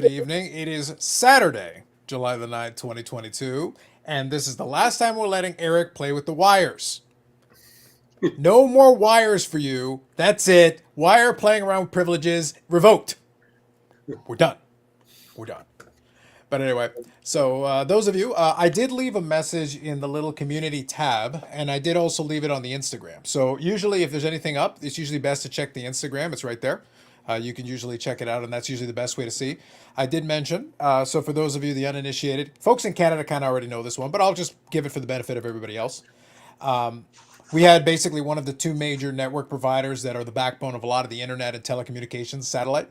good evening. It is Saturday, July the 9th, 2022, and this is the last time we're letting Eric play with the wires. No more wires for you. That's it. Wire playing around with privileges revoked. We're done. We're done. But anyway, so those of you, I did leave a message in the little community tab, and I did also leave it on the Instagram. So usually if there's anything up, it's usually best to check the Instagram. It's right there. You can usually check it out, and that's usually the best way to see. I did mention, so for those of you, the uninitiated, folks in Canada kind of already know this one, but I'll just give it for the benefit of everybody else. We had basically one of the two major network providers that are the backbone of a lot of the internet and telecommunications, satellite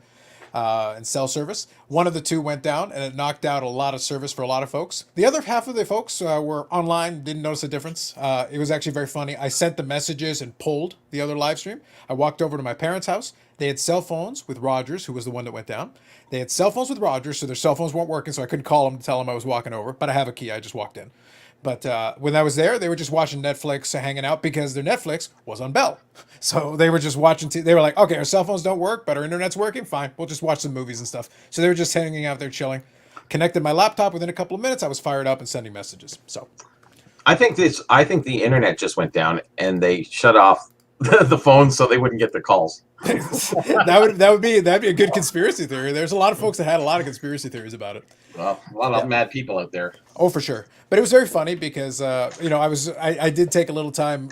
and cell service. One of the two went down, and it knocked out a lot of service for a lot of folks. The other half of the folks were online, didn't notice a difference. It was actually very funny. I sent the messages and pulled the other live stream. I walked over to my parents' house. They had cell phones with Rogers, who was the one that went down. They had cell phones with Rogers, so their cell phones weren't working, so I couldn't call them to tell them I was walking over. But I have a key. I just walked in. But when I was there, they were just watching Netflix, hanging out, because their Netflix was on Bell. So they were just watching. They were like, okay, our cell phones don't work, but our internet's working. Fine, we'll just watch some movies and stuff. So they were just hanging out there, chilling. Connected my laptop. Within a couple of minutes, I was fired up and sending messages. So I think the internet just went down, and they shut off the phones so they wouldn't get the calls. that'd be a good conspiracy theory. There's a lot of folks that had a lot of conspiracy theories about it. Well, a lot of mad people out there. Oh, for sure. But it was very funny because I did take a little time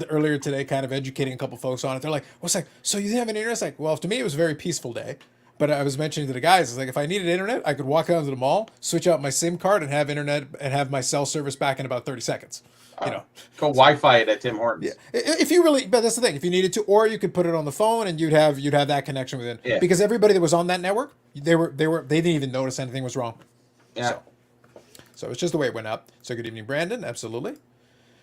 earlier today, kind of educating a couple folks on it. They're like, "What's like? So you didn't have an internet?" It's like, well, to me, it was a very peaceful day. But I was mentioning to the guys, it's like, if I needed internet, I could walk down to the mall, switch out my SIM card, and have internet and have my cell service back in about 30 seconds. Go Wi-Fi it at Tim Hortons. Yeah, if you really, but that's the thing. If you needed to, or you could put it on the phone, and you'd have that connection within. Yeah. Because everybody that was on that network, they didn't even notice anything was wrong. Yeah. So it's just the way it went up. So good evening, Brandon. Absolutely.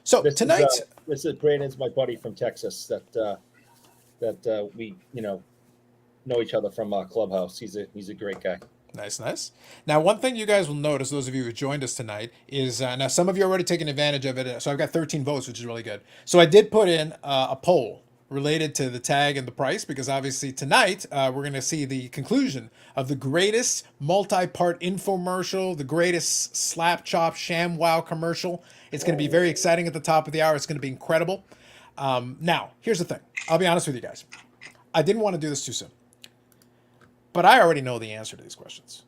So tonight, this is Brandon's my buddy from Texas that we know each other from Clubhouse. He's a great guy. Nice. Now, one thing you guys will notice, those of you who joined us tonight, is now some of you are already taking advantage of it. So I've got 13 votes, which is really good. So I did put in a poll related to the tag and the price, because obviously tonight we're going to see the conclusion of the greatest multi-part infomercial, the greatest slap chop sham wow commercial. It's going to be very exciting at the top of the hour. It's going to be incredible. Now, here's the thing. I'll be honest with you guys. I didn't want to do this too soon, but I already know the answer to these questions.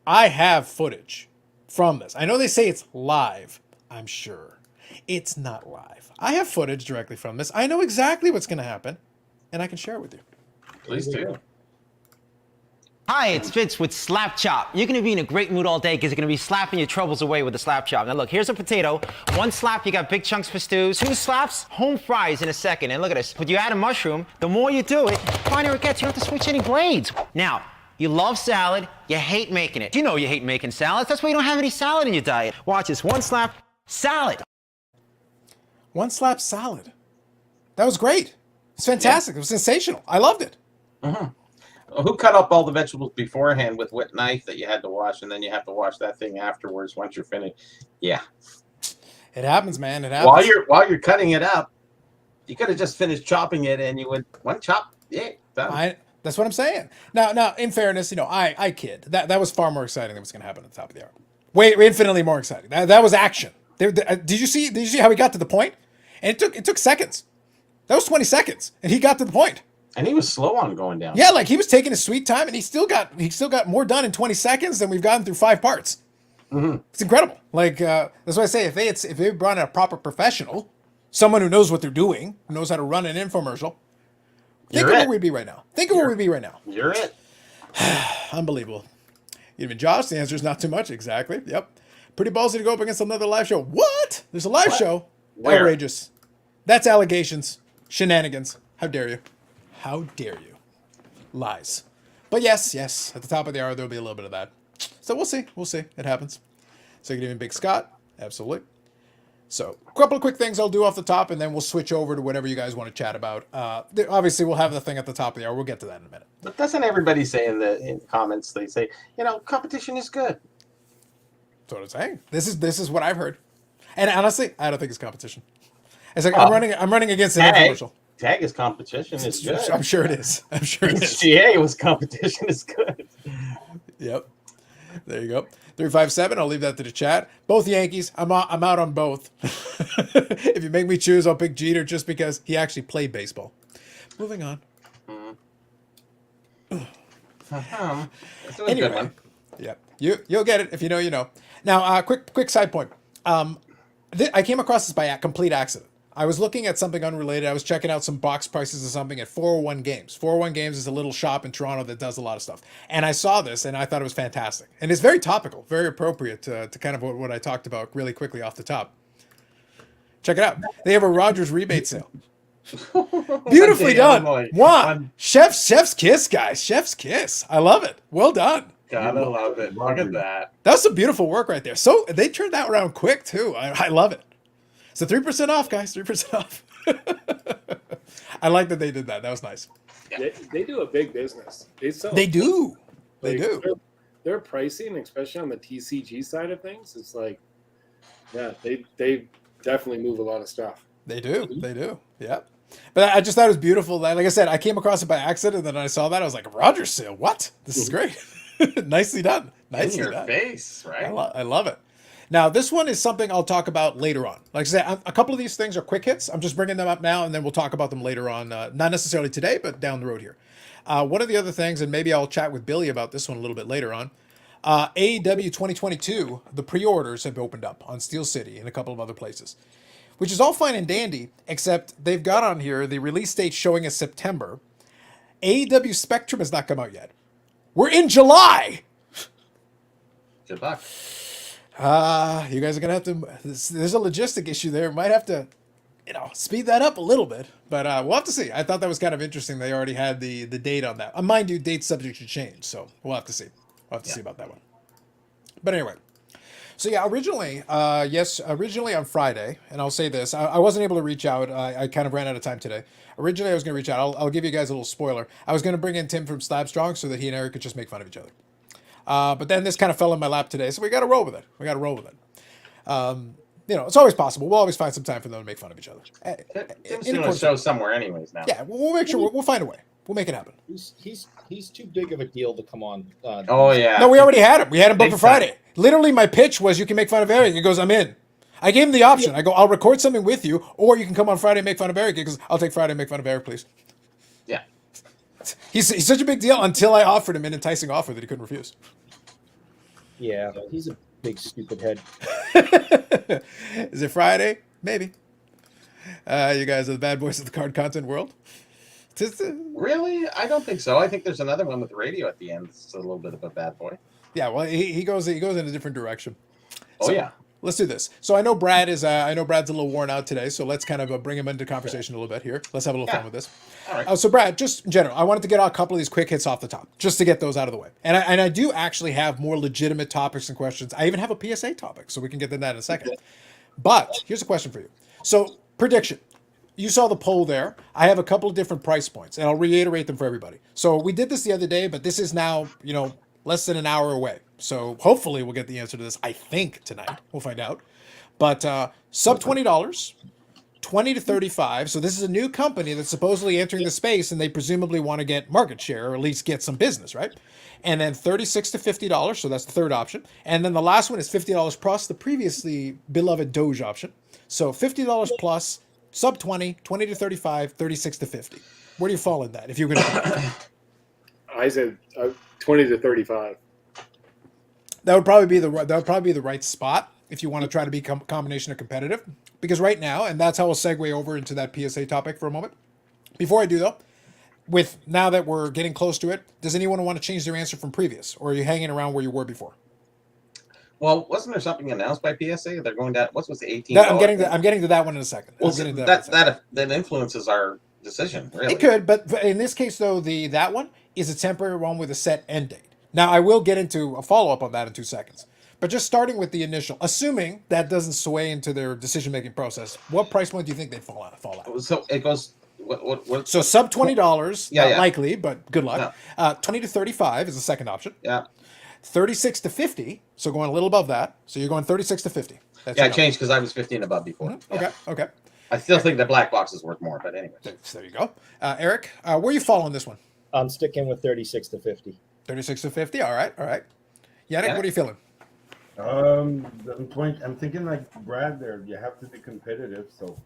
I have footage from this. I know they say it's live. I'm sure it's not live. I have footage directly from this. I know exactly what's going to happen, and I can share it with you. Please do. Hi, it's Fitz with Slap Chop. You're going to be in a great mood all day because you're going to be slapping your troubles away with the Slap Chop. Now look, here's a potato. One slap, you got big chunks for stews. Two slaps, home fries in a second. And look at this. When you add a mushroom, the more you do it, the finer it gets. You don't have to switch any blades. Now, you love salad, you hate making it. You know you hate making salads. That's why you don't have any salad in your diet. Watch this. One slap, salad. One slap salad. That was great. It's fantastic. Yeah. It was sensational. I loved it. Uh-huh. Who cut up all the vegetables beforehand with wet knife that you had to wash, and then you have to wash that thing afterwards once you're finished? Yeah. It happens, man. It happens. While you're cutting it up, you could have just finished chopping it, and you would one chop. Yeah. Done. That's what I'm saying. Now, in fairness, I kid. That was far more exciting than what's going to happen at the top of the hour. Way infinitely more exciting. That was action. Did you see how he got to the point? And it took seconds. That was 20 seconds, and he got to the point. And he was slow on going down. Yeah, like he was taking his sweet time, and he still got more done in 20 seconds than we've gotten through 5 parts. Mm-hmm. It's incredible. Like that's why I say if they brought in a proper professional, someone who knows what they're doing, who knows how to run an infomercial, think of where we'd be right now. You're it. Unbelievable. Even Josh, the answer is not too much. Exactly. Yep. Pretty ballsy to go up against another live show. What? There's a live show. Where? Outrageous. That's allegations. Shenanigans. How dare you? How dare you? Lies. But yes, at the top of the hour, there'll be a little bit of that. So we'll see. It happens. So good evening, Big Scott. Absolutely. So a couple of quick things I'll do off the top, and then we'll switch over to whatever you guys want to chat about. Obviously, we'll have the thing at the top of the hour. We'll get to that in a minute. But doesn't everybody say in the comments, they say, competition is good? That's what I'm saying. This is what I've heard. And honestly, I don't think it's competition. It's like I'm running against an infomercial. Tag is competition is good. I'm sure it is. SGA was competition is good. Yep. There you go. 357. I'll leave that to the chat. Both Yankees. I'm out on both. If you make me choose, I'll pick Jeter just because he actually played baseball. Moving on. That's a good Anyway, one. yeah, you'll get it if you know, you know. Now, quick side point. I came across this by a complete accident. I was looking at something unrelated. I was checking out some box prices of something at 401 Games. 401 Games is a little shop in Toronto that does a lot of stuff. And I saw this and I thought it was fantastic. And it's very topical, very appropriate to kind of what I talked about really quickly off the top. Check it out. They have a Rogers rebate sale. Beautifully done. One. Chef's kiss, guys. Chef's kiss. I love it. Well done. Gotta love it. Look at that. That's some beautiful work right there. So they turned that around quick too. I love it. So 3% off, guys. 3% off. I like that they did that. That was nice. They do a big business. They do. They Like, do. Their pricing, especially on the TCG side of things, it's like, yeah, they definitely move a lot of stuff. They do. They do. Yeah. But I just thought it was beautiful. Like I said, I came across it by accident, and then I saw that. I was like, Rogers sale. What? This is great. Nicely done. Nicely In your done. face, right? I love it. Now, this one is something I'll talk about later on. Like I said, a couple of these things are quick hits. I'm just bringing them up now, and then we'll talk about them later on. Not necessarily today, but down the road here. One of the other things, and maybe I'll chat with Billy about this one a little bit later on. AEW 2022, the pre-orders have opened up on Steel City and a couple of other places, which is all fine and dandy, except they've got on here the release date showing as September. AEW Spectrum has not come out yet. We're in July. Good luck. You guys are gonna have to. There's a logistic issue there. Might have to, speed that up a little bit. But we'll have to see. I thought that was kind of interesting. They already had the date on that. Mind you, date's subject to change, so we'll have to see. We'll have to see about that one. But anyway, so yeah, originally on Friday, and I'll say this, I wasn't able to reach out. I kind of ran out of time today. Originally, I was going to reach out. I'll give you guys a little spoiler. I was going to bring in Tim from Slab Strong so that he and Eric could just make fun of each other. But then this kind of fell in my lap today, so we got to roll with it. It's always possible. We'll always find some time for them to make fun of each other. Tim's doing a show somewhere anyways now. Yeah, we'll make sure. We'll find a way. We'll make it happen. He's too big of a deal to come on. Oh, yeah. No, we already had him. We had him booked Big for Friday. time. Literally, my pitch was, you can make fun of Eric. He goes, I'm in. I gave him the option. I go, I'll record something with you, or you can come on Friday and make fun of Eric. He goes, I'll take Friday and make fun of Eric, please. Yeah. He's such a big deal until I offered him an enticing offer that he couldn't refuse. Yeah, he's a big stupid head. Is it Friday? Maybe. You guys are the bad boys of the card content world. Really? I don't think so. I think there's another one with the radio at the end. It's a little bit of a bad boy. Yeah, well, he goes in a different direction. Oh, So, yeah. Let's do this. So I know Brad's a little worn out today, so let's kind of bring him into conversation a little bit here. Let's have a little fun with this. All right. So Brad, just in general, I wanted to get a couple of these quick hits off the top, just to get those out of the way. And I do actually have more legitimate topics and questions. I even have a PSA topic, so we can get to that in a second. But here's a question for you. So prediction. You saw the poll there. I have a couple of different price points, and I'll reiterate them for everybody. So we did this the other day, but this is now, less than an hour away. So hopefully we'll get the answer to this, I think, tonight. We'll find out. But sub $20, 20 to 35. So this is a new company that's supposedly entering the space, and they presumably want to get market share or at least get some business, right? And then $36 to $50. So that's the third option. And then the last one is $50 plus the previously beloved Doge option. So $50 plus, sub 20, 20 to 35, 36 to 50. Where do you fall in that? If you're going to, I said 20 to 35. that would probably be the right spot if you want to try to be combination of competitive. Because right now, and that's how we'll segue over into that PSA topic for a moment. Before I do though, with now that we're getting close to it, does anyone want to change their answer from previous, or are you hanging around where you were before? Well, wasn't there something announced by PSA? They're going down. What was the 18? I'm getting to that one in a second. Well, I'm getting to that in a second. that influences our decision, really. It could, but in this case though, that one is a temporary one with a set end date. Now I will get into a follow up on that in 2 seconds. But just starting with the initial, assuming that doesn't sway into their decision making process, what price point do you think they'd fall at? So it goes. What? So sub $20, Yeah, not yeah. likely, but good luck. 20 to 35 is the second option. Yeah. 36 to 50, so going a little above that. So you're going 36 to 50. That's Yeah, I your changed because I was 15 above before. number. Yeah. Okay. I still think the black box is worth more, but anyway. So there you go. Eric, where you fall on this one? I'm sticking with 36 to 50. 36 to 50. All right. Yannick, Yeah. what are you feeling? I'm thinking like Brad there. You have to be competitive, so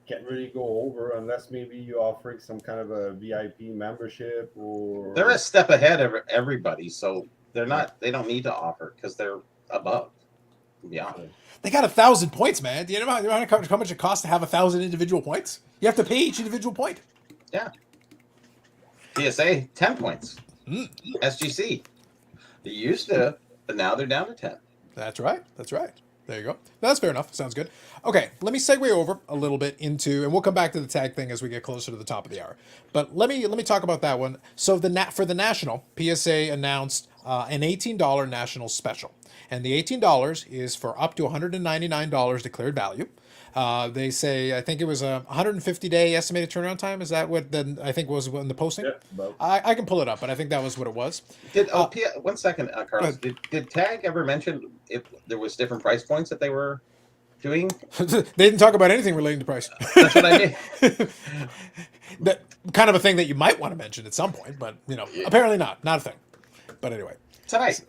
can't really go over unless maybe you're offering some kind of a VIP membership or. They're a step ahead of everybody, so they're not. They don't need to offer because they're above. Yeah. They got 1,000 points, man. Do you know how much it costs to have 1,000 individual points? You have to pay each individual point. Yeah. PSA 10 points. SGC. They used to, but now they're down to 10. That's right. That's right. There you go. That's fair enough. Sounds good. Okay, let me segue over a little bit into, and we'll come back to the tag thing as we get closer to the top of the hour. But let me talk about that one. So for the national, PSA announced an $18 national special, and the $18 is for up to $199 declared value. They say, I think it was a 150-day estimated turnaround time. Is that what I think was in the posting? Yeah, about. I can pull it up, but I think that was what it was. Did 1 second, Carlos? Did Tag ever mention if there was different price points that they were doing? They didn't talk about anything relating to price. That's what I mean. That kind of a thing that you might want to mention at some point, but apparently not a thing. But anyway, Tonight.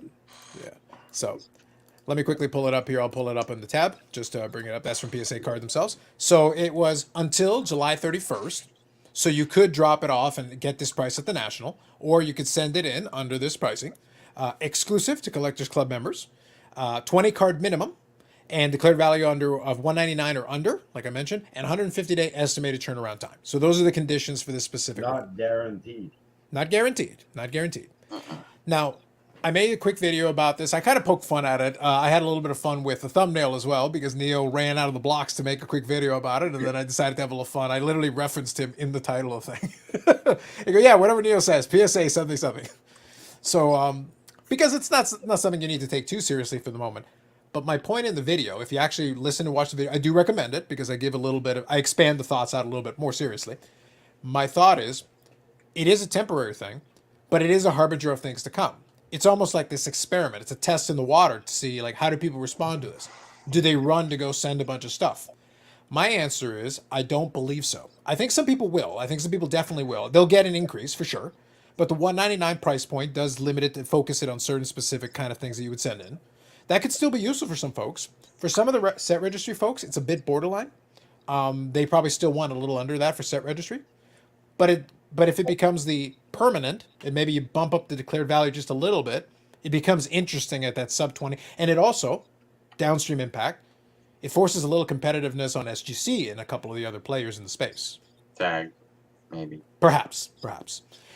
yeah. So let me quickly pull it up here. I'll pull it up in the tab just to bring it up. That's from PSA Card themselves. So it was until July 31st. So you could drop it off and get this price at the national, or you could send it in under this pricing, exclusive to Collectors Club members, 20 card minimum, and declared value of $199 or under, like I mentioned, and 150-day estimated turnaround time. So those are the conditions for this specific one. Not guaranteed. Not guaranteed. Not guaranteed. Now, I made a quick video about this. I kind of poked fun at it. I had a little bit of fun with the thumbnail as well because Neo ran out of the blocks to make a quick video about it, and then I decided to have a little fun. I literally referenced him in the title of the thing. I go, yeah, whatever Neo says, PSA something something. So, because it's not something you need to take too seriously for the moment. But my point in the video, if you actually listen and watch the video, I do recommend it because I give a little bit of, I expand the thoughts out a little bit more seriously. My thought is, it is a temporary thing, but it is a harbinger of things to come. It's almost like this experiment. It's a test in the water to see, like, how do people respond to this? Do they run to go send a bunch of stuff? My answer is, I don't believe so. I think some people will. I think some people definitely will. They'll get an increase for sure. But the $199 price point does limit it to focus it on certain specific kind of things that you would send in. That could still be useful for some folks. For some of the set registry folks, it's a bit borderline. They probably still want a little under that for set registry. But if it becomes the permanent, and maybe you bump up the declared value just a little bit, it becomes interesting at that sub 20. And it also, downstream impact, it forces a little competitiveness on SGC and a couple of the other players in the space. Tag, maybe. Perhaps.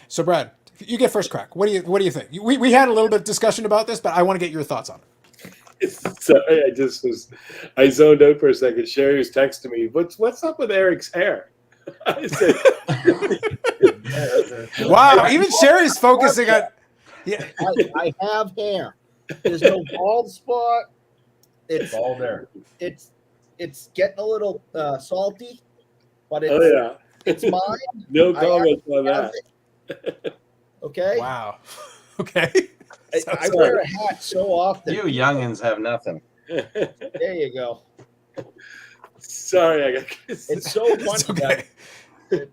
So Brad, you get first crack. What do you think? We had a little bit of discussion about this, but I want to get your thoughts on it. Sorry, I zoned out for a second. Sherry was texting me, what's up with Eric's hair? I said, Wow, even Sherry's focusing on. Yeah, I have hair. There's no bald spot. It's all there. It's getting a little salty, but it's oh yeah, it's mine. no comments on Have that. it. Okay. wow. Okay. I wear a hat so often. You youngins have nothing. There you go. Sorry, I got. It's so funny It's okay. that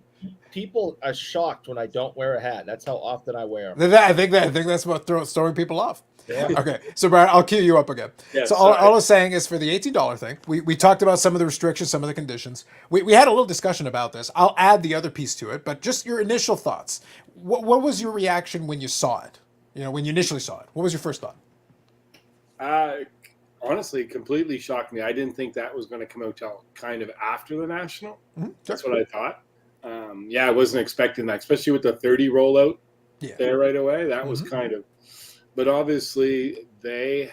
people are shocked when I don't wear a hat. That's how often I wear them. I think that's what throwing people off. Yeah. Okay, so Brad, I'll cue you up again. Yeah, so all sorry. I was saying is for the $18 thing, we talked about some of the restrictions, some of the conditions. We had a little discussion about this. I'll add the other piece to it, but just your initial thoughts. What was your reaction when you saw it? When you initially saw it, what was your first thought? Honestly, completely shocked me. I didn't think that was going to come out till kind of after the national. Mm-hmm. That's what I thought. I wasn't expecting that, especially with the 30 rollout there right away. That was kind of, but obviously they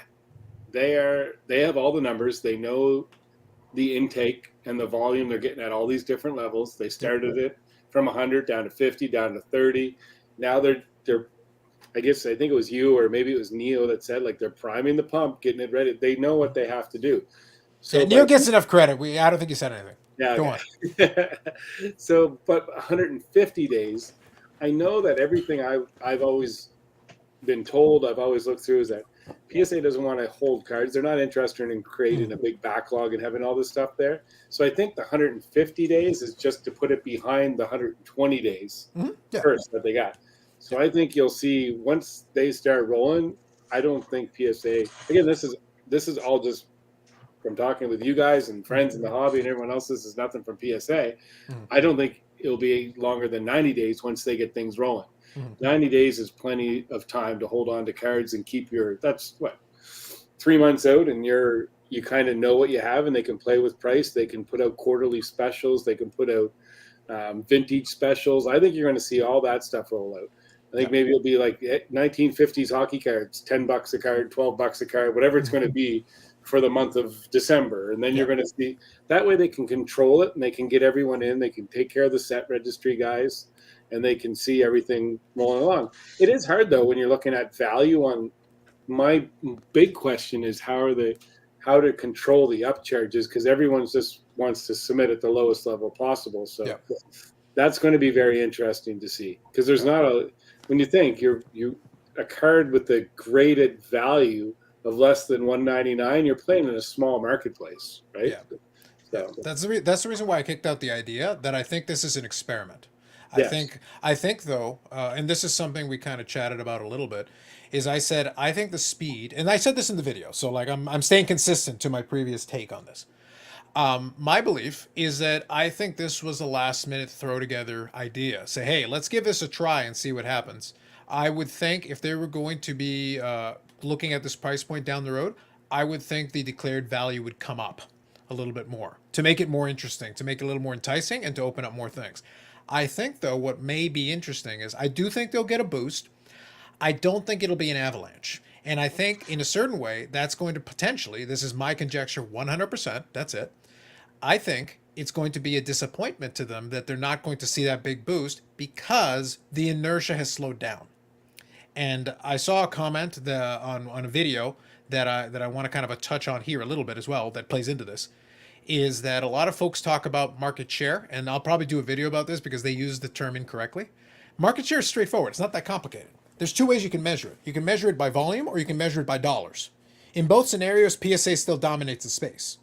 have all the numbers. They know the intake and the volume they're getting at all these different levels. They started it from 100 down to 50, down to 30. Now they're I think it was you or maybe it was Neo that said like they're priming the pump, getting it ready. They know what they have to do. So Neo gets enough credit. I don't think you said anything. yeah, Go on. So, but 150 days, I know that everything I've always been told, I've always looked through is that PSA doesn't want to hold cards. They're not interested in creating a big backlog and having all this stuff there. So I think the 150 days is just to put it behind the 120 days first that they got. So I think you'll see once they start rolling, I don't think PSA, again, this is all just from talking with you guys and friends in the hobby and everyone else. This is nothing from PSA. I don't think it'll be longer than 90 days once they get things rolling. 90 days is plenty of time to hold on to cards and keep that's what, 3 months out, and you kind of know what you have, and they can play with price. They can put out quarterly specials. They can put out vintage specials. I think you're going to see all that stuff roll out. I think maybe it'll be like 1950s hockey cards, $10 a card, $12 a card, whatever it's going to be for the month of December. And then you're going to see, that way they can control it and they can get everyone in. They can take care of the set registry guys, and they can see everything rolling along. It is hard though when you're looking at value on. My big question is how to control the upcharges, because everyone just wants to submit at the lowest level possible. So that's going to be very interesting to see, because there's not when you think a card with a graded value of less than $1.99, you're playing in a small marketplace, right? Yeah. So That's the reason why I kicked out the idea that I think this is an experiment. Yes. I think though, and this is something we kind of chatted about a little bit, is I said I think the speed, and I said this in the video, so like I'm staying consistent to my previous take on this. My belief is that I think this was a last minute throw together idea. Say, hey, let's give this a try and see what happens. I would think if they were going to be looking at this price point down the road, I would think the declared value would come up a little bit more to make it more interesting, to make it a little more enticing, and to open up more things. I think though what may be interesting is I do think they'll get a boost. I don't think it'll be an avalanche. And I think in a certain way that's going to potentially, this is my conjecture 100%, that's it. I think it's going to be a disappointment to them that they're not going to see that big boost because the inertia has slowed down. And I saw a comment on a video that I want to kind of touch on here a little bit as well that plays into this, is that a lot of folks talk about market share, and I'll probably do a video about this because they use the term incorrectly. Market share is straightforward. It's not that complicated. There's two ways you can measure it. You can measure it by volume or you can measure it by dollars. In both scenarios, PSA still dominates the space.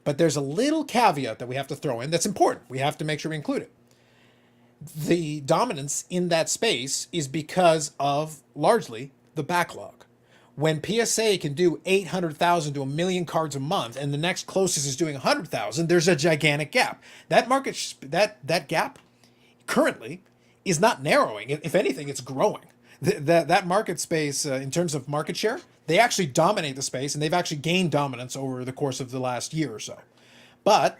But there's a little caveat that we have to throw in that's important. We have to make sure we include it. The dominance in that space is because of, largely, the backlog. When PSA can do 800,000 to 1 million cards a month and the next closest is doing 100,000, there's a gigantic gap. That that gap currently is not narrowing. If anything, it's growing. That market space, in terms of market share, they actually dominate the space, and they've actually gained dominance over the course of the last year or so. But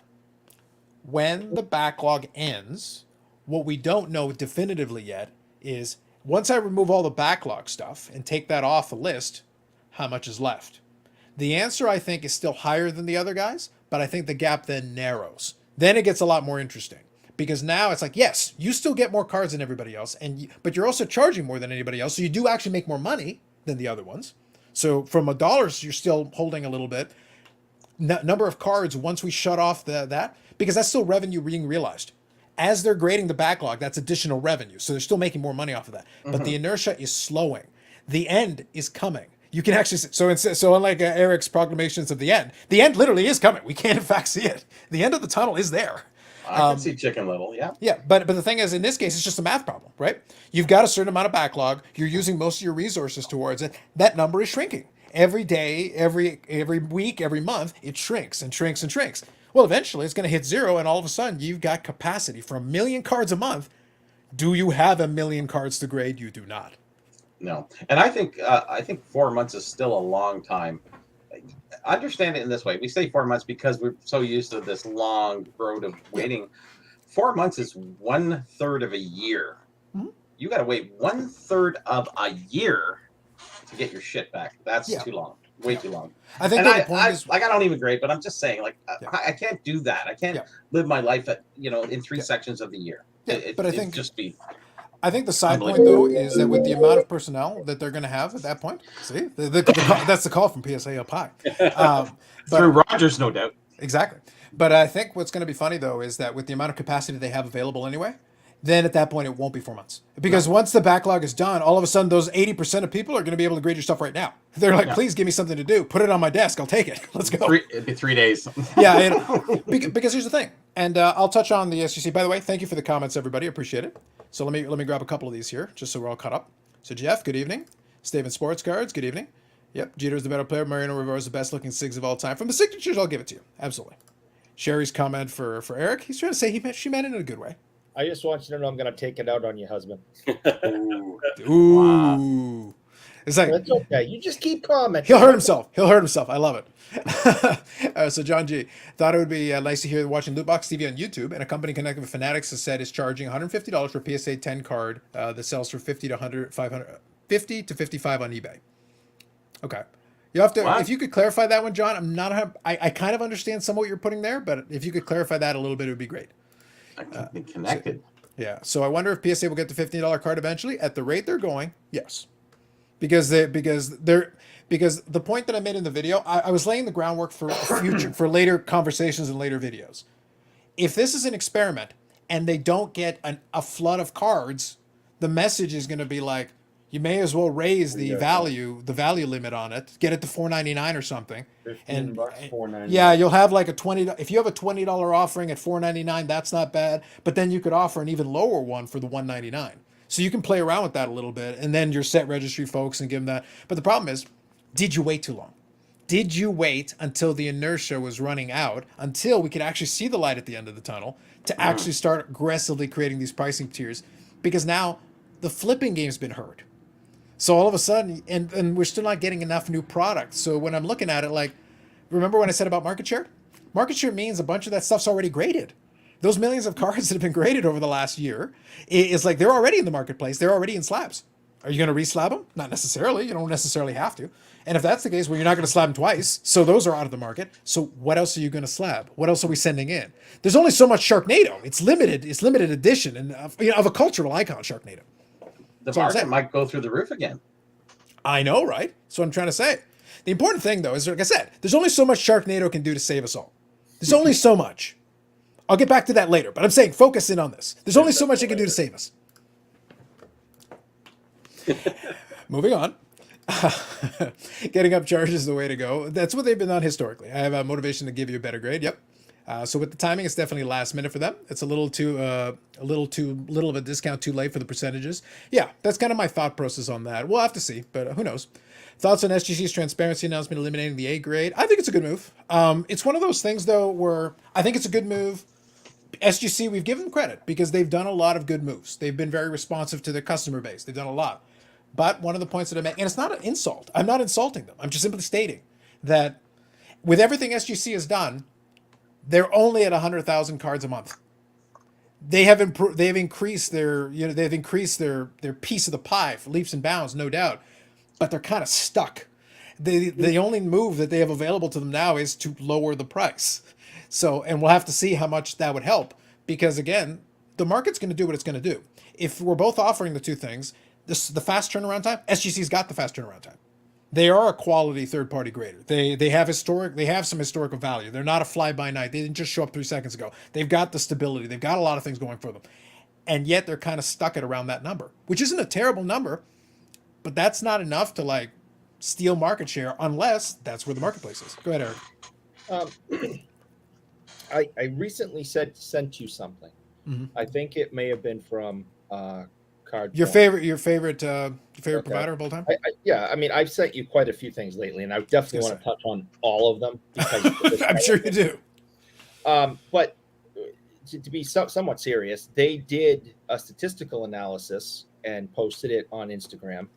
when the backlog ends, what we don't know definitively yet is, once I remove all the backlog stuff and take that off the list, how much is left? The answer, I think, is still higher than the other guys, but I think the gap then narrows. Then it gets a lot more interesting. Because now it's like, yes, you still get more cards than everybody else, but you're also charging more than anybody else, so you do actually make more money than the other ones. So from $1, you're still holding a little bit. Number of cards, once we shut off that, because that's still revenue being realized. As they're grading the backlog, that's additional revenue, so they're still making more money off of that. But the inertia is slowing. The end is coming. You can actually, so unlike Eric's proclamations of the end literally is coming. We can in fact see it. The end of the tunnel is there. I can see Chicken Little, yeah. Yeah, but the thing is, in this case, it's just a math problem, right? You've got a certain amount of backlog. You're using most of your resources towards it. That number is shrinking. Every day, every week, every month, it shrinks and shrinks and shrinks. Well, eventually, it's going to hit zero, and all of a sudden, you've got capacity for 1 million cards a month. Do you have 1 million cards to grade? You do not. No, and I think 4 months is still a long time. Understand it in this way. We say 4 months because we're so used to this long road of waiting. 4 months is 1/3 of a year. Mm-hmm. You got to wait 1/3 of a year to get your shit back. That's too long. Way too long. I think the point is, like, I don't even grade, but I'm just saying, like, I can't do that. I can't live my life at, in 3 sections of the year. Yeah, but I think just be. I think the side point, though, is that with the amount of personnel that they're going to have at that point, see, that's the call from PSA up high. Through Rogers, no doubt. Exactly. But I think what's going to be funny, though, is that with the amount of capacity they have available anyway, then at that point, it won't be 4 months. Because once the backlog is done, all of a sudden, those 80% of people are going to be able to grade your stuff right now. They're like, please give me something to do. Put it on my desk. I'll take it. Let's go. It'd be 3 days. Because here's the thing. And I'll touch on the SGC. By the way, thank you for the comments, everybody. Appreciate it. So let me grab a couple of these here, just so we're all caught up. So Jeff, good evening. Statement Sports Cards, good evening. Yep, Jeter's the better player. Mariano Rivera is the best looking Sigs of all time. From the signatures, I'll give it to you. Absolutely. Sherry's comment for Eric, he's trying to say she meant it in a good way. I just want you to know I'm going to take it out on you, husband. Ooh. Wow. It's like, That's okay. You just keep commenting. he'll hurt himself. I love it. So John G. thought it would be nice to hear watching Lootbox TV on YouTube, and a company connected with Fanatics has said is charging $150 for a PSA 10 card that sells for $50 to $55 on eBay. Okay. You have to, Wow. if you could clarify that one, John. I kind of understand some of what you're putting there, but if you could clarify that a little bit, it would be great. I can be connected. Yeah. So I wonder if PSA will get the $15 card eventually. At the rate they're going, yes. Because the point that I made in the video, I was laying the groundwork for for later conversations and later videos. If this is an experiment and they don't get a flood of cards, the message is going to be like, you may as well raise the value limit on it, get it to $4.99 or something. $15, $4.99. Yeah, you'll have like if you have a $20 offering at $4.99, that's not bad. But then you could offer an even lower one for the $1.99. So you can play around with that a little bit, and then your set registry folks and give them that. But the problem is, did you wait too long? Did you wait until the inertia was running out, until we could actually see the light at the end of the tunnel, to actually start aggressively creating these pricing tiers? Because now the flipping game's been heard. So all of a sudden, and we're still not getting enough new products. So when I'm looking at it, like, remember when I said about market share? Market share means a bunch of that stuff's already graded. Those millions of cards that have been graded over the last year, it's like they're already in the marketplace. They're already in slabs. Are you going to re-slab them? Not necessarily. You don't necessarily have to. And if that's the case, well, you're not going to slab them twice. So those are out of the market. So what else are you going to slab? What else are we sending in? There's only so much Sharknado. It's limited. It's limited edition and of a cultural icon, Sharknado. The That's what I'm market saying. might go through the roof again. I know, right? That's what I'm trying to say. The important thing, though, is like I said, there's only so much Sharknado can do to save us all. There's only so much. I'll get back to that later, but I'm saying focus in on this. There's only so much it can do to save us. Moving on. Getting up charges is the way to go. That's what they've been on historically. I have a motivation to give you a better grade. Yep. So with the timing, it's definitely last minute for them. It's a little too little of a discount too late for the percentages. Yeah, that's kind of my thought process on that. We'll have to see, but who knows? Thoughts on SGC's transparency announcement eliminating the A grade? I think it's a good move. It's one of those things though where I think it's a good move. SGC, we've given them credit because they've done a lot of good moves. They've been very responsive to their customer base. They've done a lot. But one of the points that I make, and it's not an insult. I'm not insulting them. I'm just simply stating that with everything SGC has done, they're only at 100,000 cards a month. They have improved. They've increased their piece of the pie for leaps and bounds, no doubt. But they're kind of stuck. The only move that they have available to them now is to lower the price. So, and we'll have to see how much that would help because again, the market's going to do what it's going to do. If we're both offering the two things, the fast turnaround time, SGC's got the fast turnaround time. They are a quality third-party grader. They have some historical value. They're not a fly-by-night. They didn't just show up 3 seconds ago. They've got the stability. They've got a lot of things going for them. And yet they're kind of stuck at around that number, which isn't a terrible number, but that's not enough to like steal market share unless that's where the marketplace is. Go ahead, Eric. I recently sent you something. Mm-hmm. I think it may have been from Card. Your favorite provider of all time? I mean, I've sent you quite a few things lately, and I definitely want to touch on all of them. Because I'm sure you do. But to be somewhat serious, they did a statistical analysis and posted it on Instagram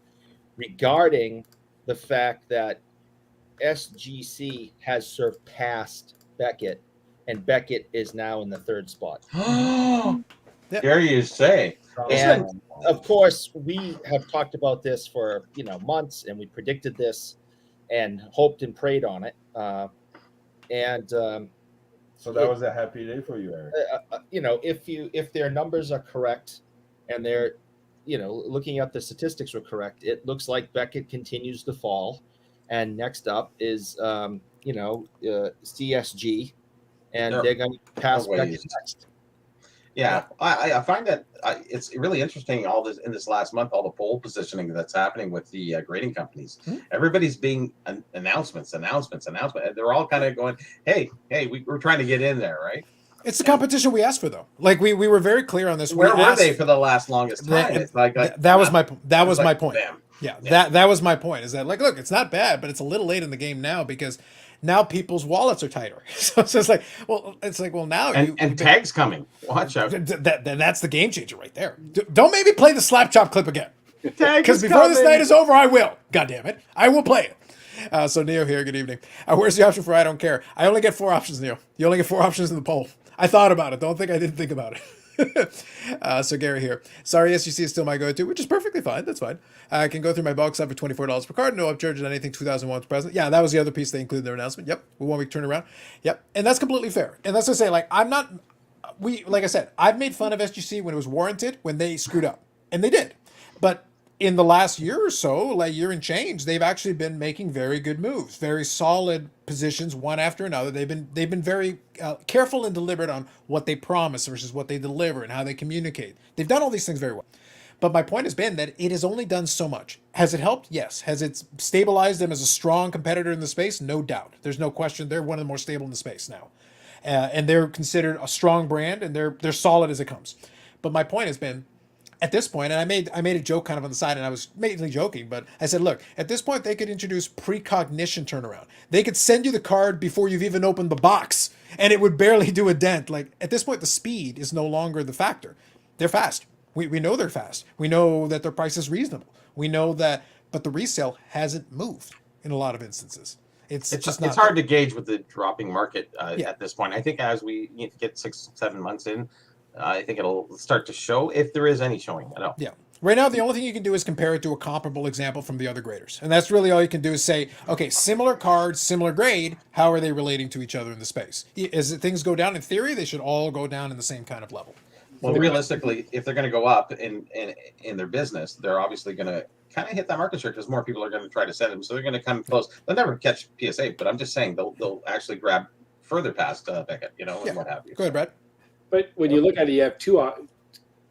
regarding the fact that SGC has surpassed Beckett, and Beckett is now in the 3rd spot. Dare you say? And of course, we have talked about this for months, and we predicted this and hoped and prayed on it. So that was a happy day for you, Eric. If their numbers are correct and they're looking at the statistics were correct, it looks like Beckett continues to fall, and next up is CSG, and they're going to pass Beckett next. Yeah, I find that it's really interesting. All this in this last month, all the pole positioning that's happening with the grading companies. Mm-hmm. Everybody's being announcements. And they're all kind of going, "Hey, we're trying to get in there, right?" It's the competition we asked for, though. Like we were very clear on this. Where were they for the longest time? It's like that was my point. Yeah, that was my point. Is that like, look, it's not bad, but it's a little late in the game now because now people's wallets are tighter. So it's like, well, now and tags coming. Watch out. That's the game changer right there. Don't make me play the slap chop clip again. Tag Because is before this coming. night is over, I will. God damn it, I will play it. So Neo here. Good evening. Where's the option for I don't care? I only get 4 options, Neo. You only get 4 options in the poll. I thought about it. Don't think I didn't think about it. So Gary here. Sorry, SGC is still my go-to, which is perfectly fine. That's fine. I can go through my bulk sub for $24 per card. No upcharge on anything 2001 to present. Yeah, that was the other piece they included in their announcement. Yep, 1 week turnaround. Yep, and that's completely fair. And that's to say, like, I'm not. Like I said, I've made fun of SGC when it was warranted, when they screwed up, and they did. But in the last year or so, like year and change, they've actually been making very good moves, very solid positions, one after another. They've been very careful and deliberate on what they promise versus what they deliver and how they communicate. They've done all these things very well. But my point has been that it has only done so much. Has it helped? Yes. Has it stabilized them as a strong competitor in the space? No doubt. There's no question. They're one of the more stable in the space now. And they're considered a strong brand, and they're solid as it comes. But my point has been, at this point, and I made a joke kind of on the side, and I was mainly joking, but I said, look, at this point, they could introduce precognition turnaround. They could send you the card before you've even opened the box, and it would barely do a dent. Like, at this point, the speed is no longer the factor. They're fast. We know they're fast. We know that their price is reasonable. We know that, but the resale hasn't moved in a lot of instances. It's just not. It's hard to gauge with the dropping market at this point. I think as we get 6-7 months in, I think it'll start to show if there is any showing. I know. Yeah. Right now, the only thing you can do is compare it to a comparable example from the other graders. And that's really all you can do is say, okay, similar card, similar grade, how are they relating to each other in the space? As things go down in theory, they should all go down in the same kind of level. Well, realistically, if they're going to go up in their business, they're obviously going to kind of hit that market share because more people are going to try to send them. So they're going to come close. They'll never catch PSA, but I'm just saying they'll actually grab further past Beckett, and what have you. Go ahead, Brad. But when you look at it, you have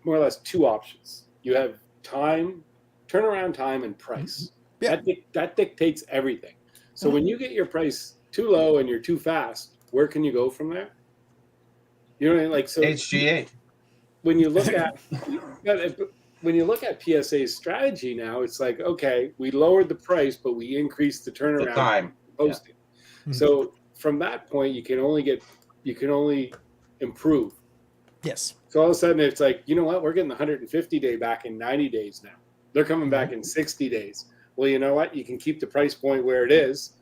more or less two options. You have time, turnaround time, and price. Yeah. That dictates everything. So when you get your price too low and you're too fast, where can you go from there? You know what I mean? Like, so HGA. when you look at PSA's strategy now, it's like, okay, we lowered the price, but we increased the turnaround time posting. Yeah. So from that point, you can only improve. Yes. So all of a sudden, it's like, you know what? We're getting the 150 day back in 90 days now. They're coming back in 60 days. Well, you know what? You can keep the price point where it is,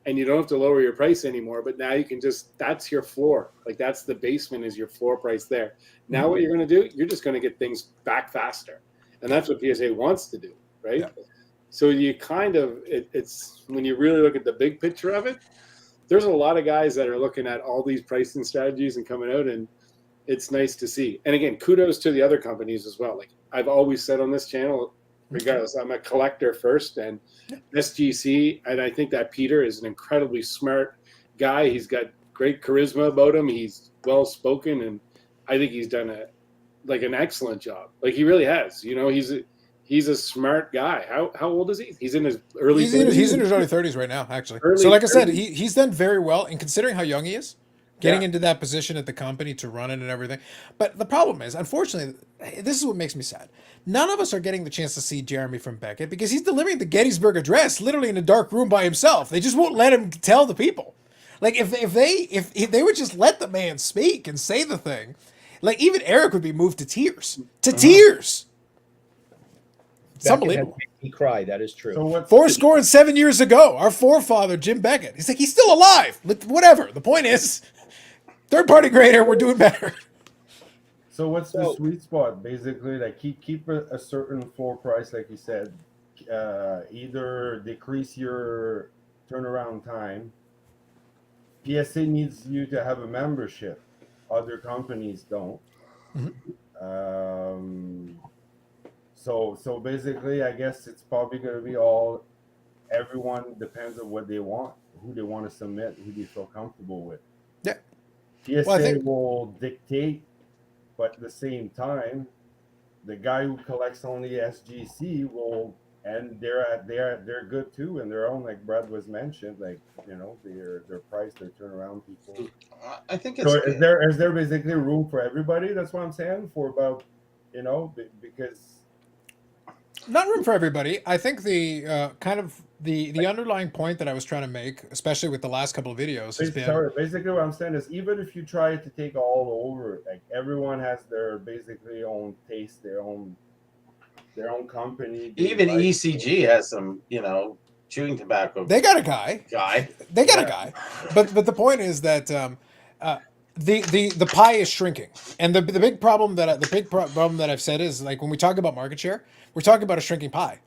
and you don't have to lower your price anymore. But now you can that's your floor. Like, that's the basement is your floor price there. Now what you're going to do, you're just going to get things back faster. And that's what PSA wants to do, right? Yeah. So you it's when you really look at the big picture of it, there's a lot of guys that are looking at all these pricing strategies and coming out, and it's nice to see. And again, kudos to the other companies as well. Like I've always said on this channel, regardless, I'm a collector first, and SGC, and I think that Peter is an incredibly smart guy. He's got great charisma about him. He's well spoken, and I think he's done an excellent job. Like he really has. He's a smart guy. How old is he? He's in his early 30s. He's in his early 30s right now, actually. So like I said, he's done very well, and considering how young he is, getting into that position at the company to run it and everything. But the problem is, unfortunately, this is what makes me sad. None of us are getting the chance to see Jeremy from Beckett because he's delivering the Gettysburg Address literally in a dark room by himself. They just won't let him tell the people. Like if they would just let the man speak and say the thing, like even Eric would be moved to tears. Tears. It's unbelievable. He cried. That is true. So 407 years ago, our forefather Jim Beckett. He's like, he's still alive. Whatever. The point is, third-party grader, we're doing better. So what's the sweet spot? Basically, like keep a certain floor price, like you said. Either decrease your turnaround time. PSA needs you to have a membership. Other companies don't. So basically, I guess it's probably going to be everyone depends on what they want, who they want to submit, who they feel comfortable with. Yeah. PSA will dictate, but at the same time, the guy who collects only SGC will, and they're good too, and their own, like Brad was mentioned, like their price, their turnaround people. I think it's. So is there basically room for everybody? That's what I'm saying for about, because. Not room for everybody. I think the kind of the underlying point that I was trying to make, especially with the last couple of videos, has been Sorry, basically what I'm saying is even if you try to take all over, like everyone has their basically own taste, their own company. Even ECG has some, chewing tobacco. they got a guy. They got a Yeah. guy. But the point is that the pie is shrinking, and the big problem that I've said is like when we talk about market share, we're talking about a shrinking pie.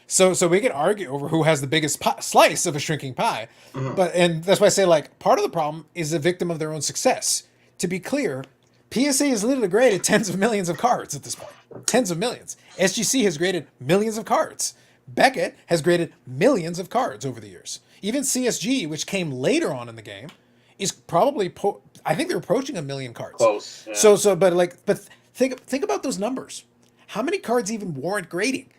So we can argue over who has the biggest slice of a shrinking pie, and that's why I say like part of the problem is a victim of their own success. To be clear, PSA has literally graded tens of millions of cards at this point, tens of millions. SGC has graded millions of cards. Beckett has graded millions of cards over the years. Even CSG, which came later on in the game, is probably I think they're approaching 1 million cards. Close. Yeah. But think about those numbers. How many cards even warrant grading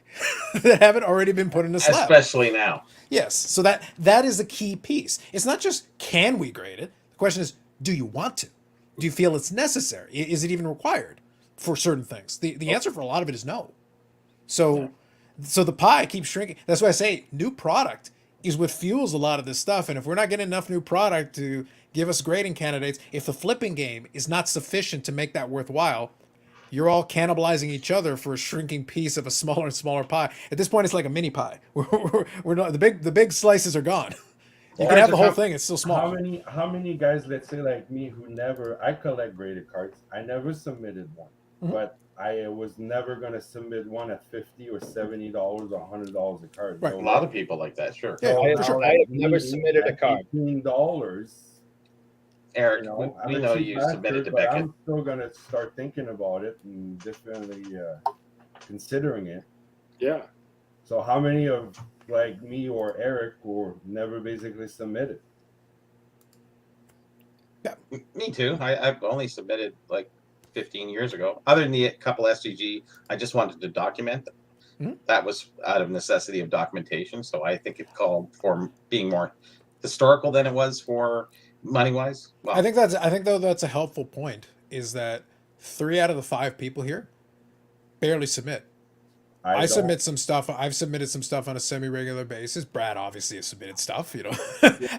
that haven't already been put in a slab? Especially now. Yes. So that is the key piece. It's not just can we grade it. The question is, do you want to? Do you feel it's necessary? Is it even required for certain things? The answer for a lot of it is no. So the pie keeps shrinking. That's why I say new product is what fuels a lot of this stuff. And if we're not getting enough new product to give us grading candidates, if the flipping game is not sufficient to make that worthwhile, you're all cannibalizing each other for a shrinking piece of a smaller and smaller pie. At this point, it's like a mini pie. We're not the big slices are gone. You can have the whole thing; it's still small. How many guys, let's say like me, who I collect graded cards. I never submitted one, but I was never gonna submit one at $50 or $70 or $100 a card. Right. So, A lot of people like that, sure. Yeah, I, for sure. I have never submitted a card. $18. Eric, I'm we a know cheap you bastard, submitted to but Beckett. I'm still gonna start thinking about it and definitely considering it. Yeah. So how many of like me or Eric were never basically submitted? Me too. I've only submitted like 15 years ago. Other than the couple SGG, I just wanted to document them. That was out of necessity of documentation. So I think it called for being more historical than it was for money wise. Well, I think though that's a helpful point. Is that 3 out of the 5 people here barely submit. I don't. submit some stuff. I've submitted some stuff on a semi-regular basis. Brad obviously has submitted stuff.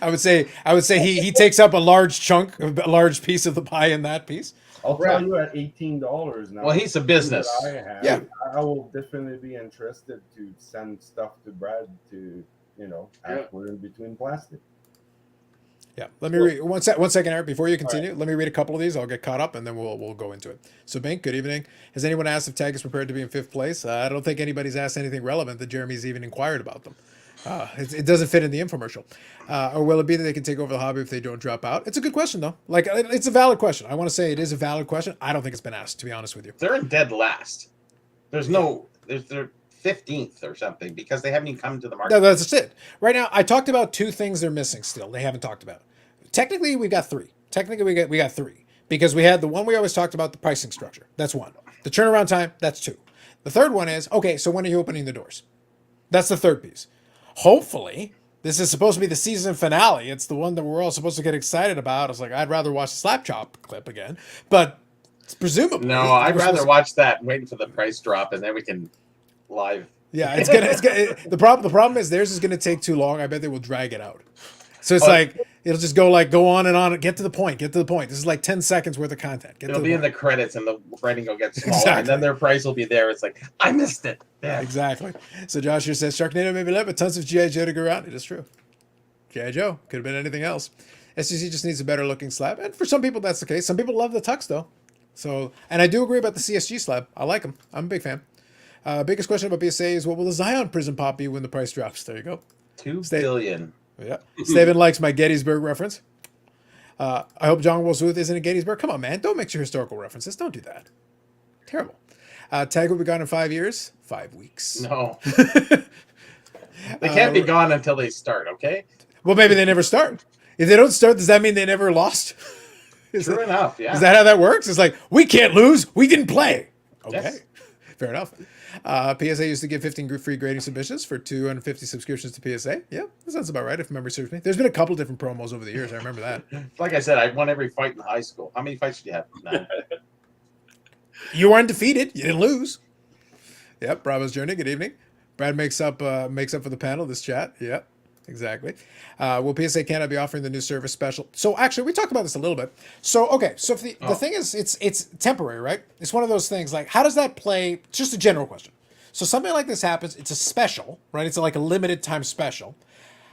I would say he takes up a large chunk, a large piece of the pie in that piece. I'll tell you at $18 now. well, he's a business. Yeah. I will definitely be interested to send stuff to Brad to ask for in between plastic. Yeah. Let me read one second, Eric, before you continue. Let me read a couple of these. I'll get caught up and then we'll go into it. So, Bink, good evening. Has anyone asked if Tag is prepared to be in 5th place? I don't think anybody's asked anything relevant that Jeremy's even inquired about them. It doesn't fit in the infomercial. Or will it be that they can take over the hobby if they don't drop out? It's a good question, though. Like, it's a valid question. I want to say it is a valid question. I don't think it's been asked, to be honest with you. They're in dead last. They're 15th or something because they haven't even come to the market. No, that's it. Right now, I talked about 2 things they're missing still. They haven't talked about. Technically, we got 3. We got 3 because we had the one we always talked about, the pricing structure. That's 1. The turnaround time, that's 2. The third one is, okay, so when are you opening the doors? That's the third piece. Hopefully, this is supposed to be the season finale. It's the one that we're all supposed to get excited about. It's like, I'd rather watch the slap chop clip again, but presumably. No, I'd rather watch that waiting for the price drop and then we can live. Yeah, it's gonna. The problem is theirs is gonna take too long. I bet they will drag it out. So it's like it'll just go on and on. Get to the point. This is like 10 seconds worth of content. It'll be in the credits and the writing will get smaller Exactly. and then their price will be there. It's like, I missed it. Yeah. Exactly. So Josh here says Sharknado may be lit, but tons of G.I. Joe to go around. It is true. G.I. Joe could have been anything else. SGC just needs a better looking slab, and for some people that's the case. Some people love the tux though. So, and I do agree about the CSG slab. I like them. I'm a big fan. Biggest question about BSA is what will the Zion Prison Pop be when the price drops? There you go. $2 billion. Yeah. Steven likes my Gettysburg reference. I hope John Wolfswooth isn't in Gettysburg. Come on, man. Don't mix your historical references. Don't do that. Terrible. Tag will be gone in 5 years. 5 weeks. No. They can't be gone until they start, okay? Well, maybe they never start. If they don't start, does that mean they never lost? True enough, yeah. Is that how that works? It's like, we can't lose. We didn't play. Okay. Yes. Fair enough. PSA used to give 15 free grading submissions for 250 subscriptions to PSA. Yeah, that sounds about right if memory serves me. There's been a couple different promos over the years. I remember that. Like I said, I won every fight in high school. How many fights did you have? None. You were undefeated. You didn't lose. Yep, Bravo's Journey. Good evening. Brad makes up for the panel. This chat. Yep. Exactly. Will PSA Canada be offering the new service special? So actually, we talked about this a little bit. So okay, so if the thing is, it's temporary, right? It's one of those things. Like, how does that play? Just a general question. So something like this happens. It's a special, right? It's like a limited time special.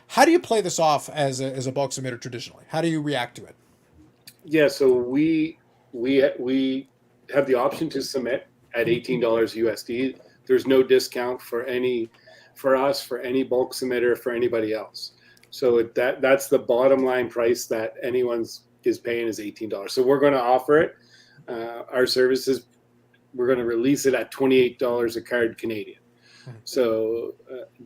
How do you play this off as a bulk submitter traditionally? How do you react to it? Yeah, so we have the option to submit at $18 USD. There's no discount for us, for any bulk submitter, for anybody else. So that's the bottom line price that anyone's is paying is $18. So we're going to offer it. Our services, we're going to release it at $28 a card Canadian. So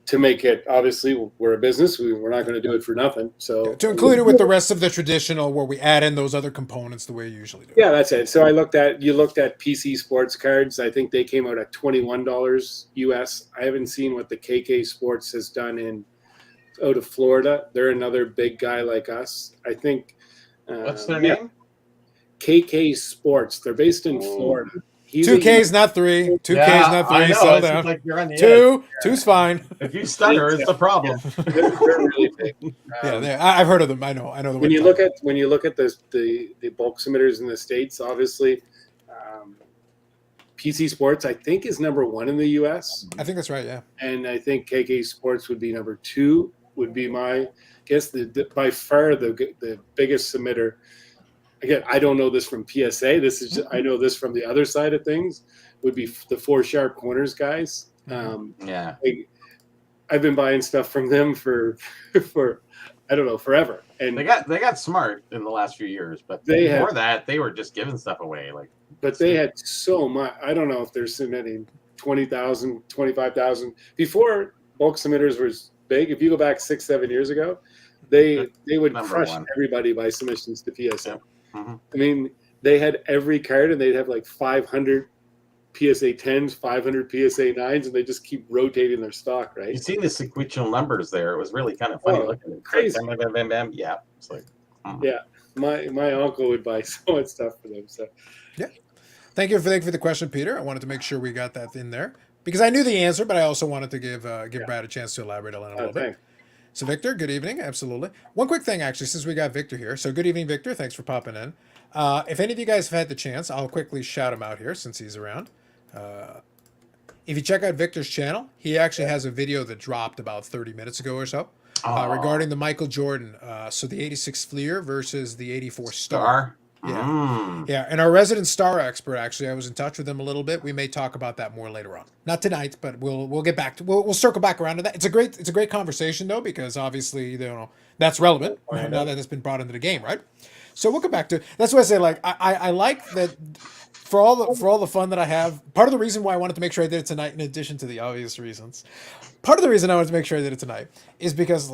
to make it, obviously, we're a business. We're not going to do it for nothing. So to include it with the rest of the traditional, where we add in those other components the way you usually do. Yeah, that's it. So you looked at PC sports cards. I think they came out at $21 US. I haven't seen what the KK Sports has done out of Florida. They're another big guy like us. I think. What's their name? KK Sports. They're based in Florida. 2Ks, not 3. 2Ks, not 3. Settle down. Like you're on the 2. 2's fine. If you stutter, it's a problem. They're really big. I've heard of them. I know. The when you look at the bulk submitters in the States, obviously, PC Sports I think is number 1 in the US. I think that's right. Yeah. And I think KK Sports would be number 2. Would be my guess. By far the biggest submitter. Again, I don't know this from PSA. I know this from the other side of things. Would be the 4 Sharp Corners guys. Yeah, I've been buying stuff from them for I don't know, forever. And they got smart in the last few years, but before that, they were just giving stuff away. But they had so much. I don't know if they're submitting 20,000, 25,000 before bulk submitters was big. If you go back 6-7 years ago, they would crush everybody by submissions to PSA. Yep. Mm-hmm. I mean, they had every card, and they'd have like 500 PSA 10s, 500 PSA 9s, and they just keep rotating their stock, right? You see the sequential numbers there. It was really kind of funny looking. Crazy. Bam, bam, bam. Yeah. It's like, yeah. My uncle would buy so much stuff for them. So yeah. Thank you for the question, Peter. I wanted to make sure we got that in there because I knew the answer, but I also wanted to give Brad a chance to elaborate on it a little bit. So Victor, good evening. Absolutely. One quick thing, actually, since we got Victor here. So good evening, Victor. Thanks for popping in. If any of you guys have had the chance, I'll quickly shout him out here since he's around. If you check out Victor's channel, he actually has a video that dropped about 30 minutes ago or so regarding the Michael Jordan. So the 86 Fleer versus the 84 Star. Yeah. Yeah. And our resident Star expert, actually, I was in touch with him a little bit. We may talk about that more later on. Not tonight, but we'll get back to we'll circle back around to that. It's a great conversation though, because obviously, that's relevant now that it's been brought into the game, right? So we'll come back to that's why I say I like that for all the fun that I have. Part of the reason why I wanted to make sure I did it tonight, in addition to the obvious reasons, part of the reason I wanted to make sure I did it tonight is because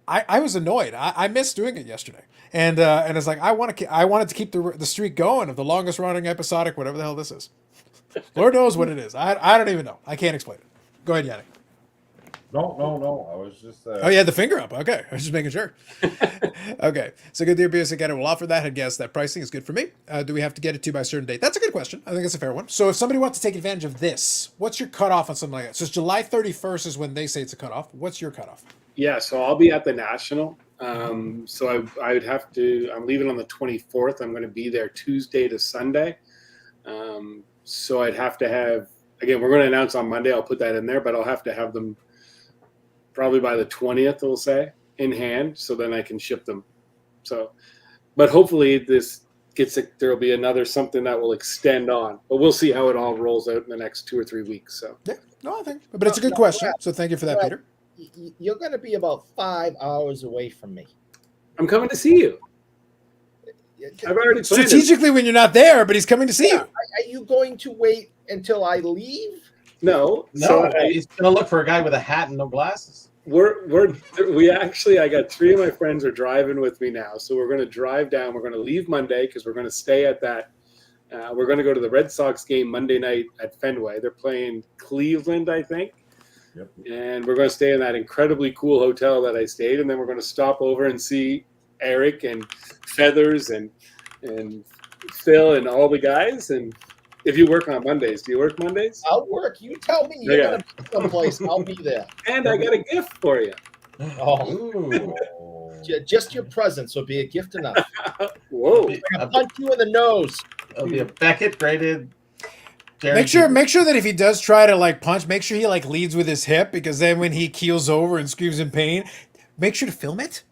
I was annoyed. I missed doing it yesterday. And it's like I wanted to keep the streak going of the longest running episodic, whatever the hell this is. Lord knows what it is. I don't even know. I can't explain it. Go ahead, Yannick. No. I was just. Oh, you had the finger up. Okay, I was just making sure. Okay, so good dear BS Academy will offer that. I'd guess that pricing is good for me. Do we have to get it to by a certain date? That's a good question. I think it's a fair one. So if somebody wants to take advantage of this, what's your cutoff on something like that? So it's July 31st is when they say it's a cutoff. What's your cutoff? Yeah, so I'll be at the National. So I would have to. I'm leaving on the 24th. I'm going to be there Tuesday to Sunday. So I'd have to have. Again, we're going to announce on Monday. I'll put that in there, but I'll have to have them probably by the 20th. We'll say in hand, so then I can ship them. So, but hopefully this gets. There'll be another something that will extend on, but we'll see how it all rolls out in the next 2 or 3 weeks. So yeah, no, I think, but it's a good question. So thank you for that, Peter. You're going to be about 5 hours away from me. I'm coming to see you. I've already strategically when you're not there, but he's coming to see you. Are you going to wait until I leave? No. So he's going to look for a guy with a hat and no glasses. I got 3 of my friends are driving with me now. So we're going to drive down. We're going to leave Monday because we're going to stay at that. We're going to go to the Red Sox game Monday night at Fenway. They're playing Cleveland, I think. Yep. And we're going to stay in that incredibly cool hotel that I stayed, and then we're going to stop over and see Eric and Feathers and Phil and all the guys, and If you work on Mondays, do you work Mondays? I'll work. You tell me you're Yeah. gonna be someplace. I'll be there. And I got a gift for you. Oh, Ooh. just your presence will be a gift enough. Whoa. I'm gonna punch you in the nose. It'll be a Beckett graded. Make sure that if he does try to like punch, make sure he like leads with his hip, because then when he keels over and screams in pain, make sure to film it.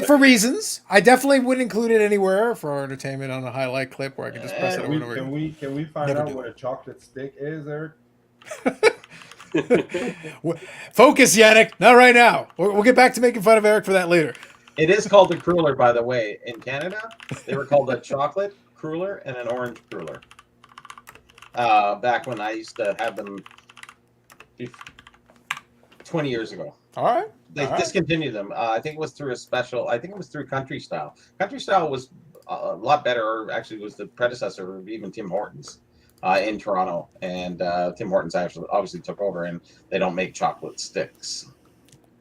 For reasons. I definitely wouldn't include it anywhere for our entertainment on a highlight clip where I can just press it over and over again. Can we find Never out do. what a chocolate stick is, Eric? Focus, Yannick. Not right now. We'll get back to making fun of Eric for that later. It is called a cruller, by the way. In Canada, they were called a chocolate cruller and an orange cruller. Back when I used to have them 20 years ago. All right. They discontinued them. I think it was through a special. I think it was through Country Style. Country Style was a lot better, or actually was the predecessor of even Tim Hortons in Toronto. And Tim Hortons actually obviously took over, and they don't make chocolate sticks.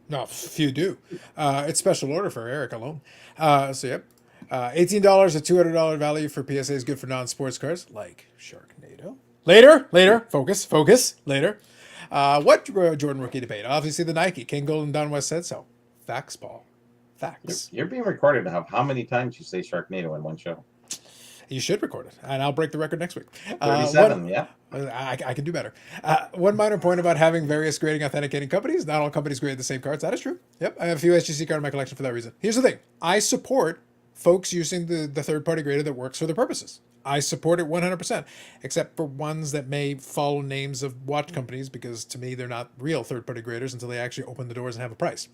No, few do. It's special order for Eric alone. So, yep. $18, a $200 value for PSA is good for non-sports cars like Sharknado. Later. Focus. Later. What Jordan rookie debate? Obviously the Nike. Ken Golden Don West said so. Facts, Paul. Facts. You're being recorded now. How many times you say Sharknado in one show? You should record it, and I'll break the record next week. 37, yeah. I can do better. One minor point about having various grading authenticating companies. Not all companies grade the same cards. That is true. Yep, I have a few SGC cards in my collection for that reason. Here's the thing. I support folks using the third-party grader that works for their purposes. I support it 100%, except for ones that may follow names of watch companies, because to me, they're not real third-party graders until they actually open the doors and have a price.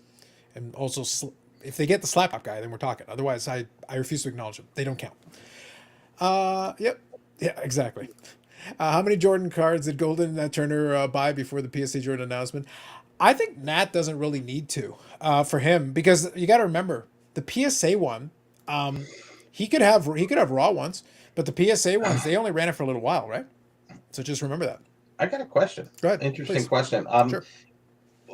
And also, if they get the slap-up guy, then we're talking. Otherwise, I refuse to acknowledge them. They don't count. Yep. Yeah, exactly. How many Jordan cards did Golden Turner buy before the PSA Jordan announcement? I think Nat doesn't really need to for him, because you got to remember the PSA one. He could have raw ones, but the PSA ones, they only ran it for a little while, right? So just remember that. I got a question. Go ahead. Interesting Please. question. Sure.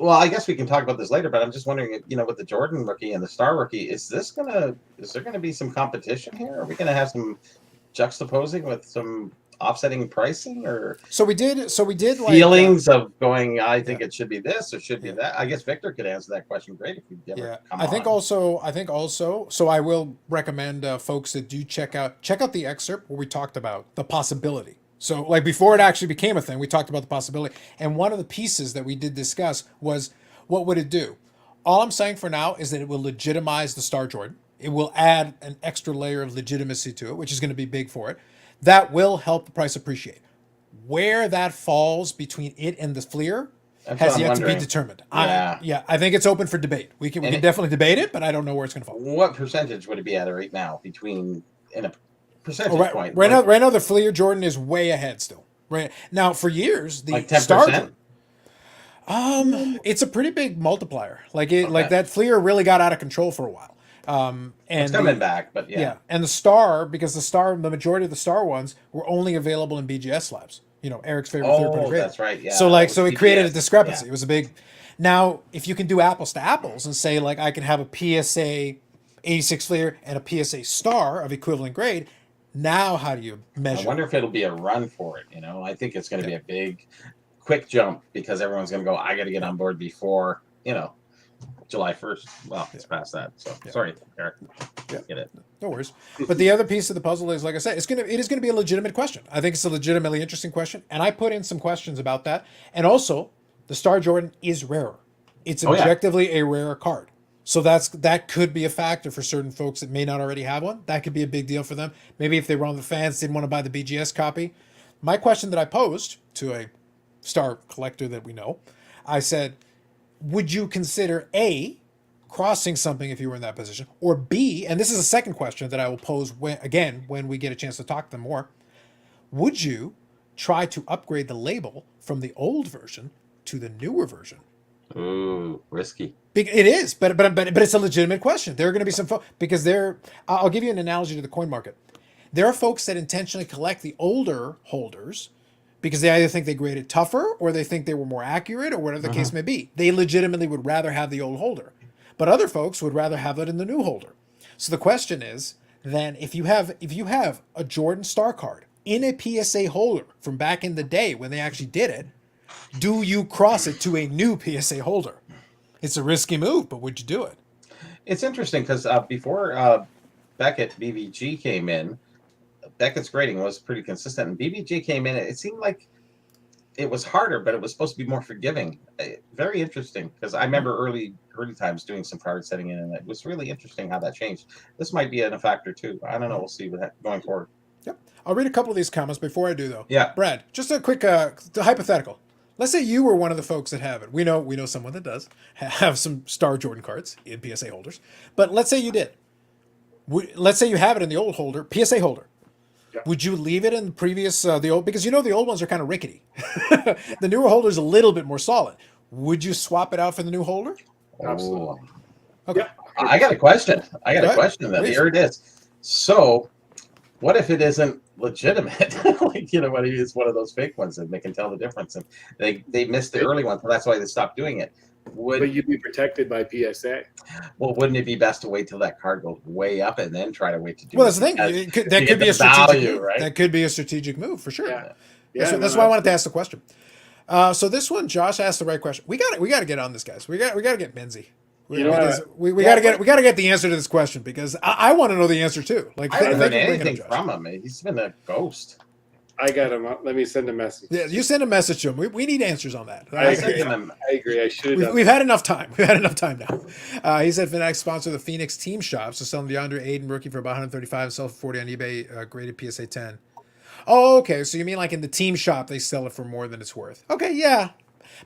Well, I guess we can talk about this later, but I'm just wondering, with the Jordan rookie and the Star rookie, is there gonna be some competition here? Are we gonna have some juxtaposing with some offsetting pricing, or So we did like feelings of going, I think it should be this or should be that? I guess Victor could answer that question great if he'd ever come I think on. also, so I will recommend folks that do check out the excerpt where we talked about the possibility. So like before it actually became a thing, we talked about the possibility. And one of the pieces that we did discuss was, what would it do? All I'm saying for now is that it will legitimize the Star Jordan. It will add an extra layer of legitimacy to it, which is going to be big for it. That will help the price appreciate. Where that falls between it and the Fleer has yet to be determined. Yeah. I think it's open for debate. We can definitely debate it, but I don't know where it's going to fall. What percentage would it be at right now between in a percentage point? Right now, the Fleer Jordan is way ahead still. Right now, for years, the like 10%? Star Jordan. It's a pretty big multiplier. Like that Fleer really got out of control for a while. And it's coming back, but yeah. And the Star, because the majority of the Star ones were only available in BGS slabs. Eric's favorite third-party grader. That's right. Yeah. So it created a discrepancy. Yeah. It was a big. Now, if you can do apples to apples and say like I can have a PSA 86 Fleer and a PSA Star of equivalent grade, now how do you measure? I wonder if it'll be a run for it. I think it's going to be a big, quick jump, because everyone's going to go, I got to get on board before July 1st. Well, it's past that. So sorry, Eric. Get it. No worries. But the other piece of the puzzle is, like I said, it is going to be a legitimate question. I think it's a legitimately interesting question, and I put in some questions about that. And also, the Star Jordan is rarer. It's objectively a rarer card. So that could be a factor for certain folks that may not already have one. That could be a big deal for them. Maybe if they were on the fence, didn't want to buy the BGS copy. My question that I posed to a Star collector that we know, I said, would you consider A, crossing something if you were in that position, or B, and this is a second question that I will pose when we get a chance to talk to them more, would you try to upgrade the label from the old version to the newer version? Ooh, risky. It is, but it's a legitimate question. There are going to be some folks, because I'll give you an analogy to the coin market. There are folks that intentionally collect the older holders because they either think they graded tougher or they think they were more accurate or whatever the case may be. They legitimately would rather have the old holder. But other folks would rather have it in the new holder. So the question is, then, if you have a Jordan Star card in a PSA holder from back in the day when they actually did it, do you cross it to a new PSA holder? It's a risky move, but would you do it? It's interesting because before Beckett BBG came in, Beckett's grading was pretty consistent, and BBG came in. It seemed like it was harder, but it was supposed to be more forgiving. Very interesting, because I remember early times doing some card setting in, and it was really interesting how that changed. This might be a factor too. I don't know. We'll see going forward. Yep. I'll read a couple of these comments before I do, though. Yeah. Brad, just a quick hypothetical. Let's say you were one of the folks that have it. We know someone that does have some Star Jordan cards in PSA holders. But let's say you did. Let's say you have it in the old holder, PSA holder. Yeah. Would you leave it in the previous, the old, because the old ones are kind of rickety. The newer holder is a little bit more solid. Would you swap it out for the new holder? Absolutely. Okay. Yeah. I got a question. Then. Please. Here it is. So, what if it isn't legitimate? Like, what if it's one of those fake ones and they can tell the difference, and they missed the early one, so that's why they stopped doing it. But you'd be protected by PSA. Well, wouldn't it be best to wait till that card goes way up and then try to wait to do Well, it? that's the thing. Because That you could get be the a strategic value, move. right? That could be a strategic move for sure. Yeah. That's why I wanted to ask the question. So this one, Josh asked the right question. We got to get on this, guys. We got to get Benzie. We got to get the answer to this question, because I want to know the answer too. Like, I haven't heard thank you for bringing anything it up, Josh. from him. He's been a ghost. I got him. Let me send a message. Yeah, you send a message to him. We need answers on that. I agree. I should have. We've had enough time. We've had enough time now. He said Fanatics sponsor the Phoenix team shop, so selling DeAndre Ayton rookie for about 135 and sell for 40 on eBay, graded PSA 10. Oh, okay. So you mean like in the team shop they sell it for more than it's worth? Okay, yeah.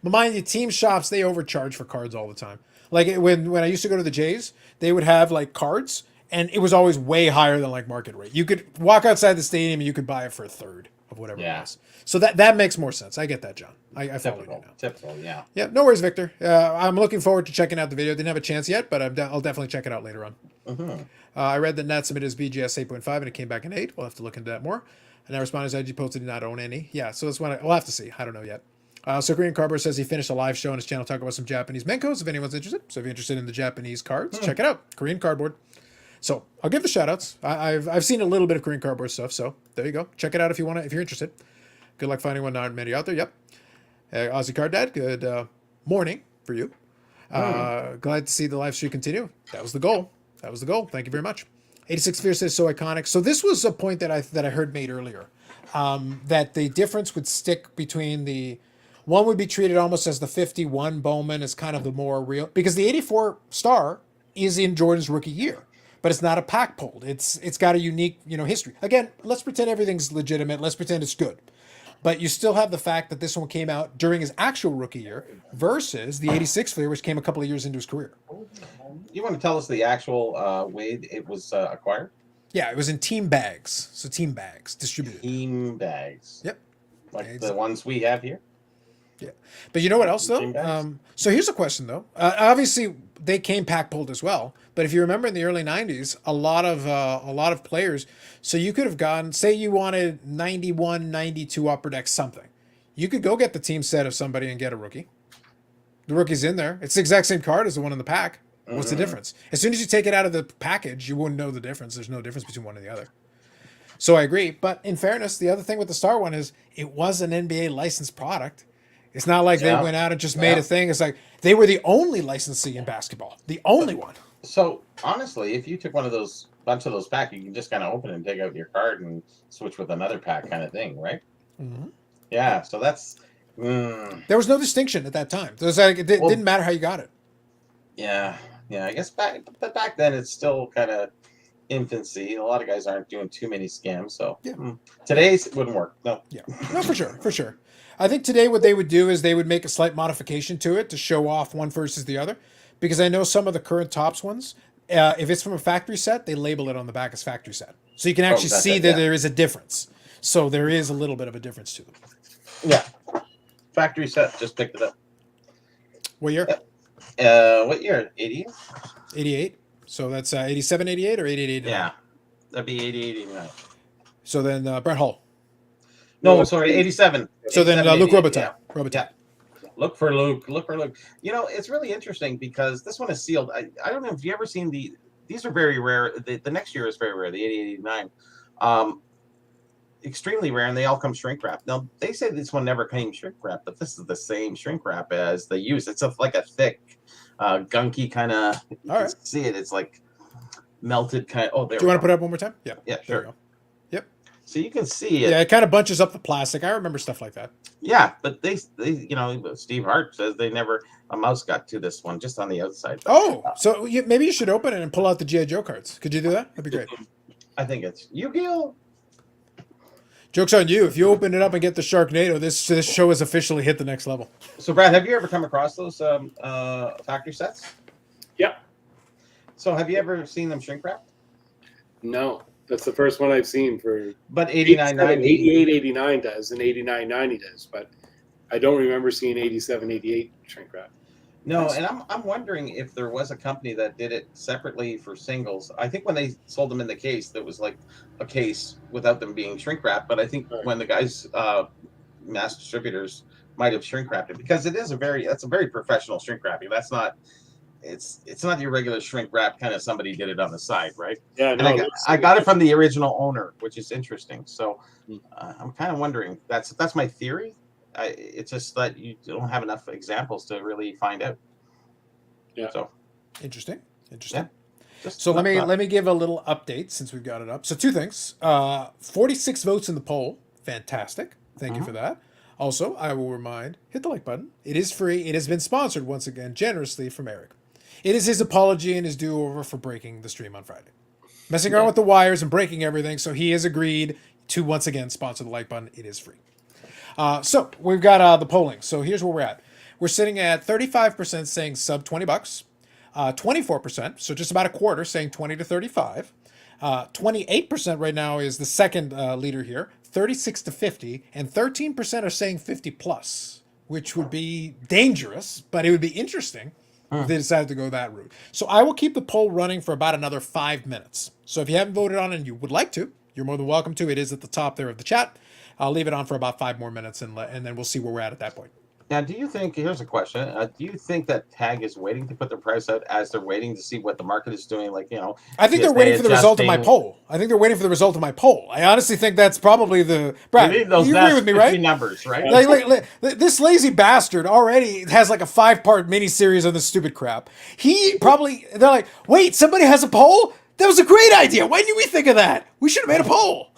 But mind you, team shops, they overcharge for cards all the time. Like when I used to go to the Jays, they would have like cards, and it was always way higher than like market rate. You could walk outside the stadium and you could buy it for a third of whatever it was. So that makes more sense. I get that, John. I follow you now. Typical, yeah. Yeah, no worries, Victor. I'm looking forward to checking out the video. Didn't have a chance yet, but I'll definitely check it out later on. Mm-hmm. I read that Nat submitted his BGS 8.5 and it came back in 8. We'll have to look into that more. And I responded, IG posted did not own any. Yeah, so that's one we'll have to see. I don't know yet. So Korean Cardboard says he finished a live show on his channel talking about some Japanese menkos, if anyone's interested. So if you're interested in the Japanese cards, check it out. Korean Cardboard. So I'll give the shout outs. I've seen a little bit of Korean Cardboard stuff, so there you go. Check it out if you're interested. Good luck finding one. Not many out there. Yep. Aussie Card Dad, good morning for you. Glad to see the live stream continue. That was the goal. Thank you very much. 86 Fear says so iconic. So this was a point that I heard made earlier, that the difference would stick between the one would be treated almost as the 51 Bowman as kind of the more real, because the 84 star is in Jordan's rookie year, but it's not a pack pulled. It's got a unique history. Again, let's pretend everything's legitimate. Let's pretend it's good. But you still have the fact that this one came out during his actual rookie year versus the 86 Fleer, which came a couple of years into his career. You want to tell us the actual way it was acquired? Yeah, it was in team bags. So team bags distributed. Team bags. Yep. Like the ones we have here? Yeah. But you know what else, though? So here's a question, though. Obviously, they came pack pulled as well. But if you remember in the early 90s, a lot of players, so you could have gone, say you wanted 91, 92 upper deck something. You could go get the team set of somebody and get a rookie. The rookie's in there. It's the exact same card as the one in the pack. What's the difference? As soon as you take it out of the package, you wouldn't know the difference. There's no difference between one and the other. So I agree. But in fairness, the other thing with the Star one is it was an NBA licensed product. It's not like they went out and just made a thing. It's like they were the only licensee in basketball. The only one. So honestly, if you took bunch of those packs, you can just kind of open it and take out your card and switch with another pack kind of thing, right? Mm-hmm. Yeah. So that's. There was no distinction at that time. It was like it didn't matter how you got it. Yeah. I guess back then it's still kind of infancy. A lot of guys aren't doing too many scams. So today's wouldn't work. No. Yeah. No, for sure. I think today what they would do is they would make a slight modification to it to show off one versus the other, because I know some of the current Topps ones, if it's from a factory set, they label it on the back as factory set, so you can actually see that there is a difference. So there is a little bit of a difference to them. Yeah. Factory set. Just picked it up. What year? What year? 88? 88. So that's 87, 88 or 88, 89? Yeah. That'd be 88, 89. So then Brett Hull. No, sorry, 87. So then Luke Robitaille. Yeah. Look for Luke. It's really interesting because this one is sealed. I don't know if you ever seen these are very rare. The next year is very rare, the 88, 89. extremely rare, and they all come shrink wrapped. Now they say this one never came shrink wrapped, but this is the same shrink wrap as they use. It's like a thick, gunky kind of. You All can right. see it. It's like melted kind. Oh, there. Do you want to put it up one more time? Yeah. Yeah, There sure. we go. Yep. So you can see it. Yeah, it kind of bunches up the plastic. I remember stuff like that. Yeah, but they Steve Hart says a mouse got to this one just on the outside. Oh, so maybe you should open it and pull out the G.I. Joe cards. Could you do that? That'd be great. I think it's Yu-Gi-Oh. Joke's on you. If you open it up and get the Sharknado, this show has officially hit the next level. So Brad, have you ever come across those factory sets? Yeah. So have you ever seen them shrink wrapped? No, that's the first one I've seen for. But 89, 89.90. 88, 89 does, and 89, 90 does, but I don't remember seeing 87, 88 shrink wrap. No, and I'm wondering if there was a company that did it separately for singles. I think when they sold them in the case, that was like a case without them being shrink wrapped. But I think when the guys, mass distributors, might have shrink wrapped it, because that's a very professional shrink wrapping. That's not. It's not your regular shrink wrap kind of somebody did it on the side, right? Yeah, And no, I got it from the original owner, which is interesting. So I'm kind of wondering. That's my theory. It's just that you don't have enough examples to really find out. Yeah. So Interesting. yeah. So let me give a little update since we've got it up. So 2 things. 46 votes in the poll. Fantastic. Thank you for that. Also, I will remind, hit the like button. It is free. It has been sponsored once again generously from Eric. It is his apology and his do-over for breaking the stream on Friday. Messing around with the wires and breaking everything. So he has agreed to once again sponsor the like button. It is free. So we've got the polling. So here's where we're at. We're sitting at 35% saying sub $20, 24%, so just about a quarter, saying 20 to 35. 28% right now is the second leader here, 36 to 50, and 13% are saying 50 plus, which would be dangerous, but it would be interesting if they decided to go that route. So I will keep the poll running for about another 5 minutes. So if you haven't voted on it and you would like to, you're more than welcome to. It is at the top there of the chat. I'll leave it on for about 5 more minutes, and then we'll see where we're at that point. Now, do you think? Here's a question. Do you think that Tag is waiting to put their price out as they're waiting to see what the market is doing? Like, I think they're waiting for the result of my poll. I honestly think that's probably the. Brad, you agree with me, right? Numbers, right? Like, this lazy bastard already has like a 5-part miniseries on this stupid crap. They're like, wait, somebody has a poll? That was a great idea. Why didn't we think of that? We should have made a poll.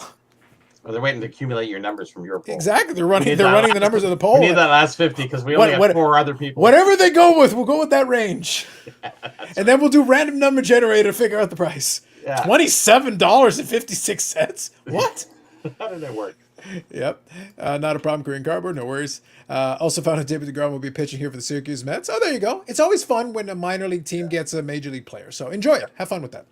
Or they're waiting to accumulate your numbers from your poll. Exactly. They're running the numbers of the poll. We need that last 50 because we only have 4 other people. Whatever they go with, we'll go with that range. And then we'll do random number generator to figure out the price. Yeah. $27.56. What? How did that work? Yep. Not a problem, Korean Cardboard. No worries. Also found out David DeGrom will be pitching here for the Syracuse Mets. Oh, there you go. It's always fun when a minor league team gets a major league player. So enjoy it. Have fun with that.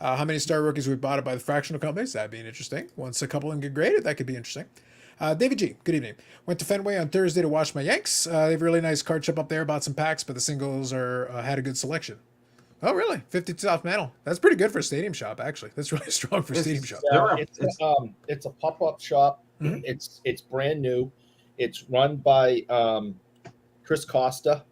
How many star rookies we bought it by the fractional companies? That'd be interesting. Once a couple of them get graded, that could be interesting. David G, good evening. Went to Fenway on Thursday to watch my Yanks. They have a really nice card shop up there. Bought some packs, but the singles had a good selection. Oh, really? 52 off mantle. That's pretty good for a stadium shop, actually. That's really strong for a stadium shop. It's a pop-up shop. Mhm. It's brand new. It's run by Chris Costa.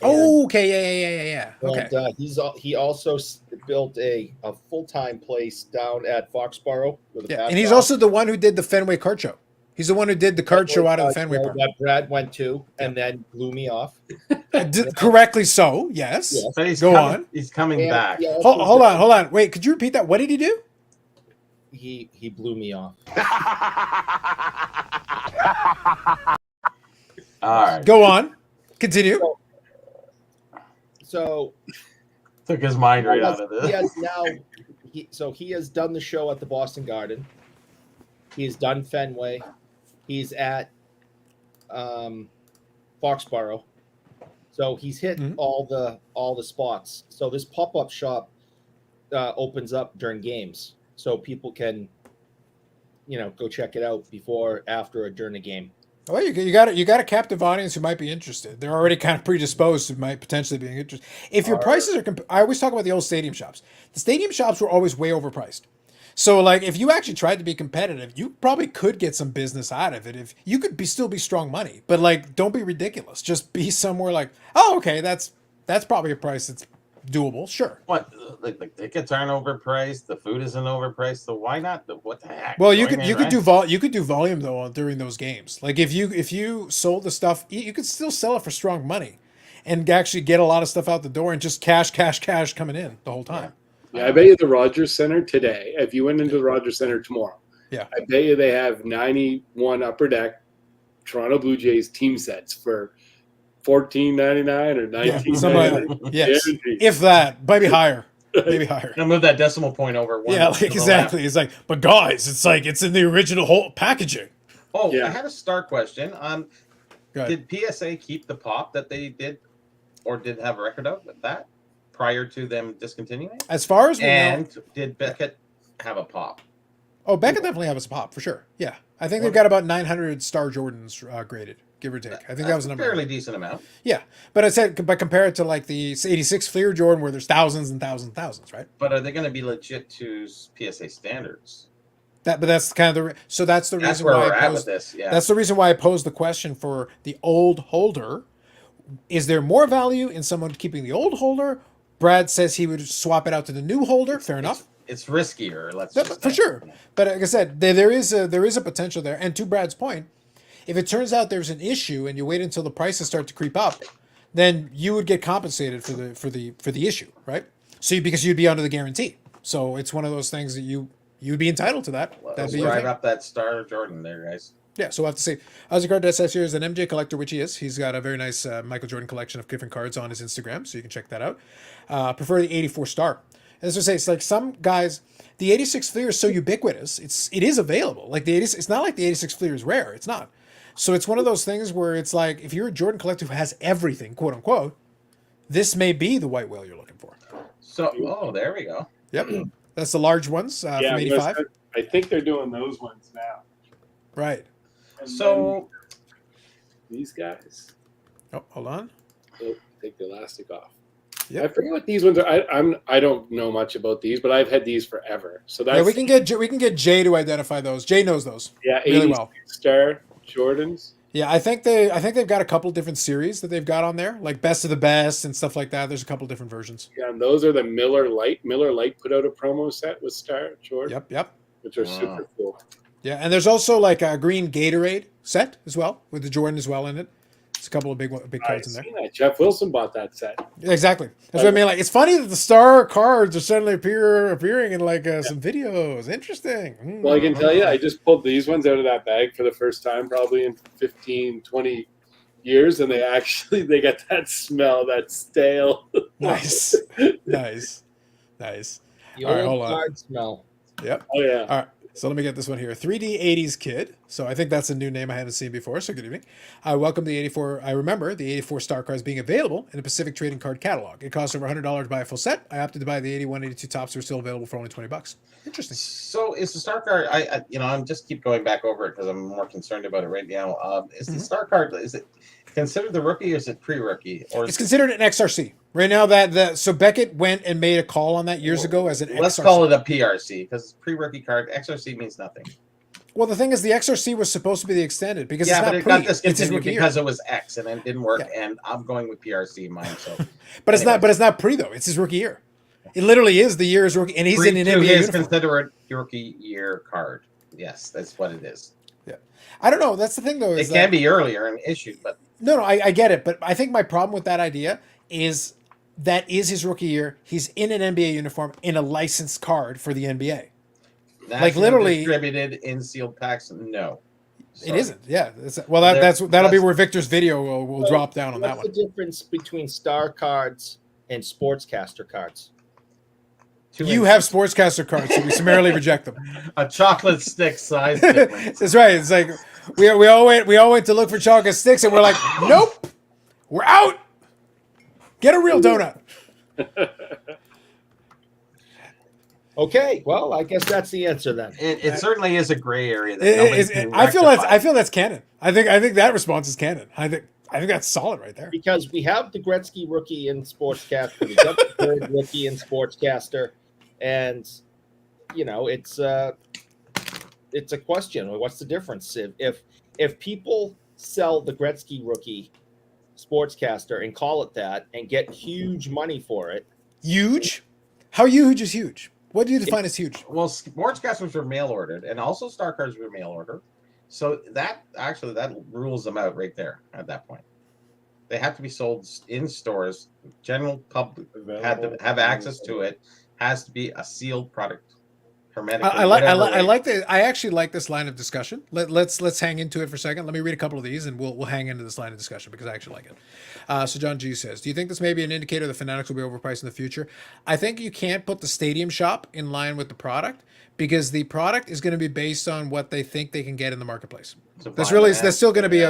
Oh, okay, yeah. Okay. And he also built a full-time place down at Foxborough. And he's also the one who did the Fenway card show. He's the one who did the card show out of the Fenway Park. That Brad went to and then blew me off. Correctly so, yes. But Go on. He's coming back. Hold on. Wait, could you repeat that? What did he do? He blew me off. All right. Go on. Continue. So took his mind right out of this. He has done the show at the Boston Garden. He's done Fenway. He's at Foxborough. So he's hit all the spots. So this pop-up shop opens up during games, so people can go check it out before, after, or during a game. Well, you got a captive audience who might be interested. They're already kind of predisposed to might potentially being interested. If your prices are, I always talk about the old stadium shops. The stadium shops were always way overpriced. So, like, if you actually tried to be competitive, you probably could get some business out of it. If you could still be strong money, but like, don't be ridiculous. Just be somewhere like, oh, okay, that's probably a price that's doable, sure. What, like the tickets aren't overpriced, the food isn't overpriced, so why not? What the heck? Well, you Join could in, right? do volume though during those games. Like if you sold the stuff, you could still sell it for strong money, and actually get a lot of stuff out the door and just cash coming in the whole time. Yeah, I bet you the Rogers Center today, if you went into the Rogers Center tomorrow, Yeah. I bet you they have 91 Upper Deck Toronto Blue Jays team sets for $14.99 or $19.99. Yes, Guaranteed. if that, maybe higher, maybe higher. Now move that decimal point over one. Yeah, to like, the exactly. It's like, but guys, it's in the original whole packaging. left. Oh, Yeah. I had a star question. Go ahead. Did PSA keep the pop that they did, or did have a record of that prior to them discontinuing? As far as we know, And did Beckett have a pop? Beckett definitely have a pop for sure. Yeah, I think they've got about 900 Star Jordans graded, give or take. I think that was the number. Fairly decent amount. Yeah, but I said, but compare it to like the 86 Fleer Jordan, where there's thousands and thousands and thousands, right? But are they going to be legit to PSA standards? But that's kind of that's the That's reason where why we're I at with posed, this. Yeah. that's the reason why I posed the question for the old holder. Is there more value in someone keeping the old holder? Brad says he would swap it out to the new holder. Fair enough. It's riskier. Let's Yeah, just for say. sure. But like I said, there is a potential there. And to Brad's point, if it turns out there's an issue and you wait until the prices start to creep up, then you would get compensated for the issue, right? So because you'd be under the guarantee. So it's one of those things that you'd be entitled to that. Let's That'd be your drive thing. up that Star Jordan there, guys. Yeah, so we'll have to see. Ozzy Card SS here is an MJ collector, which he is. He's got a very nice Michael Jordan collection of different cards on his Instagram, so you can check that out. Prefer the 84 Star. And as I say, it's like some guys, the 86 Fleer is so ubiquitous. It is available. Like it's not like the 86 Fleer is rare. It's not. So it's one of those things where it's like if you're a Jordan collector who has everything, quote unquote, this may be the white whale you're looking for. So, there we go. Yep, that's the large ones from 85. I think they're doing those ones now. Right. And So, then these guys, Oh, hold on. take the elastic off. Yep. I forget what these ones are. I don't know much about these, but I've had these forever. So that's Yeah, we can get Jay to identify those. Jay knows those. yeah, really 80 well. Star Jordans. Yeah, I think they've got a couple different series that they've got on there, like best of the best and stuff like that. There's a couple different versions. Yeah, and those are the Miller Lite. Miller Lite put out a promo set with Star Jordan, Yep. which are Wow. super cool. Yeah, and there's also like a green Gatorade set as well with the Jordan as well in it. It's a couple of big I've cards in there. seen that. Jeff Wilson bought that set. Yeah, exactly. That's what I mean. Like, it's funny that the star cards are suddenly appearing in like some videos. Interesting. Well, I can tell you, I just pulled these ones out of that bag for the first time probably in 15, 20 years, and they got that smell, that stale. Nice. Nice. The All right, old hold on. card smell. Yep. Oh, yeah. All right. So let me get this one here. 3D 80s Kid. So I think that's a new name I haven't seen before. So good evening. I welcome the 84. I remember the 84 star cards being available in the Pacific Trading Card catalog. It costs over $100 to buy a full set. I opted to buy the 81, 82 tops that are still available for only $20. Interesting. So is the star card? I'm just keep going back over it because I'm more concerned about it right now. Is the star card? Is it considered the rookie or is it pre-rookie? Or It's considered an XRC right now. So Beckett went and made a call on that years ago as an let's XRC. call it a PRC because pre-rookie card. XRC means nothing. Well, the thing is, the XRC was supposed to be the extended because Yeah, it's but not it pre. got It's his discontinued rookie year. because it was X and it didn't work. Yeah. And I'm going with PRC in mine. So, But it's not. But it's not pre though. It's his rookie year. It literally is the year his rookie, and he's in an to NBA his uniform. considered rookie year card. Yes, that's what it is. I don't know. That's the thing though. It can be earlier and issued, but No, I get it, but I think my problem with that idea is that is his rookie year. He's in an NBA uniform in a licensed card for the NBA. national literally- distributed in sealed packs. No, It isn't. Yeah. That'll be where Victor's video will drop down on that What's one. the difference between star cards and sportscaster cards? You have sportscaster cards, so we summarily reject them. a chocolate stick size difference. That's right. It's like we all went to look for chocolate sticks, and we're like, nope, we're out. Get a real donut. Okay, well, I guess that's the answer then. It certainly is a gray area. That nobody can I feel rectify. that's canon. I think that response is canon. I think that's solid right there. Because we have the Gretzky rookie in Sportscaster, we got the third rookie in Sportscaster, and it's a question. What's the difference if people sell the Gretzky rookie Sportscaster and call it that and get huge money for it, Huge? How huge is huge? What do you define as huge? Well, Sportscasters were mail ordered, and also Star Cards were mail ordered. So that rules them out right there at that point. They have to be sold in stores. General public had to have access to it. Has to be a sealed product, hermetically. I actually like this line of discussion. Let's hang into it for a second. Let me read a couple of these, and we'll hang into this line of discussion because I actually like it. So John G says, "Do you think this may be an indicator that Fanatics will be overpriced in the future?" I think you can't put the Stadium Shop in line with the product because the product is going to be based on what they think they can get in the marketplace. That's still going to be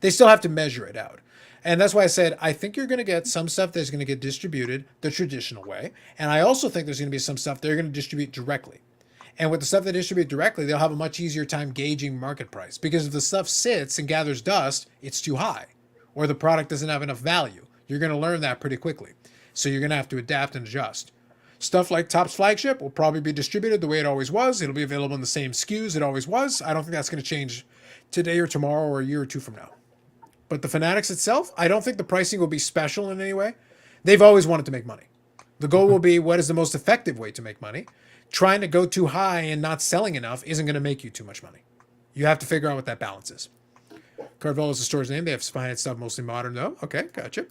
they still have to measure it out. And that's why I said, I think you're going to get some stuff that's going to get distributed the traditional way. And I also think there's going to be some stuff they're going to distribute directly. And with the stuff they distribute directly, they'll have a much easier time gauging market price. Because if the stuff sits and gathers dust, it's too high. Or the product doesn't have enough value. You're going to learn that pretty quickly. So you're going to have to adapt and adjust. Stuff like Topps Flagship will probably be distributed the way it always was. It'll be available in the same SKUs it always was. I don't think that's going to change today or tomorrow or a year or two from now. But the Fanatics itself, I don't think the pricing will be special in any way. They've always wanted to make money. The goal will be what is the most effective way to make money. Trying to go too high and not selling enough isn't going to make you too much money. You have to figure out what that balance is. Cardville is the store's name. They have finance stuff, mostly modern though. Okay, gotcha.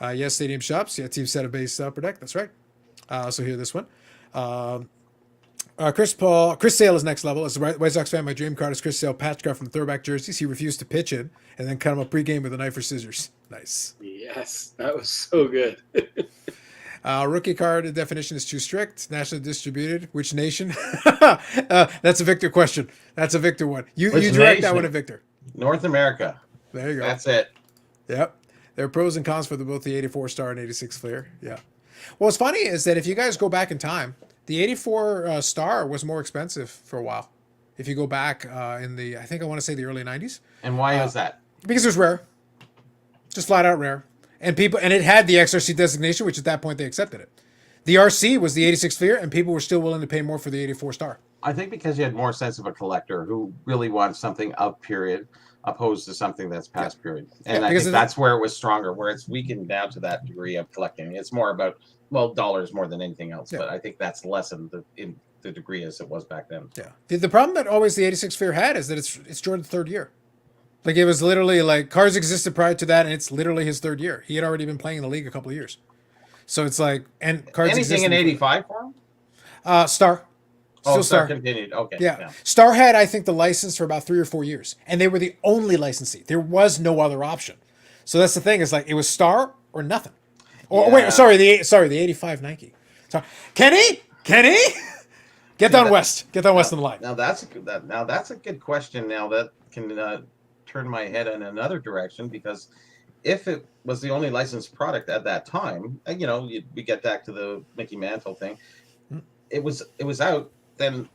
Yes, Stadium Shops. Yeah, team set of base protect. That's right. So here, this one. Chris Sale is next level. As a White Sox fan, my dream card is Chris Sale patch card from throwback jerseys. He refused to pitch it and then cut him a pregame with a knife or scissors. Nice. Yes, that was so good. Rookie card definition is too strict. Nationally distributed. Which nation? That's a Victor question. That's a Victor one. You direct that one to Victor. North America. There you go. That's it. Yep. There are pros and cons for both the 84 star and 86 Fleer. Yeah. What's funny is that if you guys go back in time, the 84 star was more expensive for a while. If you go back in the, I think I want to say the early 90s. And why is that? Because it was rare. Just flat out rare. And it had the XRC designation, which at that point they accepted it. The RC was the 86 Fleer, and people were still willing to pay more for the 84 star. I think because you had more sense of a collector who really wants something of period opposed to something that's past period. And I think that's where it was stronger, where it's weakened down to that degree of collecting. It's more about, dollars more than anything else. Yeah. But I think that's lessened in the degree as it was back then. Yeah. The problem that always the 86 Fleer had is that it's Jordan's third year. Like it was literally like cards existed prior to that, and it's literally his third year. He had already been playing in the league a couple of years. So it's like, and cards anything in 85 for him? Star. Still Star continued. Okay. Yeah. Star had, I think, the license for about 3 or 4 years, and they were the only licensee. There was no other option. So that's the thing. Is like it was Star or nothing. Or wait, sorry, the 85 Nike. Sorry. Kenny, get down west. Get down west on the line. Now that's a good question. Now that can turn my head in another direction, because if it was the only licensed product at that time, we get back to the Mickey Mantle thing. It was out. Then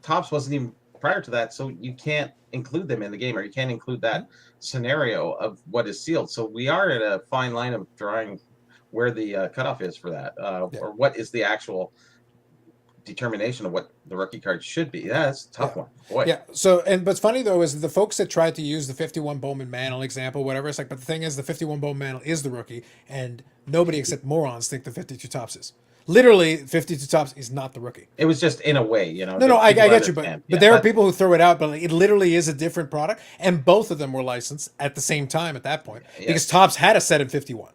Topps wasn't even prior to that, so you can't include them in the game, or you can't include that scenario of what is sealed. So we are at a fine line of drawing where the cutoff is for that, or what is the actual determination of what the rookie card should be. That's a tough one. Boy. Yeah. So, but it's funny though, is the folks that tried to use the 51 Bowman Mantle example, whatever, it's like, but the thing is the 51 Bowman Mantle is the rookie, and nobody except morons think the 52 Topps is. Literally, 52 Topps is not the rookie. It was just in a way, No, I get you, but there are people who throw it out, but it literally is a different product, and both of them were licensed at the same time at that point, because Topps had a set in 51.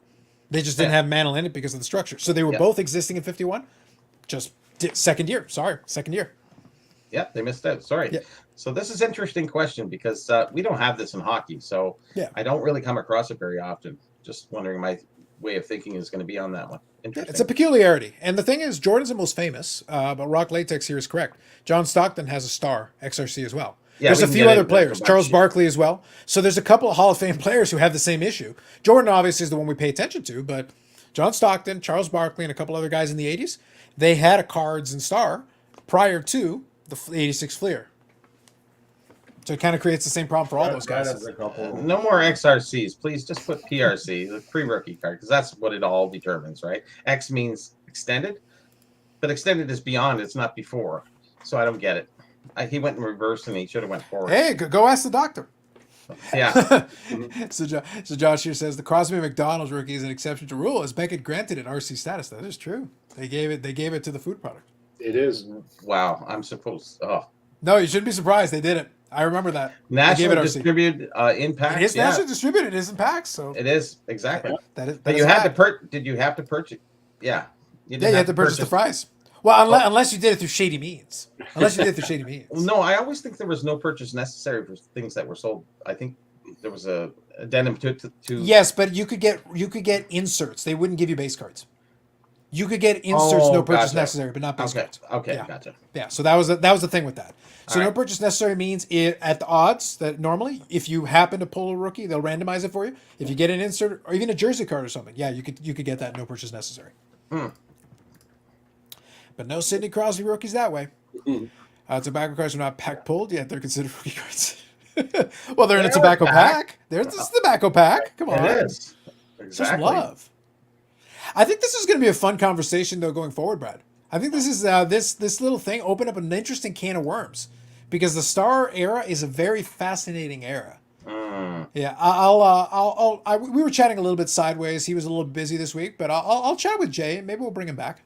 They just didn't have Mantle in it because of the structure. So they were both existing in 51, just second year. Yeah, they missed out. Sorry. Yeah. So this is an interesting question because we don't have this in hockey, so I don't really come across it very often. Just wondering my way of thinking is going to be on that one. Interesting. It's a peculiarity. And the thing is, Jordan's the most famous, but Rock Latex here is correct. John Stockton has a star XRC as well. Yeah, there's a few other players, Charles Barkley as well. So there's a couple of Hall of Fame players who have the same issue. Jordan obviously is the one we pay attention to, but John Stockton, Charles Barkley, and a couple other guys in the 80s, they had a cards and star prior to the 86 Fleer. So it kind of creates the same problem for all those guys. No more XRCs. Please just put PRC, the pre-rookie card, because that's what it all determines, right? X means extended, but extended is beyond. It's not before. So I don't get it. He went in reverse and he should have went forward. Hey, go ask the doctor. Yeah. So Josh here says the Crosby McDonald's rookie is an exception to rule, as Beckett granted it RC status. That is true. They gave it to the food product. It is. Wow. I'm supposed. Oh, No, you shouldn't be surprised. They did it. I remember that. nationally They gave it RC. distributed impact. It is nationally distributed. It is in packs. So It is exactly. that But is you a had to fact. Did you have to purchase? Yeah. You Yeah, you had to purchase the fries. Well, unless you did it through shady means. Unless you did it through shady means. No, I always think there was no purchase necessary for things that were sold. I think there was a addendum to. Yes, but you could get inserts. They wouldn't give you base cards. You could get inserts, no purchase Gotcha. necessary, but not base Okay. cards. Okay. Yeah. Gotcha. Yeah, so that was the thing with that. So All no right. purchase necessary means at the odds that normally, if you happen to pull a rookie, they'll randomize it for you. If you get an insert or even a jersey card or something, yeah, you could get that no purchase necessary. Hmm. But no Sidney Crosby rookies that way. Tobacco cards are not pack pulled yet; they're considered rookie cards. Well, they're in a They are tobacco pack. pack. There's this tobacco pack. Come on, It is. show some Exactly. love. I think this is going to be a fun conversation though going forward, Brad. I think this is this little thing opened up an interesting can of worms because the Star era is a very fascinating era. Mm. Yeah, we were chatting a little bit sideways. He was a little busy this week, but I'll chat with Jay and maybe we'll bring him back.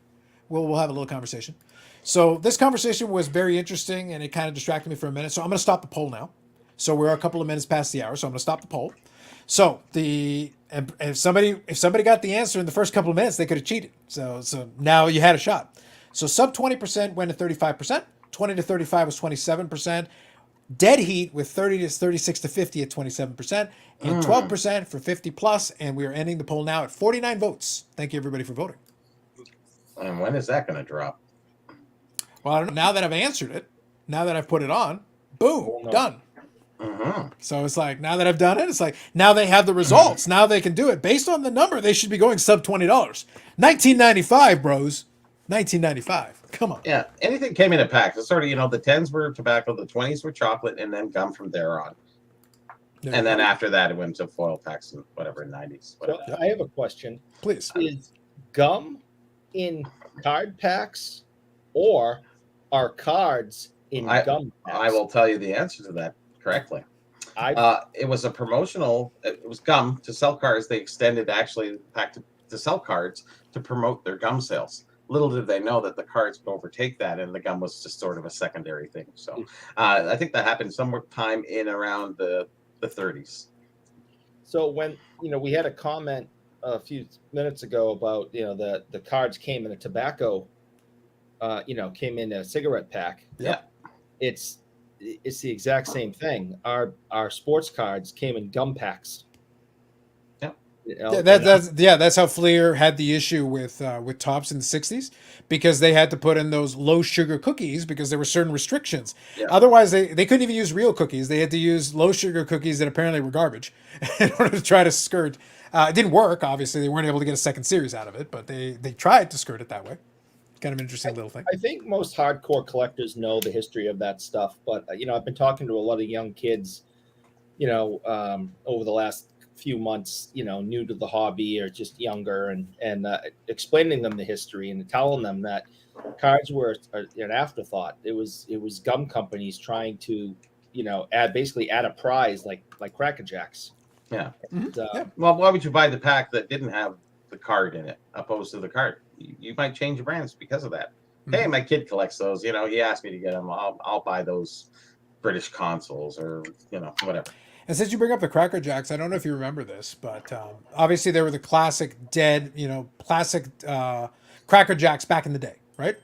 We'll have a little conversation. So this conversation was very interesting and it kind of distracted me for a minute. So I'm going to stop the poll now. So we're a couple of minutes past the hour. So I'm going to stop the poll. So if somebody got the answer in the first couple of minutes, they could have cheated. So now you had a shot. So sub 20% went to 35%. 20 to 35 was 27%. Dead heat with 30 to 36 to 50 at 27%, and 12% for 50 plus. And we are ending the poll now at 49 votes. Thank you everybody for voting. And when is that going to drop? Well, I don't know. Now that I've answered it, now that I've put it on, boom, done. Mm-hmm. So it's like, now that I've done it, it's like, now they have the results. Now they can do it. Based on the number, they should be going sub $20. 1995, bros. 1995. Come on. Yeah, anything came in a pack. It's sort of, the 10s were tobacco, the 20s were chocolate, and then gum from there on. Yeah. And then after that, it went to foil packs and whatever, 90s. So Whatever. I have a question. Please. Is gum in card packs or are cards in gum packs? I will tell you the answer to that correctly. It was a promotional, it was gum to sell cards. They extended actually the pack to sell cards to promote their gum sales. Little did they know that the cards would overtake that, and the gum was just sort of a secondary thing. So I think that happened sometime in around the 30s. So when we had a comment a few minutes ago about the cards came in a tobacco, came in a cigarette pack. Yeah, it's the exact same thing. Our sports cards came in gum packs. Yeah, that's how Fleer had the issue with Tops in the 60s, because they had to put in those low sugar cookies because there were certain restrictions. Yeah. Otherwise, they couldn't even use real cookies. They had to use low sugar cookies that apparently were garbage in order to try to skirt. It didn't work. Obviously, they weren't able to get a second series out of it, but they tried to skirt it that way. Kind of an interesting little thing. I think most hardcore collectors know the history of that stuff, but I've been talking to a lot of young kids, over the last few months, new to the hobby or just younger, and explaining them the history and telling them that cards were an afterthought. It was gum companies trying to add a prize like Cracker Jacks. Yeah. And, Well, why would you buy the pack that didn't have the card in it opposed to the card? You might change your brands because of that. Mm-hmm. Hey, my kid collects those. He asked me to get them. I'll buy those British consoles or whatever. And since you bring up the Cracker Jacks, I don't know if you remember this, but obviously they were the classic classic Cracker Jacks back in the day, right?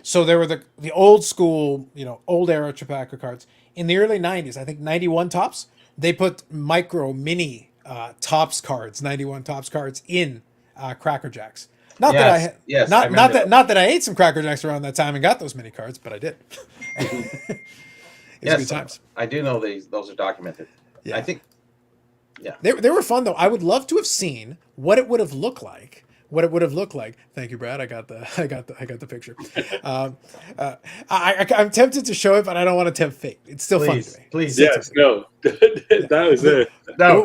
So there were the old school, old era tobacco cards. In the early 90s, I think 91 Tops, they put mini Tops cards, 91 Tops cards in Cracker Jacks. Not that I ate some Cracker Jacks around that time and got those mini cards, but I did. It's good times. I do know those are documented. Yeah. I think. Yeah. They were fun though. I would love to have seen what it would have looked like. Thank you, Brad. I got the picture. I'm tempted to show it, but I don't want to tempt fate. It's still fun to me. Please. Yes. No. That was it. No.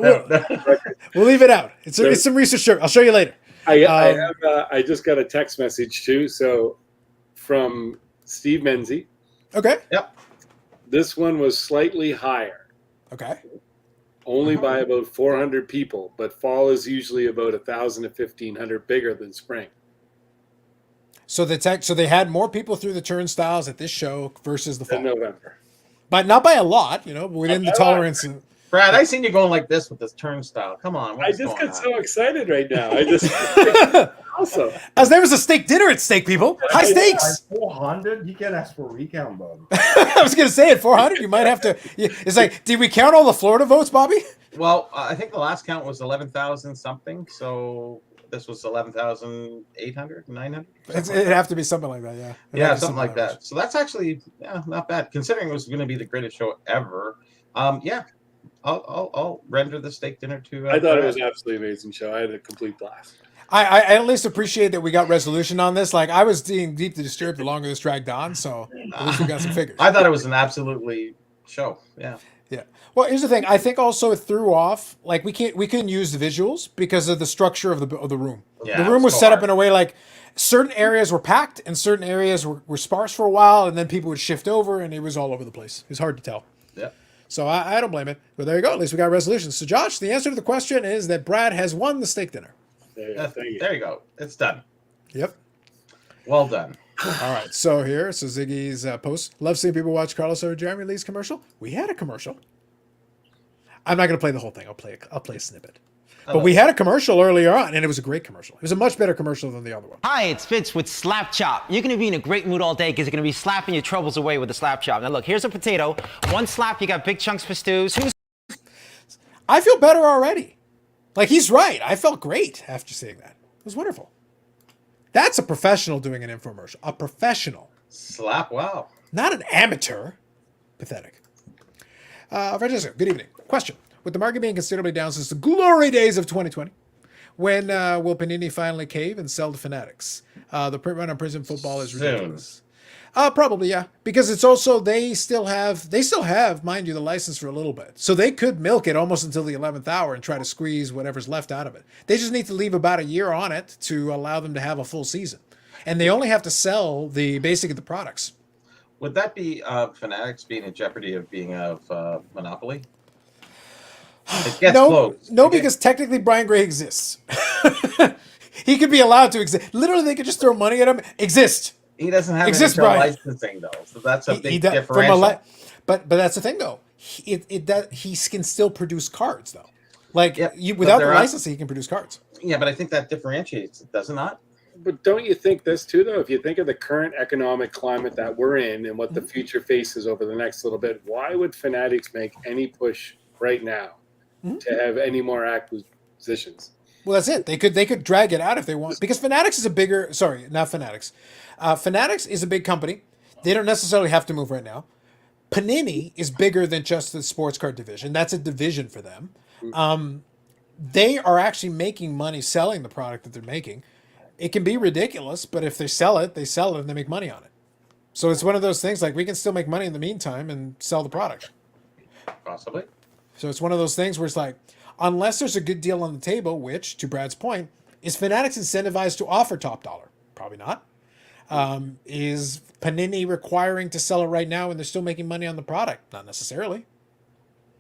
We'll leave it out. It's some research. I'll show you later. I just got a text message too. So from Steve Menzie. Okay. Yep. This one was slightly higher. Okay. only by about 400 people, but fall is usually about 1,000 to 1,500 bigger than spring. So they had more people through the turnstiles at this show versus the fall. In November. But not by a lot, within the tolerance. Brad, I seen you going like this with this turnstile. Come on. I just get so excited right now. Also. As there was a steak dinner at Steak People. High stakes. 400? You can't ask for a recount, Bob. I was going to say at 400, you might have to. It's like, did we count all the Florida votes, Bobby? Well, I think the last count was 11,000 something. So this was 11,800, 900. It'd have to be something like that, yeah. Yeah, something like that. So that's actually not bad, considering it was going to be the greatest show ever. I'll render the steak dinner to. I thought it was an absolutely amazing show. I had a complete blast. I at least appreciate that we got resolution on this. Like, I was deeply disturbed the longer this dragged on, so at least we got some figures. I thought it was an absolutely show. Yeah. Yeah. Well, here's the thing. I think also it threw off. Like, we couldn't use the visuals because of the structure of the room. Yeah, the room was set up in a way like certain areas were packed and certain areas were sparse for a while, and then people would shift over, and it was all over the place. It was hard to tell. Yeah. So I don't blame it. But there you go. At least we got resolutions. So, Josh, the answer to the question is that Brad has won the steak dinner. There you go. It's done. Yep. Well done. All right. So Ziggy's post. Love seeing people watch Carlos or Jeremy Lee's commercial. We had a commercial. I'm not going to play the whole thing. I'll play a snippet. But we had a commercial earlier on, and it was a great commercial. It was a much better commercial than the other one. Hi, it's Fitz with Slap Chop. You're gonna be in a great mood all day because you're gonna be slapping your troubles away with a slap chop. Now look, here's a potato. One slap, you got big chunks for stews. I feel better already. Like, he's right. I felt great after seeing that. It was wonderful. That's a professional doing an infomercial. A professional. Slap, wow. Not an amateur. Pathetic. Francesco, good evening. Question. With the market being considerably down since the glory days of 2020, when will Panini finally cave and sell to Fanatics? The print run on Prison Football is ridiculous. Probably, yeah. Because it's also, they still have, mind you, the license for a little bit. So they could milk it almost until the 11th hour and try to squeeze whatever's left out of it. They just need to leave about a year on it to allow them to have a full season. And they only have to sell basically the products. Would that be Fanatics being in jeopardy of being of Monopoly? It gets close. No, because technically Brian Gray exists. He could be allowed to exist. Literally, they could just throw money at him. Exist. He doesn't have Exist, any Brian. licensing though, so that's a big differential. But that's the thing though. He can still produce cards though. Like, Yep, without the licensing, he can produce cards. Yeah, but I think that differentiates it, does it not? But don't you think this too, though? If you think of the current economic climate that we're in and what the future faces over the next little bit, why would Fanatics make any push right now to have any more acquisitions? Well, that's it. They could drag it out if they want, because Fanatics is a bigger. Sorry, not Fanatics. Fanatics is a big company. They don't necessarily have to move right now. Panini is bigger than just the sports card division. That's a division for them. They are actually making money selling the product that they're making. It can be ridiculous, but if they sell it, and they make money on it. So it's one of those things, like, we can still make money in the meantime and sell the product. Possibly. So it's one of those things where it's like, unless there's a good deal on the table, which, to Brad's point, is Fanatics incentivized to offer top dollar? Probably not. Is Panini requiring to sell it right now and they're still making money on the product? Not necessarily.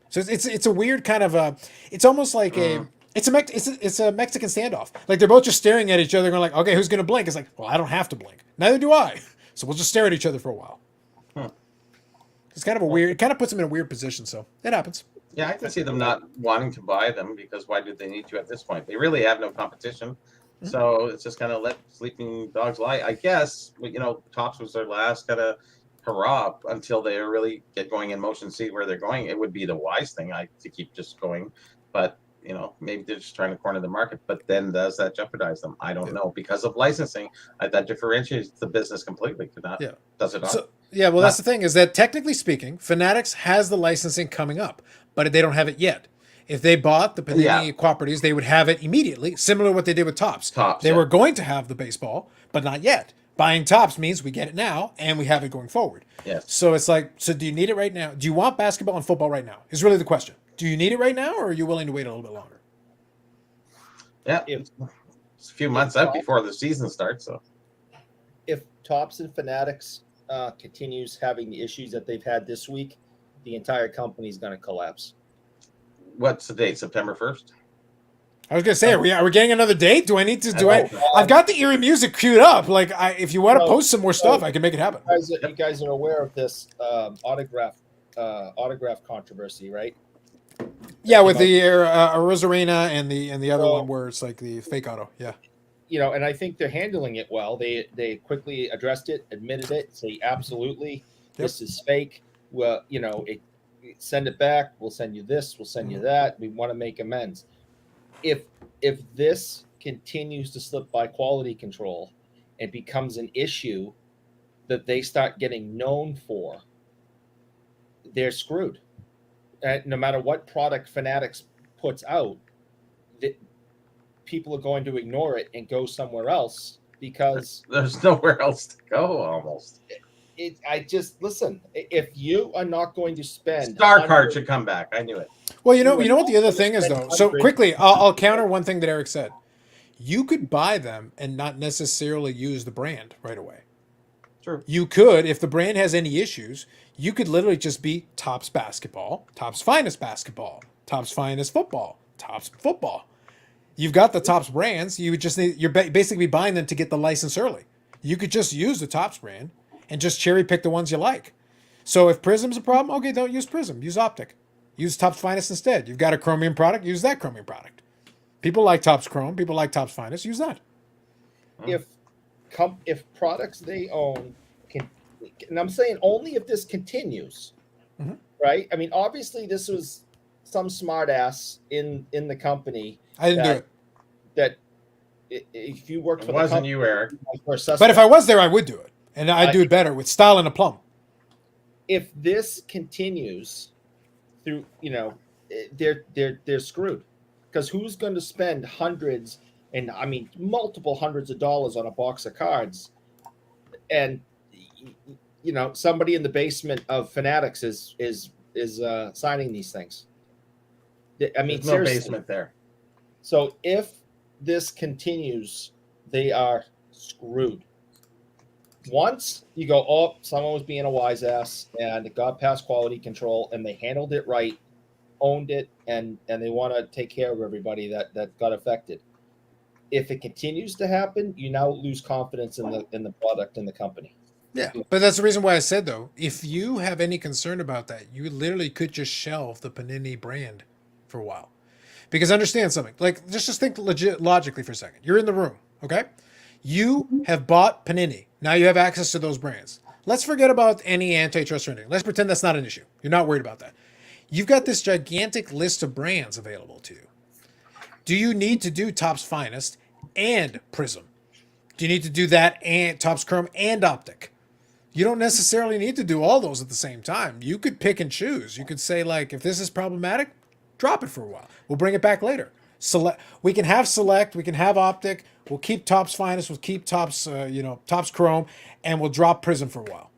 So it's a weird kind of it's almost like it's a Mexican standoff. Like, they're both just staring at each other going like, okay, who's going to blink? It's like, well, I don't have to blink. Neither do I. So we'll just stare at each other for a while. It's kind of it kind of puts them in a weird position. So it happens. Yeah, I can see them not wanting to buy them, because why do they need to at this point? They really have no competition. So it's just kind of let sleeping dogs lie. I guess, Topps was their last kind of hurrah until they really get going in motion, see where they're going. It would be the wise thing to keep just going. But, maybe they're just trying to corner the market. But then does that jeopardize them? I don't know. Because of licensing, that differentiates the business completely. Does it not? So, that's the thing, is that technically speaking, Fanatics has the licensing coming up, but they don't have it yet. If they bought the Panini properties, they would have it immediately, similar to what they did with Topps. They were going to have the baseball, but not yet. Buying Topps means we get it now, and we have it going forward. Yes. So it's like, do you need it right now? Do you want basketball and football right now? Is really the question. Do you need it right now, or are you willing to wait a little bit longer? Yeah, it's a few months out before the season starts. So, if Topps and Fanatics continues having the issues that they've had this week, the entire company is going to collapse. What's the date? September 1st? I was gonna say, are we getting another date? Do I need to? I hope. I've got the eerie music queued up. Like, if you want to So- post some more stuff, I can make it happen. You guys are aware of this autograph controversy, right? Yeah, with the Rosarena and the other So- one where it's like the fake auto. Yeah. You know, and I think they're handling it well. They quickly addressed it, admitted it, say absolutely, this is fake. Well, you know, send it back. We'll send you this. We'll send you that. We want to make amends. If this continues to slip by quality control and becomes an issue that they start getting known for, they're screwed. No matter what product Fanatics puts out, people are going to ignore it and go somewhere else because There's nowhere else to go almost. Listen. If you are not going to spend, Star Card should come back. I knew it. Well, you know what the other thing is though. So quickly, I'll counter one thing that Eric said. You could buy them and not necessarily use the brand right away. True. You could, if the brand has any issues, you could literally just be Topps basketball, Topps finest basketball, Topps finest football, Topps football. You've got the Topps brands. You would just you're basically buying them to get the license early. You could just use the Topps brand and just cherry pick the ones you like. So if Prism's a problem, okay, don't use Prism. Use Optic. Use Topps Finest instead. You've got a Chromium product, use that Chromium product. People like Topps Chrome, people like Topps Finest, use that. If products they own can, and I'm saying only if this continues, right? I mean, obviously this was some smart ass in the company. I didn't do it. That if you worked for It the wasn't company, you, Eric. But if I was there, I would do it. And I'd do it better with style and aplomb. If this continues through, you know, they're screwed. Because who's going to spend hundreds and I mean multiple hundreds of dollars on a box of cards? And you know, somebody in the basement of Fanatics is signing these things. I mean, There's no seriously. basement there. So if this continues, they are screwed. Once you go, oh, someone was being a wise ass and it got past quality control and they handled it right, owned it, and they want to take care of everybody that got affected. If it continues to happen, you now lose confidence in the product and the company. Yeah, but that's the reason why I said, though, if you have any concern about that, you literally could just shelve the Panini brand for a while. Because understand something, like just think logically for a second. You're in the room, okay? You have bought Panini. Now you have access to those brands. Let's forget about any antitrust or anything. Let's pretend that's not an issue. You're not worried about that. You've got this gigantic list of brands available to you. Do you need to do Topps Finest and Prism? Do you need to do that and Topps Chrome and Optic? You don't necessarily need to do all those at the same time. You could pick and choose. You could say, like, if this is problematic, drop it for a while. We'll bring it back later. We can have Select. We can have Optic. We'll keep Topps Finest. We'll keep Topps, Topps Chrome, and we'll drop Prism for a while.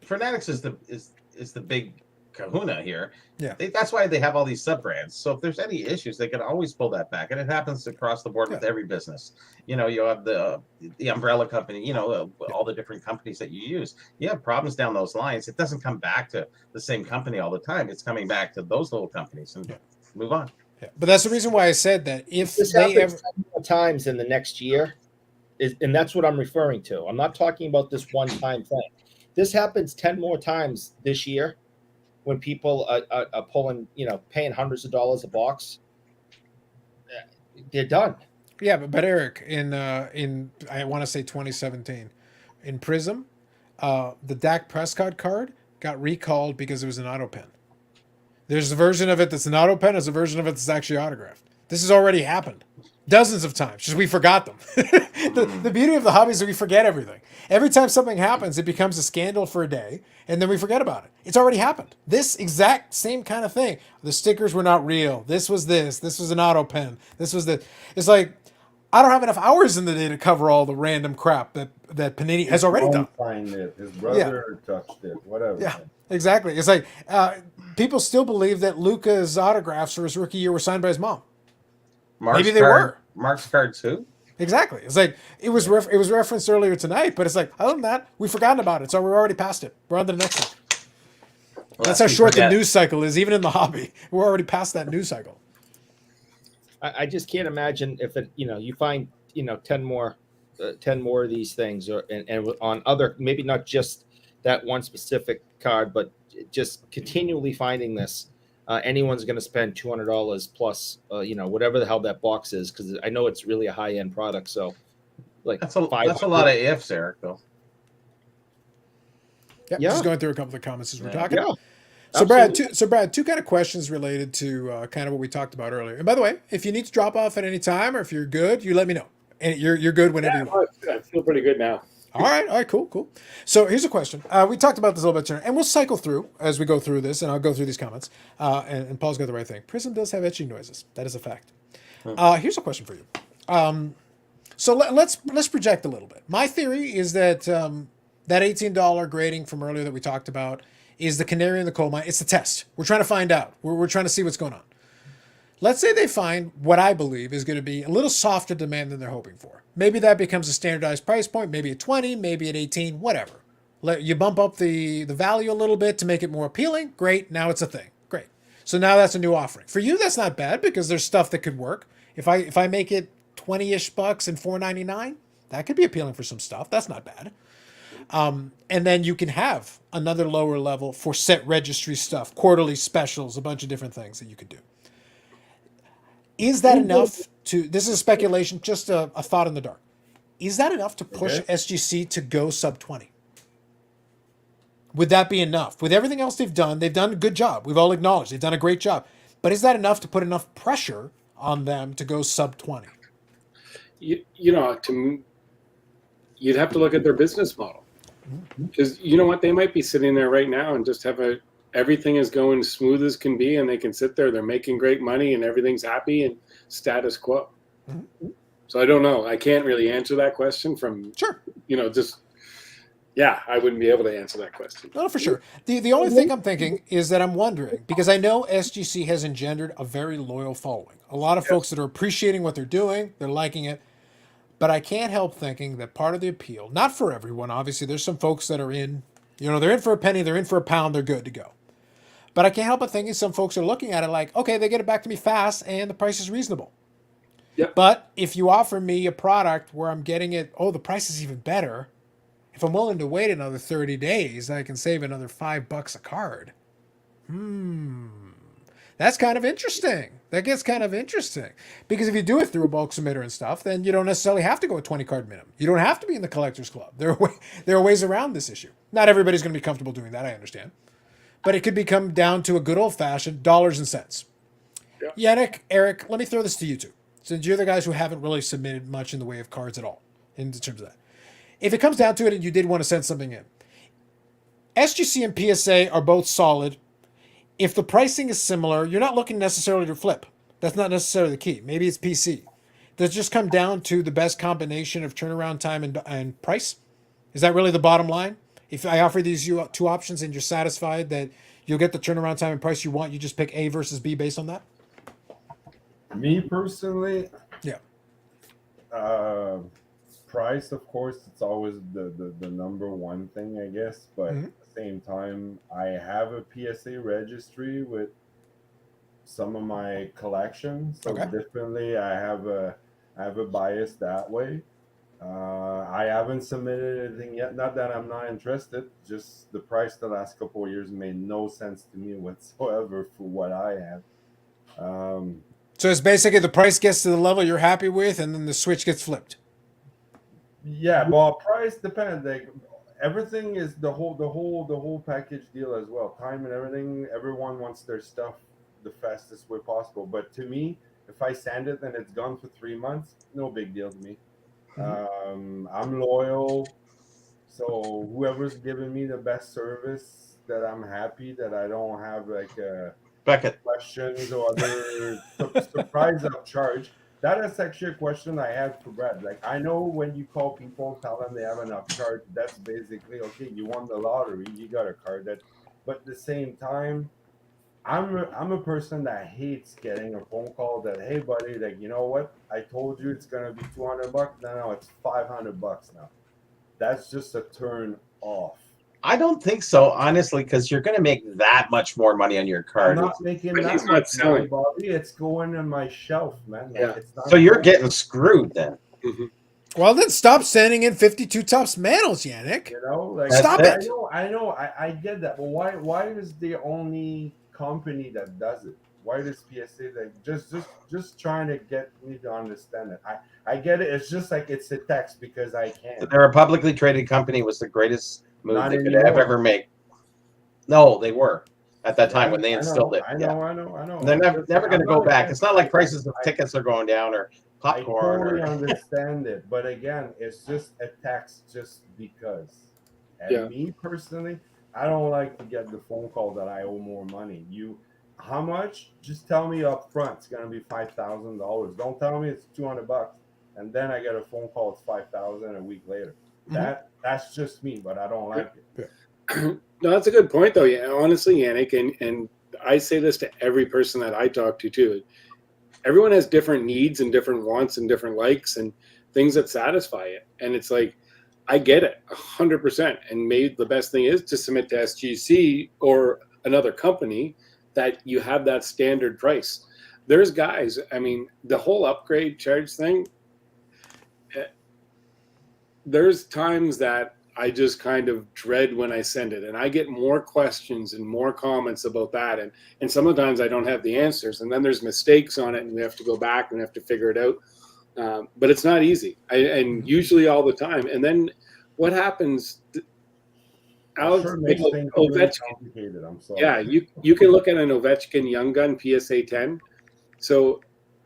Fanatics is the big kahuna here. Yeah. That's why they have all these sub brands. So if there's any issues, they can always pull that back, and it happens across the board with every business. You know, you have the umbrella company. You know, all the different companies that you use. You have problems down those lines. It doesn't come back to the same company all the time. It's coming back to those little companies and move on. Yeah. But that's the reason why I said that if This they happens ever 10 more times in the next year, and that's what I'm referring to. I'm not talking about this one-time thing. This happens 10 more times this year when people are pulling, paying hundreds of dollars a box. They're done. Yeah, but Eric, in I want to say 2017, in Prism, the Dak Prescott card got recalled because it was an auto pen. There's a version of it that's an auto pen. There's a version of it that's actually autographed. This has already happened dozens of times. Just we forgot them. The beauty of the hobby is that we forget everything. Every time something happens, it becomes a scandal for a day, and then we forget about it. It's already happened. This exact same kind of thing. The stickers were not real. This was this. This was an auto pen. This was the. It's like I don't have enough hours in the day to cover all the random crap that Panini has already done. Find it. His brother touched it. Whatever. Yeah, exactly. It's like people still believe that Luka's autographs for his rookie year were signed by his mom. Maybe they were. Mark's cards too. Exactly. It's like it was referenced earlier tonight, but it's like other than that, we've forgotten about it. So we're already past it. We're on to the next one. That's how short the news cycle is, even in the hobby. We're already past that news cycle. I just can't imagine if you find 10 more of these things, and on other, maybe not just that one specific card, but just continually finding this. Anyone's going to spend $200 plus, whatever the hell that box is, because I know it's really a high end product. So, like that's a lot of ifs, Eric. Though. Yep, Yeah. Just going through a couple of comments as we're talking. Yeah. So Brad, two kind of questions related to kind of what we talked about earlier. And by the way, if you need to drop off at any time, or if you're good, you let me know. And you're good whenever you want. I feel pretty good now. All right, cool. So here's a question. We talked about this a little bit, and we'll cycle through as we go through this, and I'll go through these comments. And Paul's got the right thing. Prism does have etching noises. That is a fact. Here's a question for you. So let's project a little bit. My theory is that that $18 grading from earlier that we talked about is the canary in the coal mine. It's the test. We're trying to find out. We're trying to see what's going on. Let's say they find what I believe is going to be a little softer demand than they're hoping for. Maybe that becomes a standardized price point, maybe at 20, maybe at 18, whatever. You bump up the value a little bit to make it more appealing. Great. Now it's a thing. Great. So now that's a new offering. For you, that's not bad because there's stuff that could work. If I make it 20-ish bucks and $4.99, that could be appealing for some stuff. That's not bad. And then you can have another lower level for set registry stuff, quarterly specials, a bunch of different things that you could do. Is that enough this is speculation, just a thought in the dark. Is that enough to push SGC to go sub 20? Would that be enough? With everything else they've done a good job. We've all acknowledged they've done a great job. But is that enough to put enough pressure on them to go sub 20? You'd have to look at their business model. Because you know what, they might be sitting there right now and just have everything is going smooth as can be, and they can sit there, they're making great money and everything's happy and status quo. Mm-hmm. So I don't know. I can't really answer that question from I wouldn't be able to answer that question. No, for sure. The only thing I'm thinking is that I'm wondering, because I know SGC has engendered a very loyal following. A lot of folks that are appreciating what they're doing, they're liking it. But I can't help thinking that part of the appeal, not for everyone, obviously, there's some folks that are in, they're in for a penny, they're in for a pound, they're good to go. But I can't help but thinking some folks are looking at it like, okay, they get it back to me fast and the price is reasonable. Yep. But if you offer me a product where I'm getting it, the price is even better, if I'm willing to wait another 30 days, I can save another $5 a card. That's kind of interesting. That gets kind of interesting. Because if you do it through a bulk submitter and stuff, then you don't necessarily have to go a 20 card minimum. You don't have to be in the collector's club. There are ways around this issue. Not everybody's going to be comfortable doing that, I understand. But it could become down to a good old-fashioned dollars and cents. Yeah. Yannick, Eric, let me throw this to you two. Since you're the guys who haven't really submitted much in the way of cards at all, in terms of that. If it comes down to it and you did want to send something in, SGC and PSA are both solid. If the pricing is similar, you're not looking necessarily to flip. That's not necessarily the key. Maybe it's PC. Does it just come down to the best combination of turnaround time and price? Is that really the bottom line? If I offer these two options and you're satisfied that you'll get the turnaround time and price you want, you just pick A versus B based on that? Me personally, yeah. Price, of course, it's always the number one thing, I guess. But at the same time, I have a PSA registry with some of my collections. So definitely, I have a bias that way. I haven't submitted anything yet. Not that I'm not interested. Just the price the last couple of years made no sense to me whatsoever for what I have. So it's basically the price gets to the level you're happy with, and then the switch gets flipped. Yeah, well, price depends. Like everything is the whole package deal as well. Time and everything. Everyone wants their stuff the fastest way possible. But to me, if I sand it and it's gone for 3 months, no big deal to me. I'm loyal, so whoever's giving me the best service, that I'm happy that I don't have like Beckett questions or other surprise upcharge. That is actually a question I had for Brad. Like, I know when you call people, tell them they have an upcharge, that's basically, okay, you won the lottery, you got a card. That, but at the same time, I'm a person that hates getting a phone call that, hey, buddy, like, you know what? I told you it's going to be $200. No, it's $500 now. That's just a turn off. I don't think so, honestly, because you're going to make that much more money on your I'm card. not making But that he's not much money, selling. Bobby. It's going on my shelf, man. Like, Yeah. it's not So you're going- getting screwed then. Mhm. Well, then stop sending in 52 tops manuals, Yannick. You know, like That's Stop it. it. I know, I get that, but why is the only company that does it? Why does PSA like just trying to get me to understand it? I get it. It's just like it's a text because I can. They're a publicly traded company was the greatest move Not they could anymore. have ever make. No, they were at that time when they instilled it. I Yeah. know. They're never going to go back. It's not like prices of I- tickets are going down or I popcorn totally or understand it, but again, it's just a tax just because. And Yeah. me personally, I don't like to get the phone call that I owe more money. How much? Just tell me up front. It's gonna be $5,000. Don't tell me it's $200, and then I get a phone call. It's 5,000 a week later. That's just me, but I don't like it. No, that's a good point, though. Yeah, honestly, Yannick, and I say this to every person that I talk to too. Everyone has different needs and different wants and different likes and things that satisfy it. And it's like, I get it 100%. And maybe the best thing is to submit to SGC or another company that you have that standard price. There's guys, I mean, the whole upgrade charge thing, there's times that I just kind of dread when I send it, and I get more questions and more comments about that, and sometimes I don't have the answers, and then there's mistakes on it, and we have to go back and we have to figure it out. But it's not easy, and usually all the time. And then what happens? Alex, Sure makes things really complicated. I'm sorry. yeah, you can look at an Ovechkin Young Gun PSA 10. So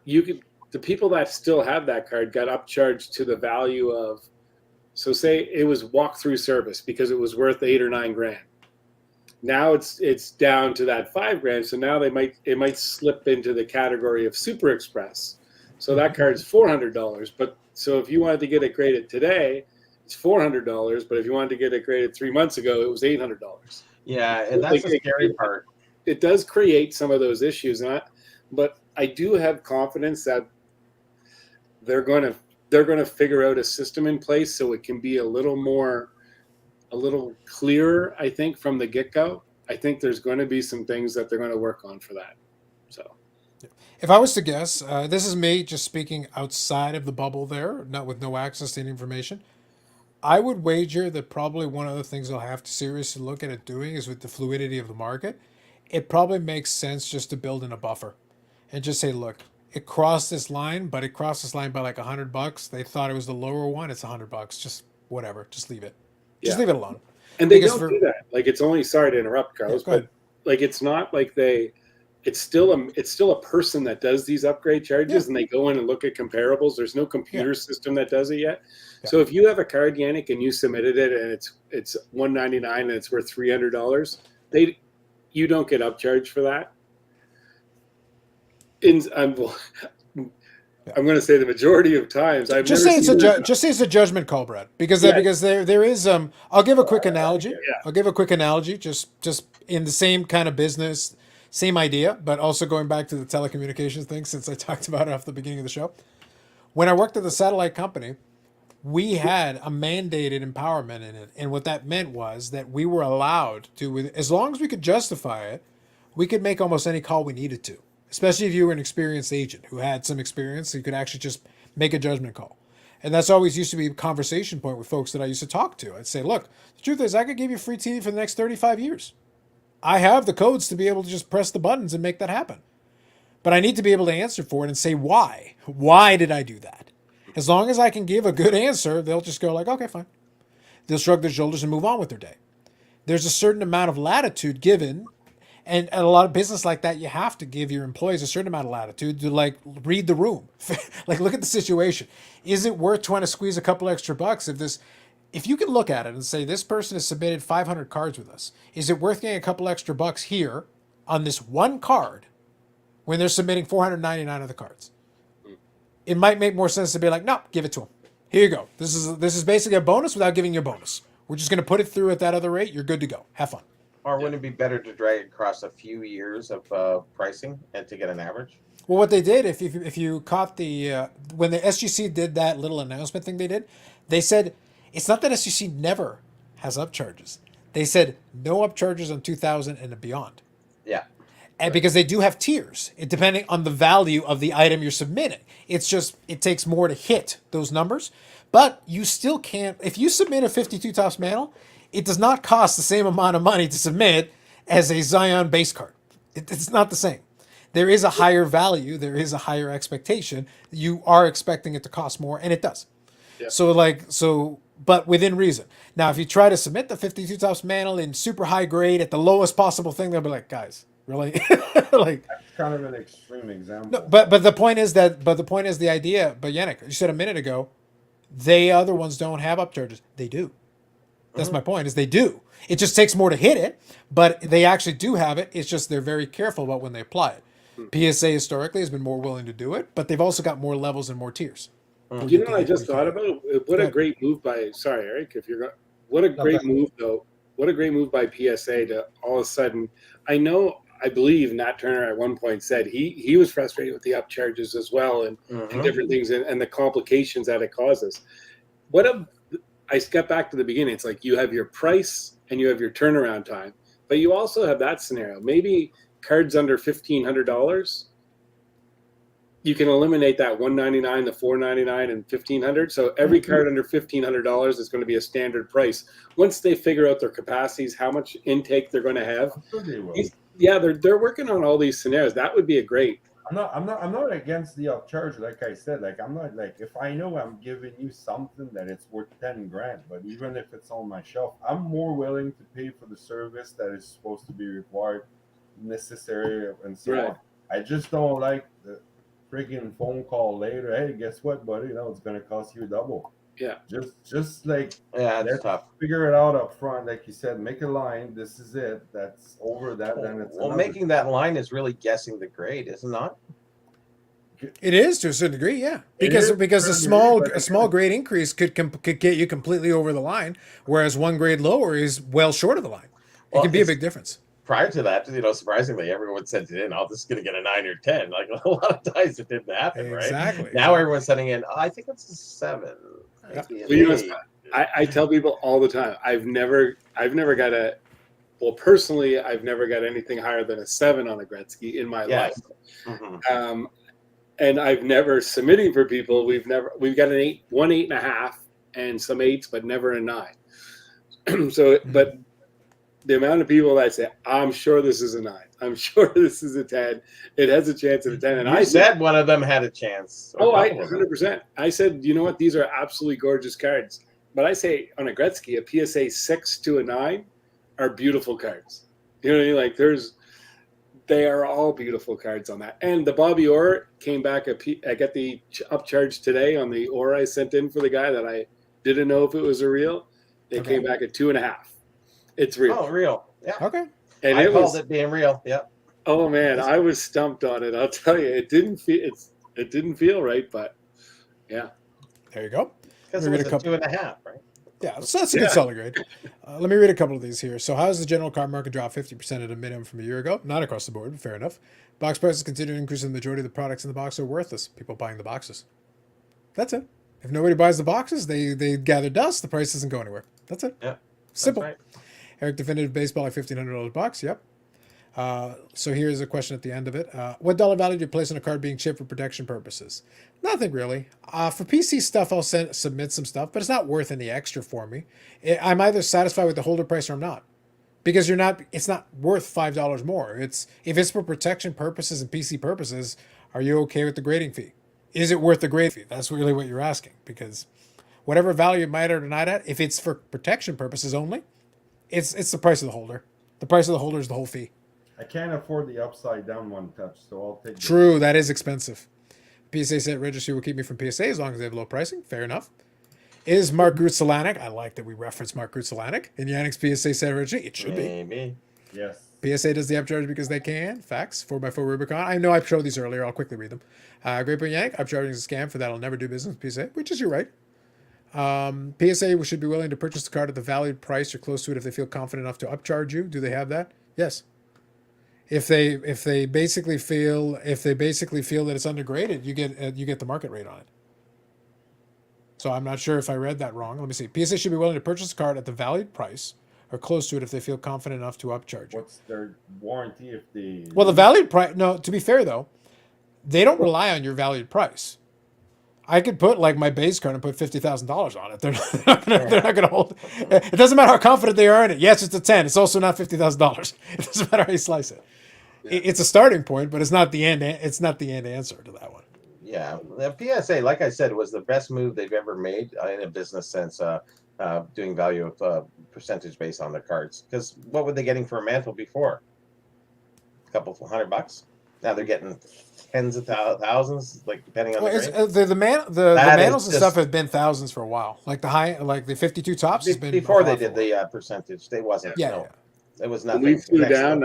the people that still have that card got upcharged to the value of. So say it was walkthrough service because it was worth $8 or $9 grand. Now it's down to that $5 grand. So now it might slip into the category of Super Express. So that card's $400. But so if you wanted to get it graded today, it's $400. But if you wanted to get it graded 3 months ago, it was $800. yeah, and that's the scary part. It does create some of those issues, but I do have confidence that they're going to figure out a system in place so it can be a little clearer, I think, from the get-go. I think there's going to be some things that they're going to work on for that. So If I was to guess, this is me just speaking outside of the bubble there, not with no access to any information. I would wager that probably one of the things they'll have to seriously look at it doing is with the fluidity of the market. It probably makes sense just to build in a buffer and just say, look, it crossed this line, but it crossed this line by like $100. They thought it was the lower one. It's $100. Just whatever. Just leave it. Just leave it alone. And they Because don't do that. Like, it's only, sorry to interrupt, Carlos, go ahead. but like it's not like it's still a person that does these upgrade charges, and they go in and look at comparables. There's no computer system that does it yet. Yeah. So if you have a card, Yannick, and you submitted it and it's $199 and it's worth $300, you don't get upcharged for that. I'm going to say the majority of times I've Just never say seen that. just say it's a judgment call, Brad, because there is I'll give a quick analogy. I'll give a quick analogy, just in the same kind of business, same idea, but also going back to the telecommunications thing since I talked about it off the beginning of the show. When I worked at the satellite company, we had a mandated empowerment in it, and what that meant was that we were allowed to, as long as we could justify it, we could make almost any call we needed to. Especially if you were an experienced agent who had some experience, you could actually just make a judgment call. And that's always used to be a conversation point with folks that I used to talk to. I'd say, look, the truth is I could give you free TV for the next 35 years. I have the codes to be able to just press the buttons and make that happen. But I need to be able to answer for it and say why. Why did I do that? As long as I can give a good answer, they'll just go like, okay, fine. They'll shrug their shoulders and move on with their day. There's a certain amount of latitude given. And a lot of business like that, you have to give your employees a certain amount of latitude to like read the room. Like look at the situation. Is it worth trying to squeeze a couple extra bucks if you can look at it and say this person has submitted 500 cards with us, is it worth getting a couple extra bucks here on this one card when they're submitting 499 other cards? It might make more sense to be like, no, give it to them. Here you go. This is basically a bonus without giving you a bonus. We're just going to put it through at that other rate. You're good to go. Have fun. Or wouldn't it be better to drag across a few years of pricing and to get an average? Well, what they did, if you caught when the SGC did that little announcement thing they did, they said it's not that SGC never has upcharges. They said no upcharges on 2000 and beyond. Yeah. And because they do have tiers, it depending on the value of the item you're submitting. It's just it takes more to hit those numbers, but you still can't. If you submit a 52 tops mantle, it does not cost the same amount of money to submit as a Zion base card. It's not the same. There is a higher value. There is a higher expectation. You are expecting it to cost more, and it does. Yeah. So, but within reason. Now, if you try to submit the 52 tops mantle in super high grade at the lowest possible thing, they'll be like, guys, really? Like, That's kind of an extreme example. no, but the point is the idea. But Yannick, you said a minute ago, they other ones don't have upcharges. They do. That's my point. Is they do. It just takes more to hit it, but they actually do have it. It's just they're very careful about when they apply it. PSA historically has been more willing to do it, but they've also got more levels and more tiers. You know what I just thought about? What a great move by, sorry, Eric, if you're going, what a great move though. What a great move by PSA to all of a sudden, I believe Nat Turner at one point said he was frustrated with the upcharges as well and different things and the complications that it causes. I step back to the beginning. It's like you have your price and you have your turnaround time, but you also have that scenario. Maybe cards under $1,500, you can eliminate that $199, the $499, and $1,500. So every card under $1,500 is going to be a standard price. Once they figure out their capacities, how much intake they're going to have. Yeah, they're working on all these scenarios. That would be a great. I'm not against the upcharge, like I said. Like I'm not like if I know I'm giving you something that it's worth 10 grand, but even if it's on my shelf, I'm more willing to pay for the service that is supposed to be required, necessary, and so on. I just don't like the friggin' phone call later. Hey, guess what, buddy? You know it's gonna cost you double. Yeah. Just like That's tough. figure it out up front, like you said. Make a line. This is it. That's over that. Then it's Making that line is really guessing the grade, is it not? It is to a certain degree, yeah. Because a small grade increase could get you completely over the line, whereas one grade lower is well short of the line. It can be a big difference. Prior to that, surprisingly, everyone said, "Oh, this is going to get a 9 or 10." Like a lot of times, it didn't happen, right? Exactly. Now everyone's setting in. Oh, I think it's a 7. I tell people all the time. I've never got a. Well, personally, I've never got anything higher than a 7 on a Gretzky in my life. And I've never submitting for people. We've got an 8, 1 8.5, and some 8s, but never a 9. So, but the amount of people that say, I'm sure this is a 9. I'm sure this is a 10. It has a chance at a 10. And I said one of them had a chance. Oh, 100%. I said, you know what? These are absolutely gorgeous cards. But I say on a Gretzky, a PSA 6 to a 9 are beautiful cards. You know what I mean? Like they are all beautiful cards on that. And the Bobby Orr came back. I got the upcharge today on the Orr I sent in for the guy that I didn't know if it was a real. They came back at 2.5. It's real. Oh, real. Yeah. Okay. And I called it being real. Yep. Oh man, I was stumped on it. I'll tell you, it didn't feel right, but yeah. There you go. Because it was a 2.5, right? Yeah, so that's a good solid grade. Let me read a couple of these here. So how has the general card market dropped 50% at a minimum from a year ago? Not across the board, fair enough. Box prices continue to increase, and the majority of the products in the box are worthless. People buying the boxes. That's it. If nobody buys the boxes, they gather dust. The price doesn't go anywhere. That's it. Yeah. Simple. Right. Eric Definitive Baseball at $1,500 box. Yep. So here's a question at the end of it. What dollar value do you place on a card being shipped for protection purposes? Nothing really. For PC stuff, I'll submit some stuff, but it's not worth any extra for me. I'm either satisfied with the holder price or I'm not, because it's not worth $5 more. If it's for protection purposes and PC purposes, are you okay with the grading fee? Is it worth the grade fee? That's really what you're asking, because whatever value you might or not at, if it's for protection purposes only, it's the price of the holder. The price of the holder is the whole fee. I can't afford the upside down one touch, so I'll take. True, that is expensive. PSA set registry will keep me from PSA as long as they have low pricing. Fair enough. Is Mark Grutzelanic? I like that we reference Mark Grutzelanic in Yannick's PSA set registry. It should be. Maybe. Yes. PSA does the upcharge because they can. Facts. 4x4 Rubicon. I know I've showed these earlier. I'll quickly read them. Great Point Yannick. Upcharging is a scam. For that, I'll never do business with PSA, which is you're right. PSA should be willing to purchase the card at the valued price or close to it if they feel confident enough to upcharge you. Do they have that? Yes. If they basically feel that it's undergraded, you get the market rate on it. So I'm not sure if I read that wrong. Let me see. PSA should be willing to purchase the card at the valued price or close to it if they feel confident enough to upcharge you. What's their warranty if they? Well, the valued price. No, to be fair though, they don't rely on your valued price. I could put like my base card and put $50,000 on it. They're not going to hold. It doesn't matter how confident they are in it. Yes, it's a 10. It's also not $50,000. It doesn't matter how you slice it. Yeah. It's a starting point, but it's not the end. It's not the end answer to that one. Yeah, the PSA, like I said, was the best move they've ever made in a business sense. Doing value of percentage based on their cards. Because what were they getting for a mantle before? A couple $100. Now they're getting tens of thousands, like depending on the mantles and stuff have been thousands for a while. Like the 52 tops has been before they did the percentage. They wasn't. Yeah, no, it was nothing. When we flew down.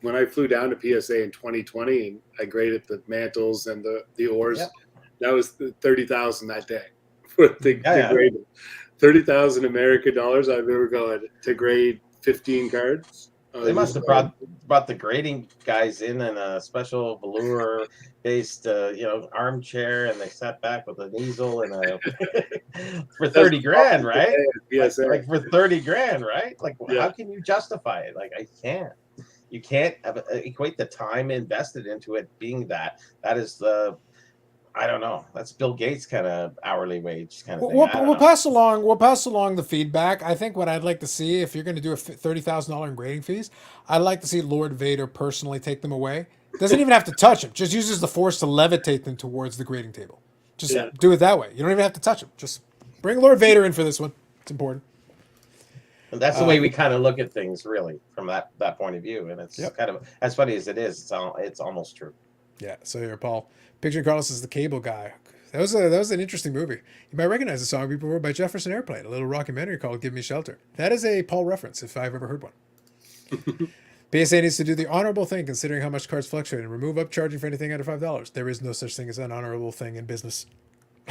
When I flew down to PSA in 2020, and I graded the mantles and the ores. Yep. That was $30,000 that day for the grade. 30,000 American dollars. I've ever gone to grade 15 cards. They must have brought the grading guys in a special velour-based, armchair, and they sat back with an easel and for $30,000, right? Yes, like for $30,000, right? Like, how can you justify it? Like, I can't. You can't equate the time invested into it being that. That is I don't know. That's Bill Gates kind of hourly wage kind of thing. We'll pass along the feedback. I think what I'd like to see, if you're going to do a $30,000 in grading fees, I'd like to see Lord Vader personally take them away. Doesn't even have to touch them. Just uses the force to levitate them towards the grading table. Just do it that way. You don't even have to touch them. Just bring Lord Vader in for this one. It's important. And that's the way we kind of look at things, really, from that point of view. And it's kind of, as funny as it is, it's almost true. Yeah. So here, Paul, picturing Carlos as the cable guy. That was an interesting movie. You might recognize the song we performed by Jefferson Airplane, a little rockumentary called "Give Me Shelter." That is a Paul reference, if I've ever heard one. PSA needs to do the honorable thing, considering how much cards fluctuate, and remove upcharging for anything under $5. There is no such thing as an honorable thing in business.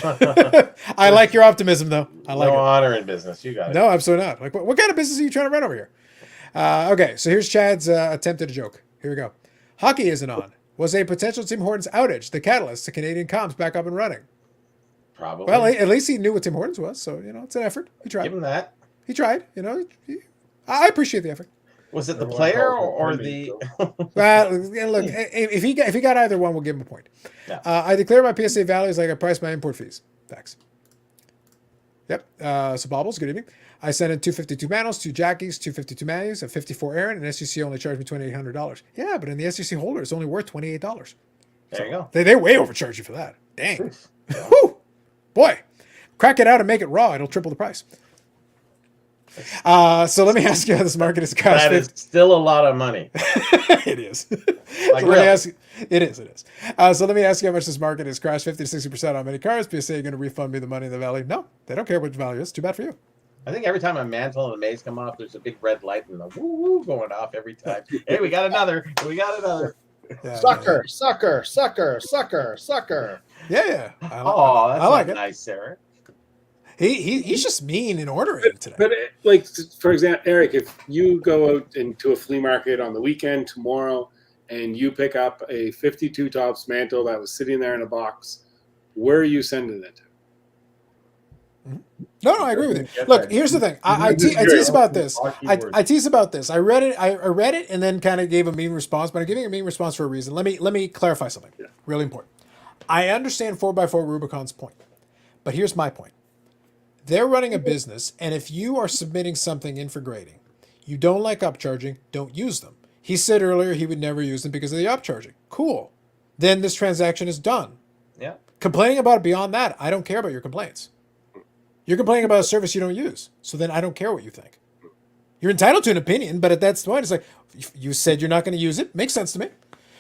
I like your optimism, though. I like no honor in business. You got it. No, absolutely not. Like, what kind of business are you trying to run over here? Okay, so here's Chad's attempt at a joke. Here we go. Hockey isn't on. Was a potential Tim Hortons outage the catalyst to Canadian comms back up and running? Probably. Well, at least he knew what Tim Hortons was, so it's an effort. He tried. Give him that. He tried. I appreciate the effort. Was it the player or the? Well, look, if he got either one, we'll give him a point. Yeah. I declare my PSA values like I price my import fees. Facts. Yep. So Bobbles, good evening. I sent in 252 manuals, 2 jackies, 252 manuals, and 54 Aaron, and SGC only charged me $2,800. Yeah, but in the SGC holder, it's only worth $28. There you go. They way overcharge you for that. Dang. Whew. Boy, crack it out and make it raw. It'll triple the price. So let me ask you how this market is crashed. That is still a lot of money. It is. Like so really? It is. So let me ask you how much this market has crashed 50 to 60% on many cars. PSA, you're going to refund me the money in the value? No, they don't care what the value is. Too bad for you. I think every time a mantle and a maze come off, there's a big red light and a woo going off every time. Hey, we got another. Yeah, sucker. Yeah. I like it. Nice, Sarah. He's just mean and ordering it today. But like, for example, Eric, if you go out into a flea market on the weekend tomorrow and you pick up a 52 tops mantle that was sitting there in a box, where are you sending it to? No, I agree with you. Look, here's the thing. I tease about this. I tease about this. I read it and then kind of gave a mean response, but I'm giving a mean response for a reason. Let me clarify something. Yeah. Really important. I understand 4x4 Rubicon's point, but here's my point. They're running a business, and if you are submitting something in for grading, you don't like upcharging, don't use them. He said earlier he would never use them because of the upcharging. Cool. Then this transaction is done. Yeah. Complaining about it beyond that, I don't care about your complaints. You're complaining about a service you don't use, so then I don't care what you think. You're entitled to an opinion, but at that point, it's like, you said you're not going to use it. Makes sense to me.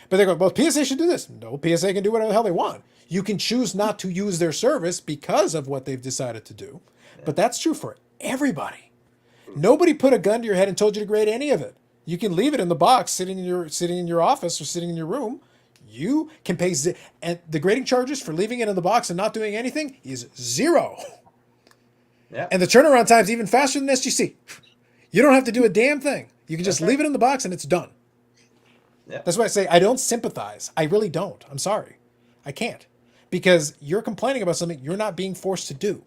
But they're going, well, PSA should do this. No, PSA can do whatever the hell they want. You can choose not to use their service because of what they've decided to do. But that's true for everybody. Nobody put a gun to your head and told you to grade any of it. You can leave it in the box, sitting in your office or sitting in your room. You can pay, and the grading charges for leaving it in the box and not doing anything is $0. Yeah. And the turnaround time is even faster than SGC. You don't have to do a damn thing. You can just leave it in the box and it's done. Yeah. That's why I say I don't sympathize. I really don't. I'm sorry. I can't. Because you're complaining about something you're not being forced to do.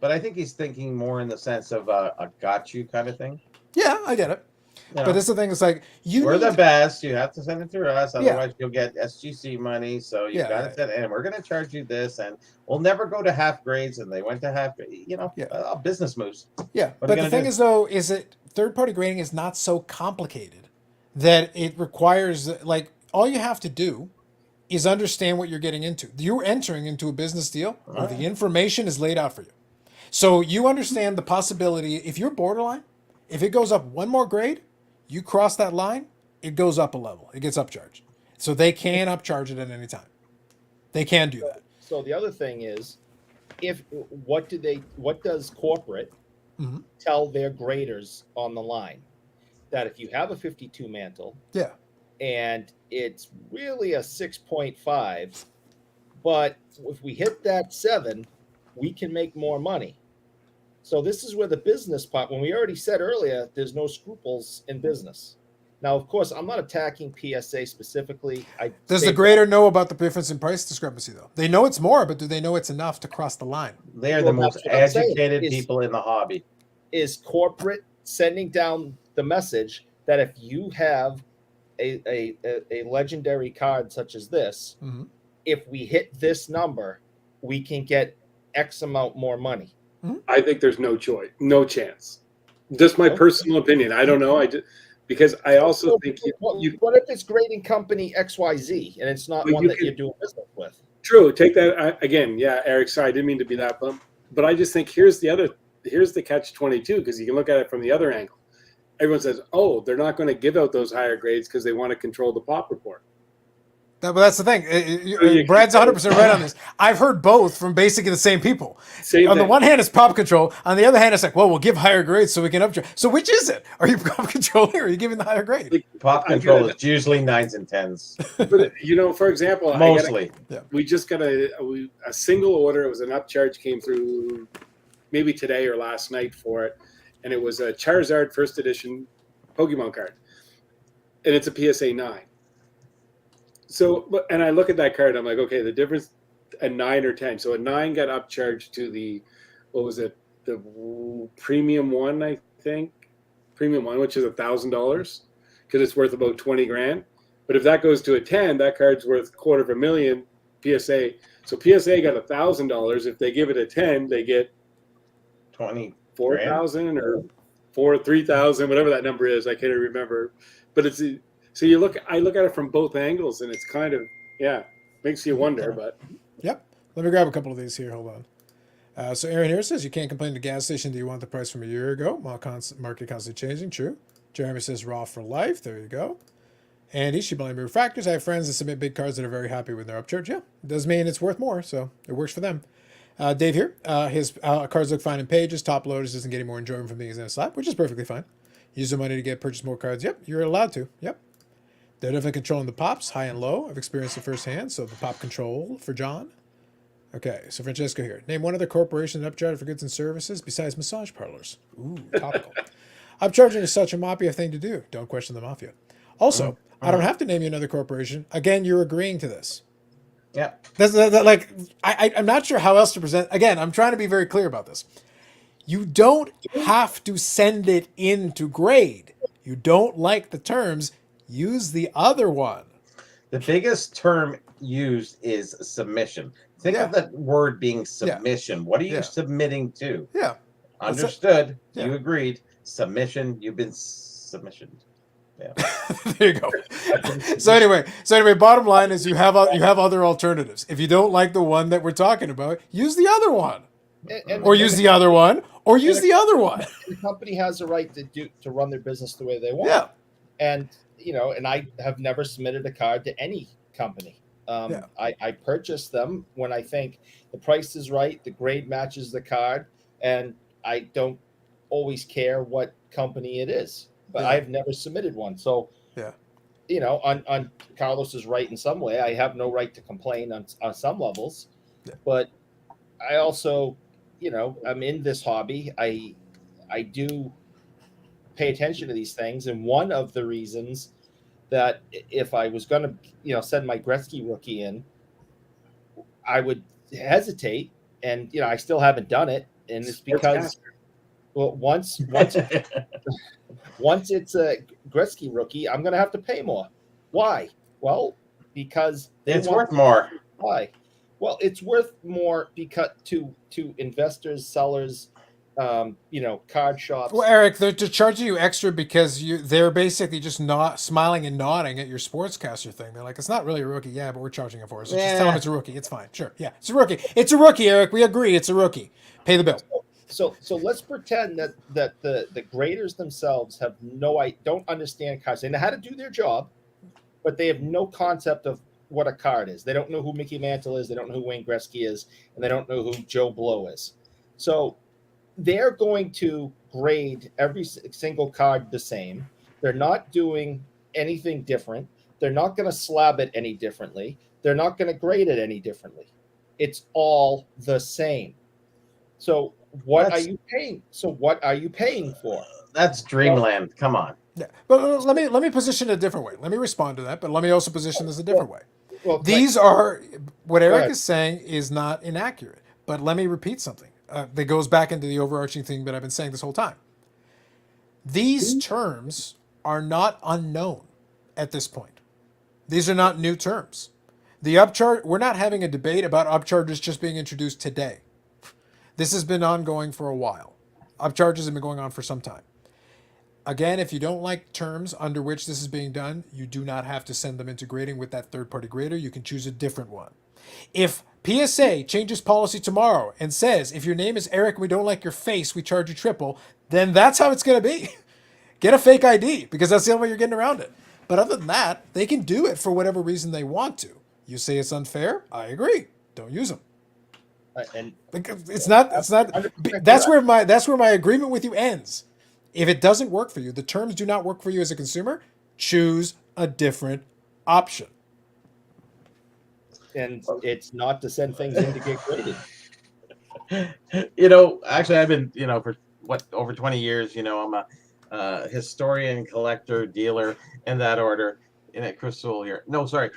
But I think he's thinking more in the sense of a got you kind of thing. Yeah, I get it. You know, But this is the thing. It's like we're need the best. You have to send it through us, Yeah. otherwise you'll get SGC money. So you Yeah, got to yeah. send, and we're going to charge you this, and we'll never go to half grades. And they went to half, business moves. Yeah, What are but you the gonna thing do? is, though, is that third-party grading is not so complicated that it requires, like, all you have to do is understand what you're getting into. You're entering into a business deal where the information is laid out for you. So you understand the possibility, if you're borderline, if it goes up one more grade, you cross that line, it goes up a level. It gets upcharged. So they can upcharge it at any time. They can do that. So the other thing is, what does corporate Mhm. tell their graders on the line? That if you have a 52 mantle Yeah. and it's really a 6.5, but if we hit that 7, we can make more money. So this is where the business part, when we already said earlier, there's no scruples in business. Now, of course, I'm not attacking PSA specifically. Does the grader know about the difference in price discrepancy, though? They know it's more, but do they know it's enough to cross the line? They are the Well, most that's what I'm saying, educated is- people in the hobby. Is corporate sending down the message that if you have a legendary card such as this, Mm-hmm. if we hit this number, we can get X amount more money. I think there's no choice, no chance. Just my personal opinion. I don't know. Because I also think what if it's grading company XYZ and it's not one that you're doing business with? True. Take that again. Yeah, Eric. Sorry, I didn't mean to be that bummed. But I just think here's the catch-22, because you can look at it from the other angle. Everyone says, "Oh, they're not going to give out those higher grades because they want to control the pop report." But that's the thing. Brad's 100% right on this. I've heard both from basically the same people. On the one hand, it's pop control. On the other hand, it's like, well, we'll give higher grades so we can upcharge. So which is it? Are you pop controlling or are you giving the higher grade? Pop control is usually 9s and 10s. But for example, mostly, we just got a single order. It was an upcharge, came through maybe today or last night for it, and it was a Charizard first edition Pokemon card, and it's a PSA 9. So, and I look at that card, I'm like, okay, the difference, a 9 or 10. So a 9 got upcharged to the, what was it, the premium one, I think, premium one, which is $1,000 because it's worth about 20 grand. But if that goes to a 10, that card's worth $250,000 PSA. So PSA got $1,000. If they give it a 10, they get 4,000 or 3,000, whatever that number is. I can't remember. But it's. So I look at it from both angles, and it's kind of, makes you wonder. But yep. Let me grab a couple of these here. Hold on. So Aaron here says, you can't complain to the gas station. Do you want the price from a year ago? Market constantly changing. True. Jeremy says raw for life. There you go. Andy, she blame refractors. I have friends that submit big cards that are very happy with their upcharge. Yeah, it does mean it's worth more, so it works for them. Dave here, his cards look fine in pages. Top loaders doesn't get any more enjoyment from being in a slap, which is perfectly fine. Use the money to purchase more cards. Yep, you're allowed to. Yep. They're definitely controlling the pops, high and low. I've experienced it firsthand, so the pop control for John. Okay, so Francesco here. Name one other corporation that upcharged for goods and services besides massage parlors. Ooh, topical. Upcharging is such a mafia thing to do. Don't question the mafia. Also, I don't have to name you another corporation. Again, you're agreeing to this. Yeah. I'm not sure how else to present. Again, I'm trying to be very clear about this. You don't have to send it in to grade. You don't like the terms. Use the other one. The biggest term used is submission. Think of that word being submission. What are you submitting to? Yeah. Understood. You agreed. Submission. You've been submissioned. Yeah. There you go. So anyway, bottom line is you have other alternatives. If you don't like the one that we're talking about, use the other one. Or use the other one. Or use the other one. The company has the right to run their business the way they want. Yeah. And and I have never submitted a card to any company. I purchase them when I think the price is right, the grade matches the card, and I don't always care what company it is. But I've never submitted one. So, on Carlos is right in some way. I have no right to complain on some levels. Yeah. But I also, I'm in this hobby. I do pay attention to these things. And one of the reasons that if I was going to, send my Gretzky rookie in, I would hesitate. And, I still haven't done it. And it's because, Well, once it's a Gretzky rookie, I'm going to have to pay more. Why? Well, because It's worth more. Why? Well, it's worth more because to investors, sellers, card shops. Well, Eric, they're charging you extra because they're basically just not smiling and nodding at your sportscaster thing. They're like, it's not really a rookie, yeah, but we're charging it for it. So just tell them it's a rookie. It's fine. Sure, yeah, it's a rookie. It's a rookie, Eric. We agree. It's a rookie. Pay the bill. So let's pretend that the graders themselves don't understand cards. They know how to do their job, but they have no concept of what a card is. They don't know who Mickey Mantle is. They don't know who Wayne Gretzky is, and they don't know who Joe Blow is. So they're going to grade every single card the same. They're not doing anything different. They're not going to slab it any differently. They're not going to grade it any differently. It's all the same. So what are you paying? So what are you paying for? That's dreamland. Come on. Yeah, but let me position it a different way. Let me respond to that, but let me also position this a different way. Well, These are what Eric is saying is not inaccurate. But let me repeat something that goes back into the overarching thing that I've been saying this whole time. These terms are not unknown at this point. These are not new terms. The upcharge, we're not having a debate about upcharges just being introduced today. This has been ongoing for a while. Upcharges have been going on for some time. Again, if you don't like terms under which this is being done, you do not have to send them into grading with that third-party grader. You can choose a different one. If PSA changes policy tomorrow and says, if your name is Eric and we don't like your face, we charge you triple, then that's how it's going to be. Get a fake ID, because that's the only way you're getting around it. But other than that, they can do it for whatever reason they want to. You say it's unfair? I agree. Don't use them. And it's not. That's where my agreement with you ends. If it doesn't work for you, the terms do not work for you as a consumer, choose a different option. And it's not to send things in to get graded. Actually, I've been, for over 20 years, I'm a historian, collector, dealer, in that order. Crystal here. No, sorry.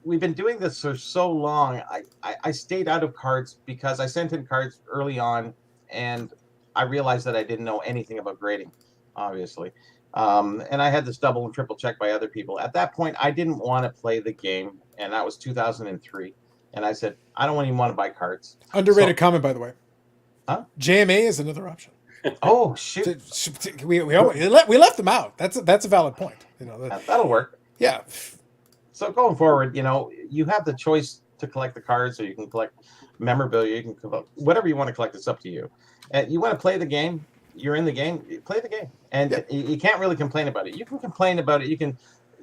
We've been doing this for so long. I stayed out of cards because I sent in cards early on, and I realized that I didn't know anything about grading, obviously. And I had this double and triple check by other people. At that point, I didn't want to play the game, and that was 2003. And I said, I don't even want to buy cards. Underrated comment, by the way. Huh? JMA is another option. Oh, shoot. We left them out. That's a valid point. That'll work. Yeah. So going forward, you have the choice to collect the cards, or you can collect memorabilia. You can collect whatever you want to collect. It's up to you. And you want to play the game. You're in the game. You play the game, and you can't really complain about it. You can complain about it. You can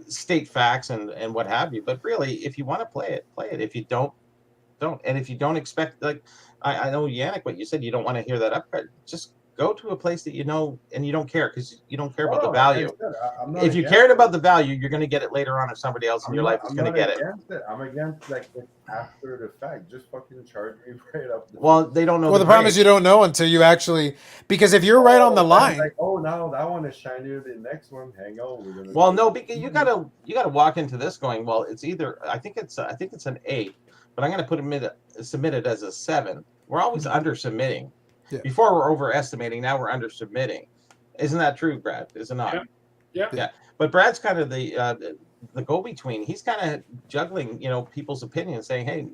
state facts and what have you. But really, if you want to play it, play it. If you don't. And if you don't expect, like I know Yannick, what you said, you don't want to hear that upgrade. Just go to a place that you know and you don't care, because you don't care about the value. If you cared about the value, you're going to get it later on if somebody else in your life is going to get it. I'm against after the fact. Just fucking charge me right up. Well, they don't know. Well, the problem is you don't know until you actually, because if you're right on the line. Like, now that one is shinier than the next one. Hang on. Well, no, because you gotta walk into this going, well, it's either I think it's an 8, but I'm going to submit it as a 7. We're always under submitting. Yeah. Before we're overestimating, now we're under submitting. Isn't that true, Brad? Is it not? Yeah. But Brad's kind of the go-between. He's kind of juggling, people's opinions, saying, hey,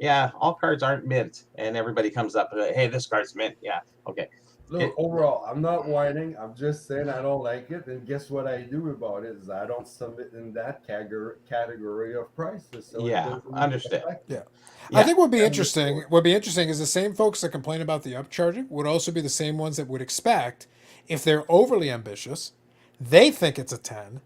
all cards aren't mint, and everybody comes up, hey, this card's mint. Yeah, okay. Look, overall, I'm not whining. I'm just saying I don't like it, and guess what I do about it is I don't submit in that category of prices. So understand. Yeah. I think what would be interesting is the same folks that complain about the upcharging would also be the same ones that would expect, if they're overly ambitious, they think it's a 10,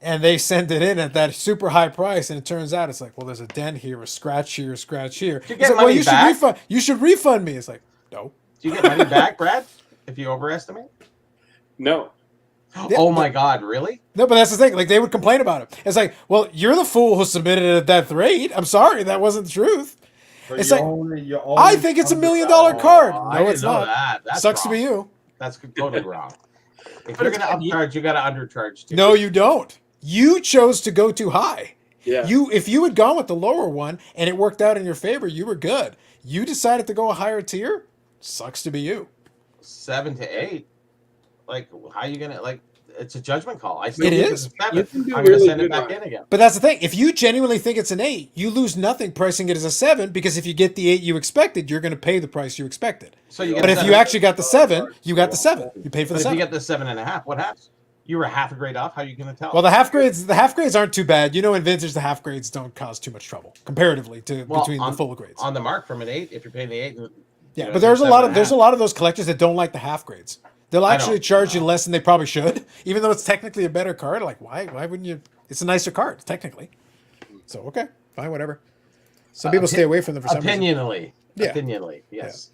and they send it in at that super high price, and it turns out it's like, well, there's a dent here, a scratch here, a scratch here. Do you get money back? You should refund me. It's like, no. Do you get money back, Brad, if you overestimate? No. Oh my God, really? No, but that's the thing. Like, they would complain about it. It's like, well, you're the fool who submitted it at that rate. I'm sorry, that wasn't the truth. It's like, I think it's $1 million card. No, it's not. That's sucks wrong. To be you. That's totally wrong. If you're going to upcharge, you got to undercharge too. No, you don't. You chose to go too high. Yeah. If you had gone with the lower one and it worked out in your favor, you were good. You decided to go a higher tier. Sucks to be you. 7 to 8. Like, how are you gonna like? It's a judgment call. I still It think is. it's a 7. You can do I'm gonna really send it good back on in it. again. But that's the thing. If you genuinely think it's an 8, you lose nothing pricing it as a 7 because if you get the 8 you expected, you're going to pay the price you expected. So you get But a if you 7. actually got the 7, you got the 7. You paid for But the if you 7. get the 7.5, what happens? You were half a grade off. How are you gonna tell? Well, the half grades aren't too bad. You know, in vintage, the half grades don't cause too much trouble comparatively to between the full grades. On the mark from an 8, if you're paying the 8. Yeah, but there's a lot of those collectors that don't like the half grades. They'll actually charge you less than they probably should, even though it's technically a better card. Like, why wouldn't you? It's a nicer card, technically. So, okay, fine, whatever. Some people stay away from them for some reason. Opinionally. Yeah. Opinionally, yes.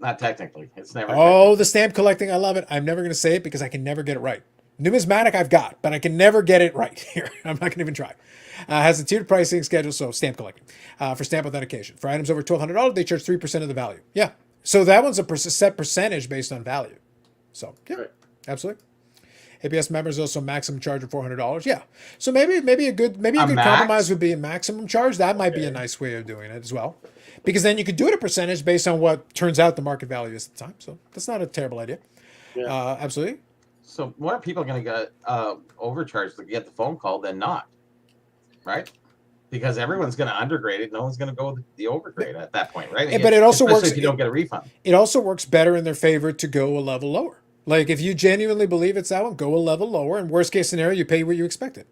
Not technically. It's never. Oh, the stamp collecting, I love it. I'm never going to say it because I can never get it right. Numismatic I've got, but I can never get it right here. I'm not going to even try. Has a tiered pricing schedule, so stamp collecting. For stamp authentication. For items over $1,200, they charge 3% of the value. Yeah. So that one's a set percentage based on value. So, yeah, Right. absolutely. ABS members also maximum charge of $400. Yeah. So maybe a good compromise would be a maximum charge. That might be a nice way of doing it as well. Because then you could do it a percentage based on what turns out the market value is at the time. So that's not a terrible idea. Yeah. Absolutely. So more people going to get overcharged to get the phone call than not, right? Because everyone's going to undergrade it. No one's going to go with the overgrade at that point, right? But it also especially works if you don't get a refund. It also works better in their favor to go a level lower. Like if you genuinely believe it's that one, go a level lower. And worst case scenario, you pay what you expected.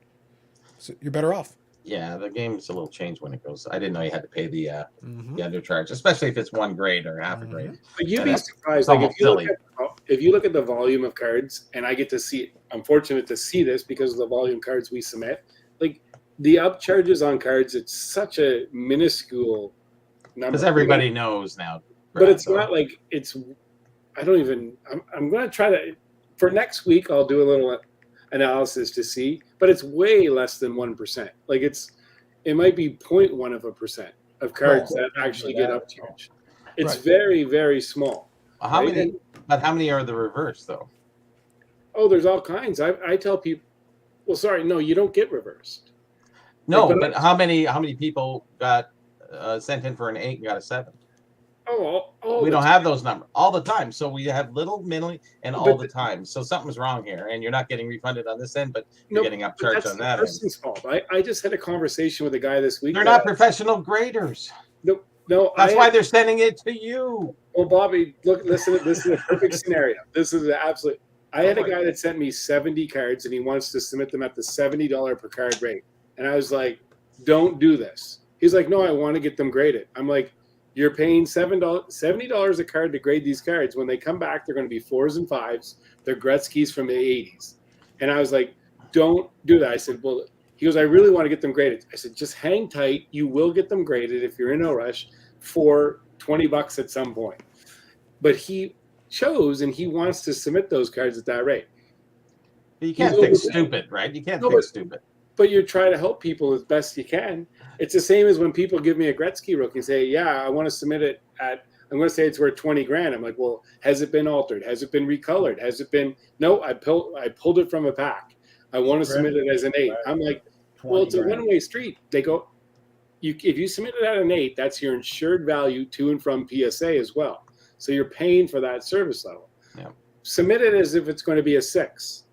So you're better off. Yeah, the game's a little changed when it goes. I didn't know you had to pay the undercharge, especially if it's one grade or half a grade. But you'd Yeah, be that's surprised. Like almost if you look at the volume of cards, and I get to see. I'm fortunate to see this because of the volume cards we submit. Like the upcharges on cards, it's such a minuscule number. Because everybody knows now. But it's not like it's. I don't even. I'm going to try to. For next week, I'll do a little analysis to see, but it's way less than 1%. Like it might be 0.1% of cards that actually get upcharged. It's very, very small. How many? But how many are the reverse though? Oh, there's all kinds. I tell people. Well, sorry, no, you don't get reversed. No, but how many people got sent in for an 8 and got a 7? Oh, we don't have those numbers all the time. So we have little, minimally, and all the time. So something's wrong here, and you're not getting refunded on this end, but you're getting upcharged on that end. That's the person's fault. I just had a conversation with a guy this week. They're not professional graders. No, that's why they're sending it to you. Well, Bobby, look, listen. This is a perfect scenario. This is an absolute. I had a guy that sent me 70 cards, and he wants to submit them at the $70 per card rate. And I was like, "Don't do this." He's like, "No, I want to get them graded." I'm like, "You're paying $70 a card to grade these cards. When they come back, they're going to be 4s and 5s. They're Gretzky's from the 80s." And I was like, "Don't do that." I said, "Well," he goes, "I really want to get them graded." I said, "Just hang tight. You will get them graded if you're in no rush for $20 at some point." But he chose and he wants to submit those cards at that rate. But you can't fix stupid, right? You can't fix stupid. But you try to help people as best you can. It's the same as when people give me a Gretzky rookie and say, "Yeah, I want to submit it at," I'm going to say it's worth 20 grand. I'm like, "Well, has it been altered? Has it been recolored? Has it been?" "No, I pulled it from a pack. I want to submit it as an 8. I'm like, "Well, it's a one-way street." They go, if you submit it at an 8, that's your insured value to and from PSA as well. So you're paying for that service level. Yeah. Submit it as if it's going to be a 6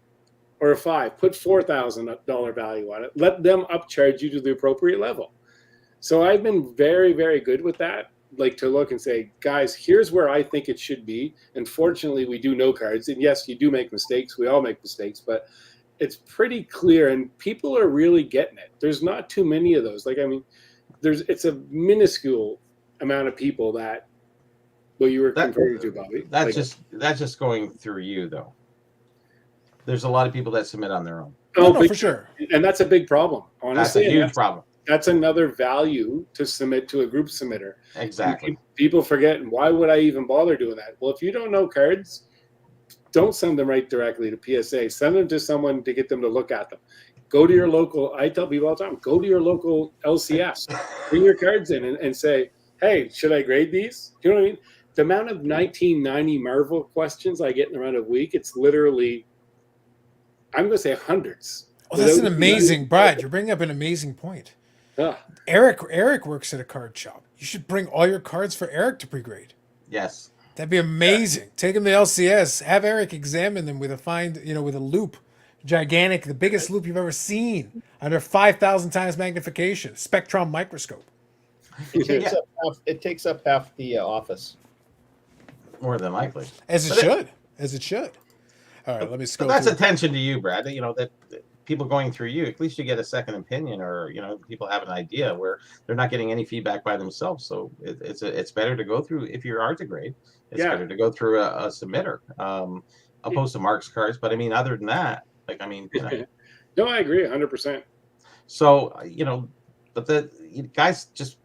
or a 5. Put $4,000 value on it. Let them upcharge you to the appropriate level. So I've been very, very good with that. Like to look and say, "Guys, here's where I think it should be." And fortunately, we do know cards. And yes, you do make mistakes. We all make mistakes, but it's pretty clear. And people are really getting it. There's not too many of those. Like, I mean, it's a minuscule amount of people that, well, you were comparing to, Bobby. That's just going through you, though. There's a lot of people that submit on their own. Oh, no, for sure. And that's a big problem, honestly. That's a huge problem. That's another value to submit to a group submitter. Exactly. People forget, why would I even bother doing that? Well, if you don't know cards, don't send them right directly to PSA. Send them to someone to get them to look at them. Go to your local, I tell people all the time, go to your local LCS. Bring your cards in and say, "Hey, should I grade these?" You know what I mean? The amount of 1990 Marvel questions I get in around a week, it's literally, I'm going to say hundreds. Oh, that's an amazing, Brad. You're bringing up an amazing point. Eric works at a card shop. You should bring all your cards for Eric to pre-grade. Yes. That'd be amazing. Take them to LCS. Have Eric examine them with with a loop, gigantic, the biggest loop you've ever seen, under 5,000 times magnification, spectrum microscope. It takes up half the office. More than likely. As it should. All right, let me scroll. But that's through. attention to you, Brad. That people going through you, at least you get a second opinion, or people have an idea where they're not getting any feedback by themselves. So it's better to go through, if you are to grade, it's better to go through a submitter, opposed to Mark's cards. But I mean, other than that, No, I agree 100%. So but the guys just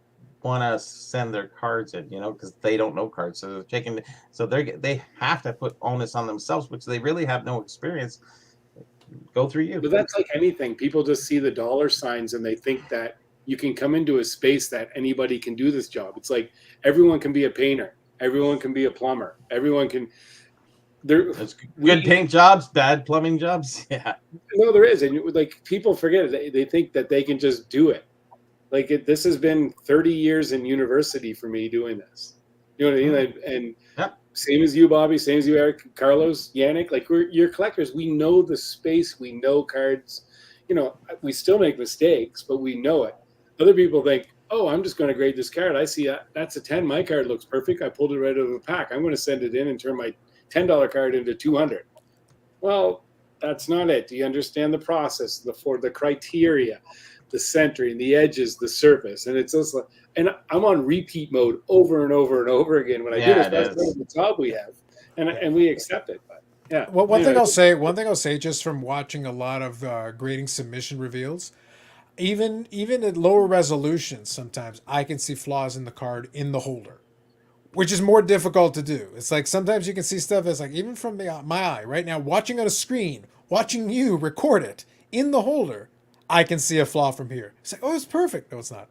want to send their cards in, because they don't know cards, so they're taking, so they have to put onus on themselves, which they really have no experience. Go through you. But that's like anything. People just see the dollar signs and they think that you can come into a space that anybody can do this job. It's like everyone can be a painter, everyone can be a plumber, everyone can. There's good paint jobs, bad plumbing jobs. Yeah. No, there is, and people forget it. They think that they can just do it. This has been 30 years in university for me doing this. You know what I mean? And same as you, Bobby, same as you, Eric, Carlos, Yannick, you're collectors. We know the space. We know cards. We still make mistakes, but we know it. Other people think, oh, I'm just going to grade this card. I see that's a 10. My card looks perfect. I pulled it right out of the pack. I'm going to send it in and turn my $10 card into 200. Well, that's not it. Do you understand the process, the criteria, the centering, the edges, the surface? And it's just and I'm on repeat mode over and over and over again when I do this. That's the job we have, and we accept it. But yeah. Well, one thing I'll say, just from watching a lot of grading submission reveals, even at lower resolutions, sometimes I can see flaws in the card in the holder, which is more difficult to do. It's like sometimes you can see stuff that's like, even from my eye right now, watching on a screen, watching you record it in the holder, I can see a flaw from here. It's like, oh, it's perfect. No, it's not.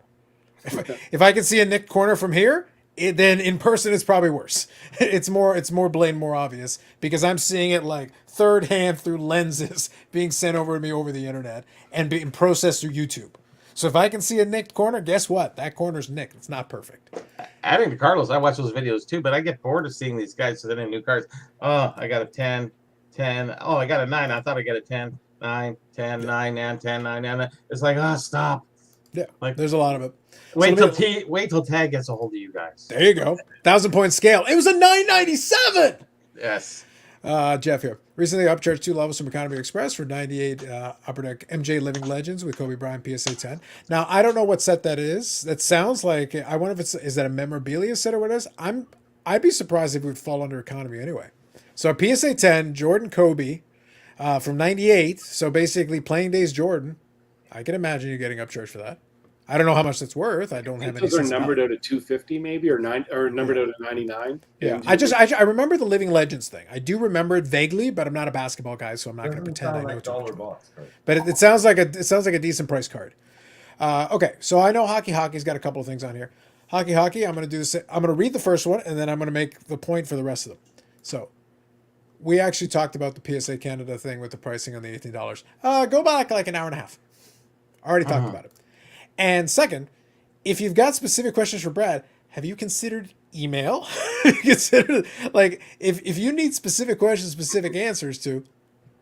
If I can see a nicked corner from here, then in person it's probably worse. It's more blatant, more obvious, because I'm seeing it like third hand through lenses being sent over to me over the internet and being processed through YouTube. So if I can see a nicked corner, guess what? That corner's nicked. It's not perfect. Adding to Carlos, I watch those videos too, but I get bored of seeing these guys sending new cards. Oh, I got a 10, 10. Oh, I got a 9. I thought I got a 10, 9, 10, 9, and 10, 9, and it's like, stop. Yeah, there's a lot of it. Wait till Tag gets a hold of you guys. There you go. 1,000-point scale. It was a 997. Yes. Jeff here. Recently upcharged 2 levels from Economy Express for 98 Upper Deck MJ Living Legends with Kobe Bryant PSA 10. Now, I don't know what set that is. That sounds like, I wonder if is that a memorabilia set or what it is? I'd be surprised if it would fall under Economy anyway. So a PSA 10, Jordan Kobe from 98. So basically playing days Jordan. I can imagine you getting upcharged for that. I don't know how much that's worth. I don't have any. Those are numbered out of 250 maybe, or numbered out of 99. Yeah, I remember the Living Legends thing. I do remember it vaguely, but I'm not a basketball guy, so I'm not going to pretend I know too much about it. But it sounds like a decent price card. Okay, so I know Hockey's got a couple of things on here. Hockey, I'm going to do this. I'm going to read the first one, and then I'm going to make the point for the rest of them. So we actually talked about the PSA Canada thing with the pricing on the $18. Go back like an hour and a half. Already talked about it. And second, if you've got specific questions for Brad, have you considered email? If you need specific questions, specific answers to,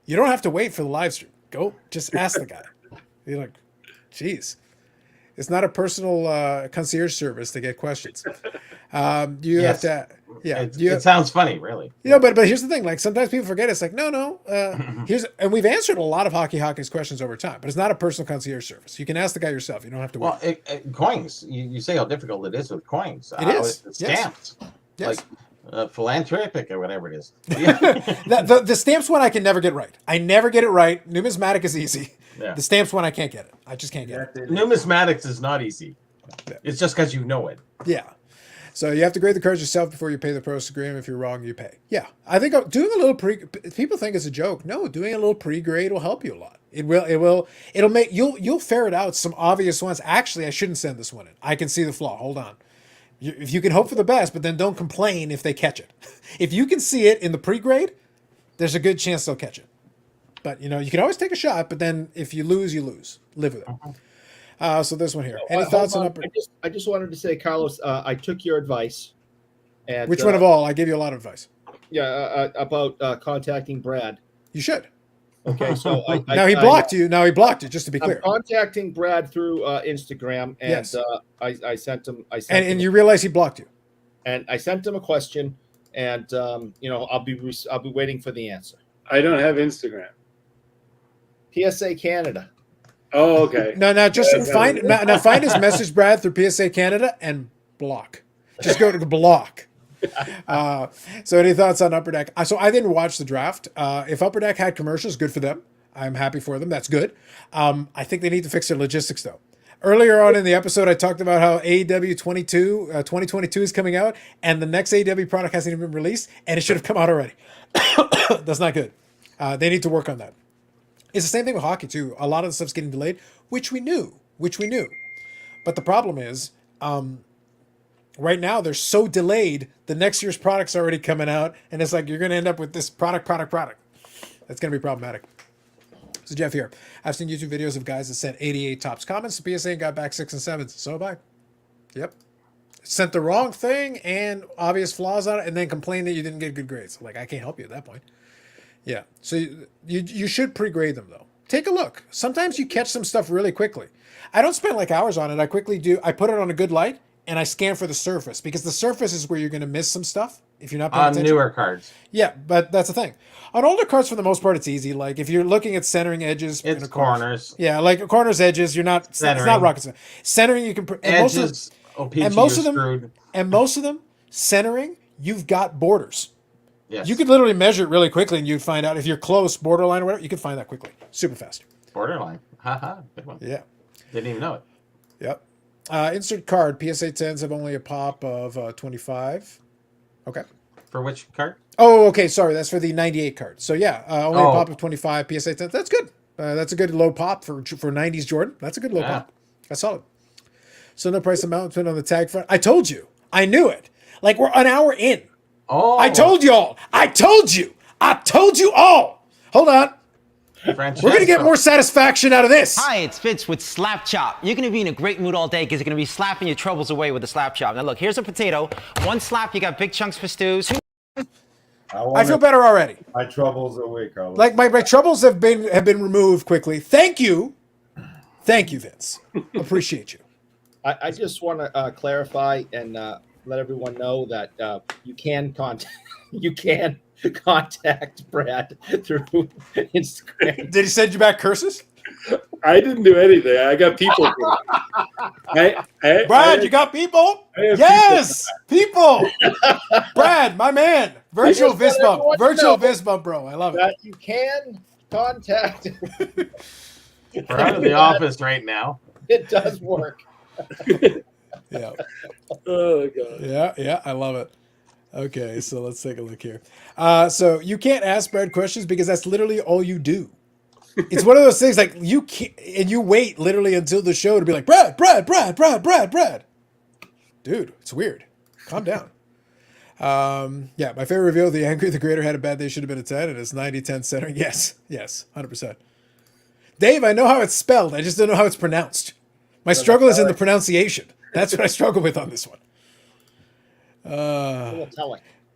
you don't have to wait for the live stream. Go, just ask the guy. You're like, geez, it's not a personal concierge service to get questions. Have to. Yeah, it sounds funny, really. But here's the thing. Like sometimes people forget. It's like no. And we've answered a lot of Hockey's questions over time, but it's not a personal concierge service. You can ask the guy yourself. You don't have to. Well, coins. You say how difficult it is with coins. It is. It's stamps. Yes. Like philanthropic or whatever it is. The stamps one I can never get right. I never get it right. Numismatic is easy. Yeah. The stamps one I can't get it. I just can't get it. Numismatics is not easy. Yeah. It's just because you know it. Yeah. So you have to grade the cards yourself before you pay the program. If you're wrong, you pay. Yeah, I think doing a little people think it's a joke. No, doing a little pre-grade will help you a lot. It'll make you'll ferret out some obvious ones. Actually, I shouldn't send this one in. I can see the flaw. Hold on. If you can hope for the best, but then don't complain if they catch it. If you can see it in the pre-grade, there's a good chance they'll catch it. But you can always take a shot. But then if you lose, you lose. Live with it. So this one here. Any thoughts on upper? I just wanted to say, Carlos, I took your advice And Which one of all? I gave you a lot of advice. Yeah, about contacting Brad. You should. Okay, so Now he blocked you. Now he blocked you. Just to be clear. I'm contacting Brad through Instagram, and Yes. I sent him. And you realize he blocked you. And I sent him a question, and I'll be waiting for the answer. I don't have Instagram. PSA Canada. Oh, okay. No, just find his message, Brad, through PSA Canada and block. Just go to the block. So any thoughts on Upper Deck? So I didn't watch the draft. If Upper Deck had commercials, good for them. I'm happy for them. That's good. I think they need to fix their logistics, though. Earlier on in the episode, I talked about how AEW 2022 is coming out, and the next AEW product hasn't even been released, and it should have come out already. That's not good. They need to work on that. It's the same thing with hockey, too. A lot of the stuff's getting delayed, which we knew. But the problem is, right now, they're so delayed, the next year's product's already coming out, and it's like you're going to end up with this product. That's going to be problematic. So Jeff here. I've seen YouTube videos of guys that sent 88 tops comments to PSA and got back 6 and 7s. So have I. Yep. Sent the wrong thing and obvious flaws on it, and then complained that you didn't get good grades. Like, I can't help you at that point. Yeah. So you should pre-grade them, though. Take a look. Sometimes you catch some stuff really quickly. I don't spend like hours on it. I put it on a good light, and I scan for the surface, because the surface is where you're going to miss some stuff if you're not paying attention. On newer cards. Yeah, but that's the thing. On older cards, for the most part, it's easy. Like if you're looking at centering edges, It's corners. Yeah, like corners, edges. You're not centering. It's not rocket science. Centering, you can. Edges. And most of them, centering, you've got borders. Yes. You could literally measure it really quickly, and you'd find out if you're close, borderline or whatever. You can find that quickly, super fast. Borderline. Haha. Good one. Yeah. Didn't even know it. Yep. Insert card. PSA 10s have only a pop of 25. Okay. For which card? Oh, okay. Sorry, that's for the 98 card. So yeah, only a pop of 25. PSA 10. That's good. That's a good low pop for 90s Jordan. That's a good low pop. That's solid. So no price announcement on the tag front. I told you. I knew it. Like we're an hour in. Oh. I told you all. I told you. I told you all. Hold on. Francesco. We're gonna get more satisfaction out of this. Hi, it's Fitz with Slap Chop. You're gonna be in a great mood all day because you're gonna be slapping your troubles away with a slap chop. Now look, here's a potato. One slap, you got big chunks for stews. I feel better already. My troubles away, Carlos. Like my troubles have been removed quickly. Thank you, Vince. Appreciate you. I just want to clarify and let everyone know that you can contact Brad through Instagram. Did he send you back curses? I didn't do anything. I got people. Brad, you got people? Yes, people. Brad, my man. Virtual fist bump. Virtual fist bump, bro. I love it. That you can contact. We're out of the office right now. It does work. Yeah. Oh, God. Yeah. I love it. Okay, so let's take a look here. So you can't ask Brad questions because that's literally all you do. It's one of those things like you can't, and you wait literally until the show to be like, Brad. Dude, it's weird. Calm down. Yeah, my favorite reveal, the Angry the Greater had a bad day, should have been a 10, and it's 90-10 centering. Yes, 100%. Dave, I know how it's spelled. I just don't know how it's pronounced. My struggle is in the pronunciation. That's what I struggle with on this one.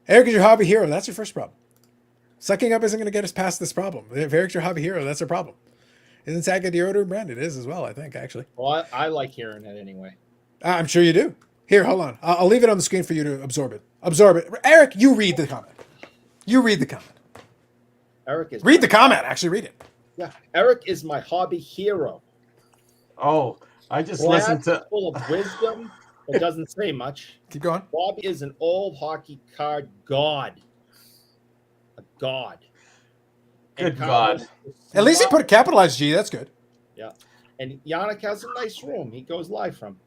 Eric is your hobby hero. That's your first problem. Sucking up isn't going to get us past this problem. If Eric's your hobby hero, that's a problem. Isn't Tag a deodorant brand? It is as well, I think, actually. Well, I like hearing it anyway. I'm sure you do. Here, hold on. I'll leave it on the screen for you to absorb it. Eric, you read the comment. Eric is read the comment. Actually, read it. Yeah, Eric is my hobby hero. Oh, I just Brad listened to. Full of wisdom. It doesn't say much. Keep going. Bob is an old hockey card god. A god. Good God. At least he put a capitalized G. That's good. Yeah. And Yannick has a nice room. He goes live from.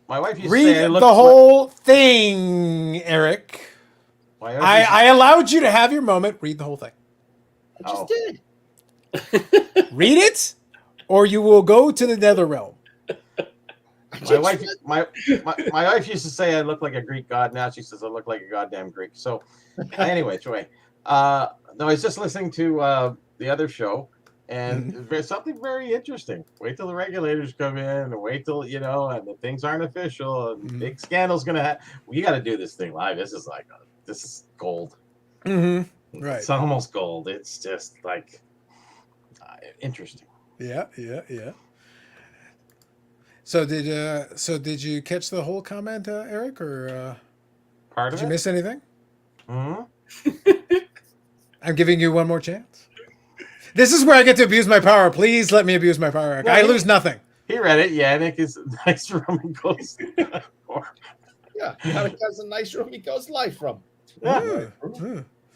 My wife used Read to say I looked the whole thing, Eric. I allowed you to have your moment. Read the whole thing. I just did. Read it, or you will go to the nether realm. My wife used to say I look like a Greek god. Now she says I look like a goddamn Greek. So anyway, Joy. No, I was just listening to the other show, And there's something very interesting. Wait till the regulators come in, and wait till and the things aren't official, and big scandal's gonna happen. We got to do this thing live. This is gold. Right. It's almost gold. It's just like interesting. Yeah. So did you catch the whole comment, Eric, or Part of did you it? miss anything? Mm-hmm. I'm giving you one more chance. This is where I get to abuse my power. Please let me abuse my power, Eric. I lose nothing. He read it. Yannick is nice room and goes. Yeah, Yannick has a nice room he goes live from. Yeah.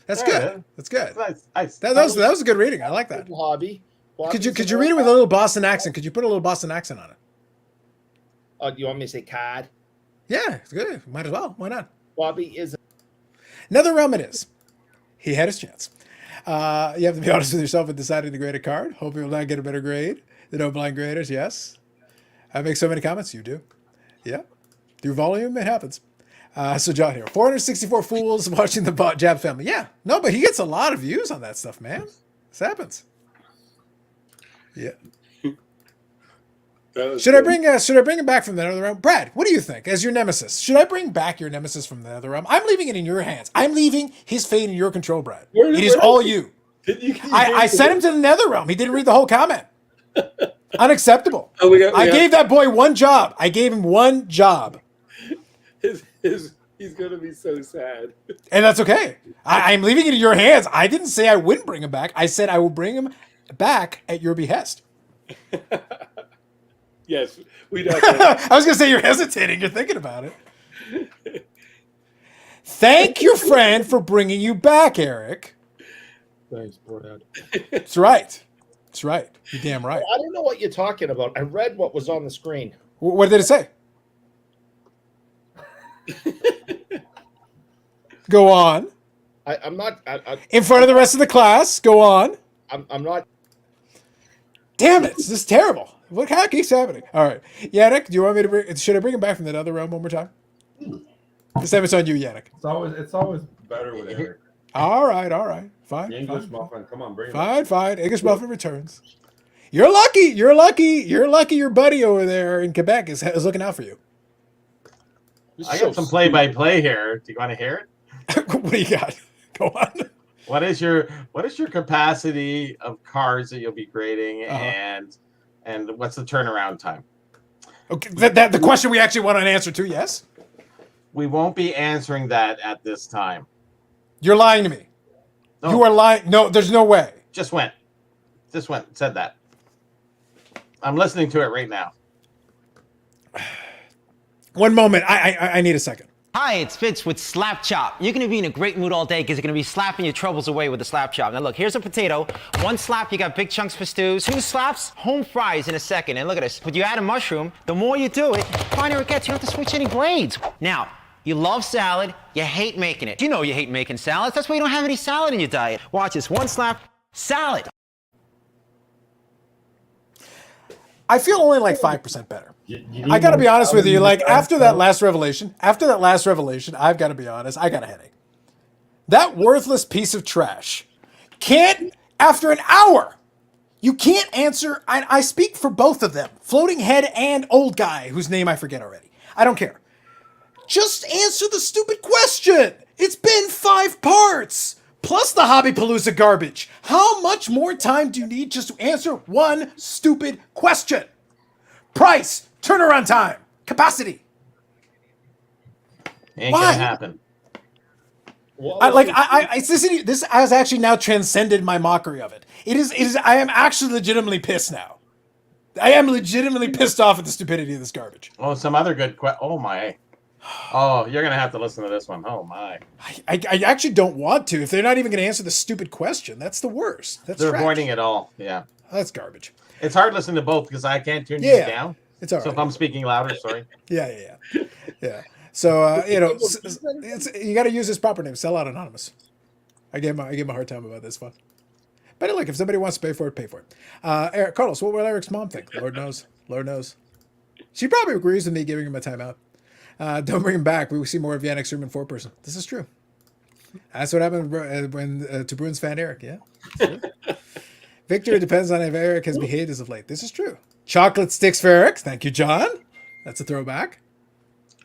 That's Yeah, good. That's good. Nice. That was a good reading. I like that. Hobby. Could you read it with a little Boston accent? Could you put a little Boston accent on it? Do you want me to say cad? Yeah, it's good. Might as well. Why not? Bobby is. Another realm it is. He had his chance. You have to be honest with yourself in deciding to grade a card. Hope you will not get a better grade. The no blind graders, yes. I make so many comments. You do. Yeah. Through volume, it happens. So John here. 464 fools watching the Jab family. Yeah. No, but he gets a lot of views on that stuff, man. This happens. Yeah. Should I bring him back from the other realm? Brad, what do you think? As your nemesis, should I bring back your nemesis from the other realm? I'm leaving it in your hands. I'm leaving his fate in your control, Brad. It is all you. I sent him to the nether realm. He didn't read the whole comment. Unacceptable. I gave that boy one job. I gave him one job. He's gonna be so sad. And that's okay. I'm leaving it in your hands. I didn't say I wouldn't bring him back. I said I will bring him back at your behest. Yes, we don't. I was going to say you're hesitating. You're thinking about it. Thank your friend for bringing you back, Eric. Thanks, Brad. That's right. That's right. You're damn right. I don't know what you're talking about. I read what was on the screen. What did it say? Go on. I'm not. In front of the rest of the class. Go on. I'm not. Damn it. This is terrible. What kind of keeps happening? All right. Yannick, do you want me to should I bring him back from that other realm one more time? This time it's on you, Yannick. It's always better with Eric. All right. Fine. English muffin, come on, bring Fine. it. Fine. English muffin returns. You're lucky. You're lucky your buddy over there in Quebec is looking out for you. I got some play-by-play here. Do you want to hear it? What do you got? Go on. What is your capacity of cards that you'll be grading, and what's the turnaround time? Okay, that the question we actually want an answer to, yes? We won't be answering that at this time. You're lying to me. No. You are lying. No, there's no way. Just went. Said that. I'm listening to it right now. One moment. I need a second. Hi, it's Fitz with Slap Chop. You're gonna be in a great mood all day because you're gonna be slapping your troubles away with the slap chop. Now look, here's a potato. One slap, you got big chunks for stews. Two slaps, home fries in a second. And look at this. When you add a mushroom, the more you do it, the finer it gets. You don't have to switch any blades. Now, you love salad, you hate making it. You know you hate making salads. That's why you don't have any salad in your diet. Watch this. One slap, salad. I feel only like 5% better. I got to be honest with you. Like after that last revelation, I've got to be honest. I got a headache. That worthless piece of trash can't, after an hour, you can't answer. I speak for both of them, floating head and old guy whose name I forget already. I don't care. Just answer the stupid question. It's been 5 parts. Plus the Hobbypalooza garbage. How much more time do you need just to answer one stupid question? Price, turnaround time, capacity. Ain't Why? gonna happen. This has actually now transcended my mockery of it. It is. I am actually legitimately pissed now. I am legitimately pissed off at the stupidity of this garbage. Oh, some other good Oh my. Oh, you're gonna have to listen to this one. Oh my. I actually don't want to. If they're not even going to answer the stupid question, that's the worst. They're avoiding it all. Yeah. That's garbage. It's hard listening to both because I can't turn you down. It's all right. So if I'm speaking louder, sorry. Yeah. So you got to use his proper name. Sellout Anonymous. I gave him a hard time about this one. But look, if somebody wants to pay for it, pay for it. Eric, Carlos, what will Eric's mom think? Lord knows. She probably agrees with me giving him a timeout. Don't bring him back. We will see more of Yannick's room in 4-person. This is true. That's what happened when to Bruins fan Eric. Yeah. Victor, it depends on if Eric has behaved as of late. This is true. Chocolate sticks for Eric. Thank you, John. That's a throwback.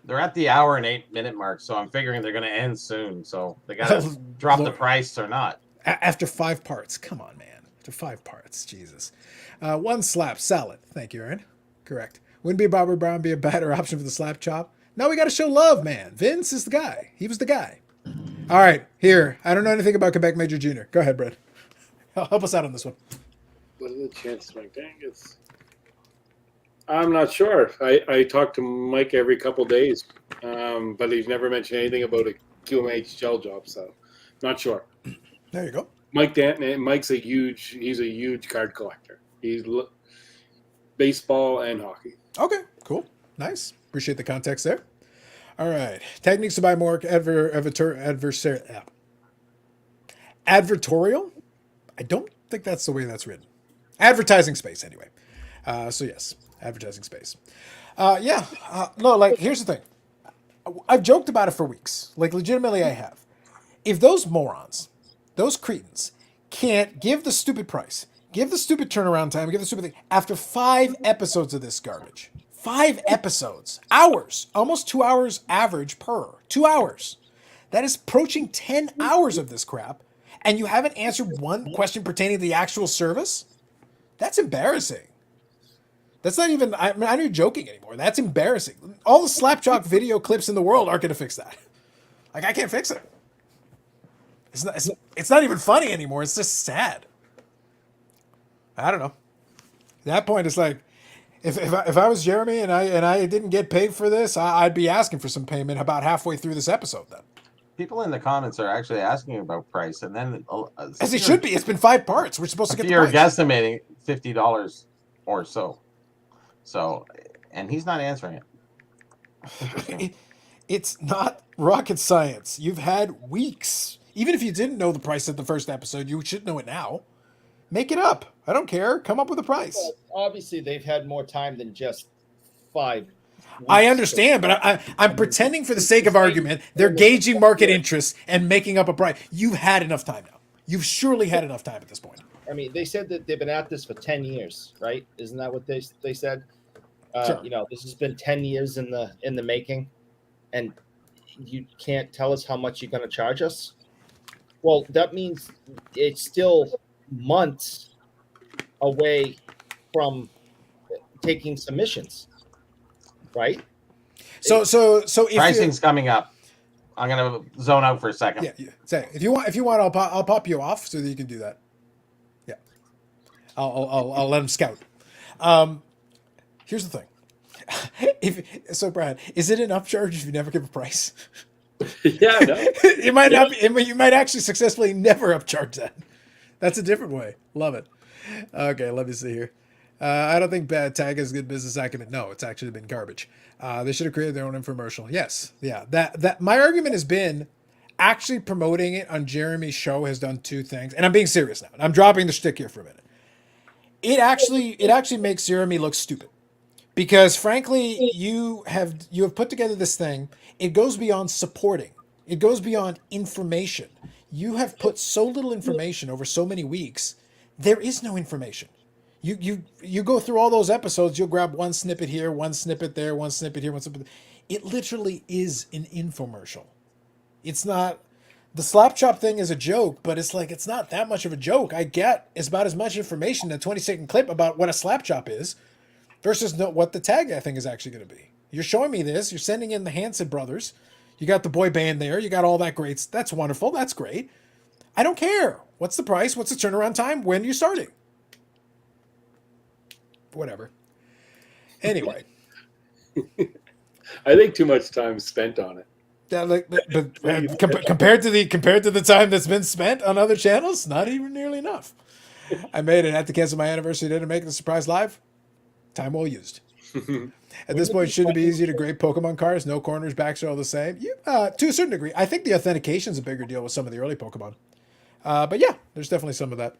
They're at the hour and 8-minute mark, so I'm figuring they're going to end soon. So they got to drop the price or not. After 5 parts. Come on, man. After 5 parts. Jesus. 1 slap salad. Thank you, Aaron. Correct. Wouldn't be Bobby Brown be a better option for the slap chop? No, we got to show love, man. Vince is the guy. He was the guy. All right, here. I don't know anything about Quebec Major Jr. Go ahead, Brett. Help us out on this one. What are the chances, Mike? Dang, I'm not sure. I talk to Mike every couple days, but he's never mentioned anything about a QMH gel job, so not sure. There you go. Mike Danton. Mike's he's a huge card collector. He's baseball and hockey. Okay, cool. Nice. Appreciate the context there. All right. Techniques to buy more advertorial. I don't think that's the way that's written. Advertising space, anyway. So, yes, advertising space. No, like, here's the thing. I've joked about it for weeks. Like, legitimately, I have. If those morons, those cretins, can't give the stupid price, give the stupid turnaround time, give the stupid thing, after 5 episodes of this garbage, 5 episodes, hours, almost 2 hours average per, 2 hours. That is approaching 10 hours of this crap, and you haven't answered one question pertaining to the actual service? That's embarrassing. That's not even, I'm not even joking anymore. That's embarrassing. All the slapjack video clips in the world aren't going to fix that. Like, I can't fix it. It's not even funny anymore. It's just sad. I don't know. At that point, it's like, if I was Jeremy and I didn't get paid for this, I'd be asking for some payment about halfway through this episode then. People in the comments are actually asking about price, and then as it should be. It's been 5 parts. We're supposed to get the price. You're guesstimating $50 or so. So, and he's not answering it. It's not rocket science. You've had weeks. Even if you didn't know the price of the first episode, you should know it now. Make it up. I don't care. Come up with a price. Well, obviously, they've had more time than just 5 weeks. I understand, but I'm pretending for the sake of argument. They're gauging market interest and making up a price. You've had enough time now. You've surely had enough time at this point. I mean, they said that they've been at this for 10 years, right? Isn't that what they said? Sure. You know, this has been 10 years in the making, and you can't tell us how much you're going to charge us? Well, that means it's still months away from taking submissions, right? So if Pricing's coming up. I'm gonna zone out for a second. Yeah. Say if you want, I'll pop you off so that you can do that. Yeah, I'll let him scout. Here's the thing. Brad, is it an upcharge if you never give a price? Yeah, no. You might not be, you might actually successfully never upcharge that. That's a different way. Love it. Okay, let me see here. I don't think bad tag is good business acumen. No, it's actually been garbage. They should have created their own infomercial. Yes, yeah. That my argument has been actually promoting it on Jeremy's show has done 2 things, and I'm being serious now. I'm dropping the shtick here for a minute. It actually makes Jeremy look stupid. Because frankly, you have put together this thing. It goes beyond supporting. It goes beyond information. You have put so little information over so many weeks. There is no information. You go through all those episodes. You'll grab one snippet here, one snippet there, one snippet here, one snippet there. It literally is an infomercial. It's not. The slap chop thing is a joke, but it's like it's not that much of a joke. I get it's about as much information in a 20-second clip about what a slap chop is. Versus what the tag I think is actually going to be. You're showing me this. You're sending in the Hanson brothers. You got the boy band there. You got all that great. That's wonderful. That's great. I don't care. What's the price? What's the turnaround time? When are you starting? Whatever. Anyway. I think too much time spent on it. Yeah, compared to the time that's been spent on other channels, not even nearly enough. I made it. Had to cancel my anniversary day to make the surprise live. Time well used. At this point, shouldn't it be easy to grade Pokemon cards? No corners, backs are all the same. To a certain degree. I think the authentication is a bigger deal with some of the early Pokemon. But yeah, there's definitely some of that.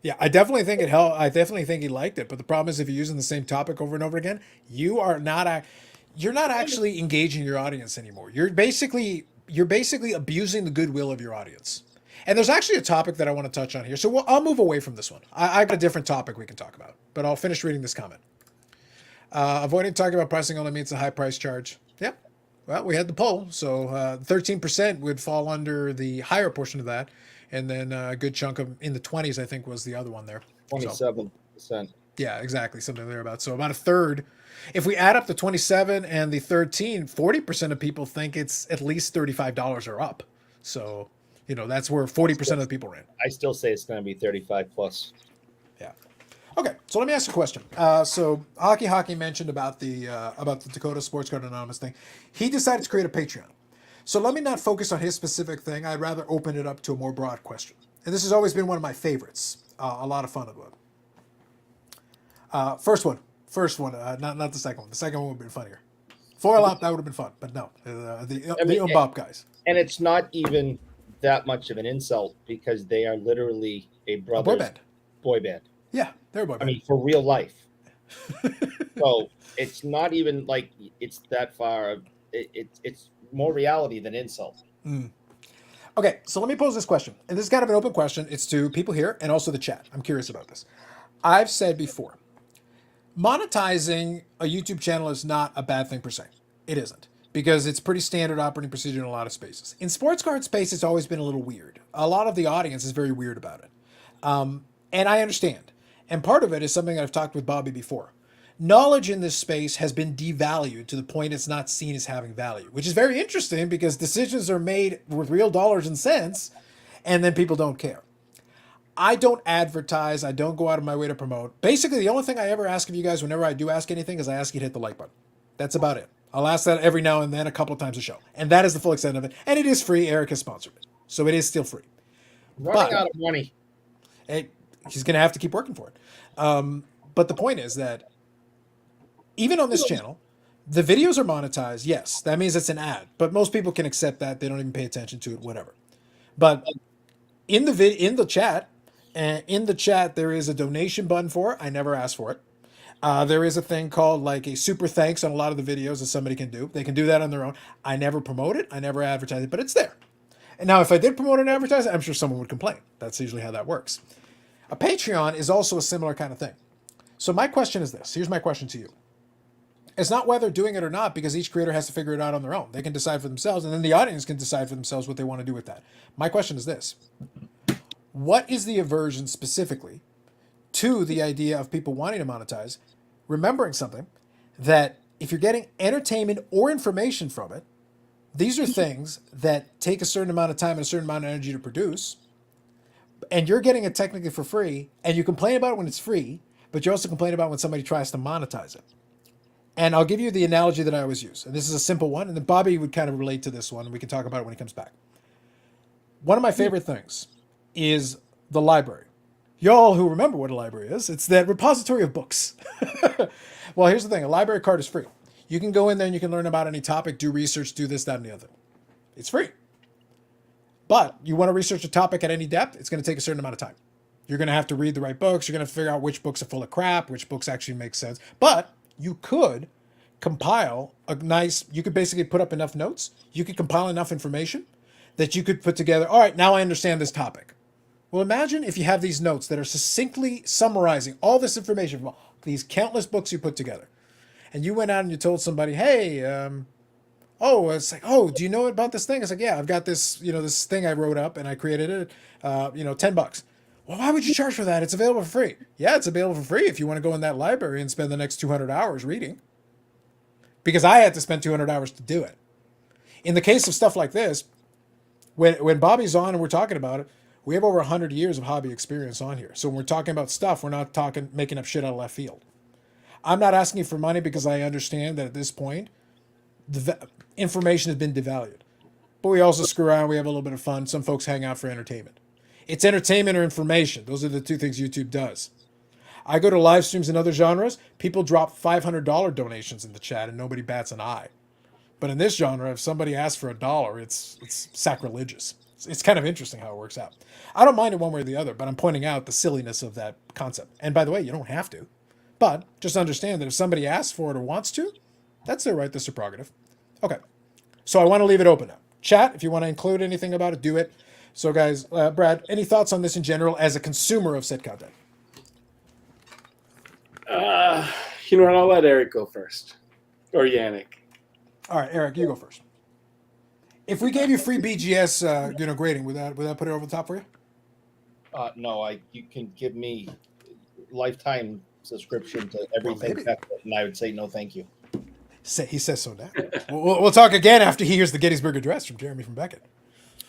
Yeah, I definitely think it helped. I definitely think he liked it. But the problem is if you're using the same topic over and over again, you're not actually engaging your audience anymore. You're basically abusing the goodwill of your audience. And there's actually a topic that I want to touch on here. So I'll move away from this one. I got a different topic we can talk about, but I'll finish reading this comment. Avoiding talking about pricing only means a high price charge. Yep. Well, we had the poll, so 13% would fall under the higher portion of that, and then a good chunk of in the 20s, I think, was the other one there. 27%. Yeah, exactly, something thereabouts. So about a third. If we add up the 27 and the 13, 40% of people think it's at least $35 or up. So, that's where 40% of the people ran. I still say it's going to be 35 plus. Yeah. Okay, so let me ask you a question. So Hockey mentioned about the Dakota Sports Card Anonymous thing. He decided to create a Patreon. So let me not focus on his specific thing. I'd rather open it up to a more broad question. And this has always been one of my favorites. A lot of fun about it. First one, not the second one. The second one would have been funnier. Foil out, that would have been fun, but no. The Umbop guys. And it's not even that much of an insult because they are literally a boy band. Yeah, they're a boy band. I mean, for real life. So it's not even like it's that far. It's more reality than insult. Okay, so let me pose this question. And this is kind of an open question. It's to people here and also the chat. I'm curious about this. I've said before, monetizing a YouTube channel is not a bad thing per se. It isn't. Because it's pretty standard operating procedure in a lot of spaces. In sports card space, it's always been a little weird. A lot of the audience is very weird about it. And I understand. And part of it is something that I've talked with Bobby before. Knowledge in this space has been devalued to the point it's not seen as having value, which is very interesting because decisions are made with real dollars and cents, and then people don't care. I don't advertise. I don't go out of my way to promote. Basically, the only thing I ever ask of you guys whenever I do ask anything is I ask you to hit the like button. That's about it. I'll ask that every now and then, a couple of times a show. And that is the full extent of it. And it is free. Eric has sponsored it. So it is still free. Running out of money. He's going to have to keep working for it. But the point is that even on this channel, the videos are monetized. Yes, that means it's an ad. But most people can accept that. They don't even pay attention to it, whatever. But in the chat, there is a donation button for it. I never asked for it. There is a thing called like a super thanks on a lot of the videos that somebody can do. They can do that on their own. I never promote it. I never advertise it, but it's there. And now if I did promote and advertise it, I'm sure someone would complain. That's usually how that works. A Patreon is also a similar kind of thing. So my question is this. Here's my question to you. It's not whether doing it or not, because each creator has to figure it out on their own. They can decide for themselves, and then the audience can decide for themselves what they want to do with that. My question is this. What is the aversion specifically to the idea of people wanting to monetize, remembering something, that if you're getting entertainment or information from it, these are things that take a certain amount of time and a certain amount of energy to produce, and you're getting it technically for free, and you complain about it when it's free, but you also complain about when somebody tries to monetize it. And I'll give you the analogy that I always use, and this is a simple one, and then Bobby would kind of relate to this one, and we can talk about it when he comes back. One of my favorite things is the library. Y'all who remember what a library is, it's that repository of books. Well, here's the thing. A library card is free. You can go in there and you can learn about any topic, do research, do this, that, and the other. It's free. But you want to research a topic at any depth, it's going to take a certain amount of time. You're going to have to read the right books. You're going to figure out which books are full of crap, which books actually make sense. But you could compile you could basically put up enough notes. You could compile enough information that you could put together, all right, now I understand this topic. Well, imagine if you have these notes that are succinctly summarizing all this information from these countless books you put together. And you went out and you told somebody, hey, it's like, oh, do you know about this thing? It's like, yeah, I've got this, this thing I wrote up and I created it, $10. Well, why would you charge for that? It's available for free. Yeah, it's available for free if you want to go in that library and spend the next 200 hours reading. Because I had to spend 200 hours to do it. In the case of stuff like this, when Bobby's on and we're talking about it, we have over 100 years of hobby experience on here. So when we're talking about stuff, we're not making up shit out of left field. I'm not asking you for money because I understand that at this point, the information has been devalued. But we also screw around. We have a little bit of fun. Some folks hang out for entertainment. It's entertainment or information. Those are the two things YouTube does. I go to live streams in other genres. People drop $500 donations in the chat and nobody bats an eye. But in this genre, if somebody asks for $1, it's sacrilegious. It's kind of interesting how it works out. I don't mind it one way or the other, but I'm pointing out the silliness of that concept. And by the way, you don't have to. But just understand that if somebody asks for it or wants to, that's their right, that's their prerogative. Okay. So I want to leave it open now. Chat, if you want to include anything about it, do it. So, guys, Brad, any thoughts on this in general as a consumer of said content? You know what? I'll let Eric go first, or Yannick. All right, Eric, you go first. If we gave you free BGS, grading, would that put it over the top for you? No, you can give me lifetime subscription to everything, maybe. and I would say no, thank you. He says so now. We'll talk again after he hears the Gettysburg Address from Jeremy from Beckett.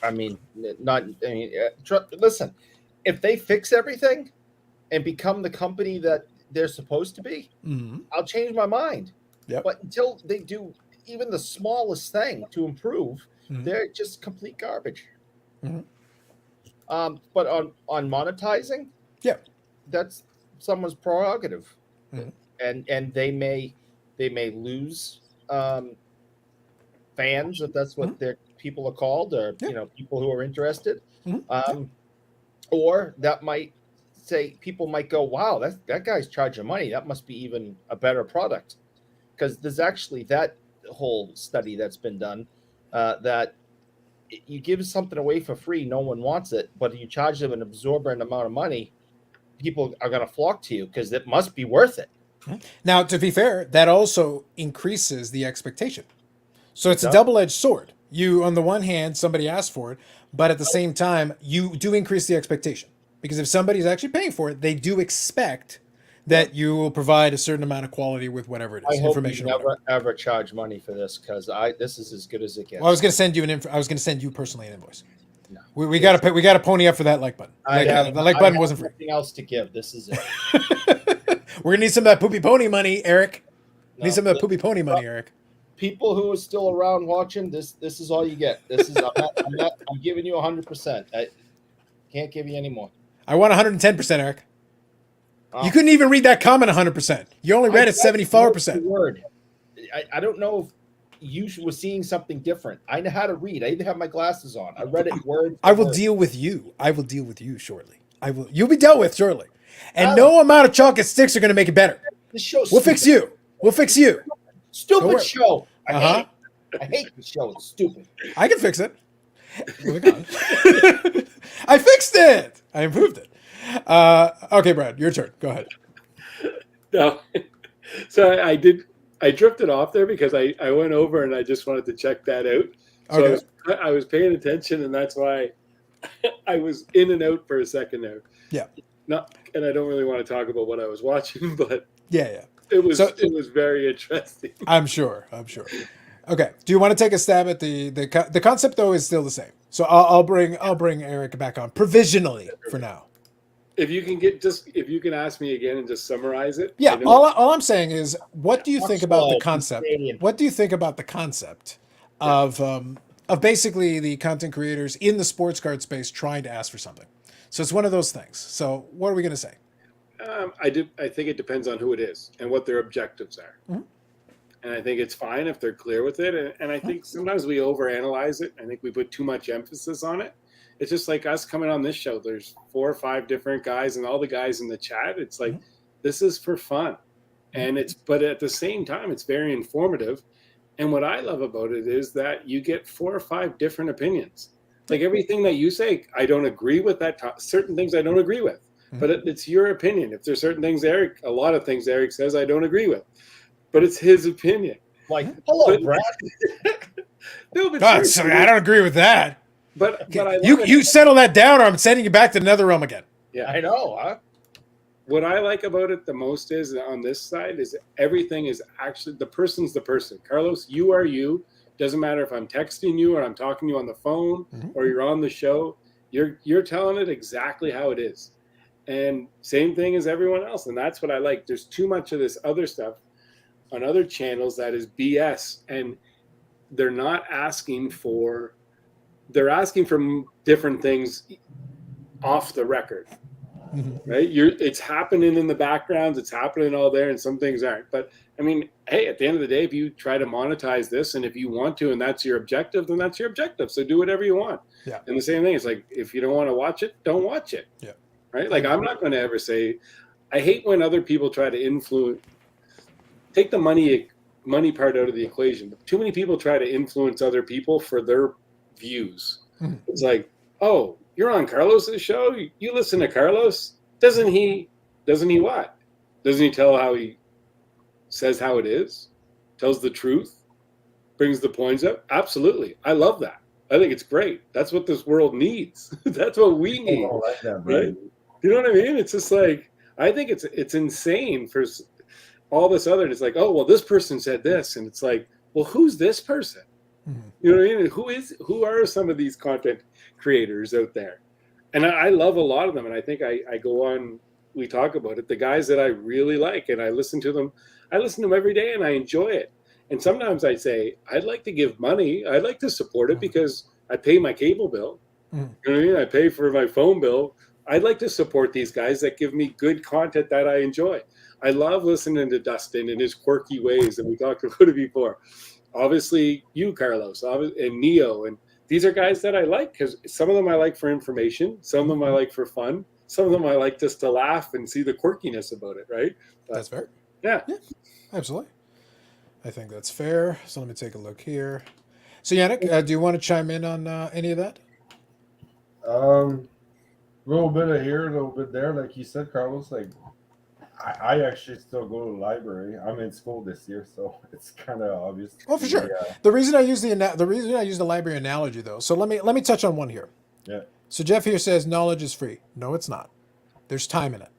I mean, listen, if they fix everything and become the company that they're supposed to be, I'll change my mind. Yep. But until they do even the smallest thing to improve, they're just complete garbage. But on monetizing, that's someone's prerogative, and they may lose fans, if that's what their people are called, or people who are interested, or that might say people might go, wow, that guy's charging money, that must be even a better product, because there's actually that whole study that's been done that you give something away for free, no one wants it, but you charge them an absorbent amount of money, people are going to flock to you because it must be worth it. Now, to be fair, that also increases the expectation. So it's a double-edged sword. You, on the one hand, somebody asked for it, but at the same time, you do increase the expectation. Because if somebody's actually paying for it, they do expect that you will provide a certain amount of quality with whatever it is. I hope information. You never ever charge money for this, because this is as good as it gets. Well, I was going to send you personally an invoice. No. We got to pony up for that like button. The like button wasn't free. Nothing else to give. This is it. We're gonna need some of that poopy pony money, Eric. Need some of that poopy pony money, Eric. People who are still around watching this is all you get. This is I'm giving you 100%. I can't give you any more. I want 110%, Eric. You couldn't even read that comment 100%. You only read it 74%. Word. I don't know if you were seeing something different. I know how to read. I even have my glasses on. I read it word. I will deal with you. I will deal with you shortly. You'll be dealt with shortly. And no amount of chocolate sticks are going to make it better. This show's We'll fix you. We'll fix you. Stupid show. I hate the show. It's stupid. I can fix it. I fixed it. I improved it. Okay, Brad, your turn. Go ahead. No. So I drifted off there because I went over and I just wanted to check that out. So Okay. I was paying attention, and that's why I was in and out for a second there. Yeah. And I don't really want to talk about what I was watching, but Yeah. it was very interesting. I'm sure. Okay. Do you want to take a stab at the concept though is still the same. So I'll bring Eric back on provisionally for now. If you can ask me again and just summarize it. Yeah. All I'm saying is, what do you think about the concept? Canadian. What do you think about the concept of basically the content creators in the sports card space trying to ask for something? So it's one of those things. So what are we going to say? I think it depends on who it is and what their objectives are. And I think it's fine if they're clear with it. And I think sometimes we overanalyze it. I think we put too much emphasis on it. It's just like us coming on this show. There's 4 or 5 different guys, and all the guys in the chat. It's like, this is for fun. But at the same time, it's very informative. And what I love about it is that you get 4 or 5 different opinions. Like everything that you say, I don't agree with that. Certain things I don't agree with, but it's your opinion. If there's certain things a lot of things Eric says I don't agree with, but it's his opinion. Like, hello, Brad. No, but sorry, I don't agree with that. But I love you settle that down, or I'm sending you back to Netherrealm again. Yeah, I know. Huh? What I like about it the most is on this side is everything is actually the person's the person. Carlos, you are you. Doesn't matter if I'm texting you or I'm talking to you on the phone or you're on the show. You're telling it exactly how it is. And same thing as everyone else. And that's what I like. There's too much of this other stuff on other channels that is BS. And they're not asking for, they're asking for different things off the record. Right? It's happening in the background. It's happening all there, and some things aren't. But I mean, hey, at the end of the day, if you try to monetize this, and if you want to, and that's your objective, then that's your objective. So do whatever you want. Yeah. And the same thing is like, if you don't want to watch it, don't watch it. Yeah. Right? Like I'm not going to ever say. I hate when other people try to influence. Take the money part out of the equation. Too many people try to influence other people for their views. It's like, oh, you're on Carlos's show. You listen to Carlos. Doesn't he what? Doesn't he tell how he says how it is? Tells the truth? Brings the points up? Absolutely. I love that. I think it's great. That's what this world needs. That's what we need. Oh, I like that, Right? You know what I mean? It's just like, I think it's insane for all this other. It's like, oh, well, this person said this. And it's like, well, who's this person? Mm-hmm. You know what I mean? Who are some of these content creators out there? And I love a lot of them. And I think I go on, we talk about it, the guys that I really like, and I listen to them every day and I enjoy it. And sometimes I say, I'd like to give money. I'd like to support it because I pay my cable bill. Mm-hmm. You know what I mean? I pay for my phone bill. I'd like to support these guys that give me good content that I enjoy. I love listening to Dustin and his quirky ways, and we talked about it before. Obviously, you, Carlos, and Neo, and these are guys that I like because some of them I like for information, some of them I like for fun, some of them I like just to laugh and see the quirkiness about it, right? But, That's fair. Yeah, absolutely. I think that's fair. So let me take a look here. So Yannick, do you want to chime in on any of that? A little bit of here, a little bit there, like you said, Carlos. Like, I actually still go to the library. I'm in school this year, so it's kind of obvious. Oh, for sure. The reason I use the library analogy, though. So let me touch on one here. Yeah. So Jeff here says knowledge is free. No, it's not. There's time in it.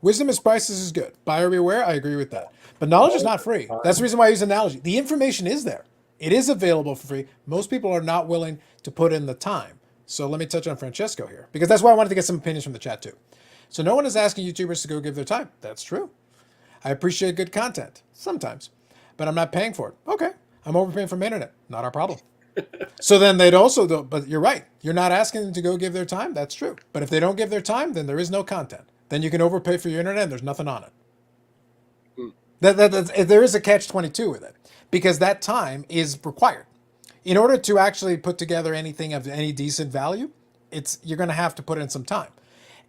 Wisdom is priceless is good. Buyer beware. I agree with that. But knowledge is not free. That's the reason why I use analogy. The information is there. It is available for free. Most people are not willing to put in the time. So let me touch on Francesco here, because that's why I wanted to get some opinions from the chat too. So no one is asking YouTubers to go give their time. That's true. I appreciate good content sometimes, but I'm not paying for it. Okay. I'm overpaying for my internet. Not our problem. So then they'd also, but you're right. You're not asking them to go give their time. That's true. But if they don't give their time, then there is no content. Then you can overpay for your internet and there's nothing on it. There is a catch-22 with it, because that time is required. In order to actually put together anything of any decent value, you're going to have to put in some time.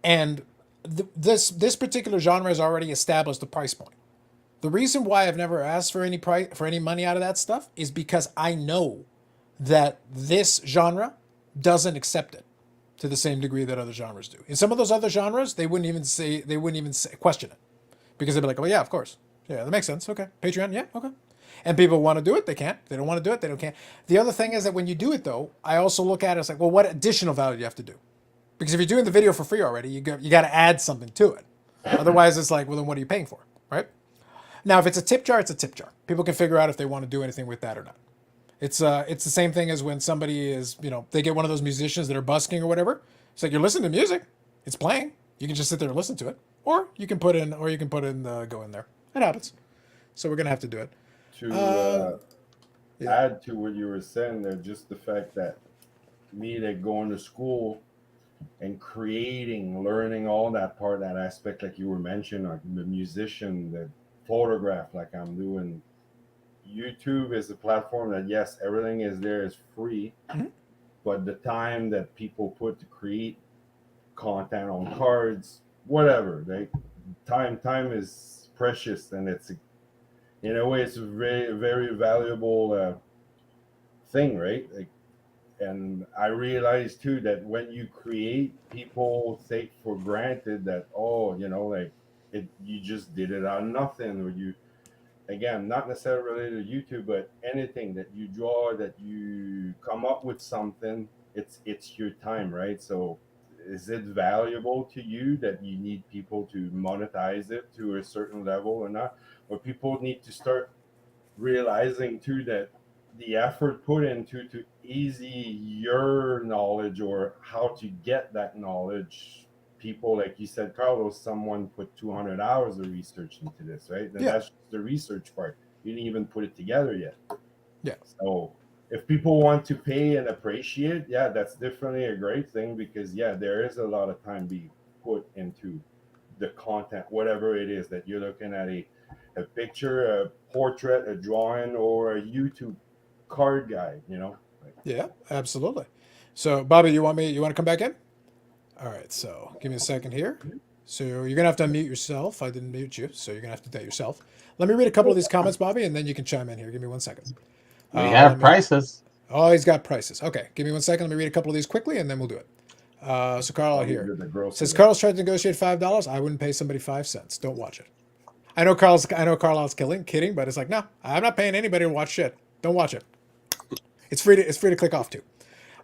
And this particular genre has already established the price point. The reason why I've never asked for any money out of that stuff is because I know that this genre doesn't accept it to the same degree that other genres do. In some of those other genres, they wouldn't even question it, because they'd be like, "Oh yeah, of course, yeah, that makes sense. Okay, Patreon, yeah, okay." And people want to do it, they can't. They don't want to do it, they don't can't. The other thing is that when you do it, though, I also look at it as like, well, what additional value do you have to do? Because if you're doing the video for free already, you got to add something to it. Otherwise, it's like, well, then what are you paying for, right? Now, if it's a tip jar, it's a tip jar. People can figure out if they want to do anything with that or not. It's the same thing as when somebody is, they get one of those musicians that are busking or whatever. It's like, you're listening to music, it's playing. You can just sit there and listen to it, or you can put in go in there. It happens. So we're gonna have to do it. To add to what you were saying there, just the fact that me that going to school and creating, learning all that aspect, like you were mentioning, like the musician, the photograph, like I'm doing. YouTube is a platform that, yes, everything is there, is free, but the time that people put to create content on cards, whatever, time is precious, and it's in a way it's a very, very valuable thing, right? Like, and I realized too that when you create, people take for granted that, you just did it on nothing, or you, again, not necessarily related to YouTube, but anything that you draw, that you come up with something, it's your time, right? So is it valuable to you that you need people to monetize it to a certain level or not? Or people need to start realizing too that the effort put into to easy your knowledge or how to get that knowledge, people, like you said, Carlos, someone put 200 hours of research into this, right? And that's the research part. You didn't even put it together yet. Yeah. So if people want to pay and appreciate, that's definitely a great thing, because there is a lot of time being put into the content, whatever it is that you're looking at, a picture, a portrait, a drawing, or a YouTube card guide, Yeah, absolutely. So Bobby, you want to come back in? All right, so give me a second here. So you're going to have to unmute yourself. I didn't mute you, so you're going to have to do that yourself. Let me read a couple of these comments, Bobby, and then you can chime in here. Give me 1 second. We have prices. Oh, he's got prices. Okay, give me 1 second. Let me read a couple of these quickly, and then we'll do it. So Carl I'll here leave the grocery says then. Carl's tried to negotiate $5. I wouldn't pay somebody 5 cents. Don't watch it. I know Carl's kidding, but it's like, no, I'm not paying anybody to watch shit. Don't watch it. It's free to click off to.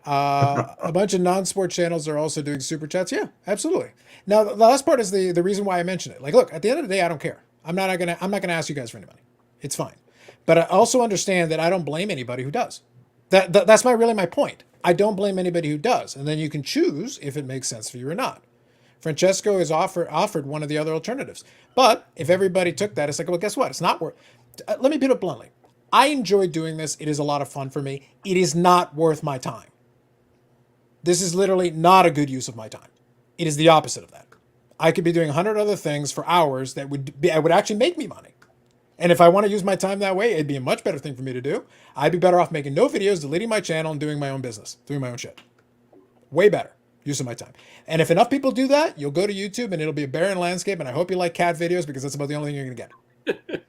A bunch of non-sport channels are also doing super chats. Yeah, absolutely. Now the last part is the reason why I mention it. Like, look, at the end of the day, I don't care. I'm not gonna ask you guys for any money. It's fine. But I also understand that I don't blame anybody who does. That's really my point. I don't blame anybody who does, and then you can choose if it makes sense for you or not. Francesco has offered one of the other alternatives. But if everybody took that, it's like, well, guess what? It's not worth. Let me put it bluntly. I enjoy doing this. It is a lot of fun for me. It is not worth my time. This is literally not a good use of my time. It is the opposite of that. I could be doing 100 other things for hours that would actually make me money. And if I want to use my time that way, it'd be a much better thing for me to do. I'd be better off making no videos, deleting my channel, and doing my own business, doing my own shit. Way better use of my time. And if enough people do that, you'll go to YouTube and it'll be a barren landscape. And I hope you like cat videos because that's about the only thing you're going to get.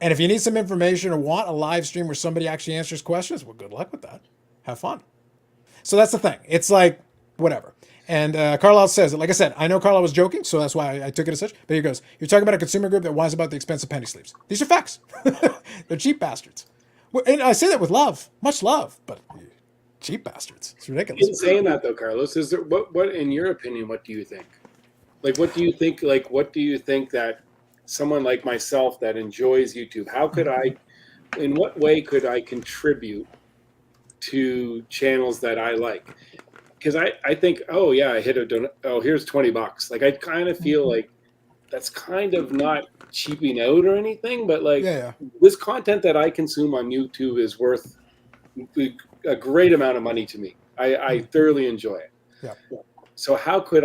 And if you need some information or want a live stream where somebody actually answers questions, well, good luck with that. Have fun. So that's the thing. It's like, whatever. And Carlisle says, like I said, I know Carlisle was joking, so that's why I took it as such. But he goes, you're talking about a consumer group that whines about the expensive penny sleeves. These are facts. They're cheap bastards. And I say that with love, much love, but cheap bastards. It's ridiculous. In saying that, though, Carlos, is there what in your opinion, what do you think? Like, what do you think? Like, what do you think that someone like myself that enjoys YouTube, how could I, in what way could I contribute to channels that I like? Because I think, oh yeah, I hit here's $20. Like, I kind of feel like that's kind of not cheaping out or anything, but like this content that I consume on YouTube is worth a great amount of money to me. I thoroughly enjoy it. Yeah. So how could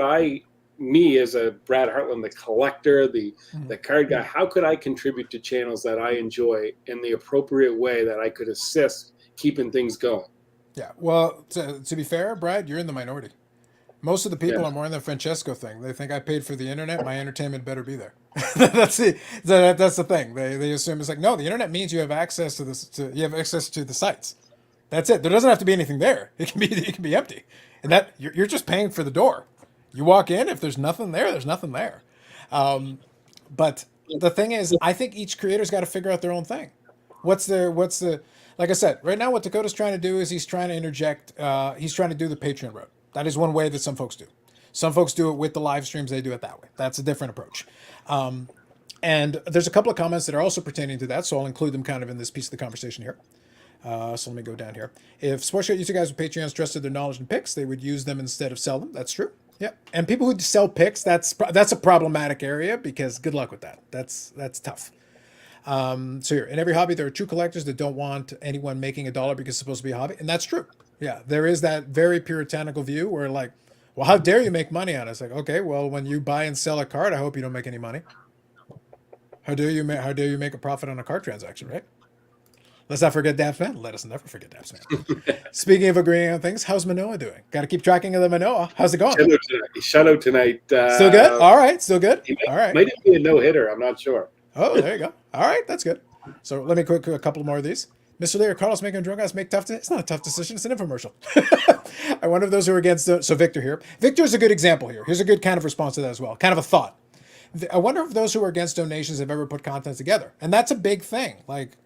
me as a Brad Hartland, the collector, the card guy, how could I contribute to channels that I enjoy in the appropriate way that I could assist keeping things going? Yeah, well, to be fair, Brad, you're in the minority. Most of the people are more in the Francesco thing. They think I paid for the internet. My entertainment better be there. That's the thing. They assume it's like, no, the internet means you have access to this. You have access to the sites. That's it. There doesn't have to be anything there. It can be empty, and that you're just paying for the door. You walk in. If there's nothing there, there's nothing there. But the thing is, I think each creator's got to figure out their own thing. What's the like I said, right now what Dakota's trying to do is he's trying to interject. He's trying to do the Patreon route. That is one way that some folks do. Some folks do it with the live streams. They do it that way. That's a different approach. And there's a couple of comments that are also pertaining to that, so I'll include them kind of in this piece of the conversation here. So let me go down here. If Sports YouTube guys with Patreons trusted their knowledge and picks, they would use them instead of sell them. That's true. Yeah. And people who sell picks, that's a problematic area because good luck with that. That's tough. So here, in every hobby, there are true collectors that don't want anyone making a dollar because it's supposed to be a hobby. And that's true. Yeah. There is that very puritanical view where like, well, how dare you make money on it? It's like, okay, well, when you buy and sell a card, I hope you don't make any money. How dare you make a profit on a card transaction, right? Let's not forget Dabs Man. Let us never forget Dabs Man. Speaking of agreeing on things, how's Manoa doing? Got to keep tracking of the Manoa. How's it going? Shutout tonight. Still good? All right. Still good? All right. Might even be a no-hitter. I'm not sure. Oh, there you go. All right. That's good. So let me quick a couple more of these. Mr. Lear, Carlos making drunk guys make tough decisions. It's not a tough decision. It's an infomercial. I wonder if those who are against so Victor here. Victor is a good example here. Here's a good kind of response to that as well. Kind of a thought. I wonder if those who are against donations have ever put content together. And that's a big thing. Like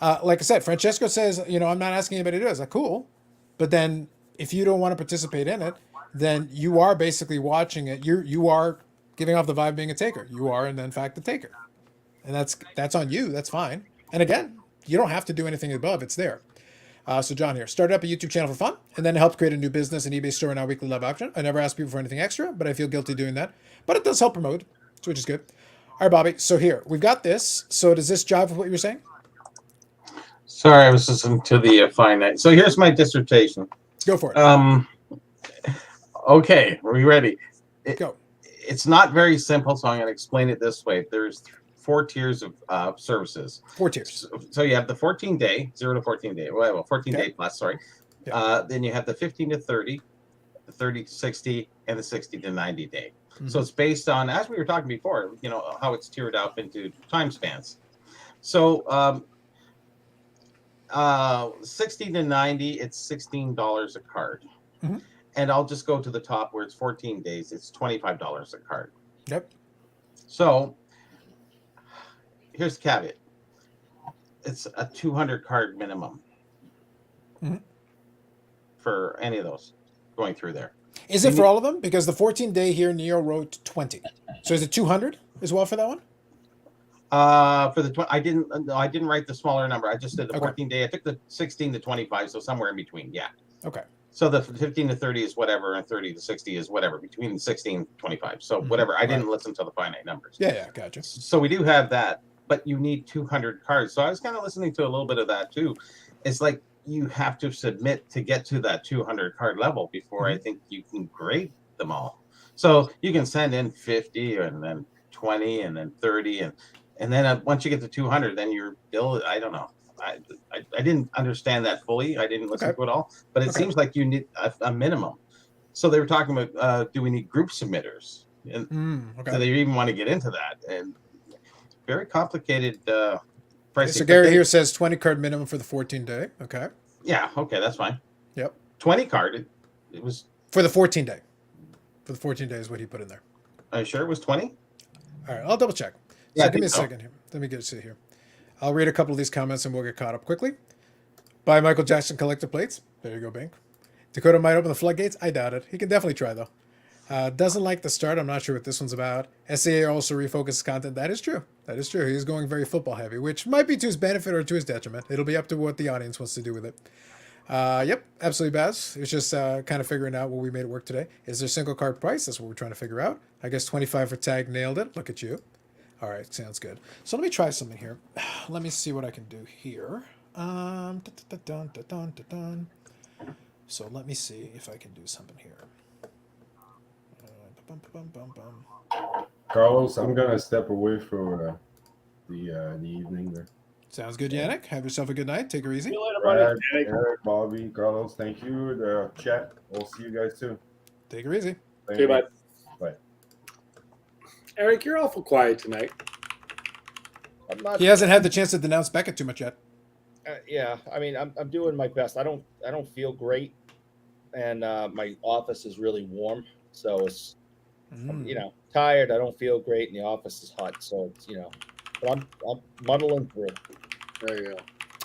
I said, Francesco says, I'm not asking anybody to do it. It's like, cool. But then if you don't want to participate in it, then you are basically watching it. You are giving off the vibe of being a taker. You are, in fact, the taker. And that's on you. That's fine. And again, you don't have to do anything above. It's there. So John here. Started up a YouTube channel for fun and then helped create a new business, an eBay store, and our weekly live auction. I never ask people for anything extra, but I feel guilty doing that. But it does help promote, which is good. All right, Bobby. So here, we've got this. So does this jive with what you were saying? Sorry, I was listening to the finite. So here's my dissertation. Go for it. Okay, are we ready? Go. It's not very simple, so I'm going to explain it this way. There's 4 tiers of services. 4 tiers. So you have the 14-day, 0 to 14-day. Well, 14-day plus, sorry. Yeah. Then you have the 15 to 30, the 30 to 60, and the 60 to 90 day. Mm-hmm. So it's based on, as we were talking before, how it's tiered up into time spans. So 60 to 90, it's $16 a card. Mm-hmm. and I'll just go to the top where it's 14 days. It's $25 a card. Yep. So here's the caveat. It's a 200 card minimum for any of those going through there. Is it for all of them? Because the 14-day here, Neo wrote 20. So is it 200 as well for that one? For the I didn't write the smaller number. I just did the 14-day. I took the 16 to 25, so somewhere in between. Yeah. Okay. So the 15 to 30 is whatever, and 30 to 60 is whatever, between 16 and 25. So whatever. I didn't listen to the finite numbers. Yeah, gotcha. So we do have that, but you need 200 cards. So I was kind of listening to a little bit of that too. It's like you have to submit to get to that 200 card level before I think you can grade them all. So you can send in 50 and then 20 and then 30 and then once you get to 200, then you're bill. I don't know. I didn't understand that fully. I didn't listen to it all, but it seems like you need a minimum. So they were talking about, do we need group submitters? And do they even want to get into that? And very complicated pricing. So Gary here says 20 card minimum for the 14-day. Okay. Yeah. Okay. That's fine. Yep. 20 card. It was for the 14-day. For the 14 days, what he put in there. Are you sure it was 20? All right. I'll double check. Yeah, so give me a second here. Let me get to here. I'll read a couple of these comments and we'll get caught up quickly. Buy Michael Jackson collector plates. There you go, Bink. Dakota might open the floodgates. I doubt it. He can definitely try, though. Doesn't like the start. I'm not sure what this one's about. SCA also refocuses content. That is true. That is true. He's going very football heavy, which might be to his benefit or to his detriment. It'll be up to what the audience wants to do with it. Yep, absolutely, Baz. It's just kind of figuring out what we made it work today. Is there single card price? That's what we're trying to figure out. I guess 25 for tag. Nailed it. Look at you. All right, sounds good. So let me try something here. Let me see what I can do here. So let me see if I can do something here. Carlos, I'm gonna step away for the evening there. Sounds good, Yannick. Have yourself a good night. Take her easy. See you later, buddy. Brad, Eric, Bobby, Carlos, thank you. The chat. We'll see you guys soon. Take her easy. Thank See you, you. bud. Bye. Eric, you're awful quiet tonight. I'm not. He hasn't had the chance to denounce Beckett too much yet. Yeah, I mean, I'm doing my best. I don't feel great, and my office is really warm, so it's I'm, tired. I don't feel great, and the office is hot, so it's but I'm muddling through. There you go.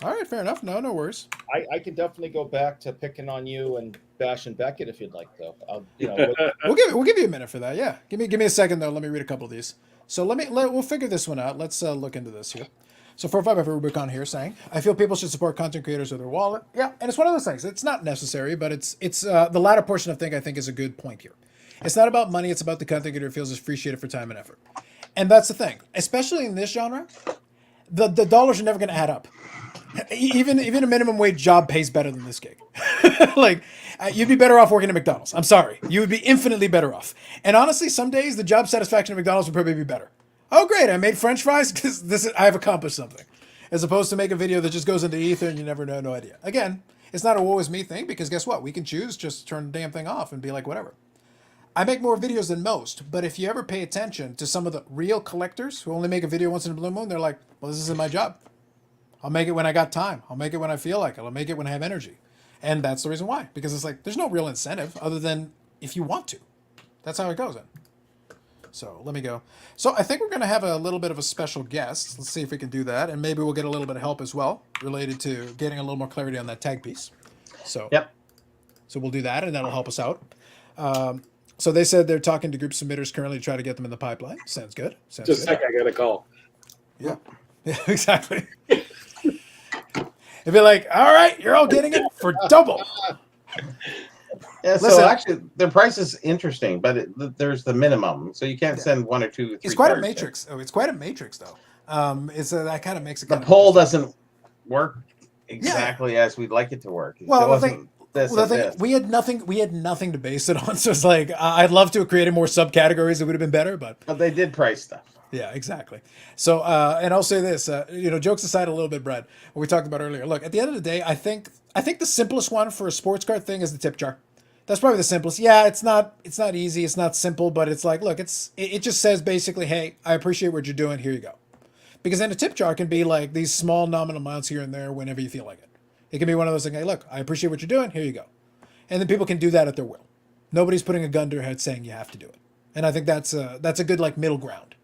All right, fair enough. No worries. I can definitely go back to picking on you and bashing Beckett if you'd like, though. I'll, we'll give you a minute for that. Yeah, give me a second though. Let me read a couple of these. So we'll figure this one out. Let's look into this here. So 45 Rubicon here saying, I feel people should support content creators with their wallet. Yeah, and it's one of those things. It's not necessary, but it's the latter portion of thing I think is a good point here. It's not about money. It's about the content creator feels appreciated for time and effort. And that's the thing, especially in this genre, the dollars are never going to add up. Even a minimum wage job pays better than this gig. You'd be better off working at McDonald's. I'm sorry. You would be infinitely better off. And honestly, some days the job satisfaction at McDonald's would probably be better. Oh, great. I made French fries because I've accomplished something. As opposed to make a video that just goes into ether and you never know, no idea. Again, it's not a woe is me thing because guess what? We can choose just to turn the damn thing off and be like, whatever. I make more videos than most, but if you ever pay attention to some of the real collectors who only make a video once in a blue moon, they're like, well, this isn't my job. I'll make it when I got time. I'll make it when I feel like it. I'll make it when I have energy. And that's the reason why. Because it's like, there's no real incentive other than if you want to. That's how it goes then. So let me go. So I think we're going to have a little bit of a special guest. Let's see if we can do that. And maybe we'll get a little bit of help as well related to getting a little more clarity on that tag piece. So, Yep. So we'll do that and that'll help us out. So they said they're talking to group submitters currently to try to get them in the pipeline. Sounds good. Just a second, I got a call. Yeah, exactly. It'd be like, all right, you're all getting it for double. Yeah, so Listen, actually, the price is interesting, but there's the minimum, so you can't send one or two. Three it's quite a cards matrix. Oh, it's quite a matrix, though. That kind of makes it. The kind poll of doesn't work exactly as we'd like it to work. Well, the thing, we had nothing to base it on. So it's like I'd love to have created more subcategories. It would have been better, but they did price stuff. Yeah, exactly. So, and I'll say this, jokes aside a little bit, Brad, what we talked about earlier. Look, at the end of the day, I think the simplest one for a sports card thing is the tip jar. That's probably the simplest. Yeah, it's not easy. It's not simple, but it's like, look, it just says basically, hey, I appreciate what you're doing. Here you go. Because then a tip jar can be like these small nominal amounts here and there whenever you feel like it. It can be one of those things, hey, look, I appreciate what you're doing. Here you go. And then people can do that at their will. Nobody's putting a gun to your head saying you have to do it. And I think that's a good like middle ground.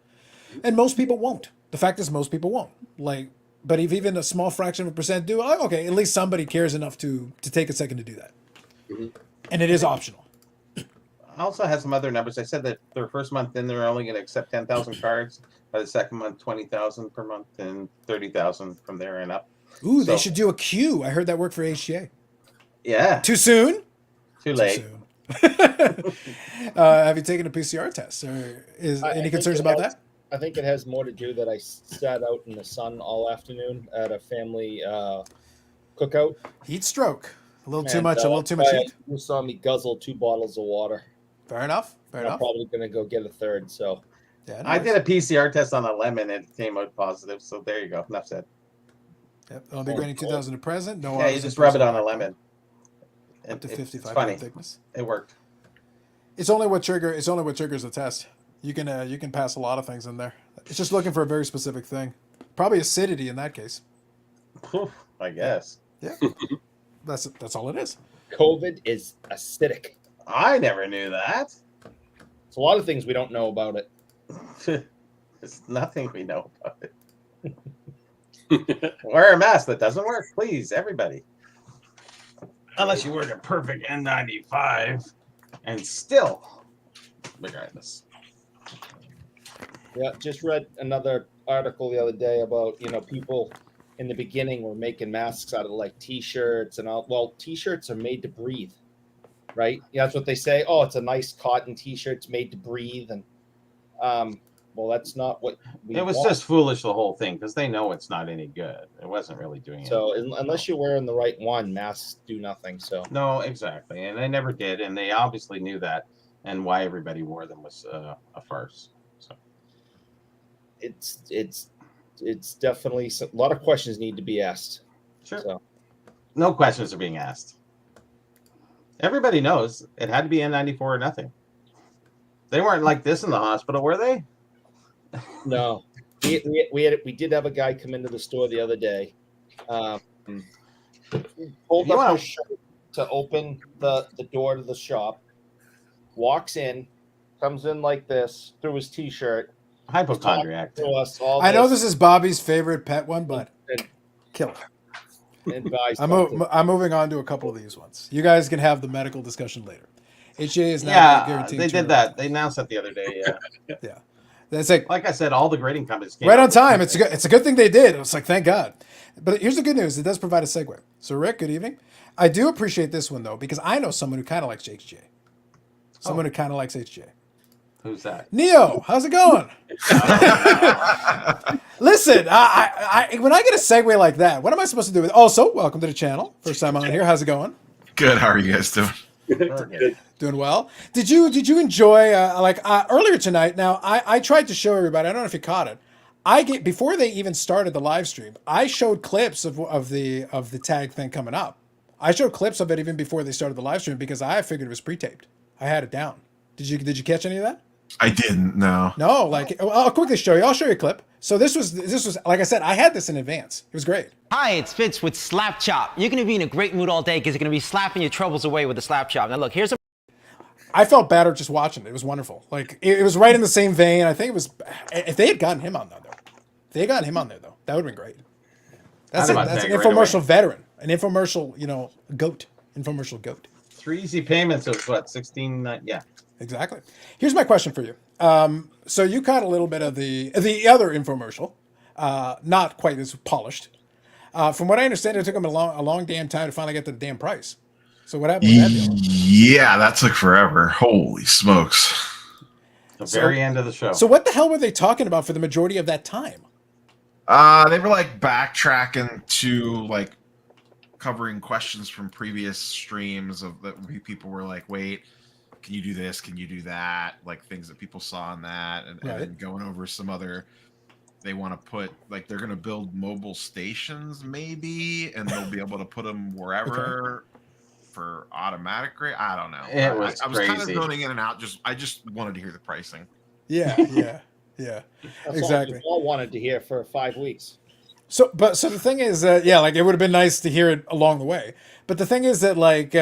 And most people won't. The fact is most people won't. Like, but if even a small fraction of a percent do, okay, at least somebody cares enough to take a second to do that. Mhm. And it is optional. I also had some other numbers. I said that their first month in, they're only going to accept 10,000 cards. By the second month, 20,000 per month, and 30,000 from there and up. Ooh, So- they should do a queue. I heard that worked for HGA. Yeah, Too soon? too late. Too soon. Have you taken a PCR test? Or is I any think concerns it about has- that? I think it has more to do that I sat out in the sun all afternoon at a family cookout. Heat stroke. A little too And, much. A little too much heat. You saw me guzzle 2 bottles of water. Fair enough. Fair I'm enough. probably going to go get a third. So Yeah, I nice. did a PCR test on a lemon and it came out positive. So there you go. Enough said. Yep. I'll be grading 2,000 to present. No. Yeah, others you just in rub it person. on a lemon. Up to It's 55 funny. thickness. It worked. It's only what triggers the test. You can pass a lot of things in there. It's just looking for a very specific thing. Probably acidity in that case. Whew, I guess. Yeah. That's all it is. COVID is acidic. I never knew that. It's a lot of things we don't know about it. There's nothing we know about it. Wear a mask. That doesn't work, please, everybody. Unless you wear the perfect N95, and still, regardless. Yeah, just read another article the other day about, people in the beginning were making masks out of like t-shirts and all. Well, t-shirts are made to breathe, right? Yeah, that's what they say. Oh, it's a nice cotton t-shirt. It's made to breathe. And well, that's not what It was want. just foolish, the whole thing, because they know it's not any good. It wasn't really doing it. So unless you're wearing the right one, masks do nothing. So No, exactly. And they never did. And they obviously knew that. And why everybody wore them was a farce. So it's definitely a lot of questions need to be asked. sure. So No questions are being asked. Everybody knows it had to be N94 or nothing. They weren't like this in the hospital, were they? no, we did have a guy come into the store the other day. Pulled You up wanna- his shirt to open the door to the shop. Walks in, comes in like this through his t-shirt. Hypochondriac. To us all. I know this is Bobby's favorite pet one, but And- kill it. advised I'm moving on to a couple of these ones. You guys can have the medical discussion later. HA is now Yeah, guaranteed. they did that. They announced that the other day. Yeah. Yeah, that's like Like I said, all the grading companies came right out on with time. something. It's a good thing they did. It's like thank God. But here's the good news: it does provide a segue. So Rick, good evening. I do appreciate this one though because I know someone who kind of likes HJ. Someone who kind of likes HJ. Who's that? Neo, how's it going? Listen, I when I get a segue like that, what am I supposed to do with? Also, welcome to the channel. First time on here. How's it going? Good. How are you guys doing? Good. Doing well. Did you enjoy earlier tonight? Now I tried to show everybody. I don't know if you caught it. Before they even started the live stream, I showed clips of the tag thing coming up. I showed clips of it even before they started the live stream because I figured it was pre-taped. I had it down. Did you catch any of that? I didn't know. No, I'll quickly show you. I'll show you a clip. So this was like I said, I had this in advance. It was great. Hi, it's Fitz with Slap Chop. You're gonna be in a great mood all day because you're gonna be slapping your troubles away with a slap chop. Now look, here's a I felt better just watching it. It was wonderful. Like it was right in the same vein. I think it was if they had gotten him on there, though, that would have been great. That's I'd have that's an tagged right infomercial away. veteran, an infomercial, goat, infomercial goat. 3 easy payments of what? 16. Yeah. Exactly. Here's my question for you. So you caught a little bit of the other infomercial, not quite as polished. From what I understand, it took them a long damn time to finally get to the damn price. So what happened with that deal? Yeah, that took forever. Holy smokes. The very end of the show. So what the hell were they talking about for the majority of that time? They were like backtracking to like covering questions from previous streams of that people were like, wait, can you do this? Can you do that? Like things that people saw in that, and Right. then going over some other. They want to put like they're going to build mobile stations maybe, and they'll be able to put them wherever for automatic grade. I don't know. It was I was kind of crazy. zoning in and out. I just wanted to hear the pricing. Yeah. That's Exactly. all we all wanted to hear for 5 weeks. So the thing is that, like, it would have been nice to hear it along the way. But the thing is that, like,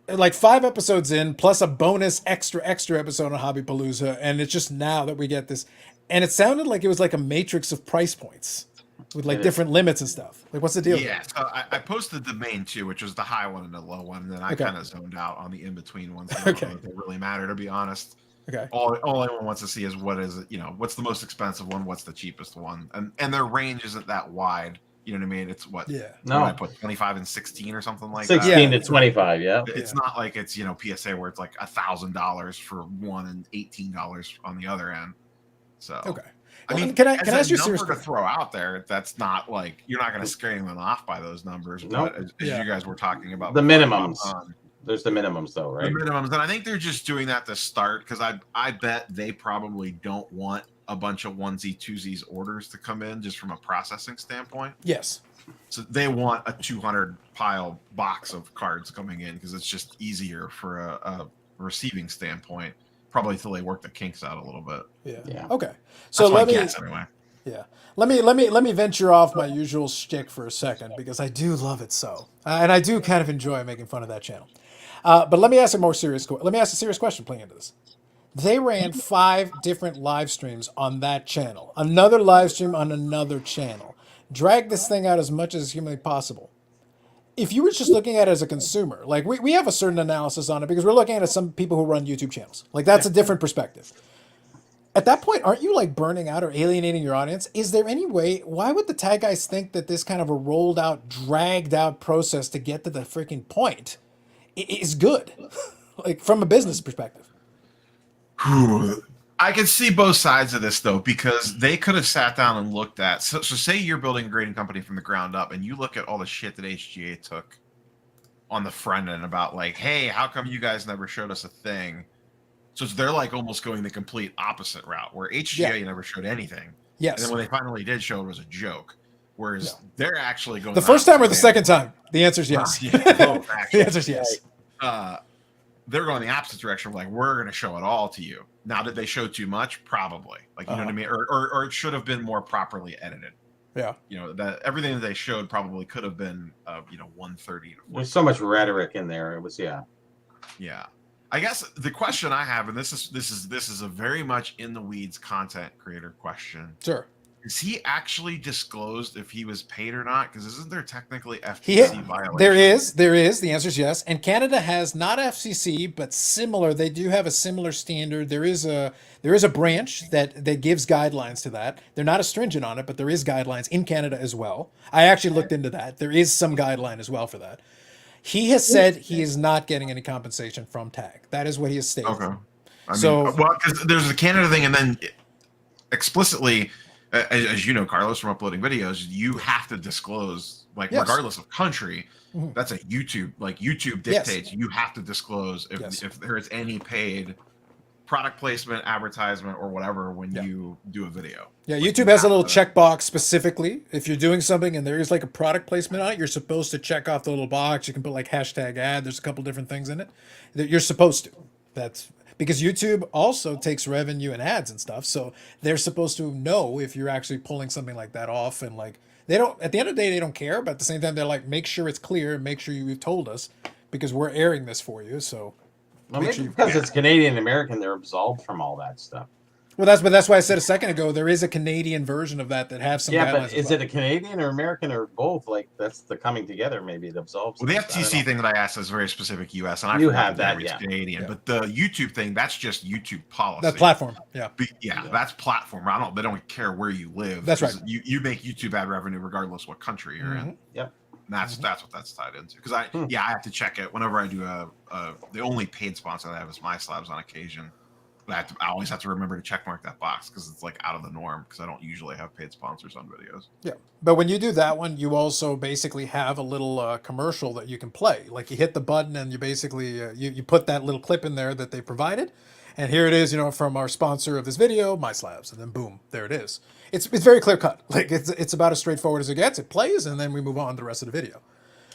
like 5 episodes in, plus a bonus extra episode on Hobbypalooza, and it's just now that we get this. And it sounded like it was like a matrix of price points with like different limits and stuff. Like, what's the deal? Yeah, so I posted the main two, which was the high one and the low one, and then I kind of zoned out on the in between ones. That don't really matter, to be honest. Okay. All anyone wants to see is what's the most expensive one, what's the cheapest one, and their range isn't that wide. You know what I mean? It's what? Yeah. No, I put 25 and 16 or something like 16 that. to 25. Yeah. It's not like it's PSA where it's like $1,000 for one and $18 on the other end. So okay. I mean, can I ask you a serious number to throw out there? That's not like you're not going to scare anyone off by those numbers. But as you guys were talking about, the minimums. There's the minimums though, right? The minimums, and I think they're just doing that to start because I bet they probably don't want a bunch of onesie twosies orders to come in just from a processing standpoint. Yes. So they want a 200 pile box of cards coming in because it's just easier for a receiving standpoint. Probably until they work the kinks out a little bit. Yeah. Okay. So let me guess, anyway. Yeah. Let me venture off my usual shtick for a second because I do love it so, and I do kind of enjoy making fun of that channel. But let me ask a serious question playing into this. They ran 5 different live streams on that channel, another live stream on another channel. Drag this thing out as much as humanly possible. If you were just looking at it as a consumer, like we have a certain analysis on it because we're looking at some people who run YouTube channels. Like that's a different perspective. At that point, aren't you like burning out or alienating your audience? Is there any way, why would the tag guys think that this kind of a rolled out, dragged out process to get to the freaking point is good? Like from a business perspective. I can see both sides of this though, because they could have sat down and looked at. So say you're building a grading company from the ground up, and you look at all the shit that HGA took on the front end about like, hey, how come you guys never showed us a thing? So they're like almost going the complete opposite route, where HGA never showed anything. Yes. And then when they finally did show, it was a joke. Whereas they're actually going the first time or the second time. The answer is yes. The answer is yes. They're going the opposite direction. Like, we're going to show it all to you. Now, did they show too much? Probably. Like, you know what I mean? Or it should have been more properly edited. Yeah. You know, that everything that they showed probably could have been, 130 to 40. There's so much rhetoric in there. It was, Yeah. I guess the question I have, and this is a very much in the weeds content creator question. Sure. Is he actually disclosed if he was paid or not? Because isn't there technically FTC violation? There is. The answer is yes. And Canada has not FCC, but similar. They do have a similar standard. There is a branch that gives guidelines to that. They're not as stringent on it, but there is guidelines in Canada as well. I actually looked into that. There is some guideline as well for that. He has said he is not getting any compensation from TAG. That is what he has stated. Okay. Because there's the Canada thing, and then explicitly, as you know, Carlos, from uploading videos, you have to disclose, like, regardless of country. Mm-hmm. That's a YouTube. Like, YouTube dictates you have to disclose if there is any paid product placement, advertisement, or whatever when you do a video. Yeah, YouTube has a little checkbox specifically. If you're doing something and there is like a product placement on it, you're supposed to check off the little box. You can put like hashtag ad. There's a couple different things in it that you're supposed to. That's because YouTube also takes revenue and ads and stuff. So they're supposed to know if you're actually pulling something like that off. And like, they don't, at the end of the day, they don't care. But at the same time, they're like, make sure it's clear. Make sure you've told us because we're airing this for you. So. Well, maybe because it's Canadian American, they're absolved from all that stuff. Well, that's why I said a second ago there is a Canadian version of that have some. Yeah, but is it a Canadian or American or both? Like that's the coming together. Maybe it absolves. Well, the FTC thing that I asked is very specific U.S. and I have that. It's Canadian, but the YouTube thing that's just YouTube policy. That platform, that's platform. They don't care where you live. That's right. You make YouTube ad revenue regardless what country you're in. Yep. And that's what that's tied into. Because I have to check it whenever I do the only paid sponsor that I have is My Slabs on occasion. But I always have to remember to check mark that box because it's like out of the norm because I don't usually have paid sponsors on videos. Yeah, but when you do that one, you also basically have a little commercial that you can play. Like you hit the button and you basically you put that little clip in there that they provided, and here it is, from our sponsor of this video, My Slabs, and then boom, there it is. It's very clear cut. Like it's about as straightforward as it gets. It plays, and then we move on to the rest of the video.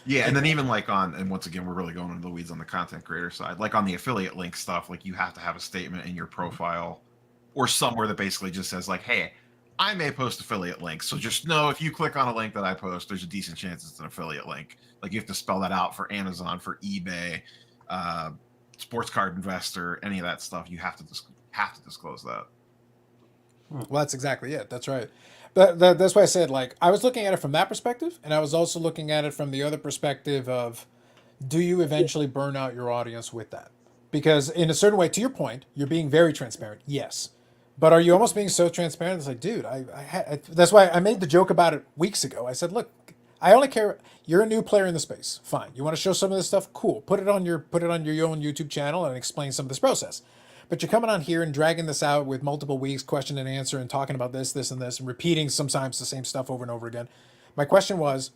Yeah, and then even like and once again, we're really going into the weeds on the content creator side. Like on the affiliate link stuff, like you have to have a statement in your profile or somewhere that basically just says like, hey, I may post affiliate links. So just know if you click on a link that I post, there's a decent chance it's an affiliate link. Like you have to spell that out for Amazon, for eBay, sports card investor, any of that stuff, you have to disclose that. Well, that's exactly it. That's right. But that's why I said, like, I was looking at it from that perspective, and I was also looking at it from the other perspective of, do you eventually burn out your audience with that? Because in a certain way, to your point, you're being very transparent. Yes. But are you almost being so transparent? It's like, dude, that's why I made the joke about it weeks ago. I said, look, I only care. You're a new player in the space. Fine. You want to show some of this stuff? Cool. Put it on your own YouTube channel and explain some of this process. But you're coming on here and dragging this out with multiple weeks, question and answer, and talking about this, and this, and repeating sometimes the same stuff over and over again. My question was,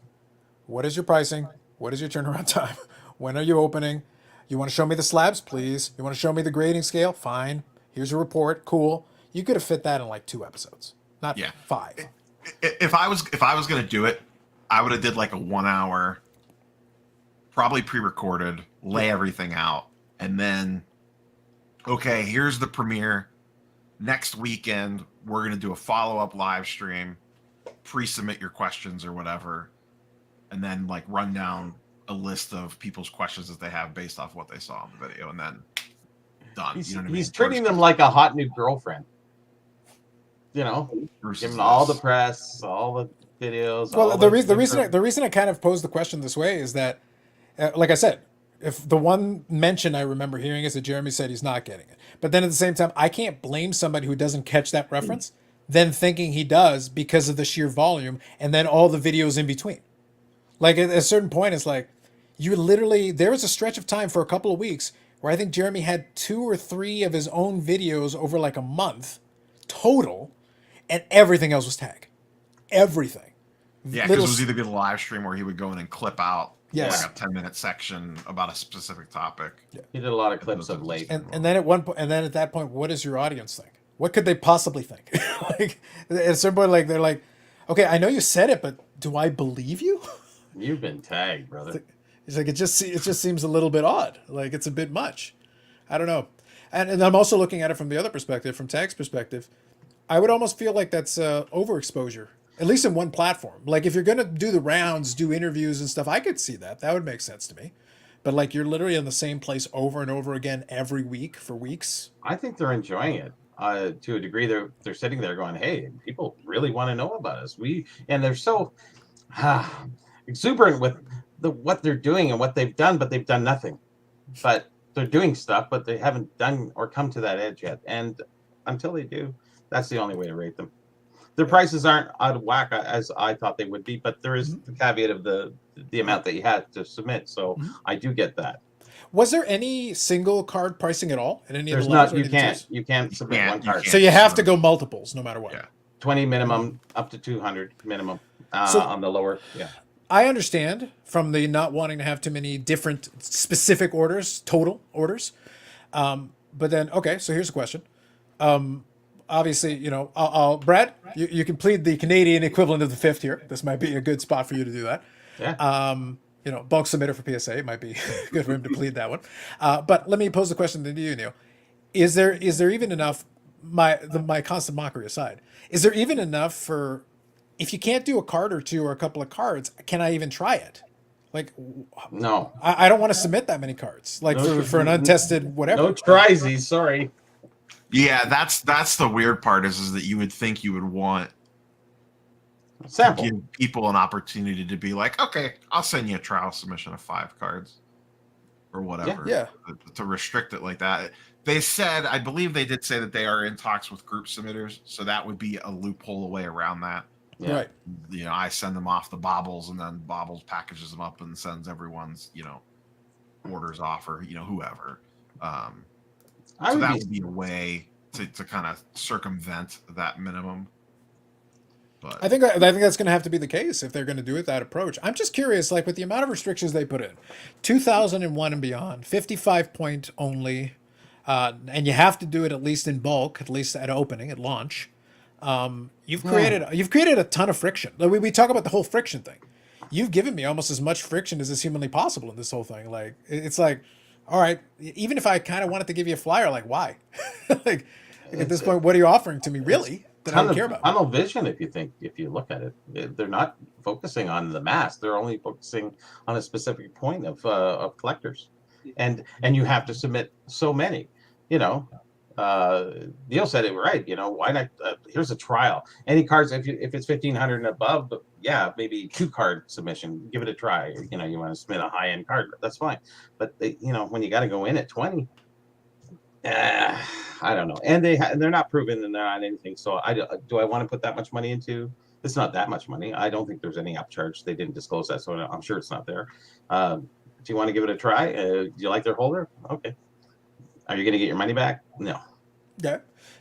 what is your pricing? What is your turnaround time? When are you opening? You want to show me the slabs, please? You want to show me the grading scale? Fine. Here's a report. Cool. You could have fit that in like 2 episodes, not 5. If I was going to do it, I would have did like a 1 hour, probably pre-recorded, lay everything out, and then, okay, here's the premiere. Next weekend, we're going to do a follow-up live stream, pre-submit your questions or whatever, and then like run down a list of people's questions that they have based off what they saw in the video, and then done. He's treating them like a hot new girlfriend. You know, giving all the press, all the videos. Well, the reason I kind of posed the question this way is that, like I said, if the one mention I remember hearing is that Jeremy said he's not getting it, but then at the same time, I can't blame somebody who doesn't catch that reference, then thinking he does because of the sheer volume, and then all the videos in between. Like at a certain point, it's like you literally, there was a stretch of time for a couple of weeks where I think Jeremy had 2 or 3 of his own videos over like a month total, and everything else was tag. Everything. Yeah, because it was either be the live stream where he would go in and clip out like a 10-minute section about a specific topic. Yeah. He did a lot of clips of late. And then at that point, what does your audience think? What could they possibly think? Like at a certain point, like they're like, okay, I know you said it, but do I believe you? You've been tagged, brother. It's like it just seems a little bit odd. Like it's a bit much. I don't know. And I'm also looking at it from the other perspective, from tag's perspective. I would almost feel like that's overexposure, at least in one platform. Like if you're going to do the rounds, do interviews and stuff, I could see that. That would make sense to me. But like you're literally in the same place over and over again every week for weeks. I think they're enjoying it to a degree. They're sitting there going, "Hey, people really want to know about us." And they're so exuberant with what they're doing and what they've done, but they've done nothing. But they're doing stuff, but they haven't done or come to that edge yet. And until they do, that's the only way to rate them. Their prices aren't out of whack as I thought they would be, but there is the caveat of the amount that you had to submit. So I do get that. Was there any single card pricing at all in any There's of the levels? not. You can't submit one card. So you have to go multiples no matter what. Yeah. 20 minimum, up to 200 minimum on the lower. Yeah. I understand from the not wanting to have too many different specific orders, total orders. But then, okay, so here's a question. Obviously, you know, I'll Brad, you can plead the Canadian equivalent of the fifth here. This might be a good spot for you to do that. Yeah. You know, bulk submitter for PSA. It might be good for him to plead that one. But let me pose the question to you, Neil. Is there even enough, my constant mockery aside, is there even enough for, if you can't do a card or two or a couple of cards, can I even try it? Like, no. I don't want to submit that many cards, like for an untested whatever. No tries, sorry. Yeah, that's the weird part is that you would think you would want sample. To give people an opportunity to be like, okay, I'll send you a trial submission of 5 cards or whatever. Yeah. To restrict it like that. They said, I believe they did say that they are in talks with group submitters, so that would be a loophole away around that. Yeah. Right. You know, I send them off to Bobbles, and then Bobbles packages them up and sends everyone's, you know, orders off, or, you know, whoever. So that would be a way to kind of circumvent that minimum. But I think that's going to have to be the case if they're going to do it that approach. I'm just curious, like with the amount of restrictions they put in, 2001 and beyond, 55 point only, and you have to do it at least in bulk, at least at opening, at launch. You've created a ton of friction. Like we talk about the whole friction thing. You've given me almost as much friction as is humanly possible in this whole thing. Like it's like, all right, even if I kind of wanted to give you a flyer, like why? like at this point, what are you offering to me, really? That I don't care about. Tunnel vision, if you look at it, they're not focusing on the mass. They're only focusing on a specific point of collectors. and you have to submit so many. Neil said it right. Why not? Here's a trial. Any cards, if it's 1,500 and above, yeah, maybe 2-card submission. Give it a try. You want to submit a high-end card, that's fine. But when you got to go in at 20, I don't know. And they're not proven and they're not anything. So do I want to put that much money into? It's not that much money. I don't think there's any upcharge. They didn't disclose that, so I'm sure it's not there. Do you want to give it a try? Do you like their holder? Okay. Are you going to get your money back? No. Yeah.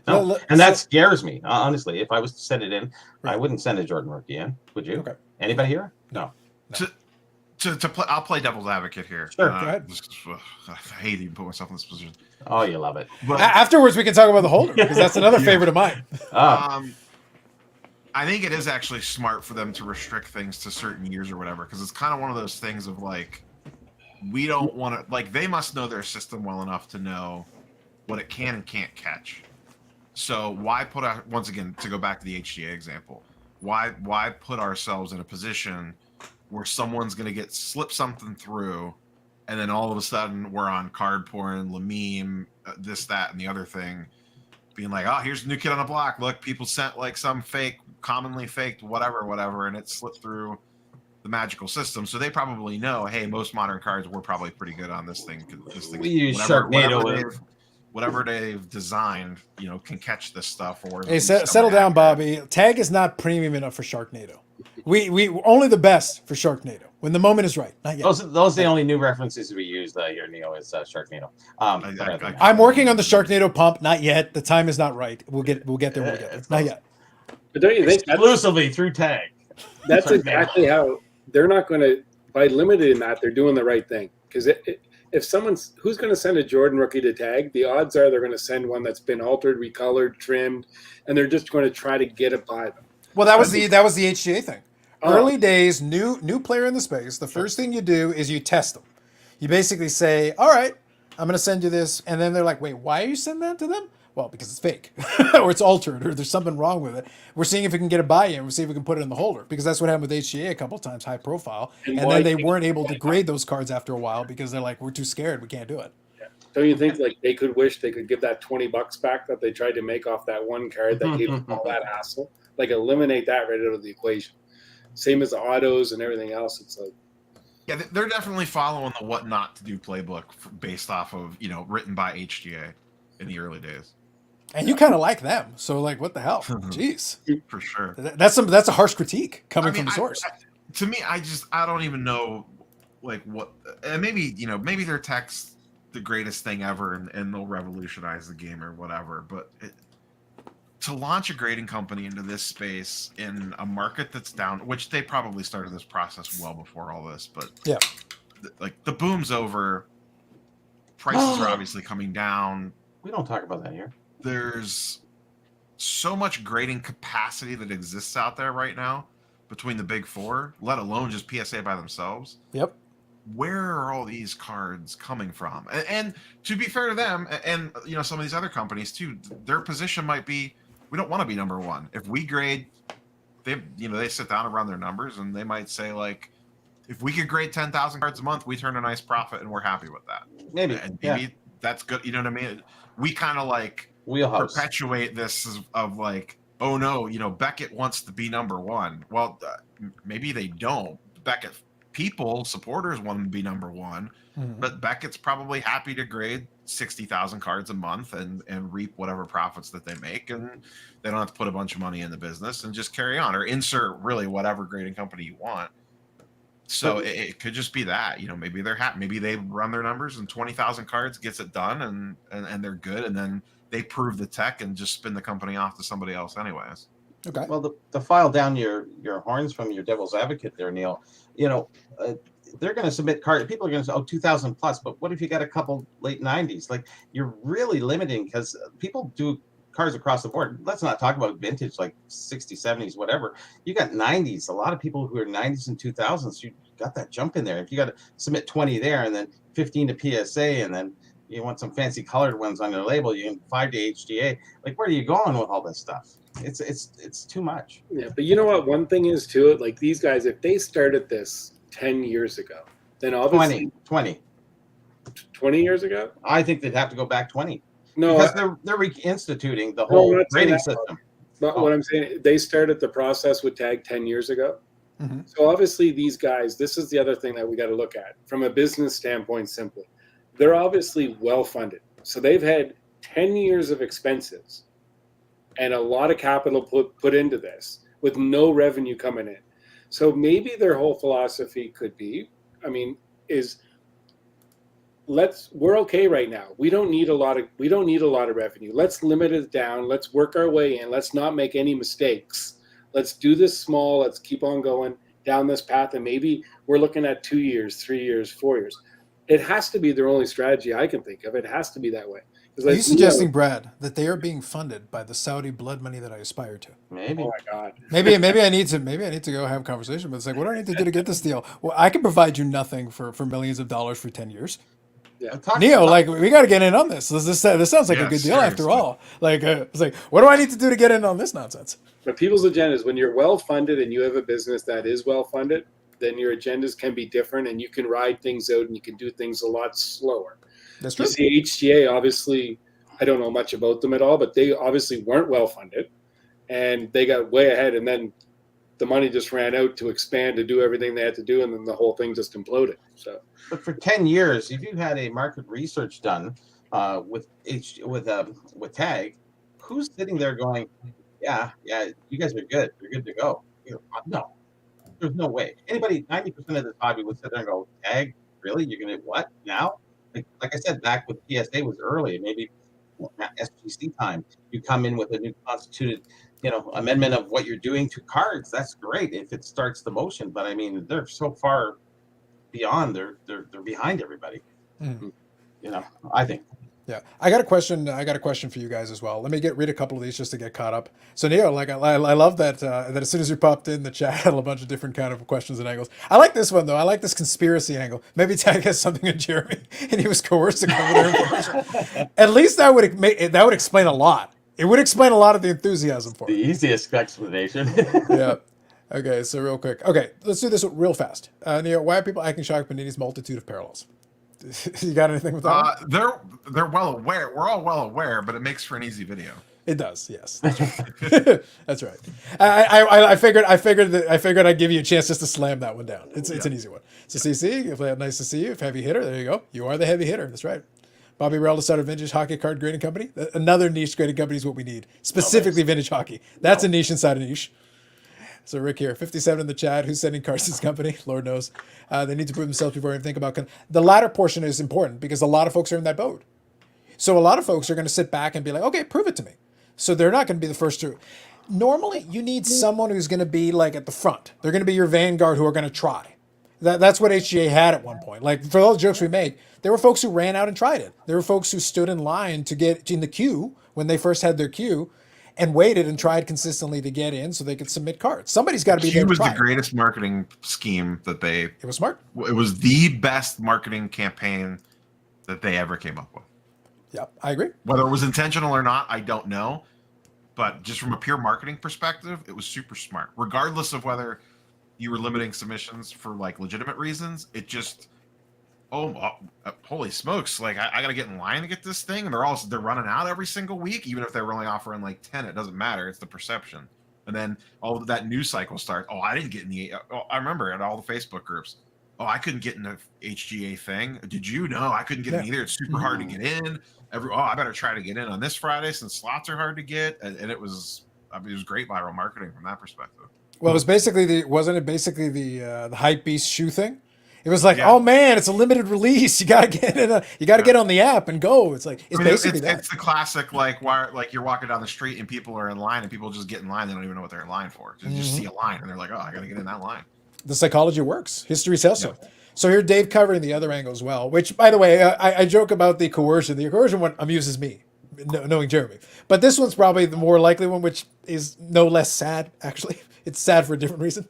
No. And that scares me, honestly. If I was to send it in, I wouldn't send a Jordan rookie in. Would you? Okay. Anybody here? No. To play, I'll play devil's advocate here. Sure. Go ahead. I hate even put myself in this position. Oh, you love it. But Afterwards, we can talk about the holder because that's another favorite of mine. I think it is actually smart for them to restrict things to certain years or whatever, because it's kind of one of those things of like, we don't want to, like, they must know their system well enough to know what it can and can't catch. So why put once again, to go back to the HGA example, why put ourselves in a position where someone's going to slip something through, and then all of a sudden we're on card porn, Lameme, this, that, and the other thing, being like, oh, here's a new kid on the block. Look, people sent like some fake, commonly faked whatever, and it slipped through the magical system. So they probably know, hey, most modern cards were probably pretty good on this thing. We use Sharknado. Whatever they've designed, can catch this stuff. Or hey, settle down, Bobby. Tag is not premium enough for Sharknado. We only the best for Sharknado when the moment is right. Not yet. Those are the only new references we use here, Neo, is Sharknado. I'm working on the Sharknado pump. Not yet. The time is not right. We'll get there when we get there. Not yet. But don't you think exclusively through Tag? That's exactly how they're not going to, by limiting that, they're doing the right thing. Because if who's going to send a Jordan rookie to Tag, the odds are they're going to send one that's been altered, recolored, trimmed, and they're just going to try to get it by them. Well, that was the HGA thing. Early days, new player in the space. The first thing you do is you test them. You basically say, "All right, I'm going to send you this," and then they're like, "Wait, why are you sending that to them?" Well, because it's fake, or it's altered, or there's something wrong with it. We're seeing if we can get a buy-in. We'll see if we can put it in the holder, because that's what happened with HGA a couple of times, high profile, and then they weren't able to grade those cards after a while because they're like, "We're too scared. We can't do it." Yeah. Don't you think like they could wish they could give that $20 back that they tried to make off that one card that gave them all that hassle? Like eliminate that right out of the equation. Same as the autos and everything else. It's like, yeah, they're definitely following the what not to do playbook based off of written by HGA in the early days. And you kind of like them, so like, what the hell? Jeez, for sure. That's a harsh critique coming from the source. To me, I don't even know like what. And maybe maybe their tech's the greatest thing ever, and they'll revolutionize the game or whatever. But to launch a grading company into this space in a market that's down, which they probably started this process well before all this, but yeah, like the boom's over. Prices are obviously coming down. We don't talk about that here. There's so much grading capacity that exists out there right now between the big four, let alone just PSA by themselves. Yep. Where are all these cards coming from? And to be fair to them, and some of these other companies too, their position might be, we don't want to be number one. If we grade, they sit down and run their numbers, and they might say like, if we could grade 10,000 cards a month, we turn a nice profit, and we're happy with that. Maybe that's good. You know what I mean? We kind of like wheelhouse perpetuate this of like, oh no, Beckett wants to be number one. Well, maybe they don't. Beckett supporters want him to be number one, but Beckett's probably happy to grade 60,000 cards a month and reap whatever profits that they make, and they don't have to put a bunch of money in the business and just carry on or insert really whatever grading company you want. So it could just be that, maybe they're happy. Maybe they run their numbers and 20,000 cards gets it done and they're good. And then they prove the tech and just spin the company off to somebody else anyways. Okay. Well, the file down your horns from your devil's advocate there, Neil, they're going to submit cards. People are going to say, 2,000 plus. But what if you got a couple late 90s? Like, you're really limiting, because people do cards across the board. Let's not talk about vintage like 60s, 70s, whatever. You got 90s. A lot of people who are 90s and 2000s, you got that jump in there. If you got to submit 20 there and then 15 to PSA, and then you want some fancy colored ones on your label, you can 5 to HGA. Like, where are you going with all this stuff? It's too much. Yeah, but you know what? One thing is too, like these guys, if they started this 10 years ago, then obviously 20. 20 years ago? I think they'd have to go back 20. No, Because they're reinstituting the No, whole I'm not saying rating that. system. but what I'm saying, they started the process with Tag 10 years ago. Mhm. So obviously these guys, this is the other thing that we got to look at from a business standpoint simply. They're obviously well-funded. So they've had 10 years of expenses and a lot of capital put into this with no revenue coming in. So maybe their whole philosophy could be, is we're okay right now. We don't need a lot of revenue. Let's limit it down. Let's work our way in. Let's not make any mistakes. Let's do this small. Let's keep on going down this path. And maybe we're looking at 2 years, 3 years, 4 years. It has to be their only strategy I can think of. It has to be that way. Are you suggesting, Brad, that they are being funded by the Saudi blood money that I aspire to? Maybe. Oh my God. Maybe I need to go have a conversation. But it's like, what do I need to do to get this deal? Well, I can provide you nothing for millions of dollars for 10 years. Yeah. Neo, like, we got to get in on this. This sounds like a Yeah, good deal after seriously. all. Like, it's like, what do I need to do to get in on this nonsense? But people's agendas, when you're well-funded and you have a business that is well-funded, then your agendas can be different and you can ride things out and you can do things a lot slower. That's You true. see, HGA, obviously, I don't know much about them at all, but they obviously weren't well-funded and they got way ahead, and then the money just ran out to expand, to do everything they had to do, and then the whole thing just imploded. So, But for 10 years, if you had a market research done with Tag, who's sitting there going, yeah, you guys are good. You're good to go. No, there's no way. Anybody, 90% of this hobby would sit there and go, Tag, really? You're going to what now? Like I said, back with PSA was early, maybe SGC time. You come in with a new constituted, amendment of what you're doing to cards. That's great if it starts the motion. But I mean, they're so far beyond. They're behind everybody. Mhm. I think. Yeah, I got a question for you guys as well. Let me read a couple of these just to get caught up. So Neo, like I love that that as soon as you popped in the chat, had a bunch of different kind of questions and angles. I like this one though. I like this conspiracy angle. Maybe Tag has something in Jeremy, and he was coerced to cover their information. At least that would explain a lot. It would explain a lot of the enthusiasm for The it. easiest explanation. Yeah. Okay, so real quick. Okay, let's do this real fast. Neo, why are people acting shocked by Panini's multitude of parallels? You got anything with that one? They're well aware. We're all well aware, but it makes for an easy video. It does, yes. That's right. That's right. I figured I'd give you a chance just to slam that one down. It's an easy one. So CC, nice to see you. If heavy hitter, there you go. You are the heavy hitter. That's right. Bobby Rell started Vintage Hockey Card Grading Company. Another niche grading company is what we need. Specifically vintage hockey. That's a niche inside a niche. So Rick here, 57 in the chat. Who's sending cards to this company? Lord knows. They need to prove themselves before they think about. The latter portion is important because a lot of folks are in that boat. So a lot of folks are going to sit back and be like, okay, prove it to me. So they're not going to be the first to. Normally, you need someone who's going to be like at the front. They're going to be your vanguard who are going to try. That's what HGA had at one point. Like for all the jokes we make, there were folks who ran out and tried it. There were folks who stood in line to get in the queue when they first had their queue and waited and tried consistently to get in so they could submit cards. Somebody's got to be there. Q to was try the greatest marketing scheme that they. It was smart. It was the best marketing campaign that they ever came up with. Yeah, I agree. Whether it was intentional or not, I don't know. But just from a pure marketing perspective, it was super smart. Regardless of whether you were limiting submissions for like legitimate reasons, it just, holy smokes! Like I got to get in line to get this thing, and they're running out every single week. Even if they're only offering like 10, it doesn't matter. It's the perception. And then all of that news cycle starts. Oh, I didn't get in the. Oh, I remember at all the Facebook groups. Oh, I couldn't get in the HGA thing. Did you? No, I couldn't get in either. It's super hard to get in. I better try to get in on this Friday since slots are hard to get. And it was great viral marketing from that perspective. Well, it was basically the hype beast shoe thing. It was like, oh man, it's a limited release. You gotta get in. You gotta get on the app and go. It's like basically that. It's the classic like you're walking down the street and people are in line and people just get in line. They don't even know what they're in line for. They just see a line and they're like, oh, I gotta get in that line. The psychology works. History says so. So here, Dave covering the other angle as well. Which, by the way, I joke about the coercion. The coercion one amuses me, knowing Jeremy. But this one's probably the more likely one, which is no less sad. Actually, it's sad for a different reason.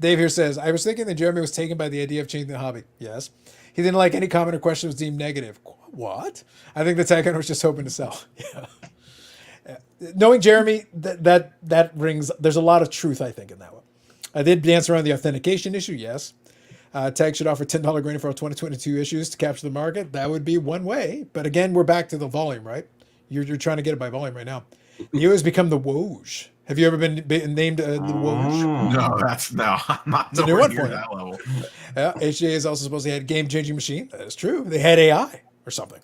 Dave here says, I was thinking that Jeremy was taken by the idea of changing the hobby. Yes. He didn't like any comment or question was deemed negative. What? I think the tag was just hoping to sell. Yeah. Knowing Jeremy, that rings. There's a lot of truth, I think, in that one. I did dance around the authentication issue. Yes. Tag should offer $10 grading for all 2022 issues to capture the market. That would be one way. But again, we're back to the volume, right? You're trying to get it by volume right now. Neo has become the Woj. Have you ever been named the Woj? No, I'm not It's a new nowhere one near for you. that level. Yeah, HGA is also supposed to have game-changing machine. That is true. They had AI or something.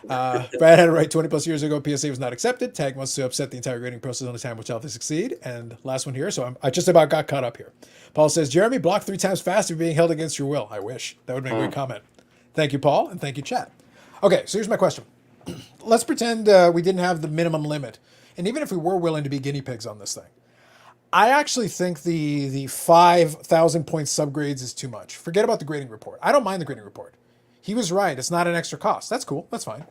Brad had it right 20 plus years ago. PSA was not accepted. Tag wants to upset the entire grading process on the time which help they succeed. And last one here. So I just about got caught up here. Paul says, Jeremy, block 3 times faster being held against your will. I wish. That would make a great comment. Thank you, Paul, and thank you, chat. Okay, so here's my question. Let's pretend we didn't have the minimum limit. And even if we were willing to be guinea pigs on this thing, I actually think the 5,000 point subgrades is too much. Forget about the grading report. I don't mind the grading report. He was right. It's not an extra cost. That's cool. That's fine.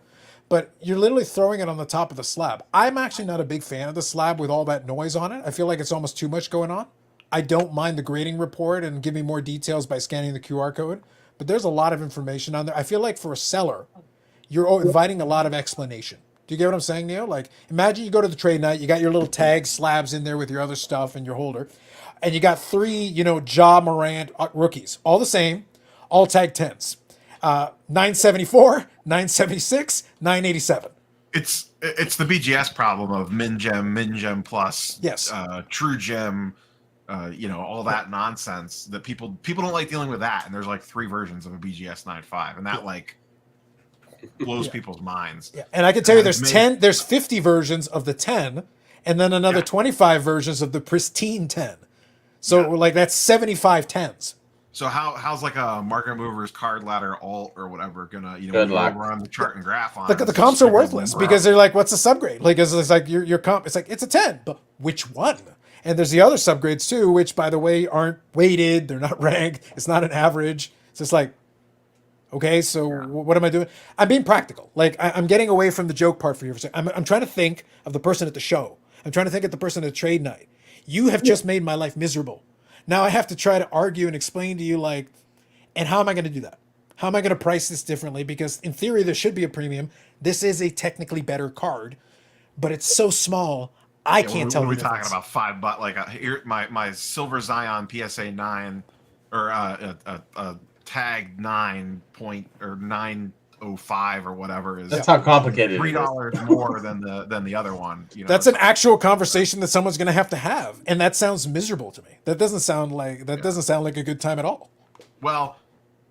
But you're literally throwing it on the top of the slab. I'm actually not a big fan of the slab with all that noise on it. I feel like it's almost too much going on. I don't mind the grading report and give me more details by scanning the QR code. But there's a lot of information on there. I feel like for a seller, you're inviting a lot of explanation. Do you get what I'm saying, Neo? Like, imagine you go to the trade night, you got your little tag slabs in there with your other stuff and your holder, and you got 3, Ja Morant rookies, all the same, all tag 10s. 974, 976, 987. It's the BGS problem of min gem plus, Yes. true gem, all that nonsense that people don't like dealing with that. And there's like 3 versions of a BGS 9.5, and that blows people's minds. Yeah. And I can tell you there's 50 versions of the 10 and then another 25 versions of the pristine 10. So that's 75 10s. So how's like a market movers card ladder alt or whatever gonna Good luck. run the chart and graph on? The comps are worthless because they're like, what's a subgrade? Like it's like your comp. It's like it's a 10, but which one? And there's the other subgrades too, which by the way aren't weighted. They're not ranked. It's not an average. It's just like, okay, so what am I doing? I'm being practical. Like I'm getting away from the joke part for you. I'm trying to think of the person at the show. I'm trying to think of the person at the trade night. You have just made my life miserable. Now I have to try to argue and explain to you and how am I going to do that? How am I going to price this differently? Because in theory, there should be a premium. This is a technically better card, but it's so small, I can't tell. What are we talking about? $5? Like here, my Silver Zion PSA 9 or a tag 9 point or 905 or whatever is. That's how complicated it is. $3 more than the other one. That's an actual conversation that someone's going to have, and that sounds miserable to me. That doesn't sound like a good time at all. Well,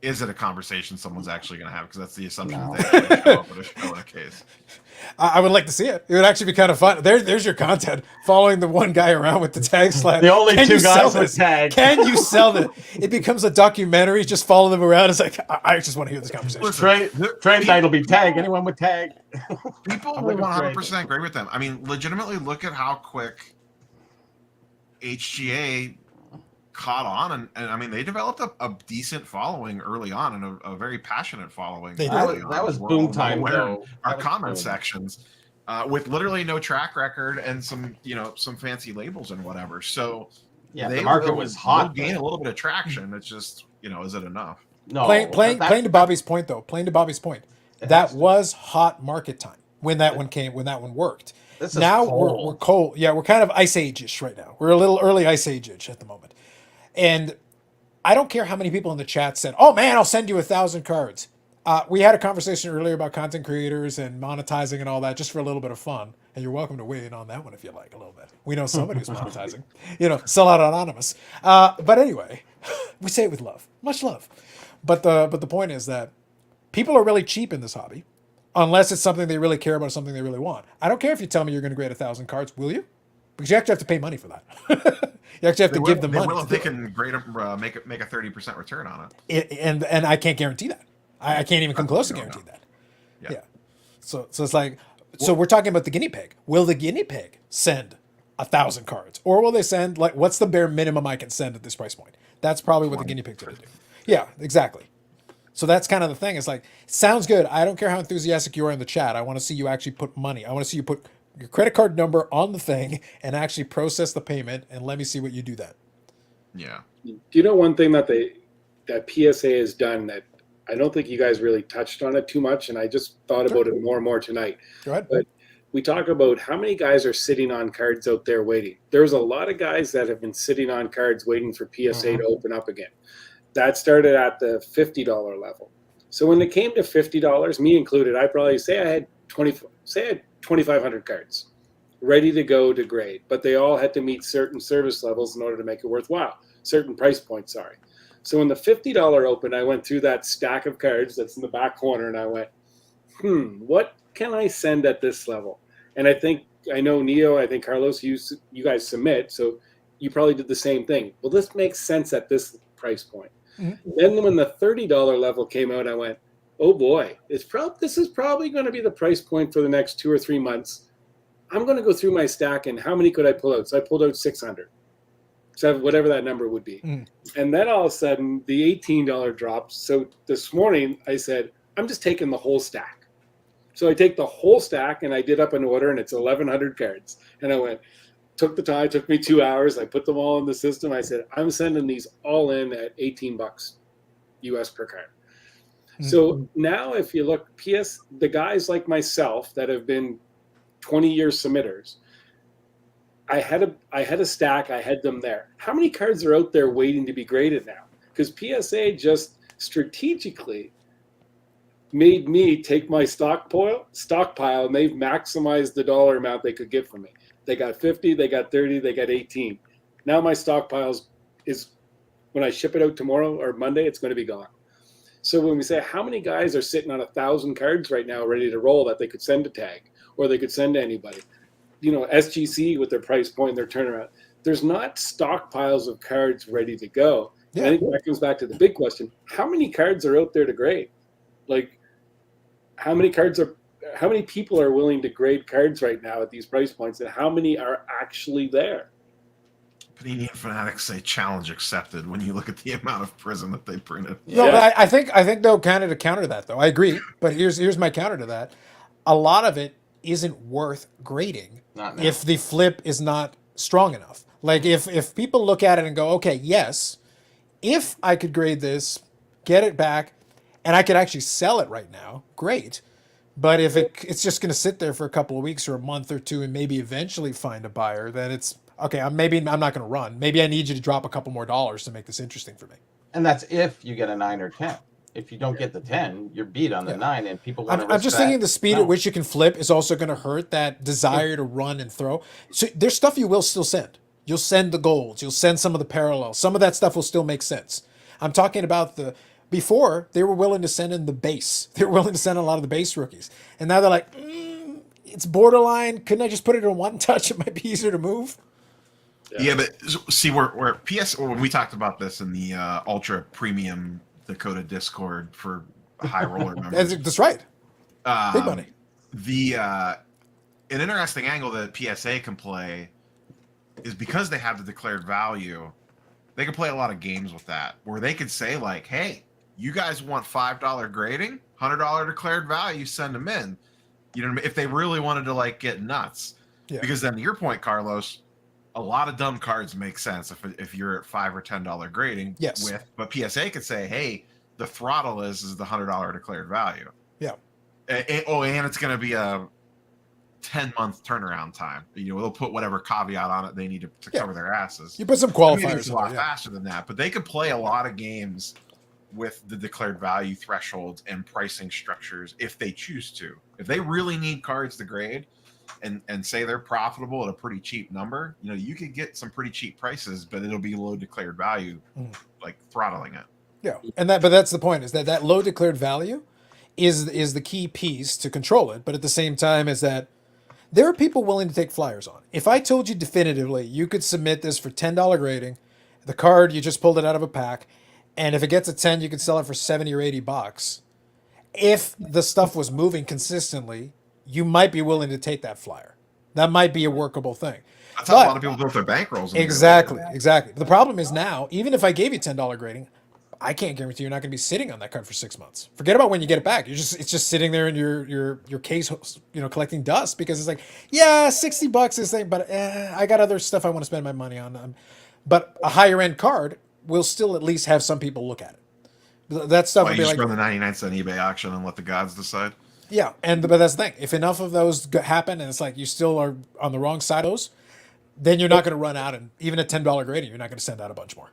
is it a conversation someone's actually going to have? Because that's the assumption that they show up at a show in a case. I would like to see it. It would actually be kind of fun. There's your content. Following the one guy around with the tag slab. The only 2 guys with tag. Can you sell it? It becomes a documentary. Just follow them around. It's like I just want to hear this conversation. Trade night will be tag. Anyone with tag? People will 100% agree with them. I mean, legitimately look at how quick HGA caught on, and I mean they developed a decent following early on and a very passionate following. That was boom time though. Our comment sections with literally no track record and some fancy labels and whatever. So the market was hot. Gain a little bit of traction. It's just is it enough? No, playing to Bobby's point though. Playing to Bobby's point. That was hot market time when that one came. When that one worked. Now we're cold. Yeah, we're kind of ice age-ish right now. We're a little early ice age-ish at the moment. And I don't care how many people in the chat said, oh man, I'll send you 1,000 cards. We had a conversation earlier about content creators and monetizing and all that just for a little bit of fun. And you're welcome to weigh in on that one if you like a little bit. We know somebody who's monetizing, sell out anonymous. But anyway, we say it with love, much love. But the point is that people are really cheap in this hobby unless it's something they really care about or something they really want. I don't care if you tell me you're going to grade 1,000 cards, will you? Because you actually have to pay money for that. You actually have to give them money. They can grade them, make a 30% return on it. And I can't guarantee that. I can't even come close to guarantee that. Yeah. So it's like, so we're talking about the guinea pig. Will the guinea pig send 1,000 cards, or will they send what's the bare minimum I can send at this price point? That's probably what the guinea pig's going to do. Yeah, exactly. So that's kind of the thing. It's like, sounds good. I don't care how enthusiastic you are in the chat. I want to see you actually put money. I want to see you put your credit card number on the thing and actually process the payment, and let me see what you do then. Yeah. One thing that PSA has done that I don't think you guys really touched on it too much, and I just thought about it more and more tonight. Go ahead. But we talk about how many guys are sitting on cards out there waiting. There's a lot of guys that have been sitting on cards waiting for PSA to open up again. that started at the $50 level. So when it came to $50, me included, I probably say I had 2,500 cards ready to go to grade, but they all had to meet certain service levels in order to make it worthwhile, certain price points, sorry. So when the $50 opened, I went through that stack of cards that's in the back corner, and I went, what can I send at this level? And I know Neo, I think Carlos, you guys submit, so you probably did the same thing. Well, this makes sense at this price point. Mm-hmm. Then when the $30 level came out, I went, oh boy, this is probably going to be the price point for the next 2 or 3 months. I'm going to go through my stack, and how many could I pull out? So I pulled out 600. So whatever that number would be. And then all of a sudden, the $18 drops. So this morning, I said, I'm just taking the whole stack. So I take the whole stack, and I did up an order, and it's 1,100 cards. And I went, took the time, took me 2 hours. I put them all in the system. I said, I'm sending these all in at $18 US per card. So now if you look, the guys like myself that have been 20-year submitters, I had a stack, I had them there. How many cards are out there waiting to be graded now? Because PSA just strategically made me take my stockpile, and they've maximized the dollar amount they could get from me. They got 50, they got 30, they got 18. Now my stockpiles is, when I ship it out tomorrow or Monday, it's going to be gone. So when we say how many guys are sitting on 1,000 cards right now ready to roll that they could send to Tag or they could send to anybody, SGC with their price point and their turnaround, there's not stockpiles of cards ready to go. Yeah. I think that comes back to the big question: how many cards are out there to grade? Like, how many people are willing to grade cards right now at these price points, and how many are actually there? Panini and Fanatics say challenge accepted when you look at the amount of prison that they printed. No, yeah. I think though, kind of to counter that though, I agree. But here's my counter to that: a lot of it isn't worth grading if the flip is not strong enough. Like if people look at it and go, okay, yes, if I could grade this, get it back, and I could actually sell it right now, great. But if it's just going to sit there for a couple of weeks or a month or two and maybe eventually find a buyer, then it's okay. I'm not going to run. Maybe I need you to drop a couple more dollars to make this interesting for me. And that's if you get a 9 or 10. If you don't get the 10, you're beat on the 9, and people want to. I'm just thinking the speed at which you can flip is also going to hurt that desire to run and throw. So there's stuff you will still send. You'll send the golds. You'll send some of the parallels. Some of that stuff will still make sense. I'm talking about before they were willing to send in the base. They were willing to send a lot of the base rookies, and now they're like, it's borderline. Couldn't I just put it in one touch? It might be easier to move. Yeah, but see, where when we talked about this in the ultra premium Dakota Discord for high roller members. That's right. Big money. An interesting angle that PSA can play is because they have the declared value, they can play a lot of games with that, where they could say like, hey, you guys want $5 grading, $100 declared value, send them in. You know what I mean? If they really wanted to like get nuts. Yeah. Because then to your point, Carlos, a lot of dumb cards make sense if you're at $5 or $10 grading. Yes. But PSA could say, hey, the throttle is the $100 declared value. Yeah. And it's going to be a 10-month turnaround time. They'll put whatever caveat on it they need to cover their asses. You put some qualifiers a lot faster than that, but they could play a lot of games with the declared value thresholds and pricing structures if they choose to. If they really need cards to grade and say they're profitable at a pretty cheap number, you could get some pretty cheap prices, but it'll be low declared value, like throttling it. Yeah, but that's the point, is that low declared value is the key piece to control it. But at the same time, is that there are people willing to take flyers on. If I told you definitively you could submit this for $10 grading, the card you just pulled it out of a pack, and if it gets a 10, you could sell it for $70 or $80. If the stuff was moving consistently, you might be willing to take that flyer. That might be a workable thing. That's how a lot of people build their bankrolls. Exactly. The problem is now, even if I gave you $10 grading, I can't guarantee you're not going to be sitting on that card for 6 months. Forget about when you get it back. It's just sitting there in your case, collecting dust, because it's like, yeah, $60 this thing, but I got other stuff I want to spend my money on. But a higher end card will still at least have some people look at it. That stuff will be like, run the 99-cent eBay auction and let the gods decide. Yeah, but that's the thing. If enough of those happen, and it's like you still are on the wrong side of those, then you're not going to run out. And even at $10 grading, you're not going to send out a bunch more.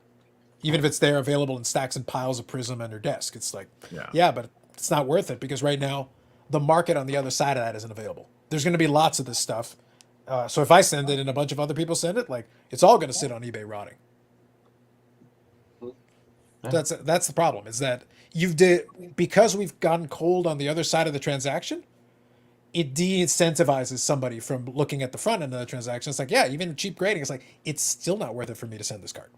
even if it's there available in stacks and piles of Prism on your desk. It's like, Yeah. yeah, but it's not worth it because right now the market on the other side of that isn't available. There's going to be lots of this stuff. So if I send it and a bunch of other people send it, like it's all going to sit on eBay rotting. That's the problem, is that because we've gotten cold on the other side of the transaction, it de-incentivizes somebody from looking at the front end of the transaction. It's like, yeah, even cheap grading, it's like, it's still not worth it for me to send this card.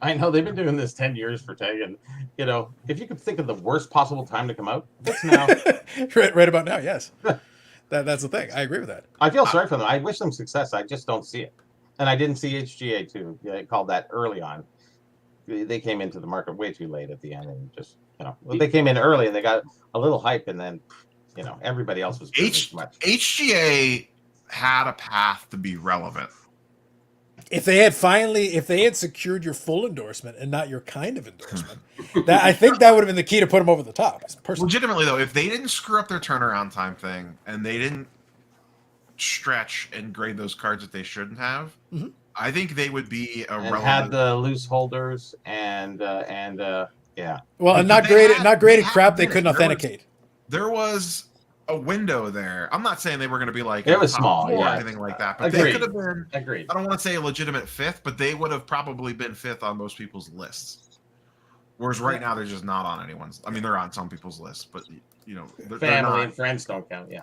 I know they've been doing this 10 years for Tag, and if you could think of the worst possible time to come out, it's now. right about now, yes. That's the thing. I agree with that. I feel sorry for them. I wish them success. I just don't see it. And I didn't see HGA too. They called that early on. They came into the market way too late at the end, and just they came in early and they got a little hype, and then everybody else was much. HGA had a path to be relevant. If they had secured your full endorsement and not your kind of endorsement, I think that would have been the key to put them over the top. Legitimately though, if they didn't screw up their turnaround time thing and they didn't stretch and grade those cards that they shouldn't have, I think they would be a relevant. Had the loose holders and yeah. Well, and not graded crap they couldn't authenticate. There was a window there. I'm not saying they were going to be like it was small, or anything like that, but they could have been. Agreed. I don't want to say a legitimate fifth, but they would have probably been fifth on most people's lists. Whereas right now they're just not on anyone's. I mean, they're on some people's lists, but family and friends don't count. Yeah.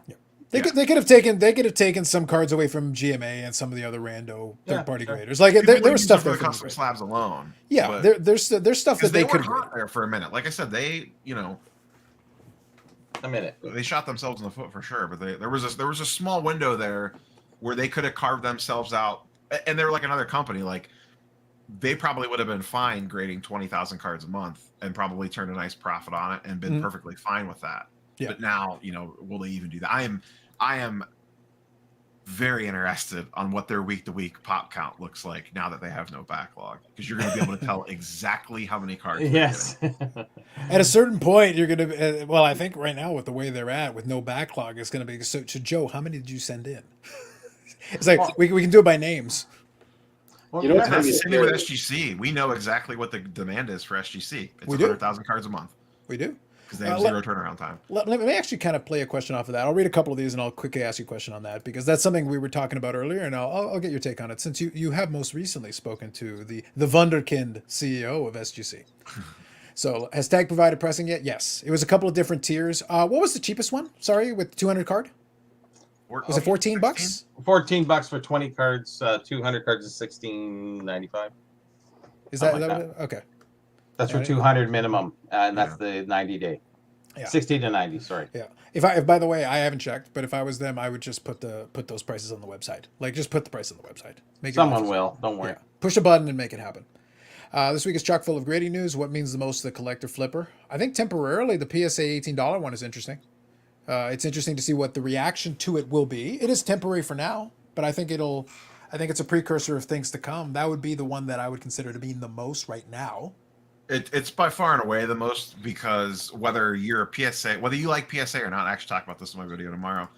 They could have taken some cards away from GMA and some of the other rando third party graders. Like there was stuff there for the custom slabs alone. Yeah, there's stuff that they could have there for a minute. Like I said, they a minute. They shot themselves in the foot for sure, but there was a small window there where they could have carved themselves out, and they're like another company. Like they probably would have been fine grading 20,000 cards a month and probably turned a nice profit on it and been perfectly fine with that. Yeah. But now, will they even do that? I am very interested on what their week-to-week pop count looks like now that they have no backlog, because you're going to be able to tell exactly how many cards. Yes. At a certain point, you're going to. Well, I think right now with the way they're at, with no backlog, it's going to be. So Joe, how many did you send in? It's like we can do it by names. Well, that's the same thing with SGC. We know exactly what the demand is for SGC. It's 100,000 cards a month. We do. Because they have zero turnaround time. Let me actually kind of play a question off of that. I'll read a couple of these and I'll quickly ask you a question on that, because that's something we were talking about earlier, and I'll get your take on it, since you have most recently spoken to the Wunderkind CEO of SGC. So has Tag provided pressing yet? Yes. It was a couple of different tiers. What was the cheapest one? Sorry, with 200 card? Was it $14? $14 for 20 cards. 200 cards is $16.95. Is that okay? That's for 200 minimum, and that's the 90-day. Yeah. 60 to 90, sorry. Yeah. If by the way, I haven't checked, but if I was them, I would just put those prices on the website. Like, just put the price on the website. Someone will. Don't worry. Yeah. Push a button and make it happen. This week is chock full of grading news. What means the most to the collector flipper? I think temporarily the PSA $18 one is interesting. It's interesting to see what the reaction to it will be. It is temporary for now, but I think it's a precursor of things to come. That would be the one that I would consider to be the most right now. It's by far and away the most, because whether you're a PSA, whether you like PSA or not, I actually talk about this in my video tomorrow,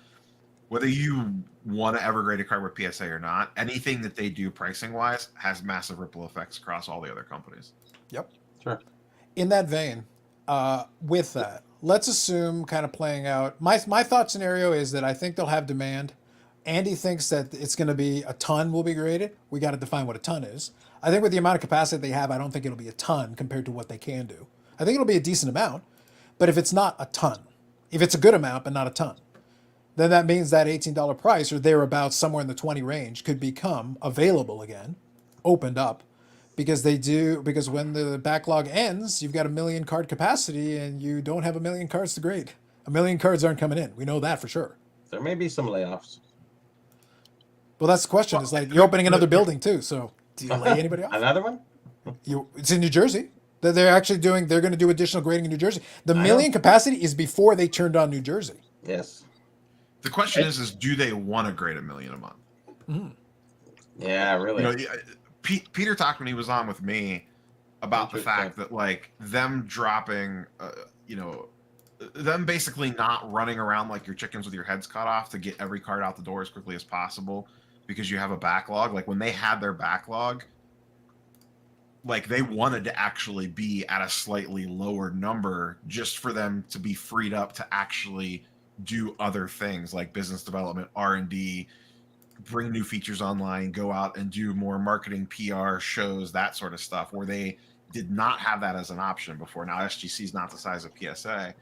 whether you want to ever grade a card with PSA or not, anything that they do pricing wise has massive ripple effects across all the other companies. Yep. Sure. In that vein, with that, let's assume, kind of playing out, my thought scenario is that I think they'll have demand. Andy thinks that it's going to be a ton will be graded. We got to define what a ton is. I think with the amount of capacity they have, I don't think it'll be a ton compared to what they can do. I think it'll be a decent amount, but if it's not a ton, if it's a good amount but not a ton, then that means that $18 price or thereabouts, somewhere in the 20 range, could become available again, opened up, because when the backlog ends, you've got 1 million card capacity and you don't have 1 million cards to grade. 1 million cards aren't coming in. We know that for sure. There may be some layoffs. Well, that's the question. It's like you're opening another building too, so do you lay anybody off? Another one? It's in New Jersey. They're actually they're going to do additional grading in New Jersey. The million capacity is before they turned on New Jersey. Yes. The question is do they want to grade 1 million a month? Mm-hmm. Yeah, really. Peter talked when he was on with me about the fact that, like, them dropping, them basically not running around like your chickens with your heads cut off to get every card out the door as quickly as possible because you have a backlog. Like, when they had their backlog, like they wanted to actually be at a slightly lower number just for them to be freed up to actually do other things like business development, R&D, bring new features online, go out and do more marketing, PR, shows, that sort of stuff, where they did not have that as an option before. Now, SGC is not the size of PSA,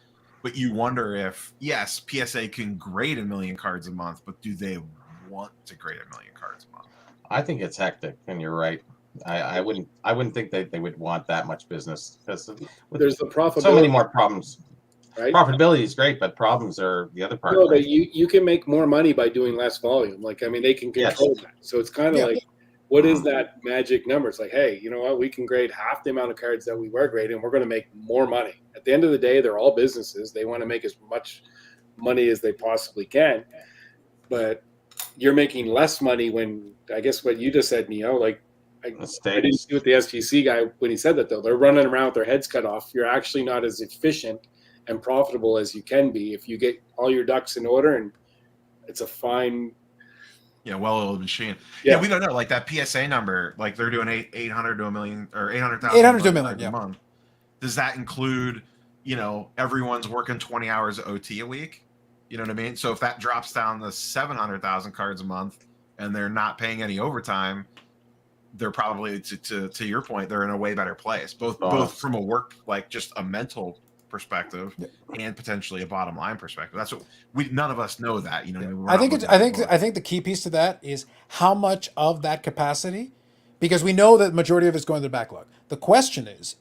but you wonder if, yes, PSA can grade 1 million cards a month, but do they want to grade 1 million cards a month? I think it's hectic, and you're right. I wouldn't think that they would want that much business because There's the profitability. so many more problems. Right? Profitability is great, but problems are the other part. No, right? but you can make more money by doing less volume. Like, I mean, they can control that. So it's kind of like, what is that magic number? It's like, hey, you know what? We can grade half the amount of cards that we were grading. We're going to make more money. At the end of the day, they're all businesses. They want to make as much money as they possibly can. But you're making less money when, I guess what you just said, Neo, like, I didn't see what the SGC guy, when he said that, though. They're running around with their heads cut off. You're actually not as efficient and profitable as you can be if you get all your ducks in order, and it's a fine, well-oiled machine. Yeah. We don't know, like that PSA number, like they're doing 800 to 1 million or 800,000 800 to 1 million, a month. Does that include, everyone's working 20 hours of OT a week? You know what I mean? So if that drops down to 700,000 cards a month and they're not paying any overtime, they're probably, to your point, they're in a way better place, both from a work, like just a mental perspective and potentially a bottom line perspective. That's what none of us know that. I think the key piece to that is how much of that capacity, because we know that the majority of it's going to the backlog. The question is,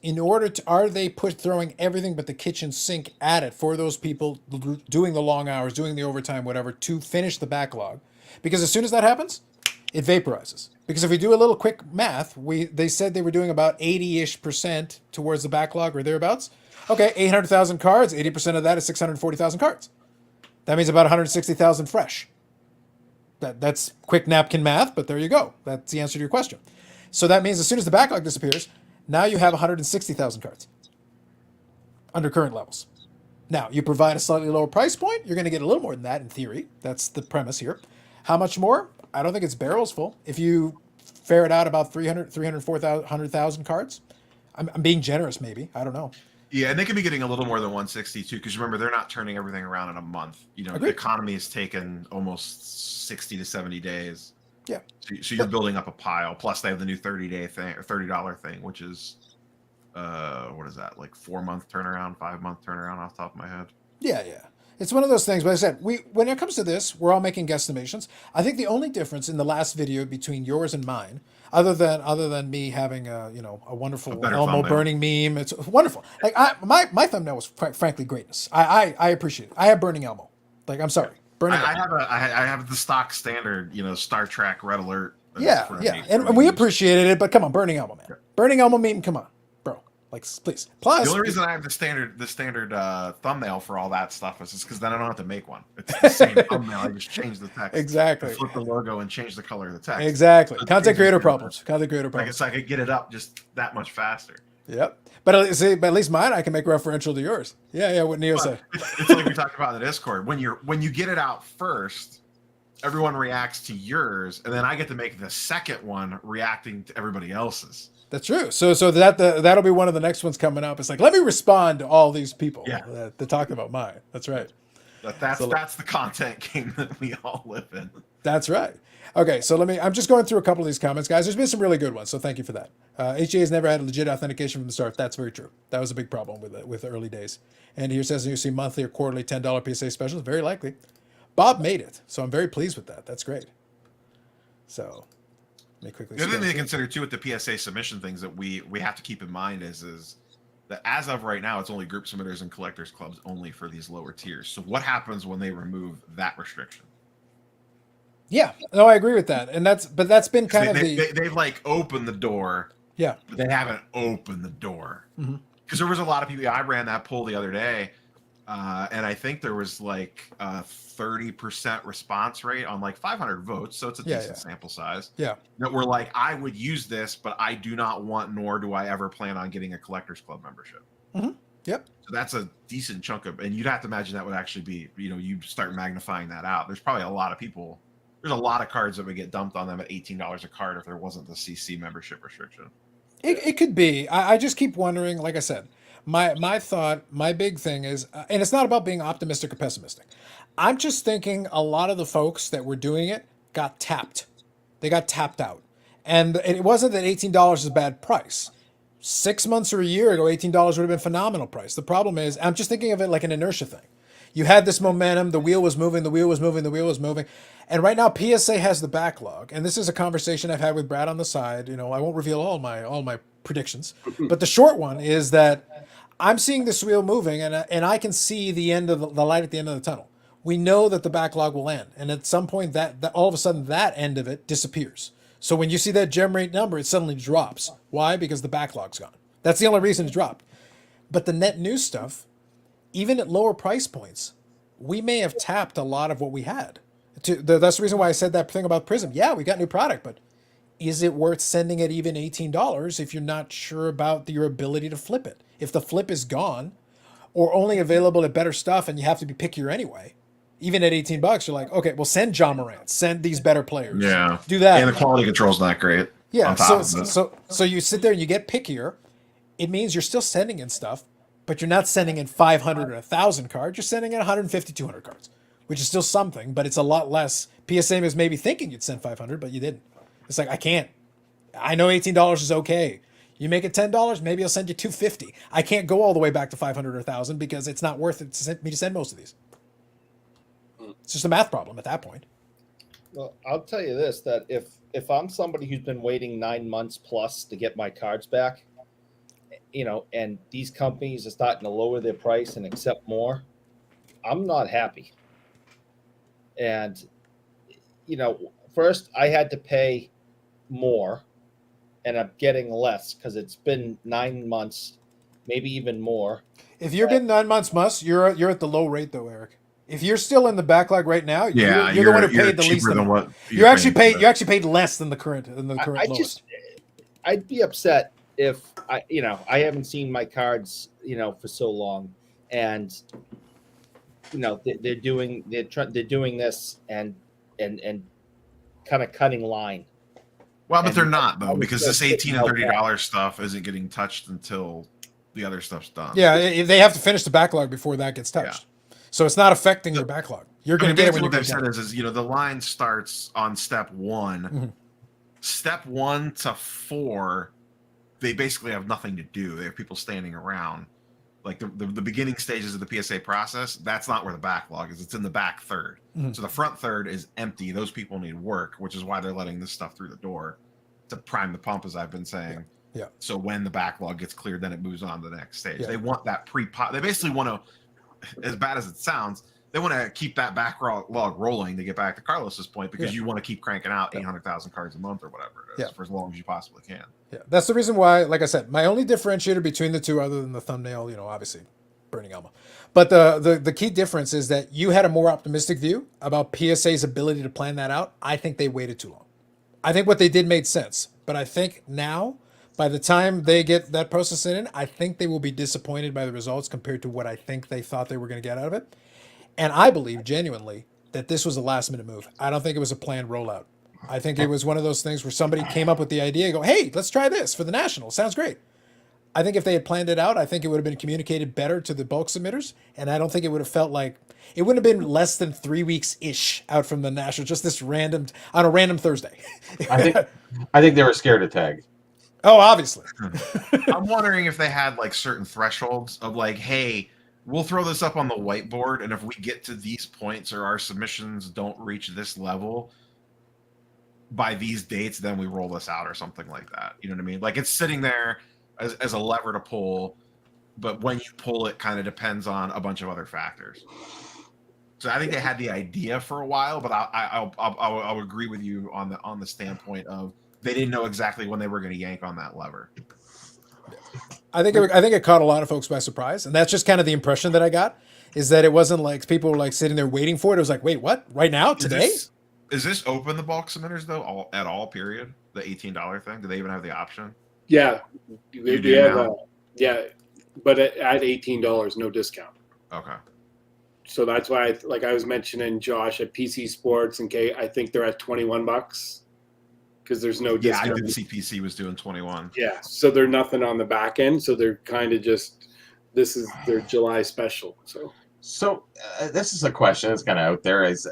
are they throwing everything but the kitchen sink at it for those people doing the long hours, doing the overtime, whatever, to finish the backlog? Because as soon as that happens, it vaporizes. Because if we do a little quick math, they said they were doing about 80-ish% towards the backlog or thereabouts. Okay, 800,000 cards, 80% of that is 640,000 cards. That means about 160,000 fresh. That's quick napkin math, but there you go. That's the answer to your question. So that means as soon as the backlog disappears, now you have 160,000 cards under current levels. Now, you provide a slightly lower price point, you're going to get a little more than that in theory. That's the premise here. How much more? I don't think it's barrels full. If you ferret out about 300,000 cards, I'm being generous maybe. I don't know. Yeah, and they could be getting a little more than 162 because remember, they're not turning everything around in a month. The economy has taken almost 60 to 70 days. Yeah. So you're building up a pile. Plus, they have the new 30-day thing or $30 thing, which is, what is that? Like 4-month turnaround, 5-month turnaround off the top of my head. Yeah. It's one of those things, but I said, when it comes to this, we're all making guesstimations. I think the only difference in the last video between yours and mine, other than me having a wonderful Elmo thumbnail. burning meme, it's wonderful. Like my thumbnail was frankly greatness. I appreciate it. I have burning Elmo. Like, I'm sorry, burning. I have the stock standard, Star Trek Red Alert. Yeah, and we appreciated it, but come on, burning Elmo, man, burning Elmo meme, come on. Like, please. Plus, the only reason I have the standard thumbnail for all that stuff is because then I don't have to make one. It's the same thumbnail. I just change the text. Exactly. I flip the logo and change the color of the text. Exactly. So Content creator problems. I guess I could get it up just that much faster. Yep. But at least mine, I can make referential to yours. Yeah. What Neo said. It's like we talked about in the Discord. When you get it out first, everyone reacts to yours, and then I get to make the second one reacting to everybody else's. That's true. So that'll be one of the next ones coming up. It's like, let me respond to all these people that talk about mine. That's right. That's the content game that we all live in. That's right. Okay, so I'm just going through a couple of these comments, guys. There's been some really good ones, so thank you for that. HGA has never had legit authentication from the start. That's very true. That was a big problem with the early days. And here says you see monthly or quarterly $10 PSA specials. Very likely. Bob made it, so I'm very pleased with that. That's great. So let me quickly. The other thing to consider too with the PSA submission things that we have to keep in mind is that as of right now, it's only group submitters and collectors clubs only for these lower tiers. So what happens when they remove that restriction? Yeah, no, I agree with that, and that's been kind of they've like opened the door. Yeah, but they haven't opened the door because Mm-hmm. there was a lot of people. I ran that poll the other day, and I think there was like a 30% response rate on like 500 votes, so it's a decent sample size. Yeah, that were like, I would use this, but I do not want, nor do I ever plan on getting a collectors club membership. Mm-hmm. Yep. So that's a decent chunk of, and you'd have to imagine that would actually be, you start magnifying that out. There's probably a lot of people. There's a lot of cards that would get dumped on them at $18 a card if there wasn't the CC membership restriction. It could be. I just keep wondering. Like I said, my thought, my big thing is, and it's not about being optimistic or pessimistic. I'm just thinking a lot of the folks that were doing it got tapped. They got tapped out, and it wasn't that $18 is a bad price. 6 months or a year ago, $18 would have been a phenomenal price. The problem is, I'm just thinking of it like an inertia thing. You had this momentum, the wheel was moving, the wheel was moving, the wheel was moving. And right now PSA has the backlog. And this is a conversation I've had with Brad on the side. You know, I won't reveal all my predictions. But the short one is that I'm seeing this wheel moving, and I can see the end of the light at the end of the tunnel. We know that the backlog will end. And at some point that all of a sudden that end of it disappears. So when you see that gem rate number, it suddenly drops. Why? Because the backlog's gone. That's the only reason it dropped. But the net new stuff, even at lower price points, we may have tapped a lot of what we had. That's the reason why I said that thing about Prism. Yeah, we got new product, but is it worth sending it even $18 if you're not sure about your ability to flip it? If the flip is gone or only available at better stuff and you have to be pickier anyway, even at $18, you're like, okay, well, send John Morant, send these better players. Yeah. Do that. And the quality control's not great. Yeah. So you sit there and you get pickier. It means you're still sending in stuff, but you're not sending in 500 or 1,000 cards. You're sending in 150, 200 cards, which is still something, but it's a lot less. PSA was maybe thinking you'd send 500, but you didn't. It's like, I can't. I know $18 is okay. You make it $10, maybe I'll send you 250. I can't go all the way back to 500 or 1,000 because it's not worth it to me to send most of these. It's just a math problem at that point. Well, I'll tell you this, that if I'm somebody who's been waiting 9 months plus to get my cards back, you know, and these companies are starting to lower their price and accept more, I'm not happy. And, you know, first I had to pay more and I'm getting less because it's been 9 months, maybe even more. If you've been 9 months plus, you're at the low rate though, Eric. If you're still in the backlog right now, you're the one who paid the least amount. You actually paid less than the current lowest. I'd be upset if I haven't seen my cards, for so long, and they're doing this and kind of cutting line. Well, but they're not though, because this $18 and $30 stuff isn't getting touched until the other stuff's done. Yeah, they have to finish the backlog before that gets touched. Yeah. So it's not affecting your backlog. You're going to get it when you get it. What they've said is the line starts on step 1. Mm-hmm. Step 1 to 4, they basically have nothing to do. They have people standing around. Like the beginning stages of the PSA process, that's not where the backlog is. It's in the back third. Mm-hmm. So the front third is empty. Those people need work, which is why they're letting this stuff through the door to prime the pump, as I've been saying. Yeah. So when the backlog gets cleared, then it moves on to the next stage. Yeah. They want that pre-pop. They basically want to, as bad as it sounds, they want to keep that backlog rolling to get back to Carlos's point, because you want to keep cranking out 800,000 cards a month or whatever it is for as long as you possibly can. Yeah, that's the reason why, like I said, my only differentiator between the two, other than the thumbnail, obviously, Burning Elmo. But the key difference is that you had a more optimistic view about PSA's ability to plan that out. I think they waited too long. I think what they did made sense. But I think now, by the time they get that process in, I think they will be disappointed by the results compared to what I think they thought they were going to get out of it. And I believe genuinely that this was a last minute move. I don't think it was a planned rollout. I think it was one of those things where somebody came up with the idea and go, hey, let's try this for the National. Sounds great. I think if they had planned it out, I think it would have been communicated better to the bulk submitters. And I don't think it would have felt like, it wouldn't have been less than 3 weeks-ish out from the National, just this on a random Thursday. I think they were scared to tag. Oh, obviously. I'm wondering if they had like certain thresholds of like, hey, we'll throw this up on the whiteboard, and if we get to these points or our submissions don't reach this level by these dates, then we roll this out or something like that. You know what I mean? Like it's sitting there as a lever to pull, but when you pull it kind of depends on a bunch of other factors. So I think they had the idea for a while, but I'll agree with you on the standpoint of they didn't know exactly when they were going to yank on that lever. I think it caught a lot of folks by surprise, and that's just kind of the impression that I got, is that it wasn't like people were like sitting there waiting for it. It was like, wait, what? Right now? Today? Is this open the bulk submitters though? At all? Period. The $18 thing. Do they even have the option? Yeah, they have. But at $18, no discount. Okay. So that's why, I was mentioning, Josh, at PC Sports and I think they're at $21. because there's no Yeah, I discount. did see PC was doing 21. Yeah, so they're nothing on the back end. So they're kind of just, this is their July special. So this is a question that's kind of out there. Is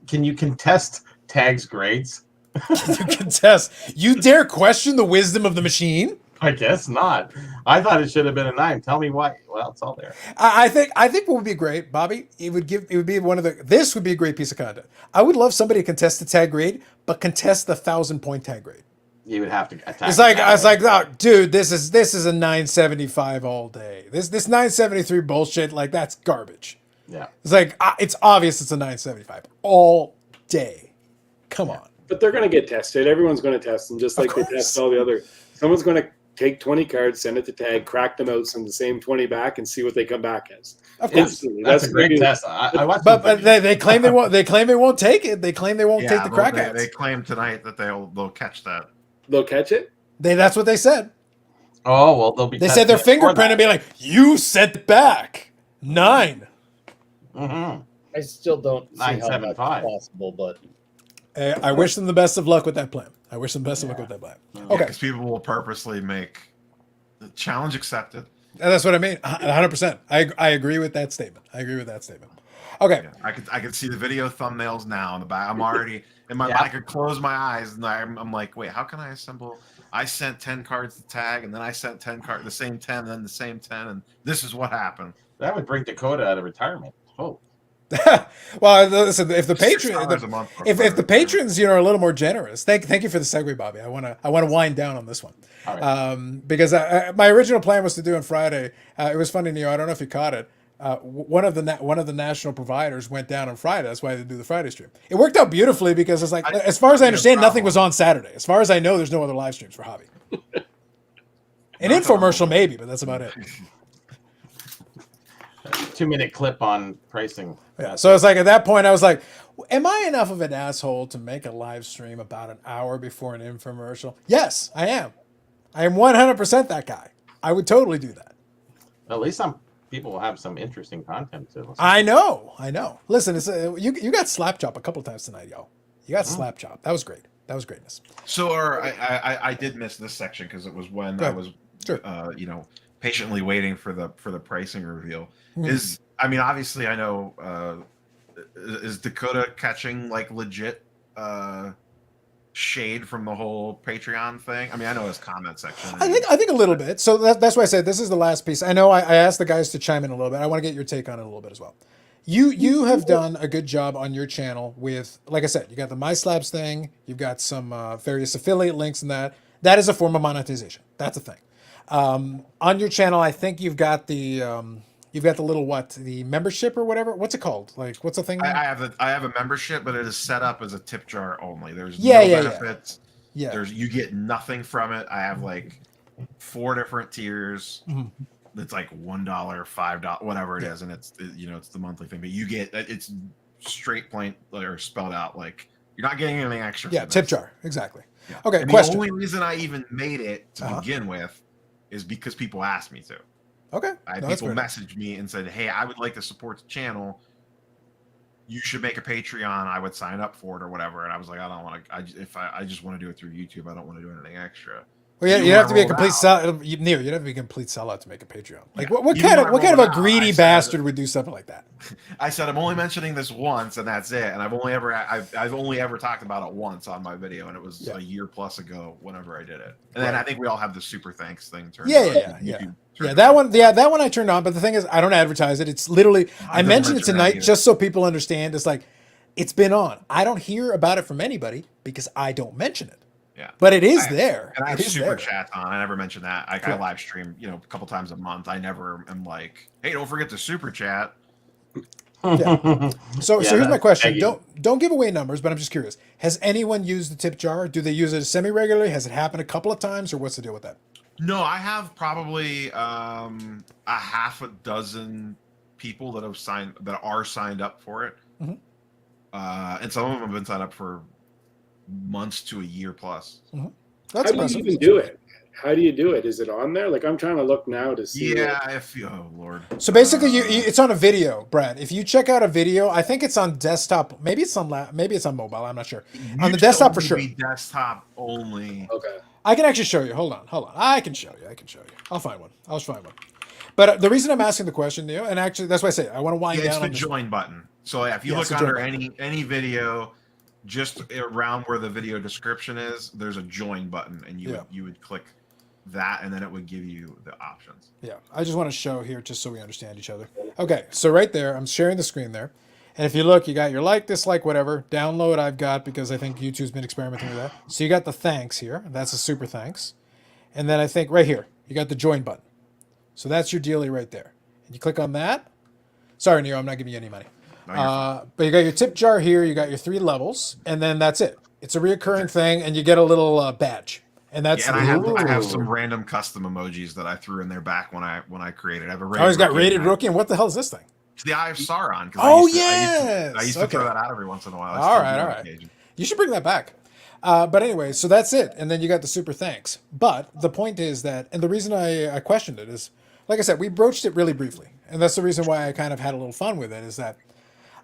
can you contest tags grades? You contest. You dare question the wisdom of the machine? I guess not. I thought it should have been a 9. Tell me why. Well, it's all there. I think what would be great, Bobby, this would be a great piece of content. I would love somebody to contest the tag grade, but contest the 1,000-point tag grade. You would have to attack. It's like, oh, dude, this is a 975 all day. This 973 bullshit, like, that's garbage. Yeah. It's like, it's obvious it's a 975 all day. Come on. But they're going to get tested. Everyone's going to test them, just like they test all the other. Someone's going to take 20 cards, send it to tag, crack them out, send the same 20 back, and see what they come back as. Of course. Instantly. That's a great test. I watched But they claim they won't. They claim they won't take it. They claim they won't take the crack they, outs. they claim tonight that they'll catch that. They'll catch it? That's what they said. Oh, well, they'll be. They said their testing it for fingerprint and be like, "You sent back 9." that. Mhm. I still don't see how that's 975. possible, but I wish them the best of luck with that plan. Okay. Because people will purposely make the challenge accepted. And that's what I mean. 100%. I agree with that statement. Okay. Yeah, I could see the video thumbnails now in the back. I'm already in my. I could close my eyes and I'm like, wait, how can I assemble? I sent 10 cards to tag, and then I sent 10 cards, the same 10, and then the same 10, and this is what happened. That would bring Dakota out of retirement. Oh. Well, listen, if the $6 a month if the patrons, are a little more generous, thank you for the segue, Bobby. I want to wind down on this one, because my original plan was to do on Friday. It was funny, Neo. I don't know if you caught it. One of the national providers went down on Friday. That's why they do the Friday stream. It worked out beautifully because it's like, as far as I understand, nothing was on Saturday. As far as I know, there's no other live streams for Hobby. An infomercial maybe, but that's about it. 2-minute clip on pricing. Yeah. So it's like at that point I was like, am I enough of an asshole to make a live stream about an hour before an infomercial? Yes, I am. I am 100% that guy. I would totally do that. At least some people will have some interesting content to listen. I know. Listen, it's you got slap chop a couple times tonight, yo. You got slap chop. That was great. That was greatness. So, I did miss this section because it was when I was, patiently waiting for the pricing reveal. Obviously, I know. Is Dakota catching like legit shade from the whole Patreon thing? I know his comment section. I think a little bit. So that's why I said this is the last piece. I know I asked the guys to chime in a little bit. I want to get your take on it a little bit as well. You have done a good job on your channel with, like I said, you got the My Slabs thing. You've got some various affiliate links and that. That is a form of monetization. That's a thing. On your channel, I think you've got the little the membership or whatever. What's it called? Like, what's the thing? I have a membership, but it is set up as a tip jar only. There's no benefits. Yeah. You get nothing from it. I have like 4 different tiers. Mm-hmm. It's like $1, $5, whatever it is, and it's the monthly thing. But you get it's straight plain or spelled out like you're not getting anything extra. Yeah, tip jar, exactly. Yeah. Okay. And question. The only reason I even made it to begin with is because people asked me to. Okay. People messaged me and said, "Hey, I would like to support the channel. You should make a Patreon. I would sign up for it or whatever." And I was like, "I don't want to. I just want to do it through YouTube. I don't want to do anything extra." Well, yeah, you'd have to be a complete sellout. Neil, you'd have to be a complete sellout to make a Patreon. Like, what kind of a greedy bastard would do something like that? I said I'm only mentioning this once, and that's it. And I've only ever talked about it once on my video, and it was a year plus ago. Whenever I did it, and then I think we all have the super thanks thing turned on. Yeah, that one I turned on. But the thing is, I don't advertise it. It's literally I mentioned it tonight just so people understand. It's like it's been on. I don't hear about it from anybody because I don't mention it. Yeah, but it is there. And I have super chats on. I never mention that. I live stream, a couple times a month. I never am like, hey, don't forget to super chat. Yeah. So here's my question. Don't give away numbers, but I'm just curious. Has anyone used the tip jar? Do they use it semi-regularly? Has it happened a couple of times, or what's the deal with that? No, I have probably a half a dozen people that are signed up for it, and some of them have been signed up for months to a year plus. How do you even do it? how do you do it? Is it on there? Like, I'm trying to look now to see. Yeah, oh Lord. So basically, it's on a video, Brad. If you check out a video, I think it's on desktop. Maybe it's on mobile. I'm not sure. On the desktop for sure. Desktop only. Okay. I can actually show you. Hold on. I can show you. I'll find one. But the reason I'm asking the question, Neil, and actually that's why I say I want to wind down. It's the on this. join button. So if you look under any video, just around where the video description is, there's a join button, and you would click that, and then it would give you the options. Yeah, I just want to show here just so we understand each other. Okay, so right there, I'm sharing the screen there. And if you look, you got your like, dislike, whatever. Download I've got because I think YouTube's been experimenting with that. So you got the thanks here. That's a super thanks. And then I think right here, you got the join button. So that's your dealie right there. And you click on that. Sorry, Neo, I'm not giving you any money. But you got your tip jar here. You got your 3 levels. And then that's it. It's a reoccurring thing. And you get a little badge. And that's I have some random custom emojis that I threw in there back when I created. I have a rated always got rated rookie. And what the hell is this thing? It's the Eye of Sauron. I used to throw that out every once in a while. All right. You should bring that back. But anyway, so that's it. And then you got the super thanks. But the point is that, and the reason I questioned it is, like I said, we broached it really briefly. And that's the reason why I kind of had a little fun with it, is that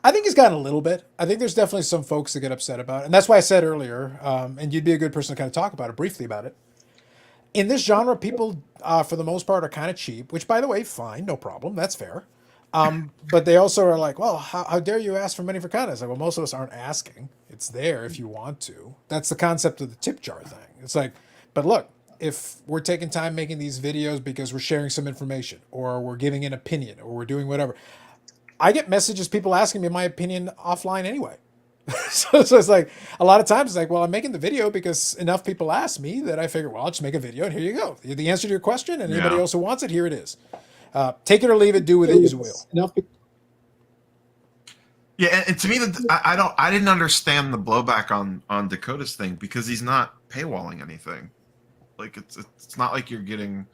I think he's gotten a little bit. I think there's definitely some folks that get upset about it. And that's why I said earlier, and you'd be a good person to kind of talk about it briefly about it. In this genre, people, for the most part, are kind of cheap, which, by the way, fine, no problem. That's fair. But they also are like, well, how dare you ask for money for content? It's like, well, most of us aren't asking. It's there if you want to. That's the concept of the tip jar thing. It's like, but look, if we're taking time making these videos because we're sharing some information or we're giving an opinion or we're doing whatever, I get messages, people asking me my opinion offline anyway. so it's like, a lot of times it's like, well, I'm making the video because enough people ask me that I figure, well, I'll just make a video and here you go. The answer to your question, and anybody else who wants it, here it is. Take it or leave it, do with it as you will. Yeah, and to me, I didn't understand the blowback on Dakota's thing because he's not paywalling anything. Like it's not like you're getting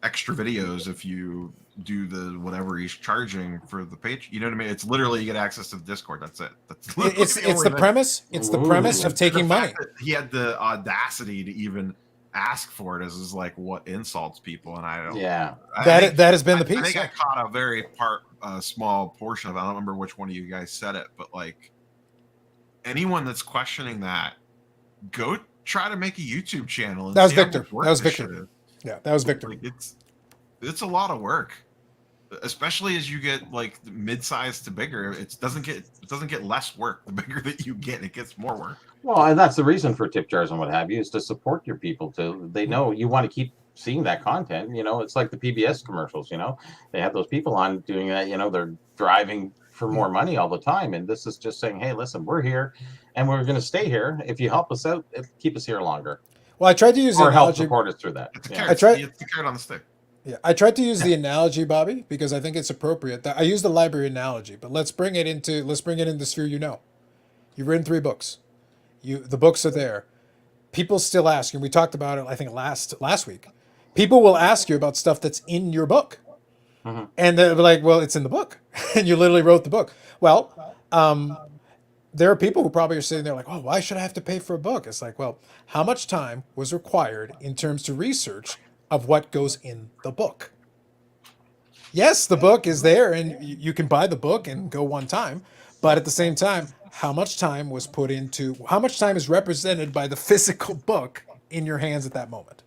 extra videos if you do the whatever he's charging for the page. You know what I mean? It's literally you get access to the Discord. That's it. It's the premise. It's the premise of taking money. He had the audacity to even ask for it is like what insults people, and I don't. Yeah, that has been the piece. I think I caught a very small portion of it. I don't remember which one of you guys said it, but like anyone that's questioning that, go try to make a YouTube channel. And that was Victor. Yeah, that was Victor. Like, it's a lot of work, especially as you get like mid-sized to bigger. It doesn't get less work. The bigger that you get, it gets more work. Well, and that's the reason for tip jars and what have you, is to support your people. They know you want to keep seeing that content. You know, it's like the PBS commercials. You know, they have those people on doing that. You know, they're driving for more money all the time, and this is just saying, hey, listen, we're here, and we're going to stay here. If you help us out, keep us here longer. Well, I tried to use or the help analogy. support us through that. It's the carrot on the stick. Yeah, I tried to use the analogy, Bobby, because I think it's appropriate. I use the library analogy, but let's bring it into the sphere. You've written 3 books. The books are there. People still ask, and we talked about it, I think last week. People will ask you about stuff that's in your book, and they're like, "Well, it's in the book, and you literally wrote the book." Well, there are people who probably are sitting there like, "Oh, why should I have to pay for a book?" It's like, well, how much time was required in terms to research of what goes in the book? Yes, the book is there, and you can buy the book and go one time, but at the same time, how much time is represented by the physical book in your hands at that moment?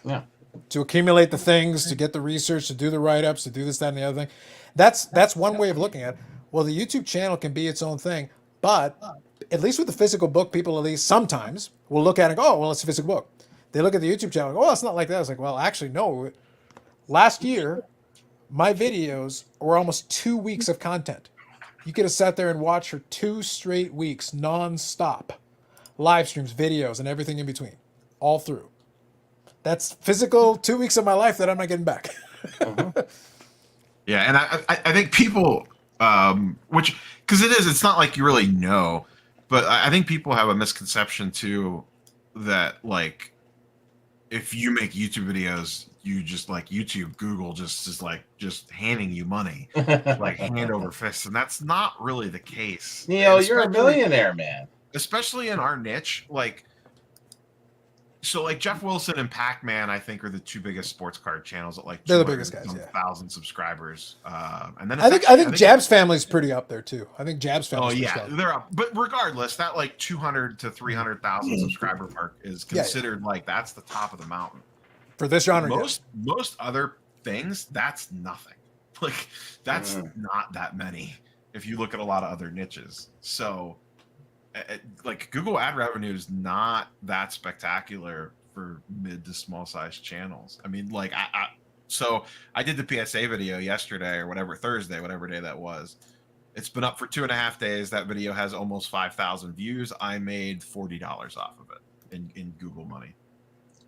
Yeah. To accumulate the things, to get the research, to do the write-ups, to do this, that, and the other thing. That's one way of looking at it. Well, the YouTube channel can be its own thing, but at least with the physical book, people at least sometimes will look at it and go, oh, well, it's a physical book. They look at the YouTube channel and go, oh, it's not like that. It's like, well, actually, no. Last year, my videos were almost 2 weeks of content. You could have sat there and watched for 2 straight weeks, non-stop. Live streams, videos, and everything in between. All through. That's physical 2 weeks of my life that I'm not getting back. Yeah, and I think people, because it's not like you really know, but I think people have a misconception too that like if you make YouTube videos, you just like Google just is like just handing you money like hand over fist, and that's not really the case. Neil, you're a millionaire, man. Especially in our niche, like So like Jeff Wilson and Pac-Man, I think, are the two biggest sports card channels at like They're the biggest guys, yeah. 1,000 subscribers. And then I think Jab's family's pretty up there too. I think Jab's Oh family's yeah, they're up. But regardless, that like 200 to 300,000 subscriber mark is considered like that's the top of the mountain for this genre. Most other things, that's nothing. Like that's not that many if you look at a lot of other niches. So like Google ad revenue is not that spectacular for mid to small size channels. I mean, like so I did the PSA video yesterday or whatever, Thursday, whatever day that was. It's been up for 2.5 days. That video has almost 5,000 views. I made $40 off of it in Google money.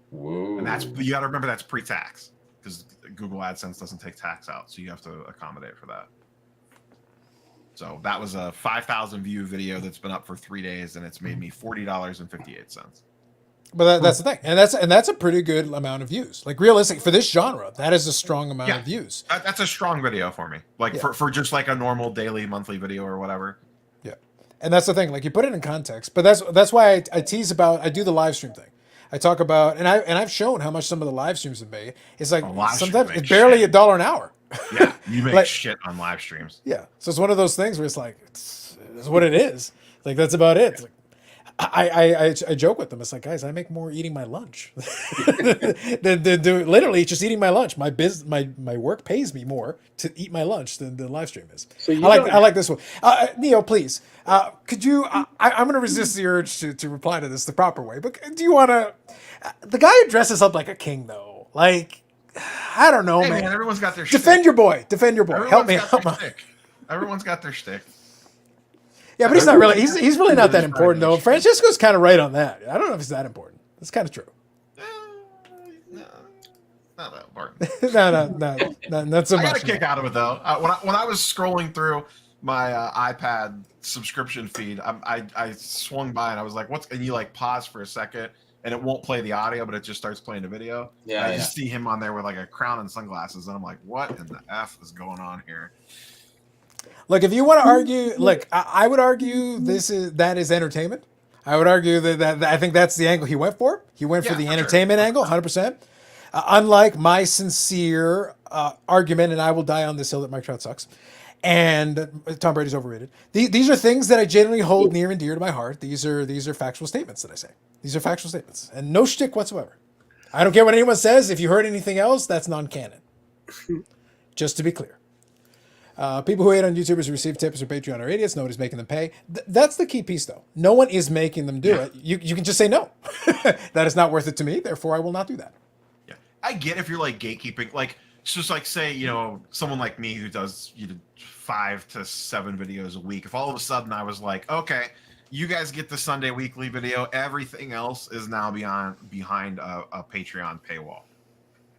Whoa. And you got to remember that's pre-tax because Google AdSense doesn't take tax out. So you have to accommodate for that. So that was a 5,000 view video that's been up for 3 days, and it's made me $40.58. But that's the thing, and that's a pretty good amount of views. Like realistic for this genre, that is a strong amount of views. That's a strong video for me. Like for just like a normal daily, monthly video or whatever. Yeah, and that's the thing. Like you put it in context, but that's why I tease about. I do the live stream thing. I talk about, and I've shown how much some of the live streams have made. It's like sometimes it's barely $1 an hour. Yeah, you make like, shit on live streams. Yeah, so it's one of those things where it's like it's what it is. Like that's about it. It's like, I joke with them. It's like, guys, I make more eating my lunch than literally just eating my lunch. My work pays me more to eat my lunch than the live stream is. So I like this one. Neo, please, could you? I'm going to resist the urge to reply to this the proper way. But do you want to? The guy who dresses up like a king, though, like I don't know, man. Everyone's got their defend shtick. your boy. Defend your boy. Help me out. Everyone's got their shtick. Yeah, but he's not really. He's really not that important though. Francisco's kind of right on that. I don't know if it's that important. It's kind of true. No, not that important. no, not so much. I got a kick out of it though. When I was scrolling through my iPad subscription feed, I swung by and I was like, "What's?" And you like pause for a second, and it won't play the audio, but it just starts playing the video. Yeah, I just see him on there with like a crown and sunglasses, and I'm like, "What in the f is going on here?" Look, if you want to argue, look, I would argue that is entertainment. I would argue that I think that's the angle he went for. He went for the entertainment angle, 100%. Unlike my sincere argument, and I will die on this hill that Mike Trout sucks, and Tom Brady's overrated. These are things that I genuinely hold near and dear to my heart. These are factual statements that I say. These are factual statements, and no shtick whatsoever. I don't care what anyone says. If you heard anything else, that's non-canon. Just to be clear. People who hate on YouTubers who receive tips or Patreon are idiots. Nobody's making them pay. That's the key piece, though. No one is making them do it. You can just say no. That is not worth it to me. Therefore, I will not do that. Yeah, I get if you're like gatekeeping, like it's just like say someone like me who does 5 to 7 videos a week. If all of a sudden I was like, okay, you guys get the Sunday weekly video, everything else is now behind a Patreon paywall.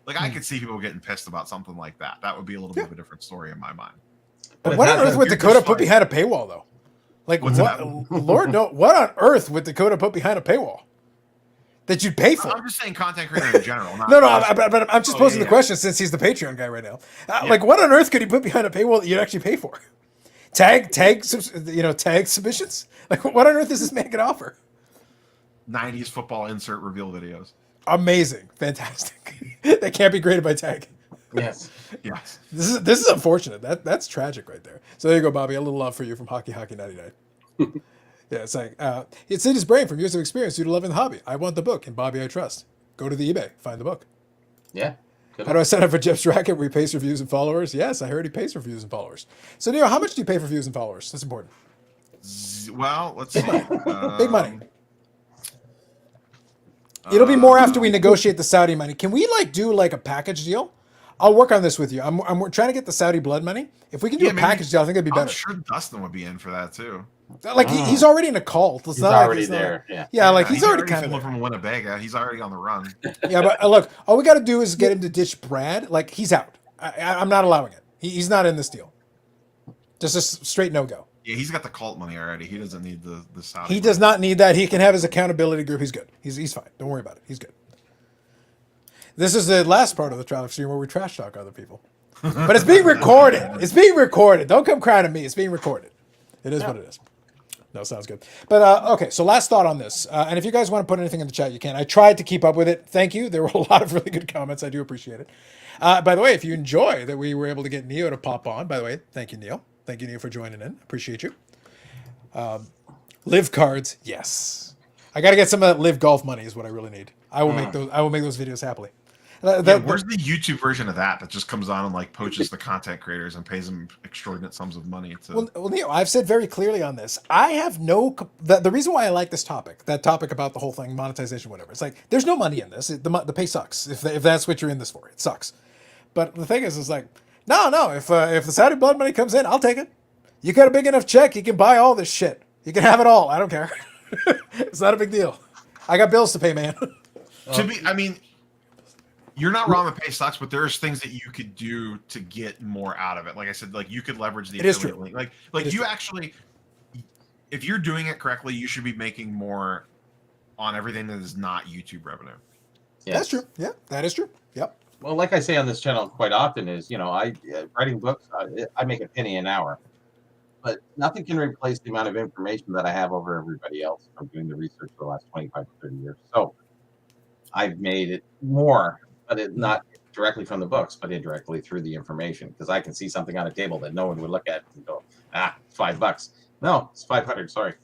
Like I could see people getting pissed about something like that. That would be a little bit of a different story in my mind. But what on earth would Dakota put behind a paywall, though? Like, what? Lord, no. What on earth would Dakota put behind a paywall that you'd pay for? I'm just saying content creator in general. No, but I'm just posing the question since he's the Patreon guy right now. Like, what on earth could he put behind a paywall that you'd actually pay for? Tag submissions? Like, what on earth is this man going to offer? 90s football insert reveal videos. Amazing, fantastic. That can't be graded by tag. Yes. Yes. This is unfortunate. That's tragic right there. So there you go, Bobby. A little love for you from Hockey 99. Yeah, it's like it's in his brain from years of experience due to loving the hobby. I want the book, and Bobby I trust. Go to the eBay, find the book. Yeah. How do I sign up for Jeff's Racket where he pays for views and followers? Yes, I heard he pays for views and followers. So Neo, how much do you pay for views and followers? That's important. Well, let's see. Big money. It'll be more after we negotiate the Saudi money. Can we do a package deal? I'll work on this with you. I'm trying to get the Saudi blood money. If we can do a package deal, I think it'd be better. I'm sure Dustin would be in for that too. He's already in a cult. He's already there. He's already kind of from Winnipeg. He's already on the run. Yeah, but look, all we got to do is get him to ditch Brad. Like he's out. I'm not allowing it. He's not in this deal. Just a straight no go. Yeah, he's got the cult money already. He doesn't need the Saudi. He does not need that. He can have his accountability group. He's good. He's fine. Don't worry about it. He's good. This is the last part of the Traffic Stream where we trash talk other people. But it's being recorded. It's being recorded. Don't come crying to me. It's being recorded. It is what it is. No, sounds good. But okay, so last thought on this. And if you guys want to put anything in the chat, you can. I tried to keep up with it. Thank you. There were a lot of really good comments. I do appreciate it. By the way, if you enjoy that we were able to get Neo to pop on, by the way, thank you, Neil. Thank you, Neo, for joining in. Appreciate you. Live cards, yes. I got to get some of that live golf money is what I really need. I will make those. I will make those videos happily. Where's the YouTube version of that just comes on and like poaches the content creators and pays them extraordinary sums of money to... Well, Neo, I've said very clearly on this. I have the reason why I like this topic, that topic about the whole thing, monetization, whatever. It's like there's no money in this. The pay sucks. If that's what you're in this for, it sucks. But the thing is like, no. If the Saudi blood money comes in, I'll take it. You got a big enough check, you can buy all this shit. You can have it all. I don't care. It's not a big deal. I got bills to pay, man. I mean, you're not wrong. The pay sucks, but there's things that you could do to get more out of it. Like I said, like you could leverage the affiliate link. Like you actually, if you're doing it correctly, you should be making more on everything that is not YouTube revenue. Yes. That's true. Yeah, that is true. Yep. Well, like I say on this channel quite often is, I writing books, I make a penny an hour, but nothing can replace the amount of information that I have over everybody else from doing the research for the last 25 to 30 years. So I've made it more, but it not directly from the books, but indirectly through the information, because I can see something on a table that no one would look at and go, $5. No, it's 500. Sorry.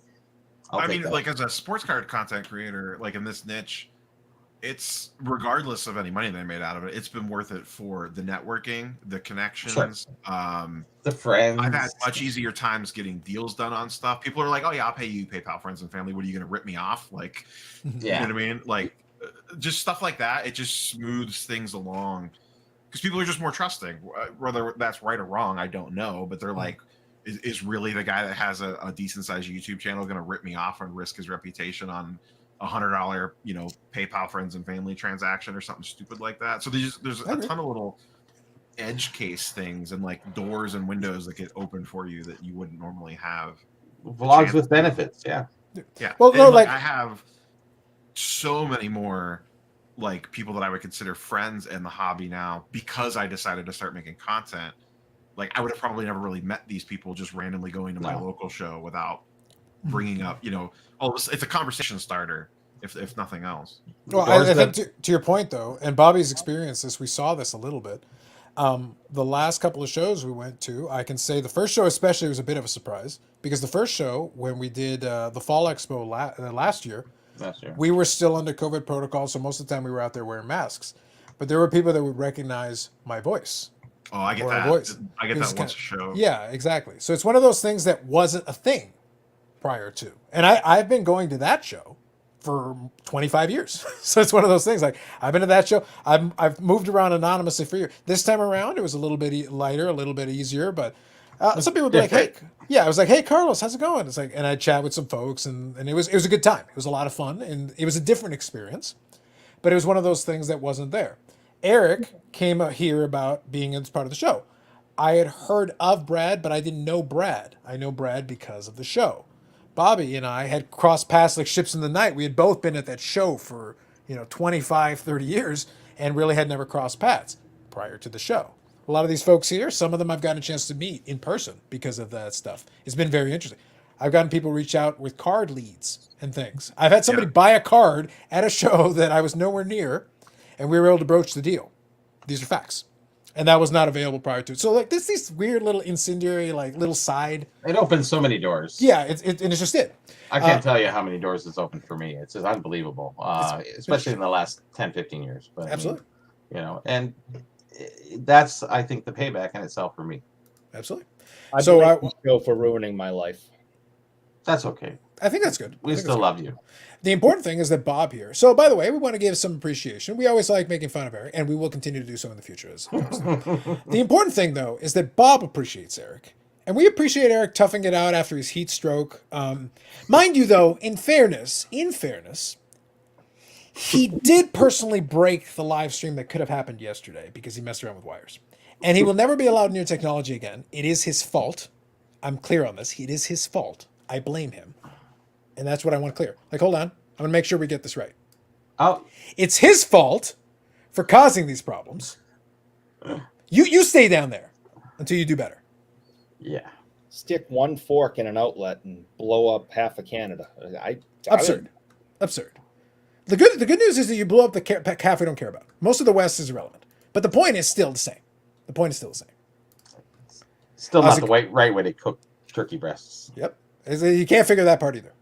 I mean, like as a sports card content creator, like in this niche, it's regardless of any money they made out of it, it's been worth it for the networking, the connections, the friends. I've had much easier times getting deals done on stuff. People are like, "Oh yeah, I'll pay you PayPal, friends and family. What are you going to rip me off?" Like, yeah. You know what I mean? Like, just stuff like that. It just smooths things along because people are just more trusting. Whether that's right or wrong, I don't know. But they're like, is really the guy that has a decent sized YouTube channel going to rip me off and risk his reputation on $100, PayPal friends and family transaction or something stupid like that? So there's a ton of little edge case things and like doors and windows that get open for you that you wouldn't normally have. Vlogs with benefits, yeah. Well, no, like I have so many more like people that I would consider friends in the hobby now because I decided to start making content. Like I would have probably never really met these people just randomly going to my local show without bringing up, it's a conversation starter, if nothing else. Well, I think to your point though, and Bobby's experience this, we saw this a little bit. The last couple of shows we went to, I can say the first show especially was a bit of a surprise because the first show when we did the Fall Expo last year, we were still under COVID protocol, so most of the time we were out there wearing masks. But there were people that would recognize my voice. Oh, I get that. Voice. I get that once a show. Yeah, exactly. So it's one of those things that wasn't a thing prior to. And I've been going to that show for 25 years. So it's one of those things. Like I've been to that show. I've moved around anonymously for years. This time around, it was a little bit lighter, a little bit easier. But some people would be like, "Hey, I was like, hey, Carlos, how's it going?" It's like, and I'd chat with some folks, and it was a good time. It was a lot of fun, and it was a different experience. But it was one of those things that wasn't there. Eric came here about being as part of the show. I had heard of Brad, but I didn't know Brad. I know Brad because of the show. Bobby and I had crossed paths like ships in the night. We had both been at that show for, 25, 30 years and really had never crossed paths prior to the show. A lot of these folks here, some of them I've gotten a chance to meet in person because of that stuff. It's been very interesting. I've gotten people reach out with card leads and things. I've had somebody buy a card at a show that I was nowhere near, and we were able to broach the deal. These are facts. And that was not available prior to it. So like this, these weird little incendiary, like little side. It opens so many doors. Yeah, and it's just it. I can't tell you how many doors it's opened for me. It's just unbelievable, especially in the last 10, 15 years. But absolutely. And that's, I think, the payback in itself for me. Absolutely. I go for ruining my life. That's okay. I think that's good. We still love you. The important thing is that Bob here. So, by the way, we want to give some appreciation. We always like making fun of Eric, and we will continue to do so in the future. The important thing, though, is that Bob appreciates Eric. And we appreciate Eric toughing it out after his heat stroke. Mind you, though, in fairness, he did personally break the live stream that could have happened yesterday because he messed around with wires. And he will never be allowed near technology again. It is his fault. I'm clear on this. It is his fault. I blame him. And that's what I want to clear. Like, hold on. I'm going to make sure we get this right. Oh, it's his fault for causing these problems. You stay down there until you do better. Yeah. stick one fork in an outlet and blow up half of Canada. Absurd. The good news is that you blow up the half we don't care about. Most of the West is irrelevant. But the point is still the same. Still not the right way to cook turkey breasts. Yep. You can't figure that part either.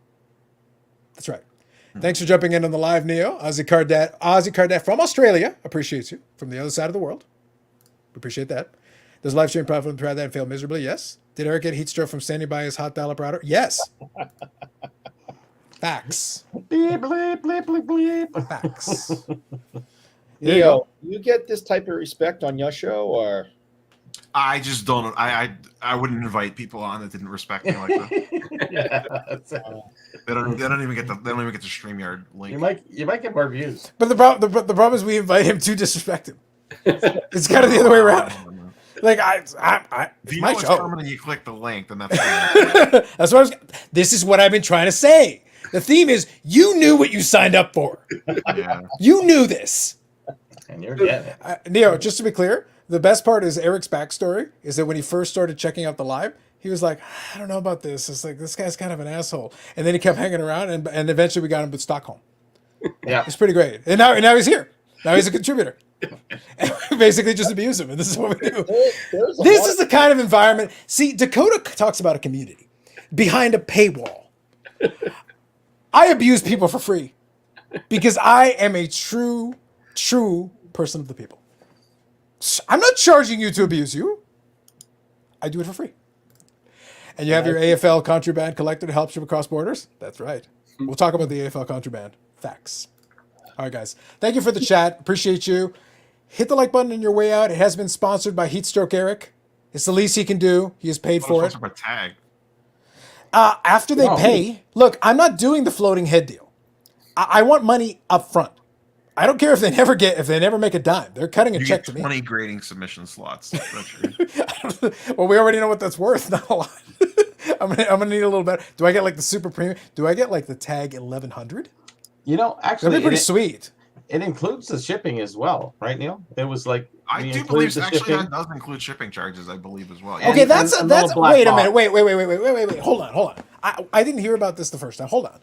That's right. Thanks for jumping in on the live, Neo. Aussie Cardad from Australia appreciates you from the other side of the world. We appreciate that. Does live stream profit try that and fail miserably? Yes. Did Eric get heat stroke from standing by his hot dial-up router? Yes. Facts. Bleep, bleep, bleep, bleep, bleep. Facts. Neo, you get this type of respect on your show, or? I just don't. I wouldn't invite people on that didn't respect me like that. Yeah, that's it. They don't even get the StreamYard link. You might get more views. But the problem is we invite him to disrespect him. It's kind of the other way around. Like If you know my it's show. coming and you click the link, then that's fine. That's what this is what I've been trying to say. The theme is you knew what you signed up for. Yeah. You knew this. And you're getting it. Neo, just to be clear, the best part is Eric's backstory is that when he first started checking out the live, he was like, I don't know about this. It's like, this guy's kind of an asshole. And then he kept hanging around, and eventually we got him to Stockholm. Yeah. It's pretty great. And now he's here. Now he's a contributor. And we basically just abuse him, and this is what we do. This is the kind of environment. See, Dakota talks about a community behind a paywall. I abuse people for free because I am a true person of the people. I'm not charging you to abuse you. I do it for free. And you have your AFL contraband collector that helps you across borders? That's right. We'll talk about the AFL contraband. Facts. All right, guys. Thank you for the chat. Appreciate you. Hit the like button on your way out. It has been sponsored by Heatstroke Eric. It's the least he can do. He has paid for it. Tag. After they pay, look, I'm not doing the floating head deal. I want money up front. I don't care if they never make a dime. They're cutting a check to me. 20 grading submission slots. Well, we already know what that's worth. Not a lot. I'm gonna need a little bit. Do I get like the super premium? Do I get like the tag 1100? You know, actually, That'd be pretty sweet. It includes the shipping as well, right, Neil? It was like I do believe actually that does include shipping charges. I believe as well. Okay, that's wait a minute. Wait. Hold on. I didn't hear about this the first time. Hold on.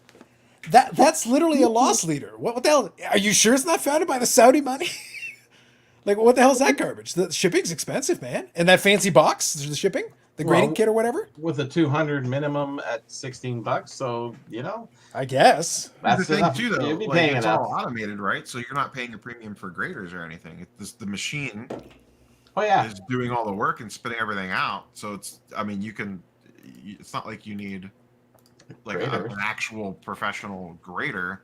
That's literally a loss leader. What the hell? Are you sure it's not founded by the Saudi money? Like, what the hell is that garbage? The shipping's expensive, man. And that fancy box, the shipping, the grading kit or whatever. With a 200 minimum at $16, so I guess that's the thing enough. too, though. You'd be Like, paying it's enough. all automated, right? So you're not paying a premium for graders or anything. The machine Oh yeah, is doing all the work and spitting everything out. So it's, I mean, it's not like you need like an actual professional grader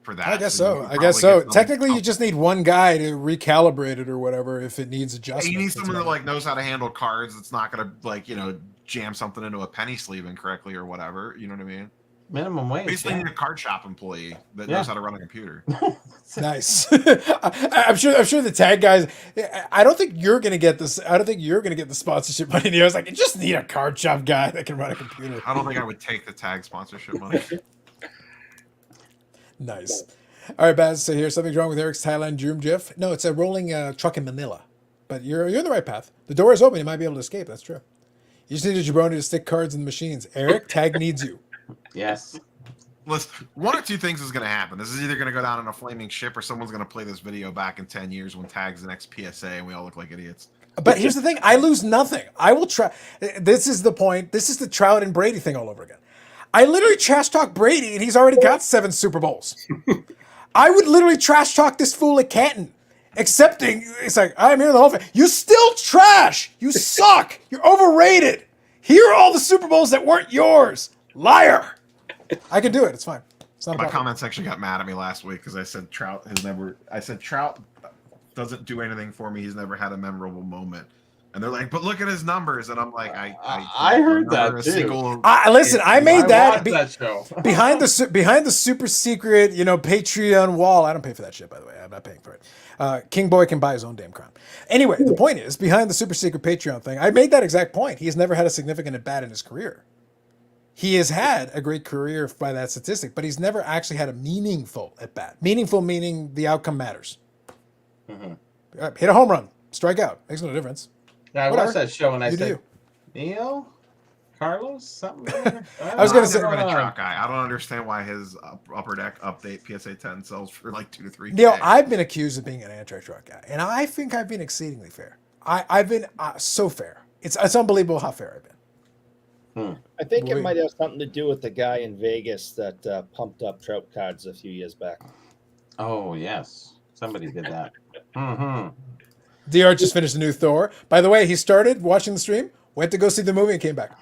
for that. I guess So so. Technically, you just need one guy to recalibrate it or whatever if it needs adjustment. you need someone that like knows how to handle cards. That's not gonna jam something into a penny sleeve incorrectly or whatever. You know what I mean? minimum wage. Basically, you need a card shop employee that knows how to run a computer. Nice. I'm sure the tag guys. I don't think you're gonna get this. I don't think you're gonna get the sponsorship money. I was like, you just need a card shop guy that can run a computer. I don't think I would take the tag sponsorship money. Nice. All right, Baz. So here's something's wrong with Eric's Thailand Dream GIF. No, it's a rolling truck in Manila. But you're in the right path. The door is open. You might be able to escape. That's true. You just need a jabroni to stick cards in the machines. Eric, tag needs you. Yes. Listen, one or two things is going to happen. This is either going to go down in a flaming ship, or someone's going to play this video back in 10 years when Tag's the next PSA, and we all look like idiots. But here's the thing: I lose nothing. I will try. This is the point. This is the Trout and Brady thing all over again. I literally trash talk Brady, and he's already got 7 Super Bowls. I would literally trash talk this fool at Canton, accepting it's like I'm here the whole time. You still trash. You suck. You're overrated. Here are all the Super Bowls that weren't yours. Liar. I can do it. It's fine. It's not a My problem. comment section got mad at me last week because I said Trout doesn't do anything for me. He's never had a memorable moment. And they're like, but look at his numbers. And I'm like, I heard that too. Listen, I made that, that show. behind the super secret, Patreon wall. I don't pay for that shit, by the way. I'm not paying for it. King Boy can buy his own damn crown. Anyway, the point is, behind the super secret Patreon thing, I made that exact point. He has never had a significant at bat in his career. He has had a great career by that statistic, but he's never actually had a meaningful at bat. Meaningful meaning the outcome matters. Mm-hmm. Hit a home run, strike out, makes no difference. Yeah, I watched that show and I said, you. Neil, Carlos something? I was gonna say- I'm a truck guy. I don't understand why his upper deck update PSA 10 sells for like 2 to 3. Neil, I've been accused of being an anti-truck guy, and I think I've been exceedingly fair. I've been so fair. It's unbelievable how fair I've been. I think Boy. it might have something to do with the guy in Vegas that pumped up trout cards a few years back. Oh yes, somebody did that. Mm-hmm. DR just finished the new Thor. By the way, he started watching the stream, went to go see the movie, and came back.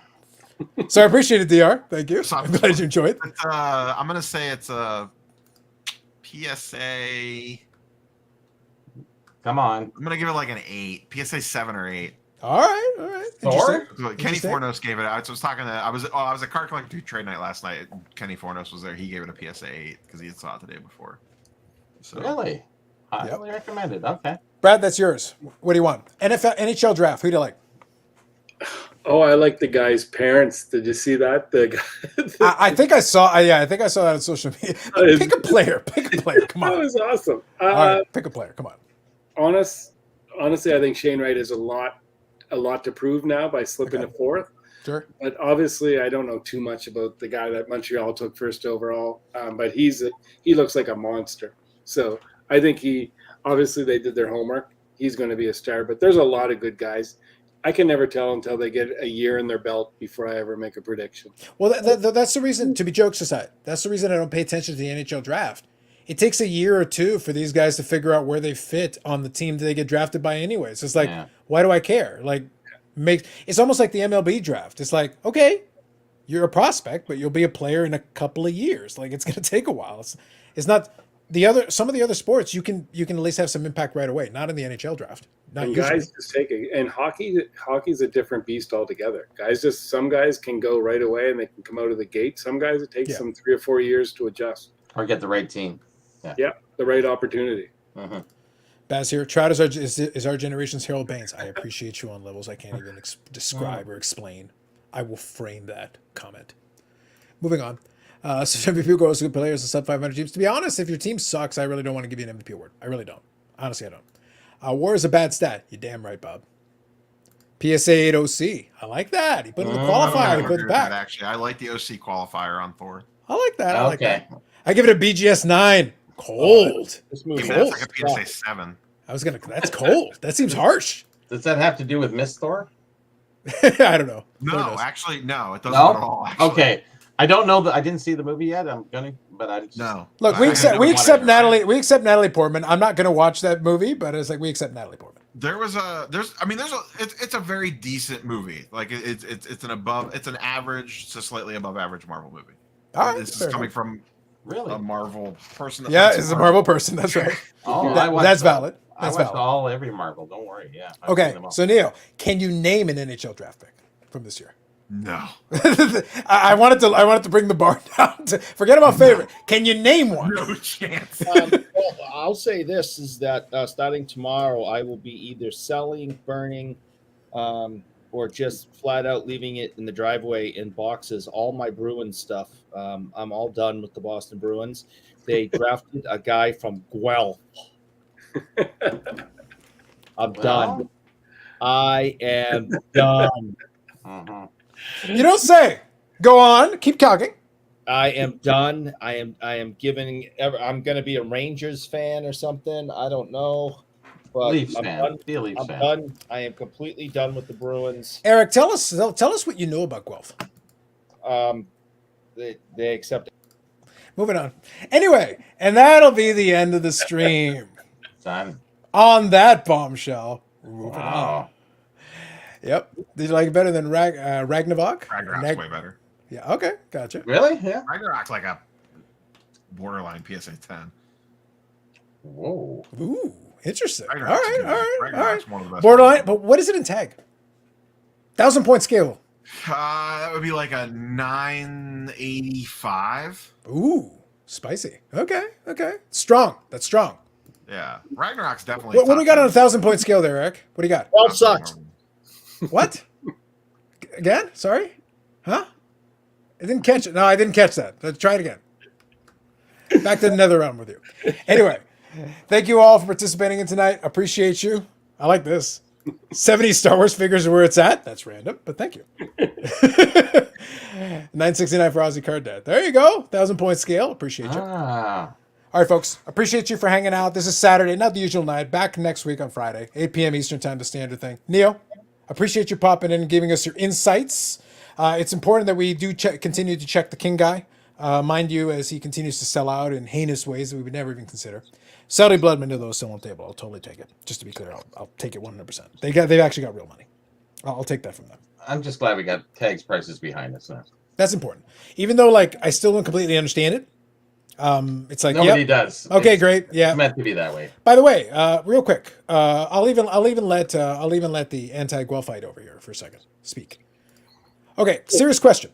So I appreciate it, DR. Thank you. I'm glad you enjoyed it. I'm gonna say it's a PSA. Come on, I'm gonna give it like an 8. PSA 7 or 8. All right. Thor? Interesting. So Kenny Interesting. Fornos gave it. I was talking to. I was at Card Collector 2 trade night last night. Kenny Fornos was there. He gave it a PSA 8 because he had saw it the day before. So really? Highly recommended. Okay. Brad, that's yours. What do you want? NHL draft. Who do you like? Oh, I like the guy's parents. Did you see that? The guy. I think I saw. I think I saw that on social media. Pick a player. Pick a player. Come That on. was awesome. All right, pick a player. Come on. Honestly, I think Shane Wright has a lot to prove now by slipping to fourth. Sure. But obviously, I don't know too much about the guy that Montreal took first overall. But he looks like a monster. So I think obviously they did their homework. He's going to be a star. But there's a lot of good guys. I can never tell until they get a year in their belt before I ever make a prediction. Well, that's the reason. To be jokes aside, that's the reason I don't pay attention to the NHL draft. It takes a year or two for these guys to figure out where they fit on the team that they get drafted by anyways. It's like, why do I care? Like, it's almost like the MLB draft. It's like, okay, you're a prospect, but you'll be a player in a couple of years. Like, it's going to take a while. It's not some of the other sports. You can at least have some impact right away. Not in the NHL draft. Not And usually. guys just take it. And hockey's a different beast altogether. Some guys can go right away and they can come out of the gate. Some guys it takes them 3 or 4 years to adjust. Or get the right team. Yeah, the right opportunity. Mm-hmm. Baz here. Trout is our generation's Harold Baines. I appreciate you on levels I can't even describe or explain. I will frame that comment. Moving on. So MVP goes to good players and sub 500 teams. To be honest, if your team sucks, I really don't want to give you an MVP award. I really don't. Honestly, I don't. War is a bad stat. You're damn right, Bob. PSA 8 OC. I like that. He put in the qualifier. He put it back. Actually, I like the OC qualifier on Thor. I like that. I like Okay. that. I give it a BGS 9. Cold. This movie Even Cold. that's like a PSA 7. That's cold. That seems harsh. Does that have to do with Miss Thor? I don't know. Who No, knows? actually, no, it doesn't No? at all. Actually. Okay. I don't know I didn't see the movie yet. But I just, No. Look, I we accept whatever. Natalie. We accept Natalie Portman. I'm not going to watch that movie, but it's like we accept Natalie Portman. It's a very decent movie. Like it's an average to slightly above average Marvel movie. All right, This is fair coming enough. from Really? a Marvel person. that Yeah, likes it's a Marvel person. That's right. Oh, That's valid. That's I watched valid. every Marvel. Don't worry. Yeah. I've seen Okay, them all. so Neil, can you name an NHL draft pick from this year? No. I wanted to bring the bar down. Forget about favorite. Can you name one? No chance. Well, I'll say this is that starting tomorrow, I will be either selling, burning, or just flat out leaving it in the driveway in boxes. All my Bruins stuff. I'm all done with the Boston Bruins. They drafted a guy from Guelph. I'm done. I am done. Mhm. You don't say. Go on. Keep talking. I am done. I am giving. I'm going to be a Rangers fan or something. I don't know. But Leafs I'm fan. done. Be a Leafs I'm fan. done. I am completely done with the Bruins. Eric, tell us what you know about Guelph. They accept it. Moving on. Anyway, and that'll be the end of the stream. Done. On that bombshell. Moving on. Wow. Yep. Did you like it better than Ragnarok? Ragnarok's way better. Yeah. Okay. Gotcha. Really? Yeah. Ragnarok's like a borderline PSA 10. Whoa. Ooh. Interesting. All Ragnarok's right. good. All right. All Ragnarok's right. one of the best. Borderline. But what is it in tag? 1,000-point scale. That would be like a 985. Ooh. Spicy. Okay. Okay. Strong. That's strong. Yeah, Ragnarok's definitely. What do we got on a top 1,000-point scale there, Eric? What do you got? Well, sucks. What? Again? Sorry? Huh? I didn't catch it. No, I didn't catch that. Let's try it again. Back to another round with you. Anyway, thank you all for participating in tonight. Appreciate you. I like this. 70 Star Wars figures are where it's at. That's random, but thank you. 969 for Aussie Card Dad. There you go. 1,000-point scale. Appreciate you. Ah. All right, folks. Appreciate you for hanging out. This is Saturday, not the usual night. Back next week on Friday, 8 p.m. Eastern Time, the standard thing. Neo, appreciate you popping in and giving us your insights. It's important that we do continue to check the King guy. Mind you, as he continues to sell out in heinous ways that we would never even consider. Saudi Blood Manila is still on the table. I'll totally take it. Just to be clear, I'll take it 100%. They've actually got real money. I'll take that from them. I'm just glad we got tags prices behind us now. That's important. Even though, like, I still don't completely understand it. It's like Nobody does. Okay, It's great. Yeah, meant to be that way. By the way, real quick, I'll even let the anti-Guelphite over here for a second speak. Okay, serious question.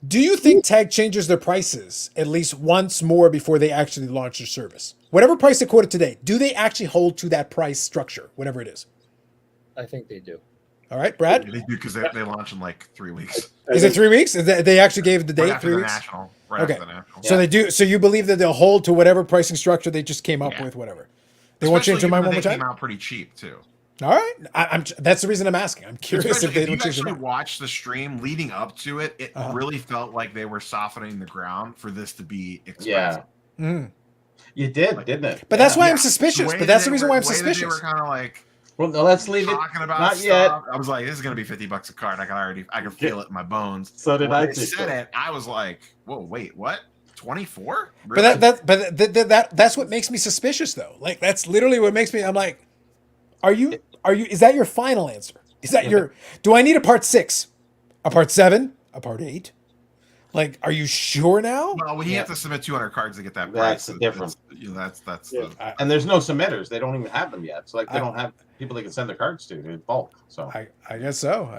Do you think Tag changes their prices at least once more before they actually launch their service? Whatever price they quoted today, do they actually hold to that price structure, whatever it is? I think they do. All right, Brad? They do because they launch in like 3 weeks. Is it 3 weeks? They actually gave the date, Right after 3 the weeks? national. Right Okay. after the national. So they do. So you believe that they'll hold to whatever pricing structure they just came up Yeah. with, whatever. They won't change their mind one more They time? came out pretty cheap too. All right. That's the reason I'm asking. I'm curious Especially if they if you don't change their actually mind. watched the stream leading up to it, it Uh-huh. really felt like they were softening the ground for this to be expensive. Yeah. Mm. You did, didn't it? But that's why Yeah. I'm suspicious. way But that's that the reason they why I'm were- the way that suspicious. They were kind of like Well, no, let's leave it. talking about Not stuff. yet. I was like, this is going to be $50 a card. I can feel it in my bones. So did when I they think said so. it, I was like, whoa, wait, what? 24? But that's what makes me suspicious, though. Like that's literally what makes me. I'm like, are you? Is that your final answer? Is that your? Do I need a part 6, a part 7, a part 8? Like, are you sure now? Well, when you Yeah. have to submit 200 cards to get that That's price, the difference. That's Yeah. And there's no submitters. They don't even have them yet. So like they don't have people they can send their cards to in bulk. So I guess so.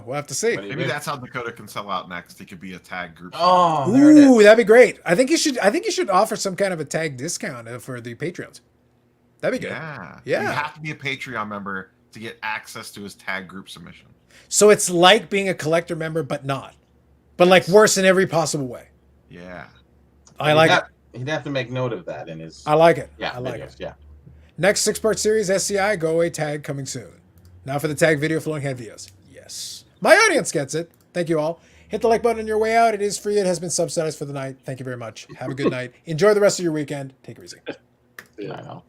We'll have to see. What do you maybe do? that's how Dakota can sell out next. He could be a tag group. Oh, there it is. Ooh, that'd be great. I think you should offer some kind of a tag discount for the Patreons. That'd be good. Yeah. Yeah. You have to be a Patreon member to get access to his tag group submission. So it's like being a collector member, but not. But like worse in every possible way. Yeah. I like it. He'd have to make note of that in his. I like it. Yeah, I like videos, it. Yeah. Next 6-part series, SCI, go away tag coming soon. Now for the tag video flowing head videos. Yes. My audience gets it. Thank you all. Hit the like button on your way out. It is free. It has been subsidized for the night. Thank you very much. Have a good night. Enjoy the rest of your weekend. Take it easy. Yeah. I know.